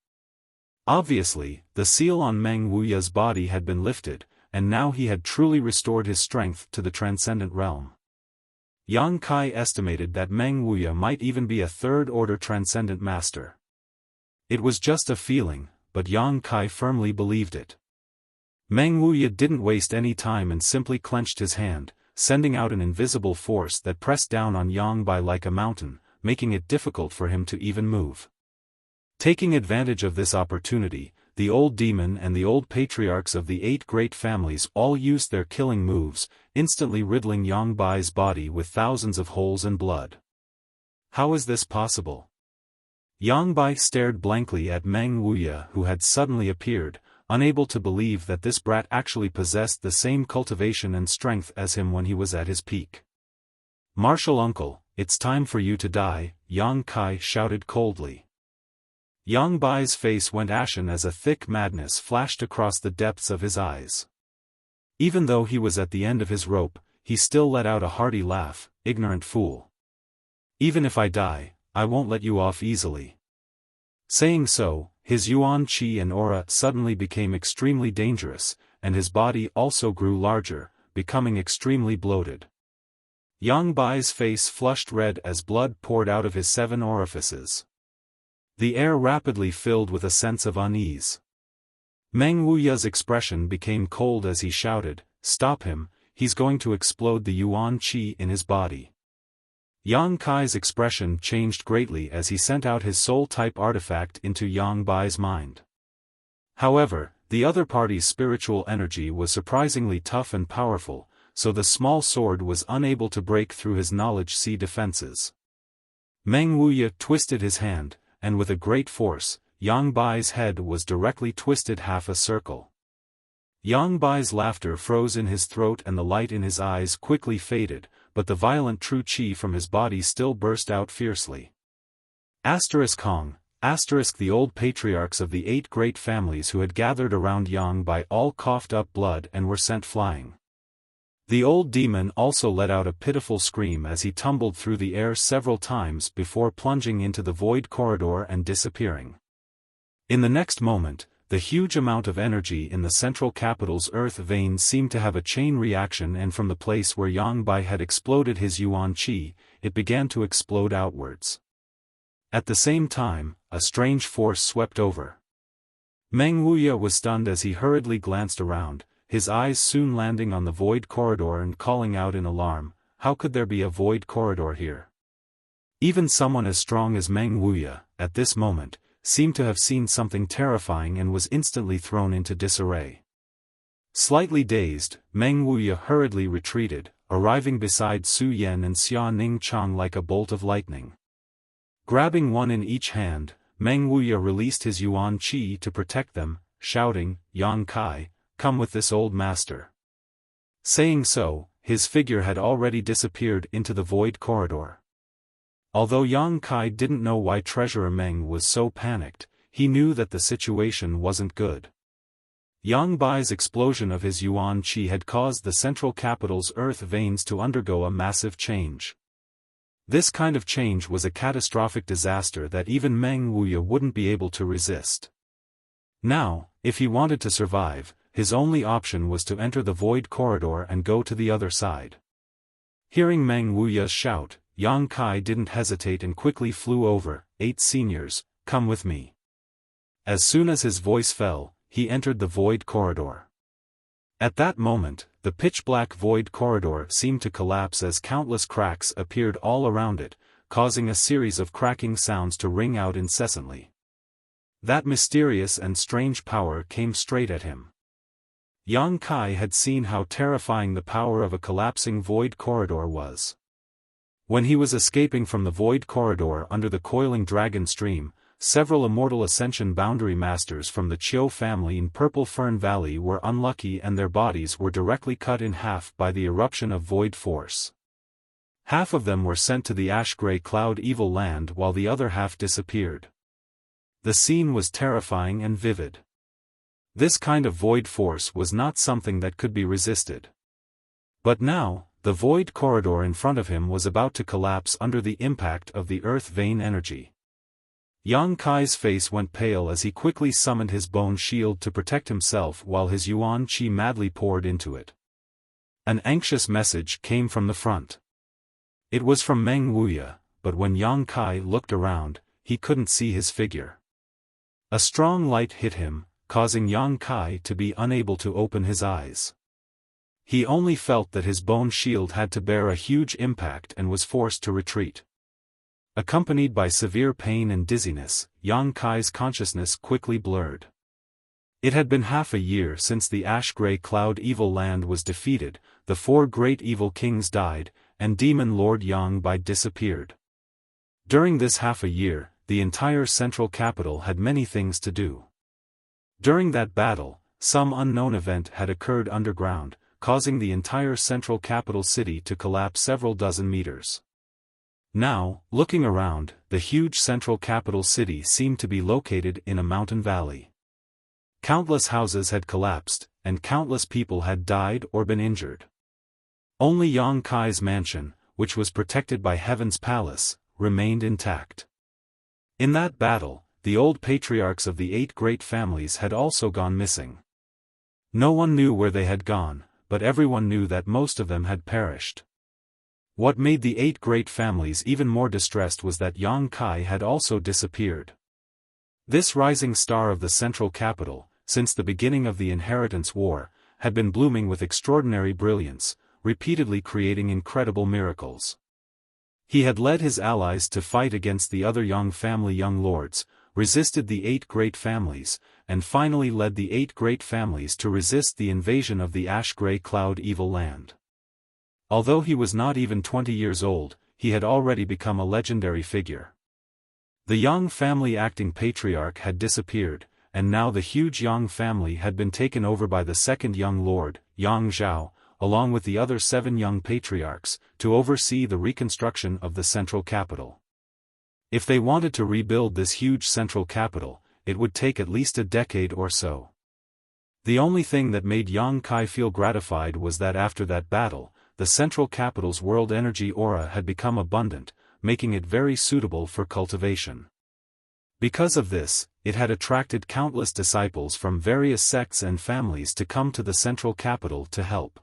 Obviously, the seal on Meng Wuya's body had been lifted, and now he had truly restored his strength to the transcendent realm. Yang Kai estimated that Meng Wuya might even be a third-order transcendent master. It was just a feeling, but Yang Kai firmly believed it. Meng Wuya didn't waste any time and simply clenched his hand, sending out an invisible force that pressed down on Yang Bai like a mountain, making it difficult for him to even move. Taking advantage of this opportunity, the old demon and the old patriarchs of the 8 great families all used their killing moves, instantly riddling Yang Bai's body with thousands of holes and blood. How is this possible? Yang Bai stared blankly at Meng Wuya, who had suddenly appeared, unable to believe that this brat actually possessed the same cultivation and strength as him when he was at his peak. "Martial uncle, it's time for you to die," Yang Kai shouted coldly. Yang Bai's face went ashen as a thick madness flashed across the depths of his eyes. Even though he was at the end of his rope, he still let out a hearty laugh. "Ignorant fool. Even if I die, I won't let you off easily." Saying so, his yuan qi and aura suddenly became extremely dangerous, and his body also grew larger, becoming extremely bloated. Yang Bai's face flushed red as blood poured out of his 7 orifices. The air rapidly filled with a sense of unease. Meng Wuya's expression became cold as he shouted, "Stop him, he's going to explode the yuan qi in his body." Yang Kai's expression changed greatly as he sent out his soul-type artifact into Yang Bai's mind. However, the other party's spiritual energy was surprisingly tough and powerful, so the small sword was unable to break through his knowledge sea defenses. Meng Wuya twisted his hand, and with a great force, Yang Bai's head was directly twisted half a circle. Yang Bai's laughter froze in his throat and the light in his eyes quickly faded, but the violent true qi from his body still burst out fiercely. Hong, the old patriarchs of the 8 great families who had gathered around Yang Bai all coughed up blood and were sent flying. The old demon also let out a pitiful scream as he tumbled through the air several times before plunging into the void corridor and disappearing. In the next moment, the huge amount of energy in the central capital's earth veins seemed to have a chain reaction, and from the place where Yang Bai had exploded his yuan qi, it began to explode outwards. At the same time, a strange force swept over. Meng Wuya was stunned as he hurriedly glanced around, his eyes soon landing on the void corridor and calling out in alarm, "How could there be a void corridor here?" Even someone as strong as Meng Wuya, at this moment, seemed to have seen something terrifying and was instantly thrown into disarray. Slightly dazed, Meng Wuya hurriedly retreated, arriving beside Su Yan and Xia Ning Chang like a bolt of lightning. Grabbing one in each hand, Meng Wuya released his yuan qi to protect them, shouting, "Yang Kai, come with this old master." Saying so, his figure had already disappeared into the void corridor. Although Yang Kai didn't know why Treasurer Meng was so panicked, he knew that the situation wasn't good. Yang Bai's explosion of his yuan qi had caused the central capital's earth veins to undergo a massive change. This kind of change was a catastrophic disaster that even Meng Wuya wouldn't be able to resist. Now, if he wanted to survive, his only option was to enter the void corridor and go to the other side. Hearing Meng Wuya's shout, Yang Kai didn't hesitate and quickly flew over. 8 seniors, come with me." As soon as his voice fell, he entered the void corridor. At that moment, the pitch-black void corridor seemed to collapse as countless cracks appeared all around it, causing a series of cracking sounds to ring out incessantly. That mysterious and strange power came straight at him. Yang Kai had seen how terrifying the power of a collapsing void corridor was. When he was escaping from the void corridor under the coiling dragon stream, several immortal ascension boundary masters from the Chiu family in Purple Fern Valley were unlucky and their bodies were directly cut in half by the eruption of void force. Half of them were sent to the ash-gray cloud evil land while the other half disappeared. The scene was terrifying and vivid. This kind of void force was not something that could be resisted. But now, the void corridor in front of him was about to collapse under the impact of the earth vein energy. Yang Kai's face went pale as he quickly summoned his bone shield to protect himself while his yuan qi madly poured into it. An anxious message came from the front. It was from Meng Wuya, but when Yang Kai looked around, he couldn't see his figure. A strong light hit him, causing Yang Kai to be unable to open his eyes. He only felt that his bone shield had to bear a huge impact and was forced to retreat. Accompanied by severe pain and dizziness, Yang Kai's consciousness quickly blurred. It had been half a year since the ash-gray cloud evil land was defeated, the 4 great evil kings died, and Demon Lord Yang Bai disappeared. During this half a year, the entire central capital had many things to do. During that battle, some unknown event had occurred underground, causing the entire central capital city to collapse several dozen meters. Now, looking around, the huge central capital city seemed to be located in a mountain valley. Countless houses had collapsed, and countless people had died or been injured. Only Yang Kai's mansion, which was protected by Heaven's Palace, remained intact. In that battle, the old patriarchs of the 8 great families had also gone missing. No one knew where they had gone, but everyone knew that most of them had perished. What made the 8 great families even more distressed was that Yang Kai had also disappeared. This rising star of the central capital, since the beginning of the Inheritance War, had been blooming with extraordinary brilliance, repeatedly creating incredible miracles. He had led his allies to fight against the other Yang family young lords, resisted the 8 great families, and finally led the 8 great families to resist the invasion of the ash-gray cloud evil land. Although he was not even 20 years old, he had already become a legendary figure. The Yang family acting patriarch had disappeared, and now the huge Yang family had been taken over by the second young lord, Yang Zhao, along with the other 7 young patriarchs, to oversee the reconstruction of the central capital. If they wanted to rebuild this huge central capital, it would take at least a decade or so. The only thing that made Yang Kai feel gratified was that after that battle, the central capital's world energy aura had become abundant, making it very suitable for cultivation. Because of this, it had attracted countless disciples from various sects and families to come to the central capital to help.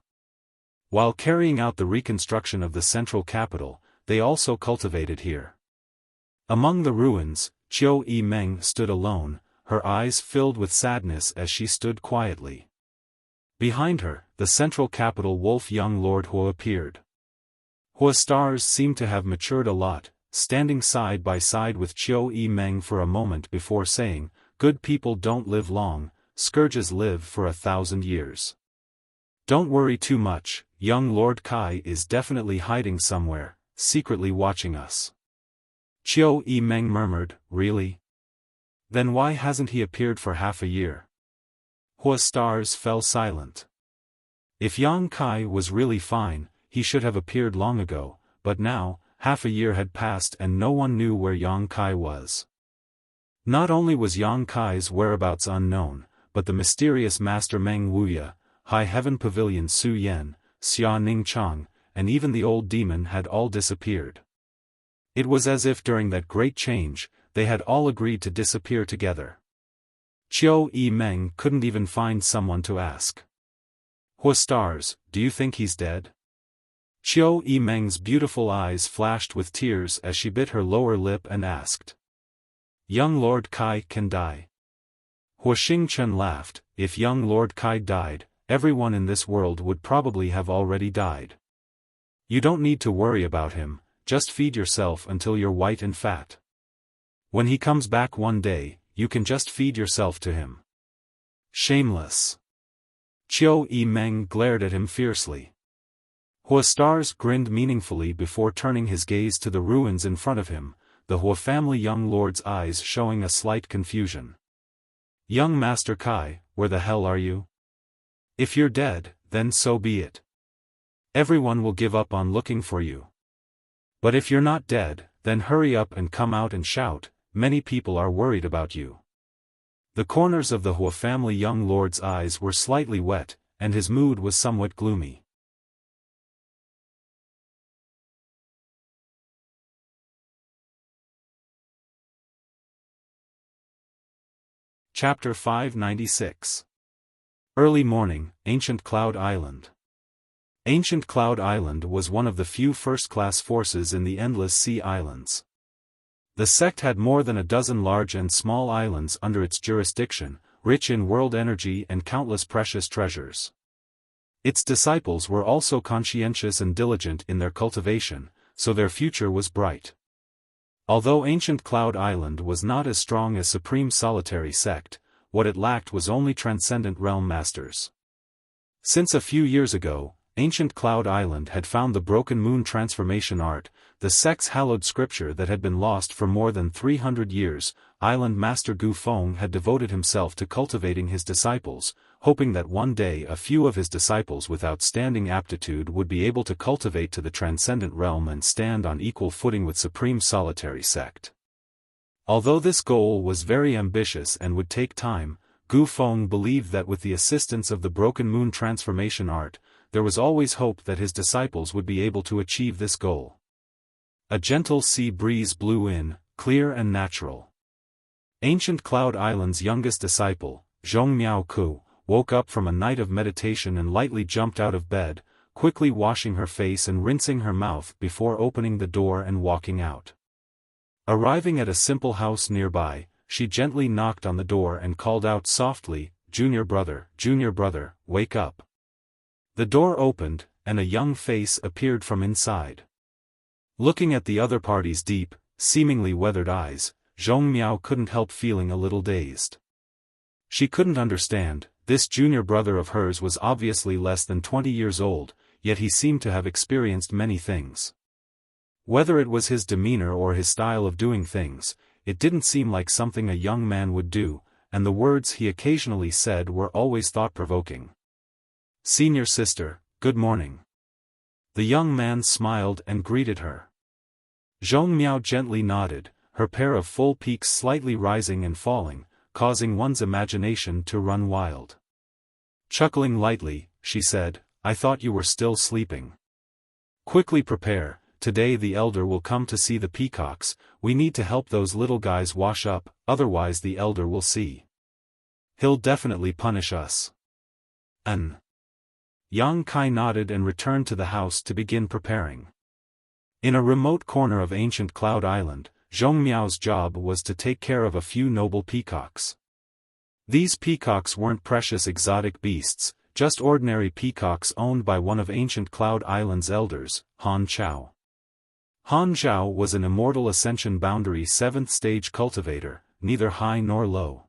While carrying out the reconstruction of the central capital, they also cultivated here. Among the ruins, Qiu Yimeng stood alone, her eyes filled with sadness as she stood quietly. Behind her, the central capital wolf young Lord Hua appeared. Hua's stars seemed to have matured a lot, standing side by side with Qiu Yimeng for a moment before saying, "Good people don't live long, scourges live for 1,000 years. Don't worry too much, young Lord Kai is definitely hiding somewhere, secretly watching us." Qiu Yimeng murmured, "Really? Then why hasn't he appeared for half a year?" Hua's stars fell silent. If Yang Kai was really fine, he should have appeared long ago, but now, half a year had passed and no one knew where Yang Kai was. Not only was Yang Kai's whereabouts unknown, but the mysterious Master Meng Wuya, High Heaven Pavilion Su Yan, Xia Ning Chang, and even the old demon had all disappeared. It was as if during that great change, they had all agreed to disappear together. Qiu Yimeng couldn't even find someone to ask. "Hua stars, do you think he's dead?" Qiu Yimeng's beautiful eyes flashed with tears as she bit her lower lip and asked. "Young Lord Kai can die." Hua Xingchen laughed, "If young Lord Kai died, everyone in this world would probably have already died. You don't need to worry about him, just feed yourself until you're white and fat. When he comes back one day, you can just feed yourself to him." Shameless. Qiu Yimeng glared at him fiercely. Hua stars grinned meaningfully before turning his gaze to the ruins in front of him, the Hua family young lord's eyes showing a slight confusion. "Young Master Kai, where the hell are you? If you're dead, then so be it. Everyone will give up on looking for you. But if you're not dead, then hurry up and come out and shout, many people are worried about you." The corners of the Hua family young lord's eyes were slightly wet, and his mood was somewhat gloomy. Chapter 596. Early morning, Ancient Cloud Island. Ancient Cloud Island was one of the few first-class forces in the Endless Sea Islands. The sect had more than a dozen large and small islands under its jurisdiction, rich in world energy and countless precious treasures. Its disciples were also conscientious and diligent in their cultivation, so their future was bright. Although Ancient Cloud Island was not as strong as Supreme Solitary Sect, what it lacked was only transcendent realm masters. Since a few years ago, Ancient Cloud Island had found the Broken Moon transformation art, the sect's hallowed scripture that had been lost for more than 300 years. Island Master Gu Feng had devoted himself to cultivating his disciples, hoping that one day a few of his disciples with outstanding aptitude would be able to cultivate to the transcendent realm and stand on equal footing with Supreme Solitary Sect. Although this goal was very ambitious and would take time, Gu Feng believed that with the assistance of the Broken Moon transformation art, there was always hope that his disciples would be able to achieve this goal. A gentle sea breeze blew in, clear and natural. Ancient Cloud Island's youngest disciple, Zhong Miao Ku, woke up from a night of meditation and lightly jumped out of bed, quickly washing her face and rinsing her mouth before opening the door and walking out. Arriving at a simple house nearby, she gently knocked on the door and called out softly, Junior brother, wake up." The door opened, and a young face appeared from inside. Looking at the other party's deep, seemingly weathered eyes, Zhong Miao couldn't help feeling a little dazed. She couldn't understand, this junior brother of hers was obviously less than 20 years old, yet he seemed to have experienced many things. Whether it was his demeanor or his style of doing things, it didn't seem like something a young man would do, and the words he occasionally said were always thought-provoking. "Senior sister, good morning." The young man smiled and greeted her. Zhong Miao gently nodded, her pair of full peaks slightly rising and falling, causing one's imagination to run wild. Chuckling lightly, she said, "I thought you were still sleeping. Quickly prepare, today the elder will come to see the peacocks. We need to help those little guys wash up, otherwise the elder will see. He'll definitely punish us." Yang Kai nodded and returned to the house to begin preparing. In a remote corner of Ancient Cloud Island, Zhong Miao's job was to take care of a few noble peacocks. These peacocks weren't precious exotic beasts, just ordinary peacocks owned by one of Ancient Cloud Island's elders, Han Chao. Han Zhao was an immortal Ascension Boundary 7th stage cultivator, neither high nor low.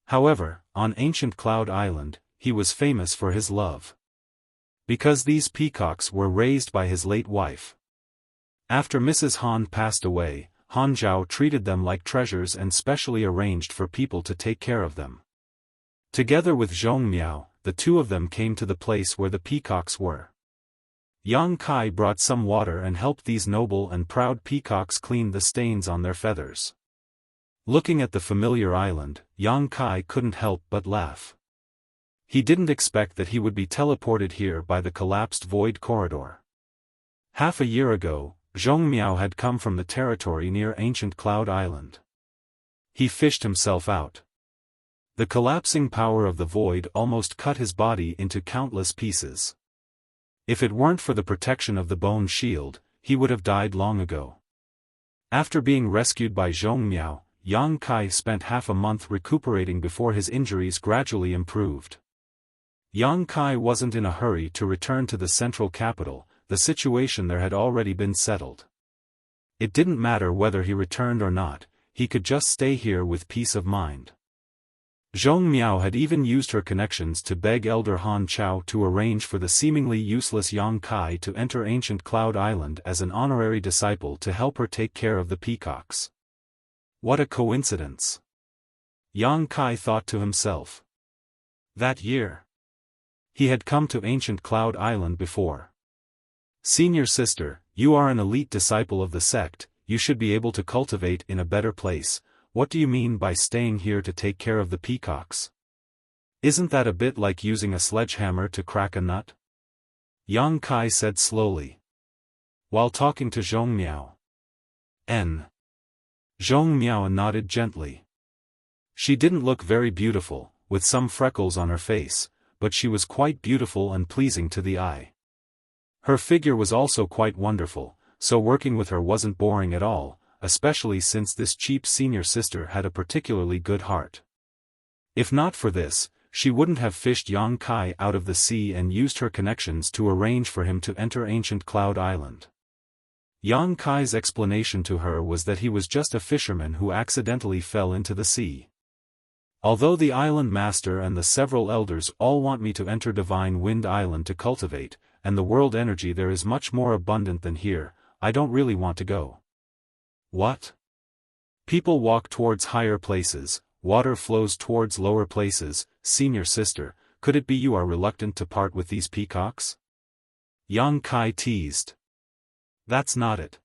However, on Ancient Cloud Island, he was famous for his love. Because these peacocks were raised by his late wife. After Mrs. Han passed away, Han Zhao treated them like treasures and specially arranged for people to take care of them. Together with Zhong Miao, the two of them came to the place where the peacocks were. Yang Kai brought some water and helped these noble and proud peacocks clean the stains on their feathers. Looking at the familiar island, Yang Kai couldn't help but laugh. He didn't expect that he would be teleported here by the collapsed void corridor. Half a year ago, Zhong Miao had come from the territory near Ancient Cloud Island. He fished himself out. The collapsing power of the void almost cut his body into countless pieces. If it weren't for the protection of the bone shield, he would have died long ago. After being rescued by Zhong Miao, Yang Kai spent half a month recuperating before his injuries gradually improved. Yang Kai wasn't in a hurry to return to the central capital, the situation there had already been settled. It didn't matter whether he returned or not, he could just stay here with peace of mind. Zhong Miao had even used her connections to beg Elder Han Chao to arrange for the seemingly useless Yang Kai to enter Ancient Cloud Island as an honorary disciple to help her take care of the peacocks. What a coincidence! Yang Kai thought to himself. That year, he had come to Ancient Cloud Island before. "Senior sister, you are an elite disciple of the sect, you should be able to cultivate in a better place. What do you mean by staying here to take care of the peacocks? Isn't that a bit like using a sledgehammer to crack a nut?" Yang Kai said slowly, while talking to Zhong Miao. Zhong Miao nodded gently. She didn't look very beautiful, with some freckles on her face, but she was quite beautiful and pleasing to the eye. Her figure was also quite wonderful, so working with her wasn't boring at all, especially since this cheap senior sister had a particularly good heart. If not for this, she wouldn't have fished Yang Kai out of the sea and used her connections to arrange for him to enter ancient Cloud Island. Yang Kai's explanation to her was that he was just a fisherman who accidentally fell into the sea. Although the island master and the several elders all want me to enter Divine Wind Island to cultivate, and the world energy there is much more abundant than here, I don't really want to go. What? People walk towards higher places, water flows towards lower places. Senior sister, could it be you are reluctant to part with these peacocks? Yang Kai teased. That's not it.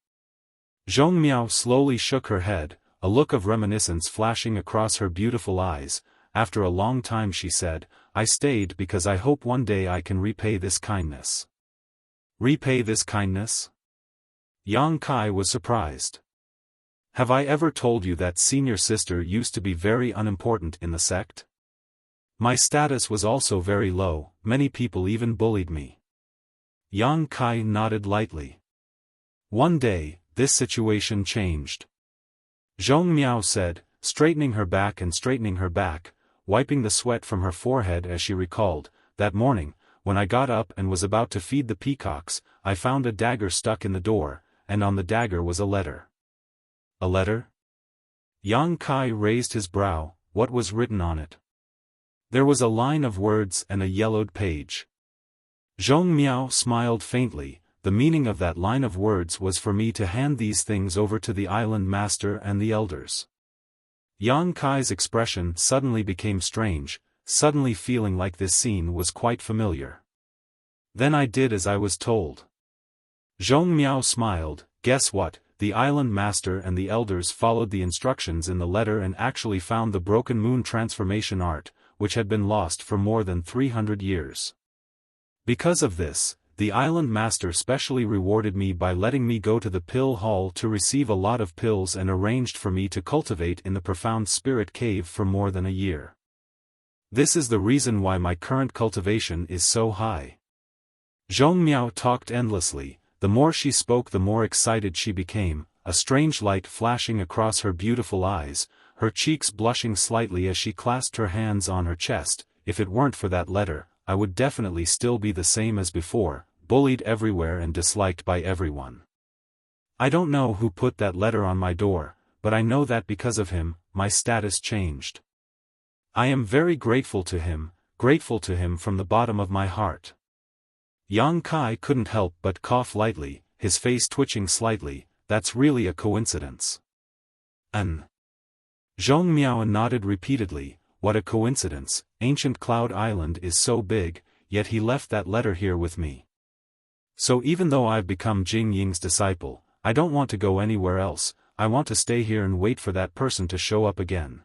Zhong Miao slowly shook her head, a look of reminiscence flashing across her beautiful eyes. After a long time she said, I stayed because I hope one day I can repay this kindness. Repay this kindness? Yang Kai was surprised. Have I ever told you that senior sister used to be very unimportant in the sect? My status was also very low, many people even bullied me. Yang Kai nodded lightly. One day, this situation changed. Zhong Miao said, straightening her back and straightening her back, wiping the sweat from her forehead as she recalled, that morning, when I got up and was about to feed the peacocks, I found a dagger stuck in the door, and on the dagger was a letter. A letter? Yang Kai raised his brow. What was written on it? There was a line of words and a yellowed page. Zhong Miao smiled faintly. The meaning of that line of words was for me to hand these things over to the island master and the elders. Yang Kai's expression suddenly became strange, suddenly feeling like this scene was quite familiar. Then I did as I was told. Zhong Miao smiled. Guess what? The island master and the elders followed the instructions in the letter and actually found the broken moon transformation art, which had been lost for more than 300 years. Because of this, the island master specially rewarded me by letting me go to the pill hall to receive a lot of pills and arranged for me to cultivate in the profound spirit cave for more than a year. This is the reason why my current cultivation is so high. Zhong Miao talked endlessly. The more she spoke the more excited she became, a strange light flashing across her beautiful eyes, her cheeks blushing slightly as she clasped her hands on her chest. If it weren't for that letter, I would definitely still be the same as before, bullied everywhere and disliked by everyone. I don't know who put that letter on my door, but I know that because of him, my status changed. I am very grateful to him from the bottom of my heart. Yang Kai couldn't help but cough lightly, his face twitching slightly. That's really a coincidence. Zhong Miao nodded repeatedly. What a coincidence, ancient Cloud Island is so big, yet he left that letter here with me. So even though I've become Jing Ying's disciple, I don't want to go anywhere else. I want to stay here and wait for that person to show up again.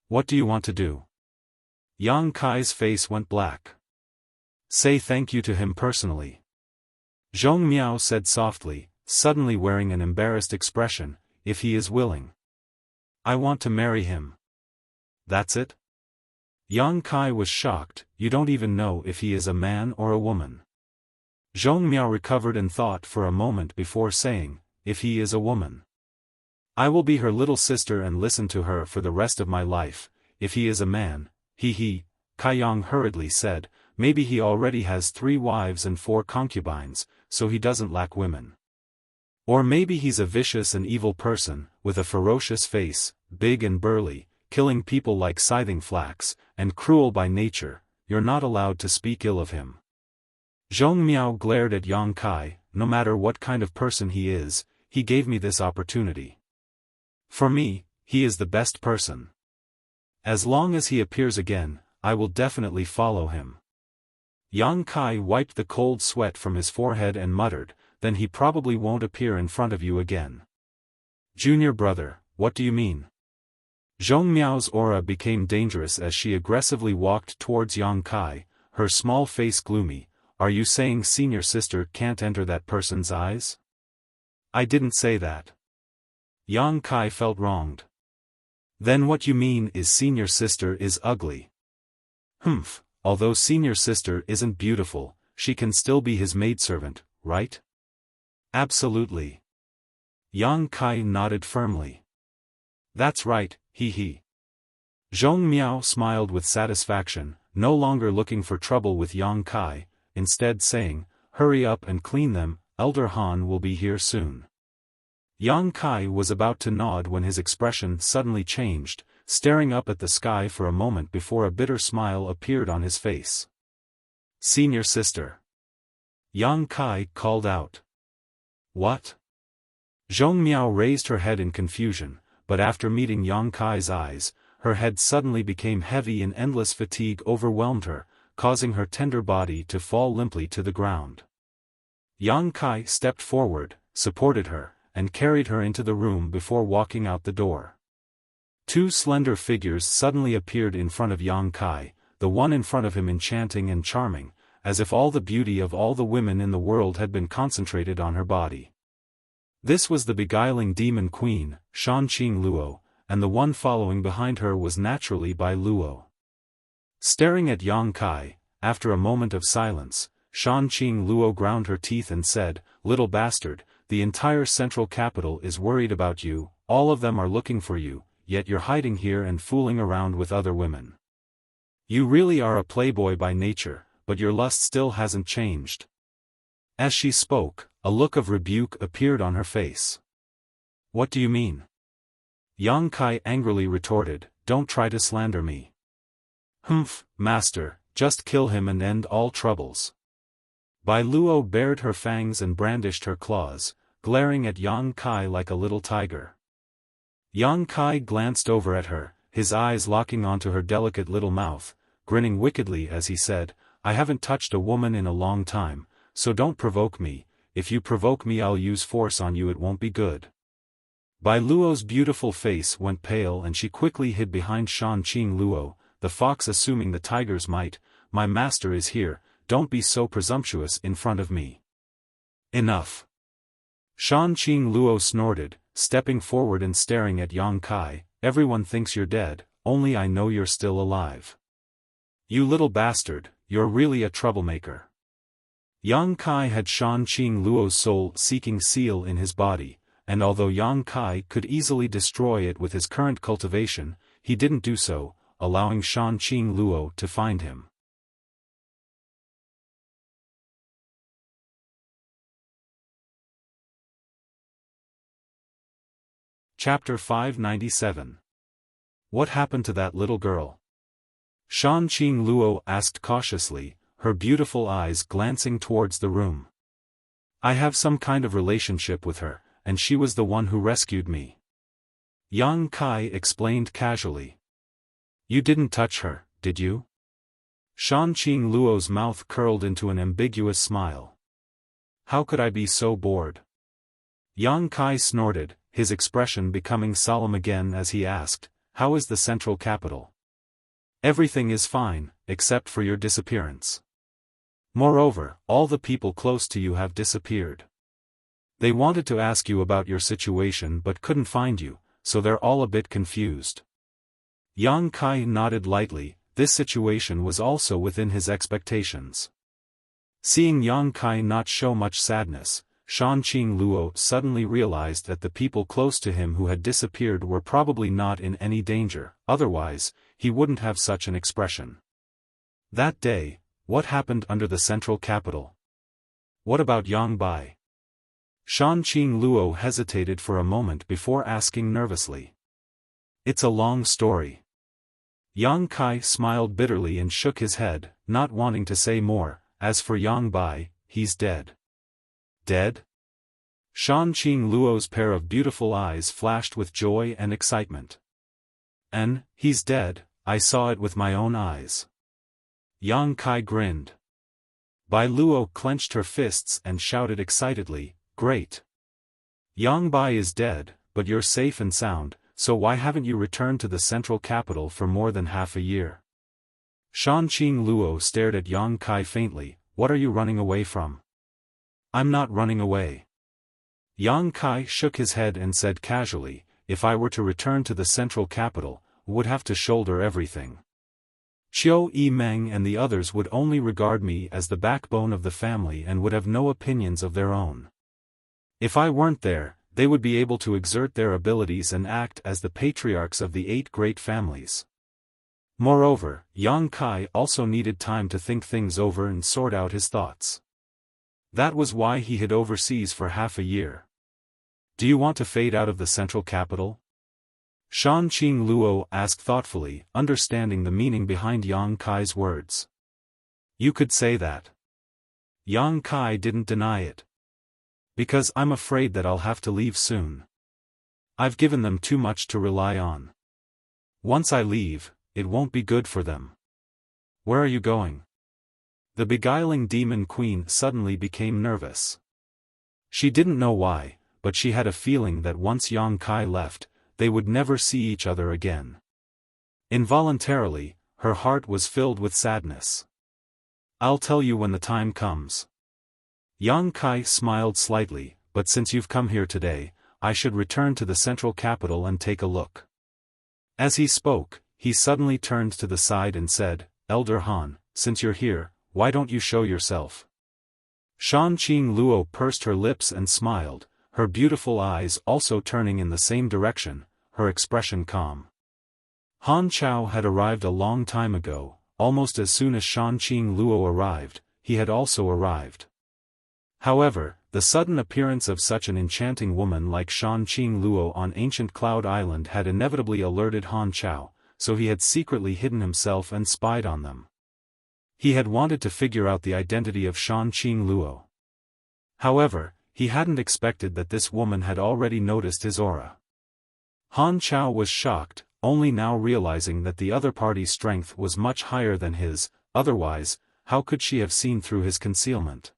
What do you want to do? Yang Kai's face went black. Say thank you to him personally. Zhong Miao said softly, suddenly wearing an embarrassed expression, if he is willing. I want to marry him. That's it? Yang Kai was shocked. You don't even know if he is a man or a woman. Zhong Miao recovered and thought for a moment before saying, if he is a woman. I will be her little sister and listen to her for the rest of my life. If he is a man, Kai Yang hurriedly said, maybe he already has 3 wives and 4 concubines, so he doesn't lack women. Or maybe he's a vicious and evil person, with a ferocious face, big and burly, killing people like scything flax, and cruel by nature. You're not allowed to speak ill of him. Zhong Miao glared at Yang Kai. No matter what kind of person he is, he gave me this opportunity. For me, he is the best person. As long as he appears again, I will definitely follow him. Yang Kai wiped the cold sweat from his forehead and muttered, then he probably won't appear in front of you again. Junior brother, what do you mean? Zhong Miao's aura became dangerous as she aggressively walked towards Yang Kai, her small face gloomy. Are you saying senior sister can't enter that person's eyes? I didn't say that. Yang Kai felt wronged. Then what you mean is senior sister is ugly. Humph, although senior sister isn't beautiful, she can still be his maidservant, right? Absolutely. Yang Kai nodded firmly. That's right, he. Zhong Miao smiled with satisfaction, no longer looking for trouble with Yang Kai, instead saying, hurry up and clean them, Elder Han will be here soon. Yang Kai was about to nod when his expression suddenly changed, staring up at the sky for a moment before a bitter smile appeared on his face. Senior sister. Yang Kai called out. What? Zhong Miao raised her head in confusion, but after meeting Yang Kai's eyes, her head suddenly became heavy and endless fatigue overwhelmed her, causing her tender body to fall limply to the ground. Yang Kai stepped forward, supported her, and carried her into the room before walking out the door. Two slender figures suddenly appeared in front of Yang Kai, the one in front of him enchanting and charming, as if all the beauty of all the women in the world had been concentrated on her body. This was the beguiling demon queen, Shanqing Luo, and the one following behind her was naturally Bai Luo. Staring at Yang Kai, after a moment of silence, Shanqing Luo ground her teeth and said, little bastard, the entire central capital is worried about you, all of them are looking for you, yet you're hiding here and fooling around with other women. You really are a playboy by nature, but your lust still hasn't changed. As she spoke, a look of rebuke appeared on her face. What do you mean? Yang Kai angrily retorted, don't try to slander me. Humph, master, just kill him and end all troubles. Bai Luo bared her fangs and brandished her claws, glaring at Yang Kai like a little tiger. Yang Kai glanced over at her, his eyes locking onto her delicate little mouth, grinning wickedly as he said, I haven't touched a woman in a long time, so don't provoke me, if you provoke me I'll use force on you, it won't be good. Bai Luo's beautiful face went pale and she quickly hid behind Shanqing Luo, the fox assuming the tiger's might, my master is here, don't be so presumptuous in front of me. Enough. Shanqing Luo snorted, stepping forward and staring at Yang Kai, everyone thinks you're dead, only I know you're still alive. You little bastard, you're really a troublemaker. Yang Kai had Shanqing Luo's soul-seeking seal in his body, and although Yang Kai could easily destroy it with his current cultivation, he didn't do so, allowing Shanqing Luo to find him. Chapter 597. What happened to that little girl? Shanqing Luo asked cautiously, her beautiful eyes glancing towards the room. I have some kind of relationship with her, and she was the one who rescued me. Yang Kai explained casually. You didn't touch her, did you? Shanqing Luo's mouth curled into an ambiguous smile. How could I be so bored? Yang Kai snorted, his expression becoming solemn again as he asked, how is the central capital? Everything is fine, except for your disappearance. Moreover, all the people close to you have disappeared. They wanted to ask you about your situation but couldn't find you, so they're all a bit confused. Yang Kai nodded lightly, this situation was also within his expectations. Seeing Yang Kai not show much sadness, Shanqing Luo suddenly realized that the people close to him who had disappeared were probably not in any danger, otherwise, he wouldn't have such an expression. That day, what happened under the central capital? What about Yang Bai? Shanqing Luo hesitated for a moment before asking nervously. It's a long story. Yang Kai smiled bitterly and shook his head, not wanting to say more, as for Yang Bai, he's dead. Dead? Shanqing Luo's pair of beautiful eyes flashed with joy and excitement. And, he's dead, I saw it with my own eyes. Yang Kai grinned. Bai Luo clenched her fists and shouted excitedly, great. Yang Bai is dead, but you're safe and sound, so why haven't you returned to the central capital for more than half a year? Shanqing Luo stared at Yang Kai faintly, what are you running away from? I'm not running away. Yang Kai shook his head and said casually, if I were to return to the central capital, would have to shoulder everything. Xiao Meng and the others would only regard me as the backbone of the family and would have no opinions of their own. If I weren't there, they would be able to exert their abilities and act as the patriarchs of the 8 great families. Moreover, Yang Kai also needed time to think things over and sort out his thoughts. That was why he hid overseas for half a year. Do you want to fade out of the central capital? Shan Qing Luo asked thoughtfully, understanding the meaning behind Yang Kai's words. You could say that. Yang Kai didn't deny it. Because I'm afraid that I'll have to leave soon. I've given them too much to rely on. Once I leave, it won't be good for them. Where are you going? The beguiling demon queen suddenly became nervous. She didn't know why, but she had a feeling that once Yang Kai left, they would never see each other again. Involuntarily, her heart was filled with sadness. I'll tell you when the time comes. Yang Kai smiled slightly, but since you've come here today, I should return to the central capital and take a look. As he spoke, he suddenly turned to the side and said, Elder Han, since you're here, why don't you show yourself? Shan Qing Luo pursed her lips and smiled, her beautiful eyes also turning in the same direction, her expression calm. Han Chao had arrived a long time ago, almost as soon as Shan Qing Luo arrived, he had also arrived. However, the sudden appearance of such an enchanting woman like Shan Qing Luo on ancient Cloud Island had inevitably alerted Han Chao, so he had secretly hidden himself and spied on them. He had wanted to figure out the identity of Shan Qing Luo. However, he hadn't expected that this woman had already noticed his aura. Han Chao was shocked, only now realizing that the other party's strength was much higher than his, otherwise, how could she have seen through his concealment?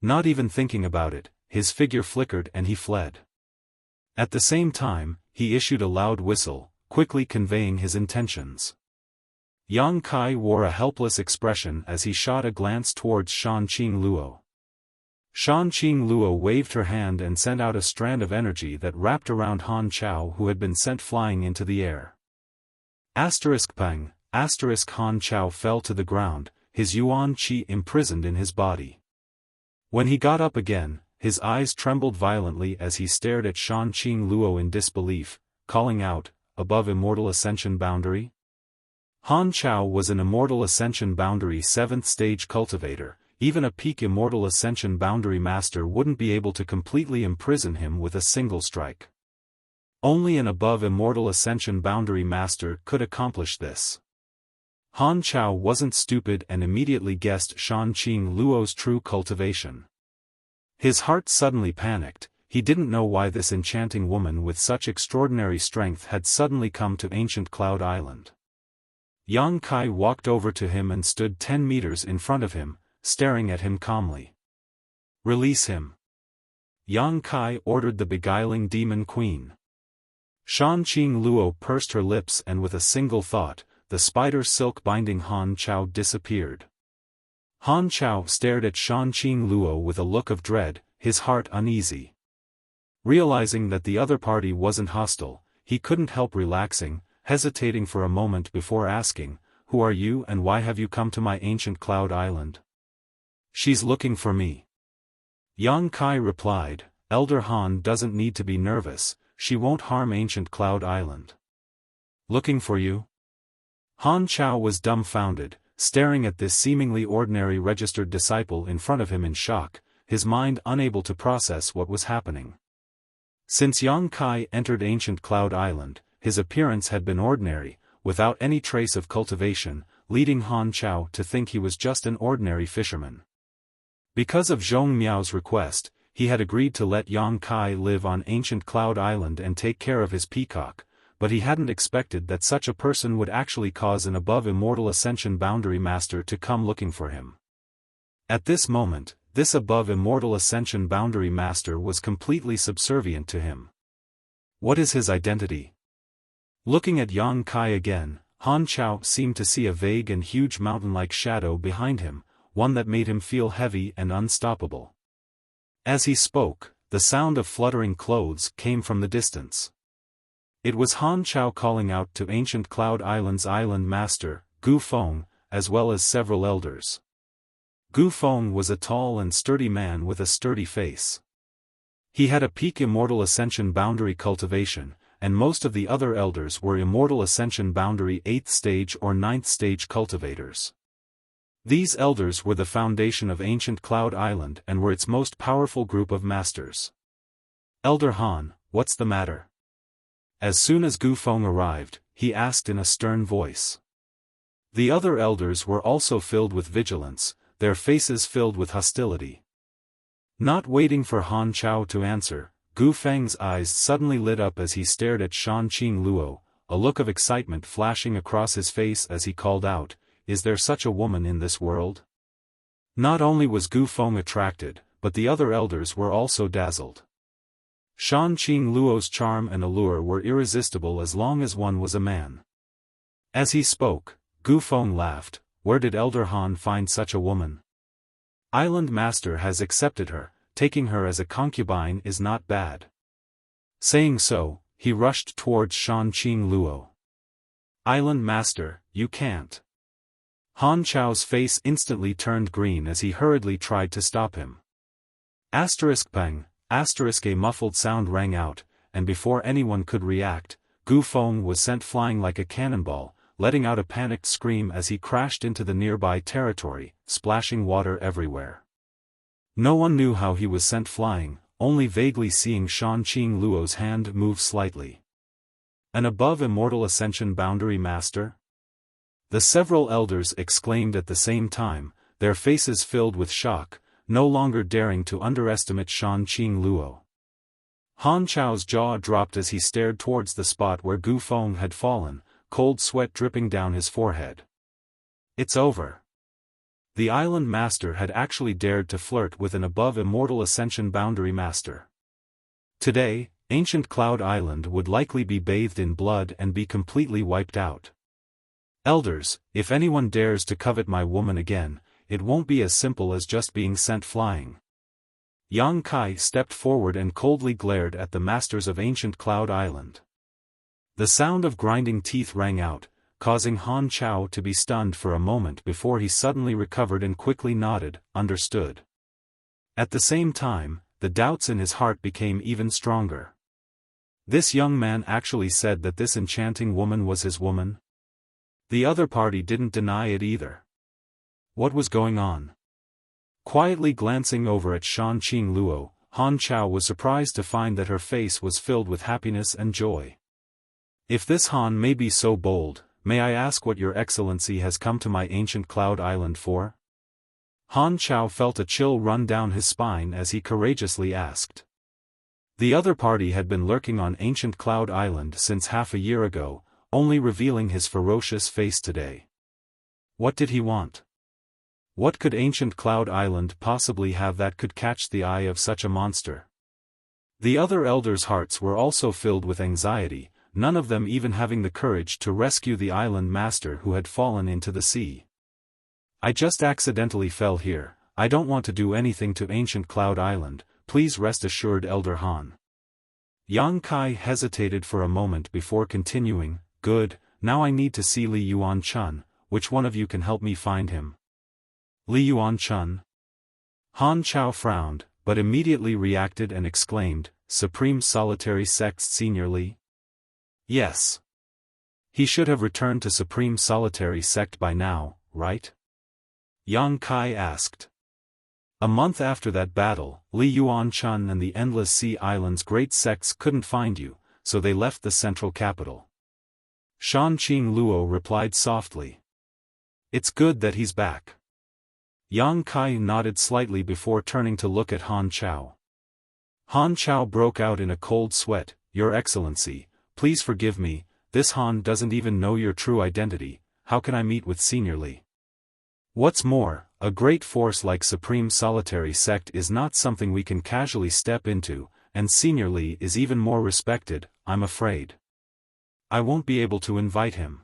Not even thinking about it, his figure flickered and he fled. At the same time, he issued a loud whistle, quickly conveying his intentions. Yang Kai wore a helpless expression as he shot a glance towards Shan Qing Luo. Shan Qing Luo waved her hand and sent out a strand of energy that wrapped around Han Chao, who had been sent flying into the air. Pang, Han Chao fell to the ground, his yuan qi imprisoned in his body. When he got up again, his eyes trembled violently as he stared at Shan Qing Luo in disbelief, calling out, above immortal ascension boundary? Han Chao was an immortal ascension boundary 7th stage cultivator. Even a peak immortal ascension boundary master wouldn't be able to completely imprison him with a single strike. Only an above immortal ascension boundary master could accomplish this. Han Chao wasn't stupid and immediately guessed Shan Qing Luo's true cultivation. His heart suddenly panicked, he didn't know why this enchanting woman with such extraordinary strength had suddenly come to ancient Cloud Island. Yang Kai walked over to him and stood 10 meters in front of him, staring at him calmly. Release him. Yang Kai ordered the beguiling demon queen. Shan Qing Luo pursed her lips and with a single thought, the spider silk binding Han Chao disappeared. Han Chao stared at Shan Qing Luo with a look of dread, his heart uneasy. Realizing that the other party wasn't hostile, he couldn't help relaxing, hesitating for a moment before asking, "Who are you and why have you come to my ancient Cloud Island?" "She's looking for me." Yang Kai replied, "Elder Han doesn't need to be nervous, she won't harm ancient Cloud Island." "Looking for you?" Han Chao was dumbfounded, staring at this seemingly ordinary registered disciple in front of him in shock, his mind unable to process what was happening. Since Yang Kai entered ancient Cloud Island, his appearance had been ordinary, without any trace of cultivation, leading Han Chao to think he was just an ordinary fisherman. Because of Zhong Miao's request, he had agreed to let Yang Kai live on ancient Cloud Island and take care of his peacock, but he hadn't expected that such a person would actually cause an above immortal ascension boundary master to come looking for him. At this moment, this above immortal ascension boundary master was completely subservient to him. What is his identity? Looking at Yang Kai again, Han Chao seemed to see a vague and huge mountain-like shadow behind him, one that made him feel heavy and unstoppable. As he spoke, the sound of fluttering clothes came from the distance. It was Han Chao calling out to Ancient Cloud Island's island master, Gu Feng, as well as several elders. Gu Feng was a tall and sturdy man with a sturdy face. He had a peak Immortal Ascension boundary cultivation, and most of the other elders were Immortal Ascension boundary 8th stage or 9th stage cultivators. These elders were the foundation of Ancient Cloud Island and were its most powerful group of masters. Elder Han, what's the matter? As soon as Gu Feng arrived, he asked in a stern voice. The other elders were also filled with vigilance, their faces filled with hostility. Not waiting for Han Chao to answer, Gu Feng's eyes suddenly lit up as he stared at Shan Qing Luo, a look of excitement flashing across his face as he called out, "Is there such a woman in this world?" Not only was Gu Feng attracted, but the other elders were also dazzled. Shan Qing Luo's charm and allure were irresistible as long as one was a man. As he spoke, Gu Feng laughed. Where did Elder Han find such a woman? Island Master has accepted her, taking her as a concubine is not bad. Saying so, he rushed towards Shan Qing Luo. Island Master, you can't. Han Chao's face instantly turned green as he hurriedly tried to stop him. Pang, a muffled sound rang out, and before anyone could react, Gu Feng was sent flying like a cannonball, letting out a panicked scream as he crashed into the nearby territory, splashing water everywhere. No one knew how he was sent flying, only vaguely seeing Shan Qing Luo's hand move slightly. An above Immortal Ascension boundary master? The several elders exclaimed at the same time, their faces filled with shock, no longer daring to underestimate Shan Qing Luo. Han Chao's jaw dropped as he stared towards the spot where Gu Feng had fallen, cold sweat dripping down his forehead. It's over. The island master had actually dared to flirt with an above Immortal Ascension boundary master. Today, Ancient Cloud Island would likely be bathed in blood and be completely wiped out. Elders, if anyone dares to covet my woman again, it won't be as simple as just being sent flying. Yang Kai stepped forward and coldly glared at the masters of Ancient Cloud Island. The sound of grinding teeth rang out, causing Han Chao to be stunned for a moment before he suddenly recovered and quickly nodded, understood. At the same time, the doubts in his heart became even stronger. This young man actually said that this enchanting woman was his woman? The other party didn't deny it either. What was going on? Quietly glancing over at Shan Qing Luo, Han Chao was surprised to find that her face was filled with happiness and joy. If this Han may be so bold, may I ask what your excellency has come to my Ancient Cloud Island for? Han Chao felt a chill run down his spine as he courageously asked. The other party had been lurking on Ancient Cloud Island since half a year ago, only revealing his ferocious face today. What did he want? What could Ancient Cloud Island possibly have that could catch the eye of such a monster? The other elders' hearts were also filled with anxiety, none of them even having the courage to rescue the island master who had fallen into the sea. I just accidentally fell here, I don't want to do anything to Ancient Cloud Island, please rest assured Elder Han. Yang Kai hesitated for a moment before continuing, good, now I need to see Li Yuan-chun, which one of you can help me find him? Li Yuan-chun? Han Chao frowned, but immediately reacted and exclaimed, Supreme Solitary Sect's Senior Li? Yes. He should have returned to Supreme Solitary Sect by now, right? Yang Kai asked. A month after that battle, Li Yuan-chun and the Endless Sea Island's great sects couldn't find you, so they left the central capital. Shan Qing Luo replied softly. It's good that he's back. Yang Kai nodded slightly before turning to look at Han Chao. Han Chao broke out in a cold sweat, Your Excellency, please forgive me, this Han doesn't even know your true identity, how can I meet with Senior Li? What's more, a great force like Supreme Solitary Sect is not something we can casually step into, and Senior Li is even more respected, I'm afraid. I won't be able to invite him.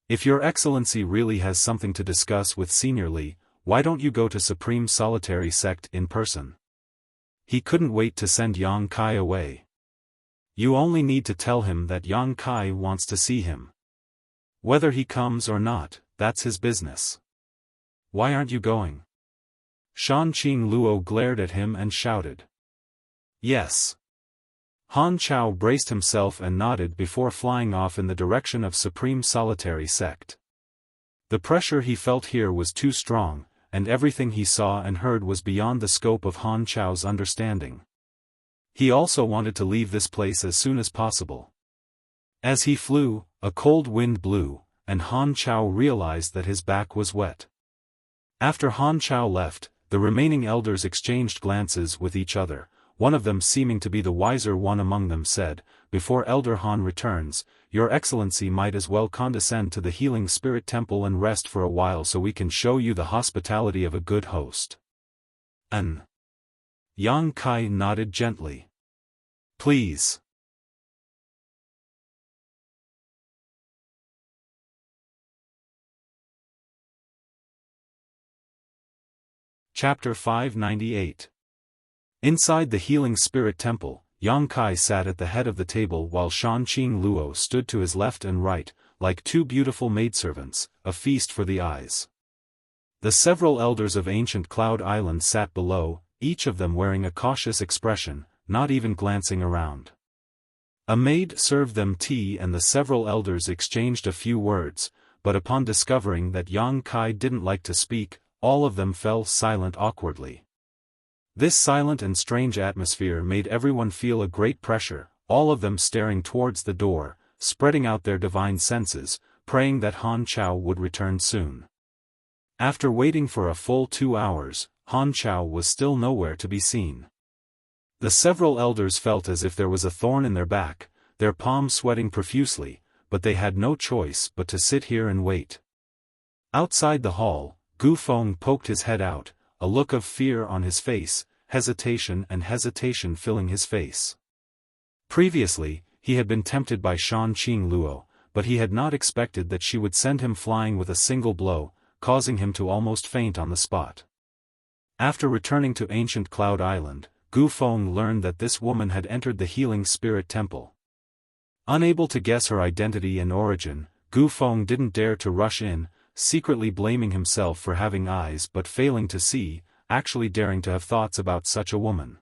If Your Excellency really has something to discuss with Senior Li, why don't you go to Supreme Solitary Sect in person? He couldn't wait to send Yang Kai away. You only need to tell him that Yang Kai wants to see him. Whether he comes or not, that's his business. Why aren't you going? Shanqing Luo glared at him and shouted. Yes. Han Chao braced himself and nodded before flying off in the direction of Supreme Solitary Sect. The pressure he felt here was too strong, and everything he saw and heard was beyond the scope of Han Chao's understanding. He also wanted to leave this place as soon as possible. As he flew, a cold wind blew, and Han Chao realized that his back was wet. After Han Chao left, the remaining elders exchanged glances with each other. One of them, seeming to be the wiser one among them, said, "Before Elder Han returns, Your Excellency might as well condescend to the Healing Spirit Temple and rest for a while so we can show you the hospitality of a good host." Yang Kai nodded gently. "Please." Chapter 598. Inside the Healing Spirit Temple, Yang Kai sat at the head of the table while Shanqing Luo stood to his left and right, like two beautiful maidservants, a feast for the eyes. The several elders of ancient Cloud Island sat below, each of them wearing a cautious expression, not even glancing around. A maid served them tea and the several elders exchanged a few words, but upon discovering that Yang Kai didn't like to speak, all of them fell silent awkwardly. This silent and strange atmosphere made everyone feel a great pressure, all of them staring towards the door, spreading out their divine senses, praying that Han Chao would return soon. After waiting for a full 2 hours, Han Chao was still nowhere to be seen. The several elders felt as if there was a thorn in their back, their palms sweating profusely, but they had no choice but to sit here and wait. Outside the hall, Gu Feng poked his head out, a look of fear on his face, hesitation filling his face. Previously, he had been tempted by Shanqing Luo, but he had not expected that she would send him flying with a single blow, causing him to almost faint on the spot. After returning to ancient Cloud Island, Gu Feng learned that this woman had entered the Healing Spirit Temple. Unable to guess her identity and origin, Gu Feng didn't dare to rush in, secretly blaming himself for having eyes but failing to see, actually daring to have thoughts about such a woman.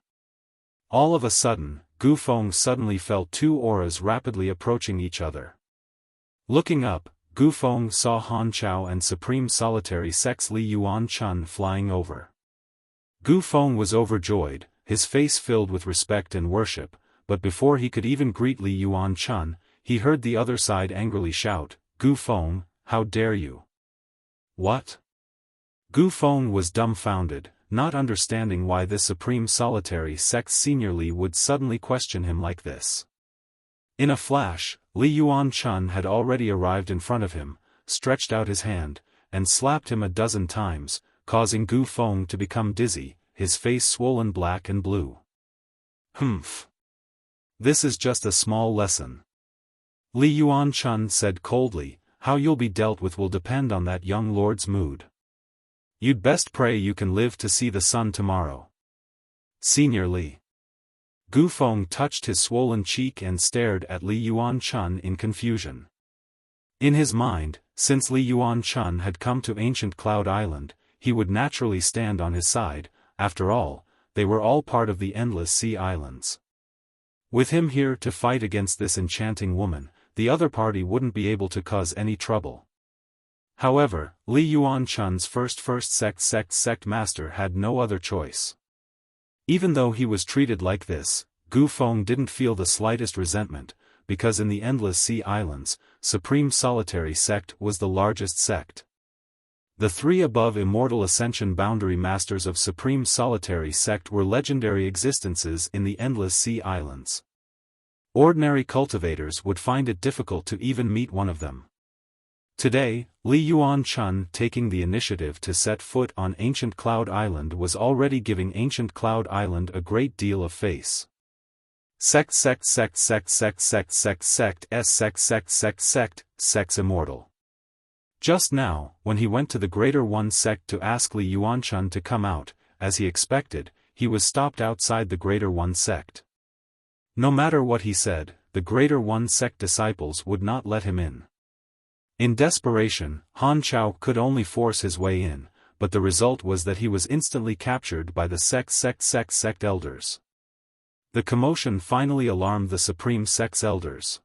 All of a sudden, Gu Feng suddenly felt two auras rapidly approaching each other. Looking up, Gu Feng saw Han Chao and Supreme Solitary Sect's Li Yuan Chun flying over. Gu Feng was overjoyed, his face filled with respect and worship, but before he could even greet Li Yuan Chun, he heard the other side angrily shout, "Gu Feng, how dare you?" "What?" Gu Feng was dumbfounded, not understanding why this Supreme Solitary Sect's Senior Li would suddenly question him like this. In a flash, Li Yuan Chun had already arrived in front of him, stretched out his hand, and slapped him a dozen times, causing Gu Feng to become dizzy, his face swollen black and blue. "Humph. This is just a small lesson." Li Yuan Chun said coldly, "How you'll be dealt with will depend on that young lord's mood. You'd best pray you can live to see the sun tomorrow." "Senior Li." Gu Feng touched his swollen cheek and stared at Li Yuan Chun in confusion. In his mind, since Li Yuan Chun had come to ancient Cloud Island, he would naturally stand on his side. After all, they were all part of the Endless Sea Islands. With him here to fight against this enchanting woman, the other party wouldn't be able to cause any trouble. However, Li Yuan Chun's first sect master had no other choice. Even though he was treated like this, Gu Feng didn't feel the slightest resentment, because in the Endless Sea Islands, Supreme Solitary Sect was the largest sect. The three above immortal ascension boundary masters of Supreme Solitary Sect were legendary existences in the Endless Sea Islands. Ordinary cultivators would find it difficult to even meet one of them. Today, Li Yuan Chun taking the initiative to set foot on ancient Cloud Island was already giving ancient Cloud Island a great deal of face. Sect immortal. Just now, when he went to the Greater One Sect to ask Li Yuan Chun to come out, as he expected, he was stopped outside the Greater One Sect. No matter what he said, the Greater One sect disciples would not let him in. In desperation, Han Chao could only force his way in, but the result was that he was instantly captured by the sect elders. The commotion finally alarmed the Supreme Sect's elders.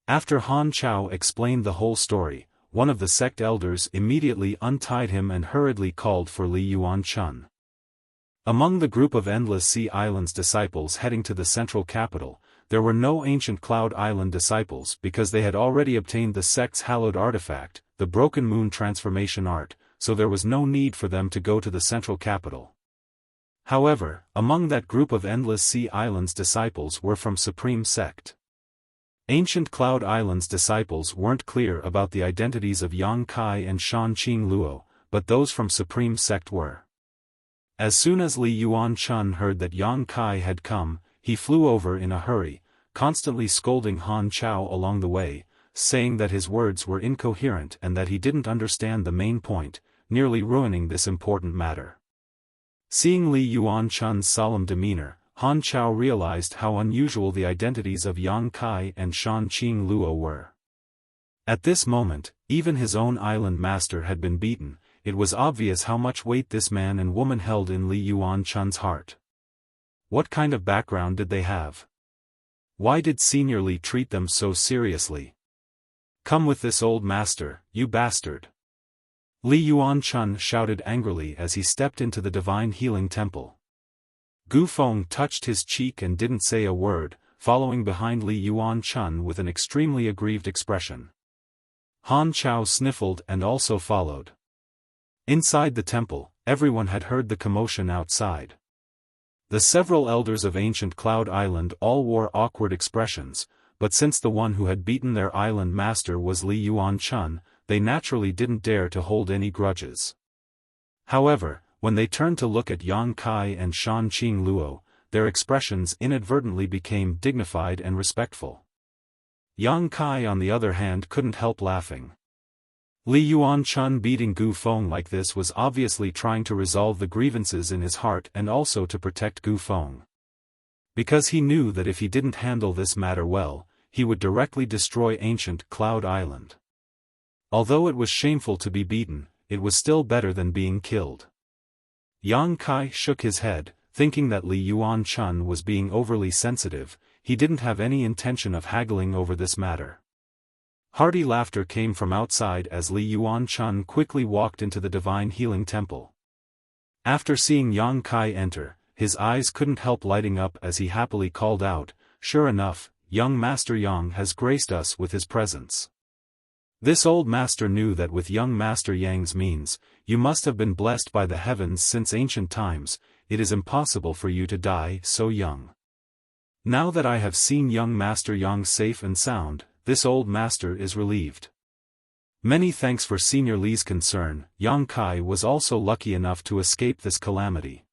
After Han Chao explained the whole story, one of the sect elders immediately untied him and hurriedly called for Li Yuanchun. Among the group of Endless Sea Islands disciples heading to the central capital, there were no ancient Cloud Island disciples because they had already obtained the sect's hallowed artifact, the Broken Moon transformation art, so there was no need for them to go to the central capital. However, among that group of Endless Sea Islands disciples were from Supreme Sect. Ancient Cloud Islands disciples weren't clear about the identities of Yang Kai and Shan Qing Luo, but those from Supreme Sect were. As soon as Li Yuanchun heard that Yang Kai had come, he flew over in a hurry, constantly scolding Han Chao along the way, saying that his words were incoherent and that he didn't understand the main point, nearly ruining this important matter. Seeing Li Yuanchun's solemn demeanor, Han Chao realized how unusual the identities of Yang Kai and Shan Qing Luo were. At this moment, even his own island master had been beaten. It was obvious how much weight this man and woman held in Li Yuanchun's heart. What kind of background did they have? Why did Senior Li treat them so seriously? Come with this old master, you bastard! Li Yuanchun shouted angrily as he stepped into the divine healing temple. Gu Feng touched his cheek and didn't say a word, following behind Li Yuanchun with an extremely aggrieved expression. Han Chao sniffled and also followed. Inside the temple, everyone had heard the commotion outside. The several elders of ancient Cloud Island all wore awkward expressions, but since the one who had beaten their island master was Li Yuanchun, they naturally didn't dare to hold any grudges. However, when they turned to look at Yang Kai and Shan Qing Luo, their expressions inadvertently became dignified and respectful. Yang Kai on the other hand couldn't help laughing. Li Yuanchun beating Gu Feng like this was obviously trying to resolve the grievances in his heart and also to protect Gu Feng. Because he knew that if he didn't handle this matter well, he would directly destroy ancient Cloud Island. Although it was shameful to be beaten, it was still better than being killed. Yang Kai shook his head, thinking that Li Yuanchun was being overly sensitive. He didn't have any intention of haggling over this matter. Hearty laughter came from outside as Li Yuanchun quickly walked into the divine healing temple. After seeing Yang Kai enter, his eyes couldn't help lighting up as he happily called out, "Sure enough, young Master Yang has graced us with his presence." This old master knew that with young Master Yang's means, you must have been blessed by the heavens since ancient times. It is impossible for you to die so young. Now that I have seen young Master Yang safe and sound, this old master is relieved. Many thanks for Senior Li's concern. Yang Kai was also lucky enough to escape this calamity.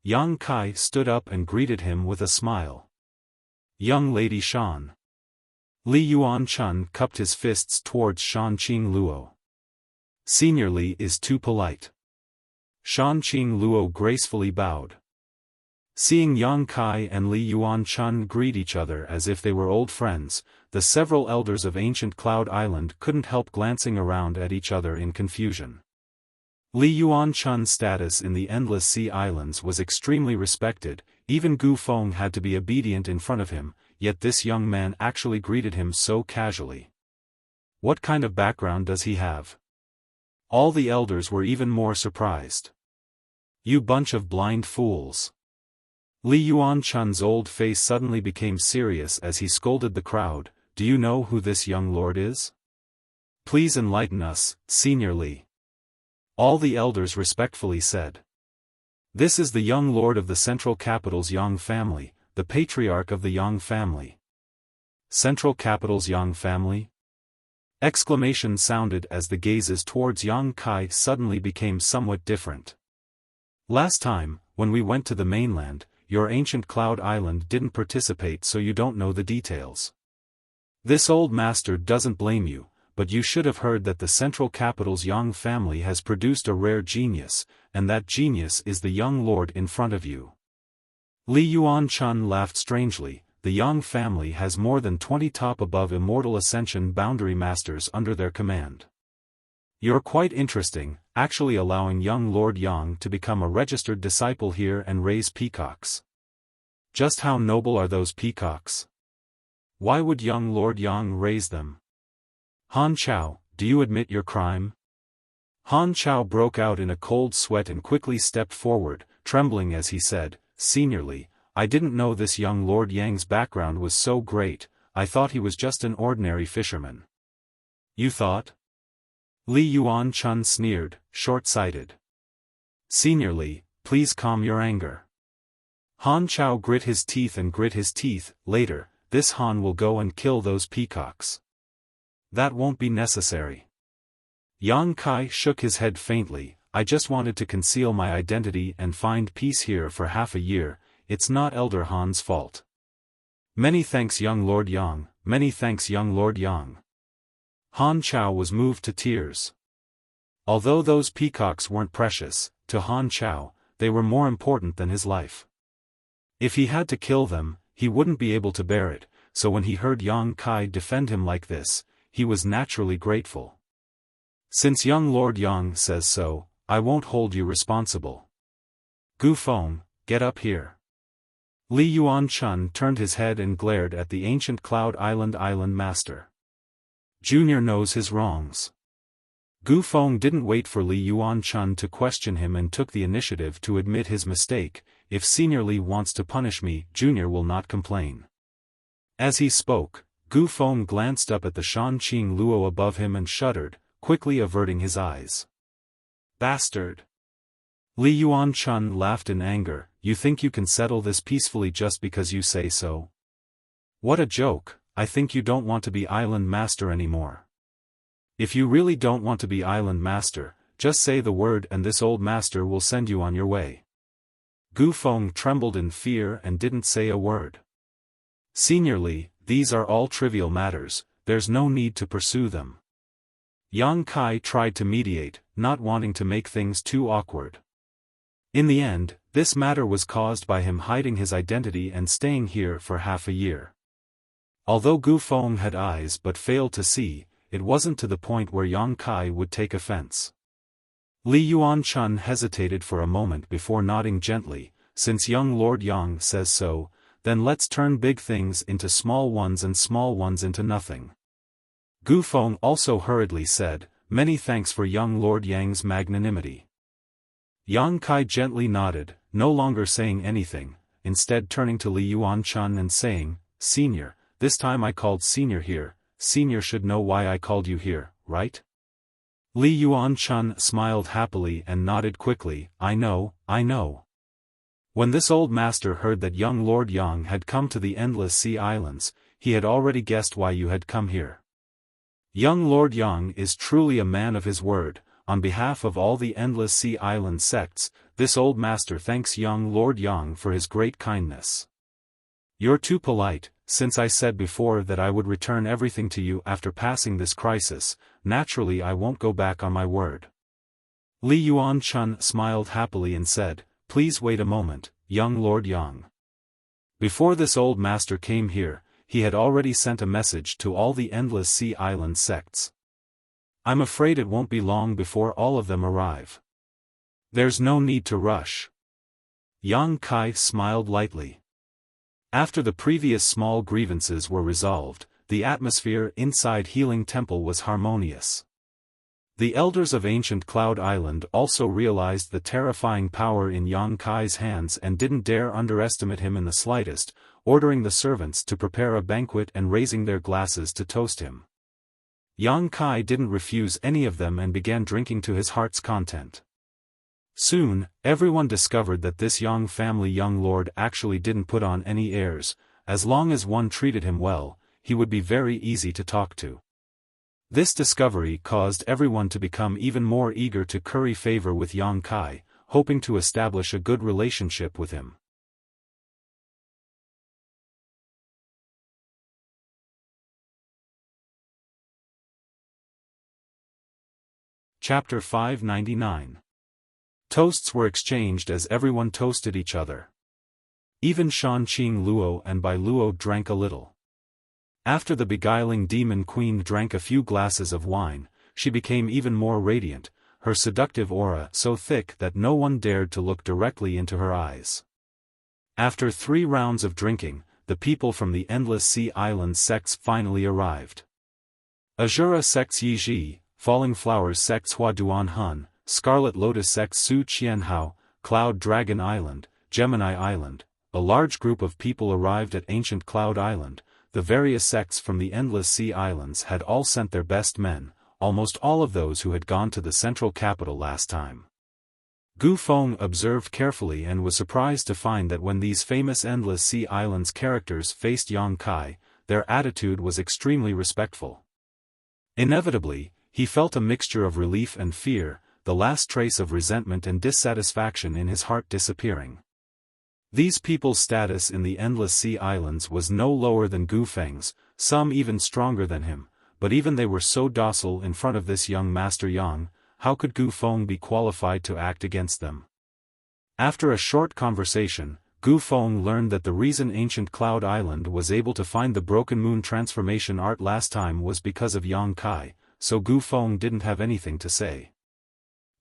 Yang Kai stood up and greeted him with a smile. "Young Lady Shan." Li Yuanchun cupped his fists towards Shan Qing Luo. "Senior Li is too polite." Shan Qing Luo gracefully bowed. Seeing Yang Kai and Li Yuanchun greet each other as if they were old friends, the several elders of ancient Cloud Island couldn't help glancing around at each other in confusion. Li Yuanchun's status in the Endless Sea Islands was extremely respected. Even Gu Feng had to be obedient in front of him, yet this young man actually greeted him so casually. What kind of background does he have? All the elders were even more surprised. "You bunch of blind fools." Li Yuanchun's old face suddenly became serious as he scolded the crowd. "Do you know who this young lord is? Please enlighten us, Senior Li." All the elders respectfully said. "This is the young lord of the central capital's Yang family, the patriarch of the Yang family." Central capital's Yang family? Exclamations sounded as the gazes towards Yang Kai suddenly became somewhat different. "Last time, when we went to the mainland, your ancient Cloud Island didn't participate, so you don't know the details. This old master doesn't blame you, but you should have heard that the central capital's Yang family has produced a rare genius, and that genius is the young lord in front of you." Li Yuanchun laughed strangely, the Yang family has more than 20 top above Immortal Ascension boundary masters under their command. You're quite interesting, actually allowing young Lord Yang to become a registered disciple here and raise peacocks. Just how noble are those peacocks? Why would young Lord Yang raise them? Han Chao, do you admit your crime? Han Chao broke out in a cold sweat and quickly stepped forward, trembling as he said, "Seniorly, I didn't know this young Lord Yang's background was so great, I thought he was just an ordinary fisherman." "You thought?" Li Yuan Chun sneered, short-sighted. "Seniorly, please calm your anger." Han Chao grit his teeth and grit his teeth. "Later, this Han will go and kill those peacocks." "That won't be necessary." Yang Kai shook his head faintly. "I just wanted to conceal my identity and find peace here for half a year. It's not Elder Han's fault." "Many thanks young Lord Yang, many thanks young Lord Yang." Han Chao was moved to tears. Although those peacocks weren't precious, to Han Chao, they were more important than his life. If he had to kill them, he wouldn't be able to bear it, so when he heard Yang Kai defend him like this, he was naturally grateful. "Since young Lord Yang says so, I won't hold you responsible. Gu Feng, get up here." Li Yuan Chun turned his head and glared at the ancient Cloud Island master. Junior knows his wrongs. Gu Feng didn't wait for Li Yuan Chun to question him and took the initiative to admit his mistake. "If Senior Li wants to punish me, Junior will not complain." As he spoke, Gu Feng glanced up at the Shanqing Luo above him and shuddered, quickly averting his eyes. "Bastard!" Li Yuan Chun laughed in anger. "You think you can settle this peacefully just because you say so? What a joke! I think you don't want to be island master anymore. If you really don't want to be island master, just say the word and this old master will send you on your way." Gu Feng trembled in fear and didn't say a word. "Senior Li, these are all trivial matters, there's no need to pursue them." Yang Kai tried to mediate, not wanting to make things too awkward. In the end, this matter was caused by him hiding his identity and staying here for half a year. Although Gu Feng had eyes but failed to see, it wasn't to the point where Yang Kai would take offense. Li Yuan Chun hesitated for a moment before nodding gently. "Since young Lord Yang says so, then let's turn big things into small ones and small ones into nothing." Gu Feng also hurriedly said, "Many thanks for young Lord Yang's magnanimity." Yang Kai gently nodded, no longer saying anything, instead turning to Li Yuan Chun and saying, "Senior, this time I called Senior here, Senior should know why I called you here, right?" Li Yuan Chun smiled happily and nodded quickly. I know. When this old master heard that young Lord Yang had come to the Endless Sea Islands, he had already guessed why you had come here. Young Lord Yang is truly a man of his word. On behalf of all the Endless Sea Island sects, this old master thanks young Lord Yang for his great kindness. You're too polite. Since I said before that I would return everything to you after passing this crisis, naturally I won't go back on my word. Li Yuan Chun smiled happily and said, "Please wait a moment, young Lord Yang." Before this old master came here, he had already sent a message to all the Endless Sea Island sects. I'm afraid it won't be long before all of them arrive. There's no need to rush. Yang Kai smiled lightly. After the previous small grievances were resolved, the atmosphere inside Healing Temple was harmonious. The elders of ancient Cloud Island also realized the terrifying power in Yang Kai's hands and didn't dare underestimate him in the slightest, ordering the servants to prepare a banquet and raising their glasses to toast him. Yang Kai didn't refuse any of them and began drinking to his heart's content. Soon, everyone discovered that this Yang family young lord actually didn't put on any airs. As long as one treated him well, he would be very easy to talk to. This discovery caused everyone to become even more eager to curry favor with Yang Kai, hoping to establish a good relationship with him. Chapter 599. Toasts were exchanged as everyone toasted each other. Even Shan Qing Luo and Bai Luo drank a little. After the beguiling demon queen drank a few glasses of wine, she became even more radiant, her seductive aura so thick that no one dared to look directly into her eyes. After 3 rounds of drinking, the people from the Endless Sea Island sects finally arrived. Azura sects Yiji, Falling Flowers sects Hua Duan Hun, Scarlet Lotus sects Su Qianhao, Cloud Dragon Island, Gemini Island. A large group of people arrived at Ancient Cloud Island. The various sects from the Endless Sea Islands had all sent their best men, almost all of those who had gone to the central capital last time. Gu Feng observed carefully and was surprised to find that when these famous Endless Sea Islands characters faced Yang Kai, their attitude was extremely respectful. Inevitably, he felt a mixture of relief and fear, the last trace of resentment and dissatisfaction in his heart disappearing. These people's status in the Endless Sea Islands was no lower than Gu Feng's, some even stronger than him, but even they were so docile in front of this young Master Yang, how could Gu Feng be qualified to act against them? After a short conversation, Gu Feng learned that the reason Ancient Cloud Island was able to find the Broken Moon transformation art last time was because of Yang Kai, so Gu Feng didn't have anything to say.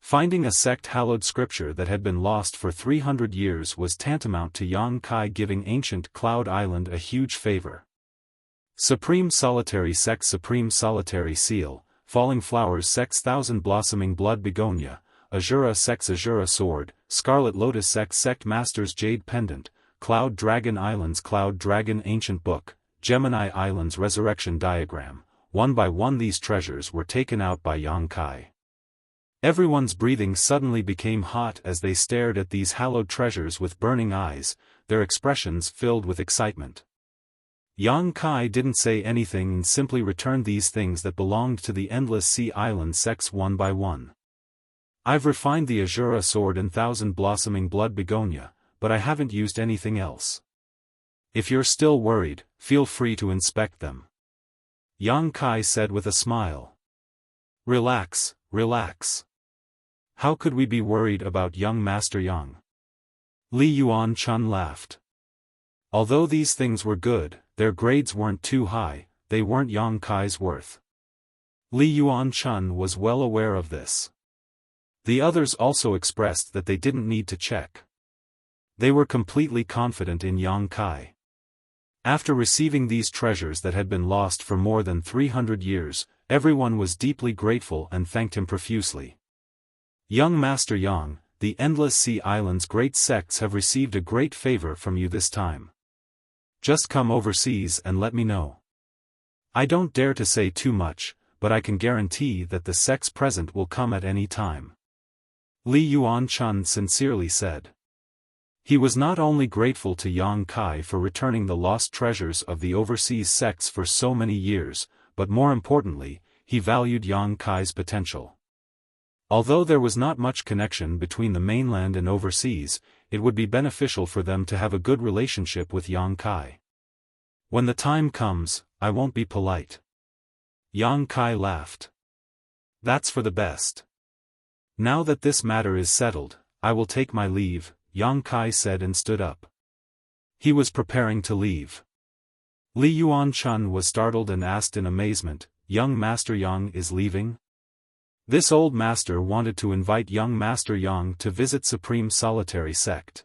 Finding a sect-hallowed scripture that had been lost for 300 years was tantamount to Yang Kai giving Ancient Cloud Island a huge favor. Supreme Solitary Sect Supreme Solitary Seal, Falling Flowers Sect's Thousand Blossoming Blood Begonia, Azura Sect's Azura Sword, Scarlet Lotus Sect Master's Jade Pendant, Cloud Dragon Island's Cloud Dragon Ancient Book, Gemini Island's Resurrection Diagram. One by one these treasures were taken out by Yang Kai. Everyone's breathing suddenly became hot as they stared at these hallowed treasures with burning eyes, their expressions filled with excitement. Yang Kai didn't say anything and simply returned these things that belonged to the Endless Sea Island sects one by one. I've refined the Azura Sword and Thousand Blossoming Blood Begonia, but I haven't used anything else. If you're still worried, feel free to inspect them. Yang Kai said with a smile. Relax, relax. How could we be worried about young Master Yang? Li Yuan Chun laughed. Although these things were good, their grades weren't too high, they weren't Yang Kai's worth. Li Yuan Chun was well aware of this. The others also expressed that they didn't need to check. They were completely confident in Yang Kai. After receiving these treasures that had been lost for more than 300 years, everyone was deeply grateful and thanked him profusely. Young Master Yang, the Endless Sea Island's great sects have received a great favor from you this time. Just come overseas and let me know. I don't dare to say too much, but I can guarantee that the sects present will come at any time. Li Yuan Chun sincerely said. He was not only grateful to Yang Kai for returning the lost treasures of the overseas sects for so many years, but more importantly, he valued Yang Kai's potential. Although there was not much connection between the mainland and overseas, it would be beneficial for them to have a good relationship with Yang Kai. When the time comes, I won't be polite. Yang Kai laughed. That's for the best. Now that this matter is settled, I will take my leave, Yang Kai said and stood up. He was preparing to leave. Li Yuan Chun was startled and asked in amazement, Young Master Yang is leaving? This old master wanted to invite young Master Yang to visit Supreme Solitary Sect.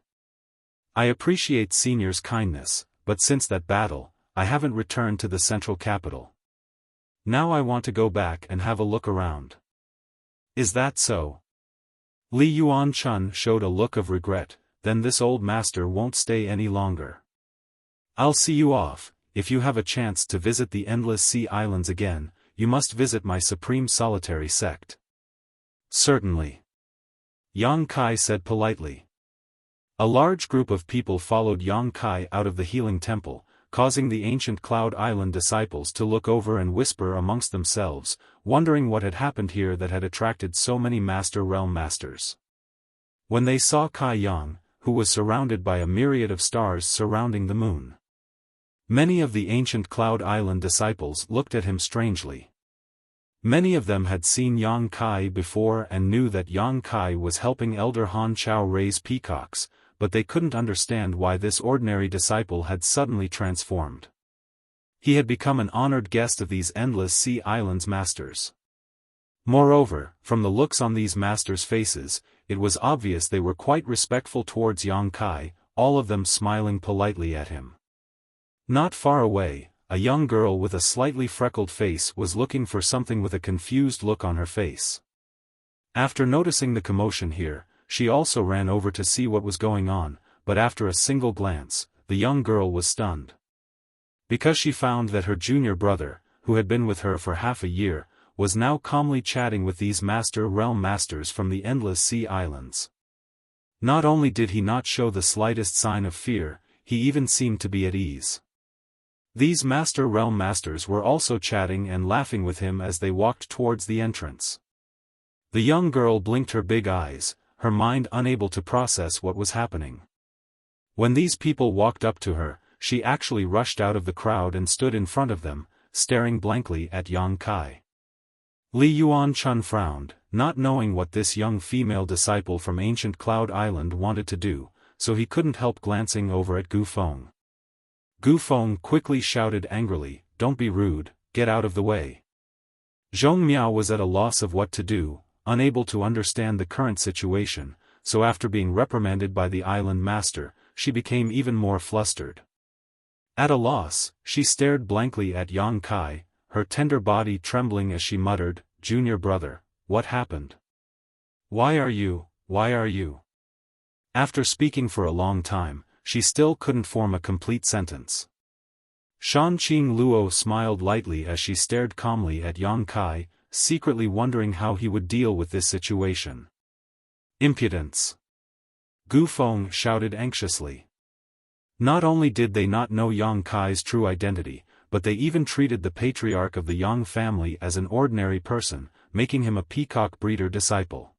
I appreciate Senior's kindness, but since that battle, I haven't returned to the central capital. Now I want to go back and have a look around. Is that so? Li Yuan Chun showed a look of regret, then this old master won't stay any longer. I'll see you off. If you have a chance to visit the Endless Sea Islands again, you must visit my Supreme Solitary Sect. Certainly. Yang Kai said politely. A large group of people followed Yang Kai out of the healing temple, causing the ancient Cloud Island disciples to look over and whisper amongst themselves, wondering what had happened here that had attracted so many Master Realm Masters. When they saw Kai Yang, who was surrounded by a myriad of stars surrounding the moon, many of the ancient Cloud Island disciples looked at him strangely. Many of them had seen Yang Kai before and knew that Yang Kai was helping Elder Han Chao raise peacocks, but they couldn't understand why this ordinary disciple had suddenly transformed. He had become an honored guest of these endless sea islands' masters. Moreover, from the looks on these masters' faces, it was obvious they were quite respectful towards Yang Kai, all of them smiling politely at him. Not far away, a young girl with a slightly freckled face was looking for something with a confused look on her face. After noticing the commotion here, she also ran over to see what was going on, but after a single glance, the young girl was stunned. Because she found that her junior brother, who had been with her for half a year, was now calmly chatting with these realm masters from the endless sea islands. Not only did he not show the slightest sign of fear, he even seemed to be at ease. These realm masters were also chatting and laughing with him as they walked towards the entrance. The young girl blinked her big eyes, her mind unable to process what was happening. When these people walked up to her, she actually rushed out of the crowd and stood in front of them, staring blankly at Yang Kai. Li Yuan-chun frowned, not knowing what this young female disciple from ancient Cloud Island wanted to do, so he couldn't help glancing over at Gu Feng. Gu Feng quickly shouted angrily, "Don't be rude, get out of the way." Zhong Miao was at a loss of what to do, unable to understand the current situation, so after being reprimanded by the island master, she became even more flustered. At a loss, she stared blankly at Yang Kai, her tender body trembling as she muttered, "Junior brother, what happened? Why are you?" After speaking for a long time, she still couldn't form a complete sentence. Shanqing Luo smiled lightly as she stared calmly at Yang Kai, secretly wondering how he would deal with this situation. Impudence! Gu Feng shouted anxiously. Not only did they not know Yang Kai's true identity, but they even treated the patriarch of the Yang family as an ordinary person, making him a peacock breeder disciple.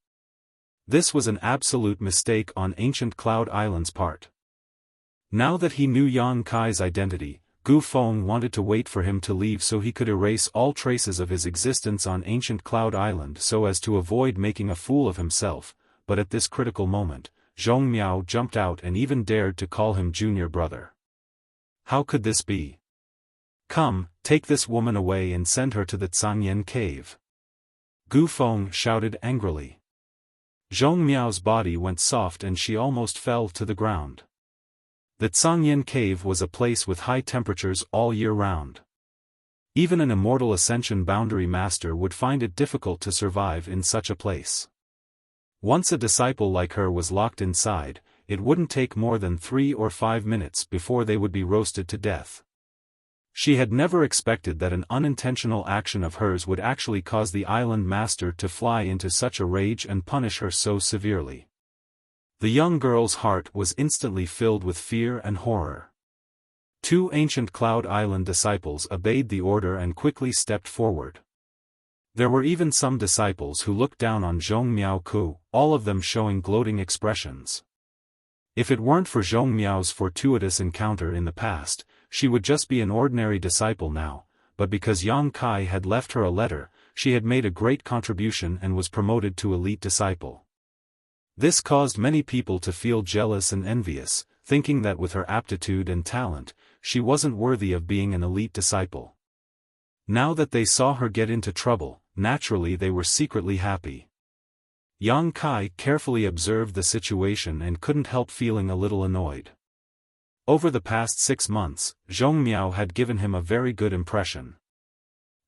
This was an absolute mistake on ancient Cloud Island's part. Now that he knew Yang Kai's identity, Gu Feng wanted to wait for him to leave so he could erase all traces of his existence on ancient Cloud Island so as to avoid making a fool of himself, but at this critical moment, Zhong Miao jumped out and even dared to call him junior brother. How could this be? "Come, take this woman away and send her to the Zangyan cave." Gu Feng shouted angrily. Zhong Miao's body went soft and she almost fell to the ground. The Zangyan cave was a place with high temperatures all year round. Even an immortal ascension boundary master would find it difficult to survive in such a place. Once a disciple like her was locked inside, it wouldn't take more than 3 or 5 minutes before they would be roasted to death. She had never expected that an unintentional action of hers would actually cause the island master to fly into such a rage and punish her so severely. The young girl's heart was instantly filled with fear and horror. 2 ancient Cloud Island disciples obeyed the order and quickly stepped forward. There were even some disciples who looked down on Zhong Miao Ku, all of them showing gloating expressions. If it weren't for Zhong Miao's fortuitous encounter in the past, she would just be an ordinary disciple now, but because Yang Kai had left her a letter, she had made a great contribution and was promoted to elite disciple. This caused many people to feel jealous and envious, thinking that with her aptitude and talent, she wasn't worthy of being an elite disciple. Now that they saw her get into trouble, naturally they were secretly happy. Yang Kai carefully observed the situation and couldn't help feeling a little annoyed. Over the past 6 months, Zhong Miao had given him a very good impression.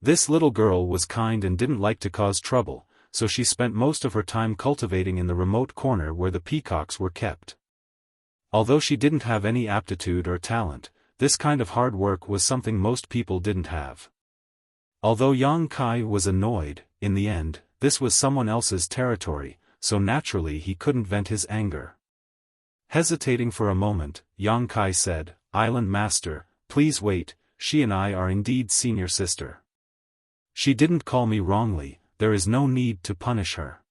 This little girl was kind and didn't like to cause trouble, so she spent most of her time cultivating in the remote corner where the peacocks were kept. Although she didn't have any aptitude or talent, this kind of hard work was something most people didn't have. Although Yang Kai was annoyed, in the end, this was someone else's territory, so naturally he couldn't vent his anger. Hesitating for a moment, Yang Kai said, "Island Master, please wait, she and I are indeed senior sister. She didn't call me wrongly, there is no need to punish her."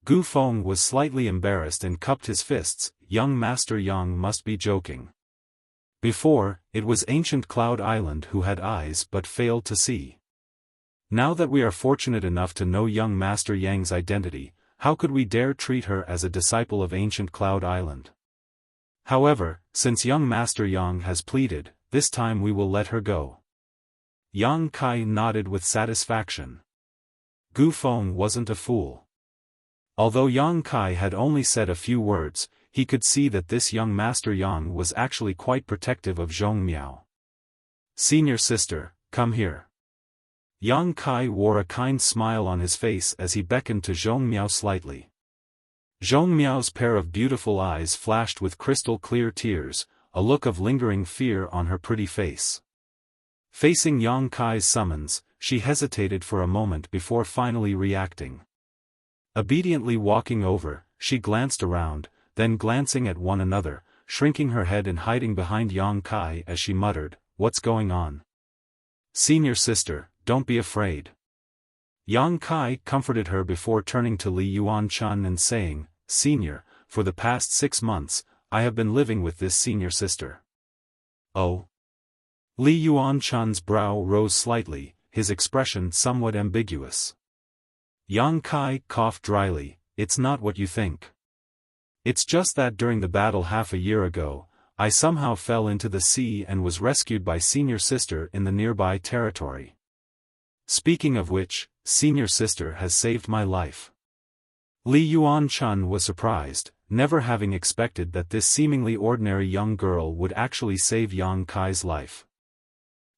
Gu Feng was slightly embarrassed and cupped his fists. Young Master Yang must be joking. Before, it was ancient Cloud Island who had eyes but failed to see. Now that we are fortunate enough to know young Master Yang's identity, how could we dare treat her as a disciple of ancient Cloud Island? However, since young Master Yang has pleaded, this time we will let her go. Yang Kai nodded with satisfaction. Gu Feng wasn't a fool. Although Yang Kai had only said a few words, he could see that this young Master Yang was actually quite protective of Zhong Miao. Senior sister, come here. Yang Kai wore a kind smile on his face as he beckoned to Zhong Miao slightly. Zhong Miao's pair of beautiful eyes flashed with crystal-clear tears, a look of lingering fear on her pretty face. Facing Yang Kai's summons, she hesitated for a moment before finally reacting. Obediently walking over, she glanced around, then glancing at one another, shrinking her head and hiding behind Yang Kai as she muttered, "What's going on? Senior sister, don't be afraid." Yang Kai comforted her before turning to Li Yuan-chun and saying, "Senior, for the past 6 months, I have been living with this senior sister." "Oh?" Li Yuan-chun's brow rose slightly, his expression somewhat ambiguous. Yang Kai coughed dryly, "It's not what you think. It's just that during the battle half a year ago, I somehow fell into the sea and was rescued by senior sister in the nearby territory. Speaking of which, senior sister has saved my life." Li Yuan-chun was surprised, never having expected that this seemingly ordinary young girl would actually save Yang Kai's life.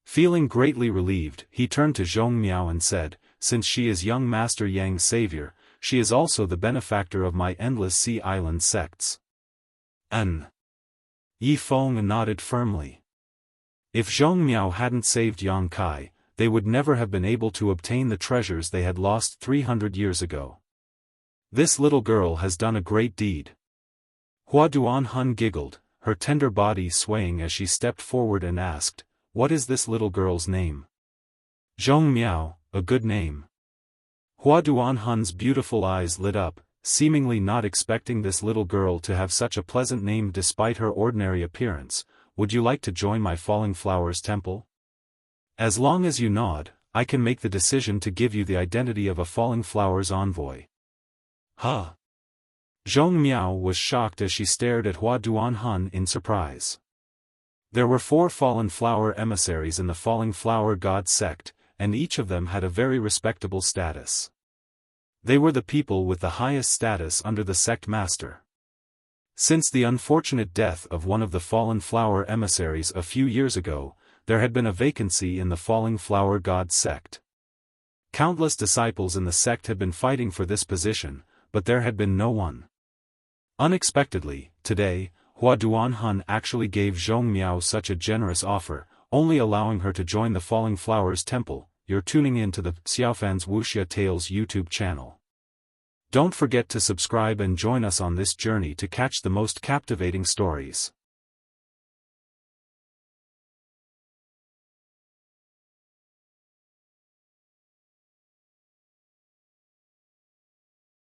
Feeling greatly relieved, he turned to Zhong Miao and said, "Since she is young Master Yang's savior, she is also the benefactor of my endless sea island sects." Yi Feng nodded firmly. If Zhong Miao hadn't saved Yang Kai, they would never have been able to obtain the treasures they had lost 300 years ago. This little girl has done a great deed. Hua Duanhun giggled, her tender body swaying as she stepped forward and asked, "What is this little girl's name?" "Zhong Miao, a good name." Hua Duanhun's beautiful eyes lit up, seemingly not expecting this little girl to have such a pleasant name despite her ordinary appearance. "Would you like to join my Falling Flowers temple? As long as you nod, I can make the decision to give you the identity of a Falling Flowers envoy." "Huh?" Zhong Miao was shocked as she stared at Hua Duanhun in surprise. There were 4 Fallen Flower emissaries in the Falling Flower God sect, and each of them had a very respectable status. They were the people with the highest status under the sect master. Since the unfortunate death of one of the Fallen Flower emissaries a few years ago, there had been a vacancy in the Falling Flower God sect. Countless disciples in the sect had been fighting for this position, but there had been no one. Unexpectedly, today, Hua Duanhun actually gave Zhong Miao such a generous offer, only allowing her to join the Falling Flowers temple. You're tuning in to the Xiaofan's Wuxia Tales YouTube channel. Don't forget to subscribe and join us on this journey to catch the most captivating stories.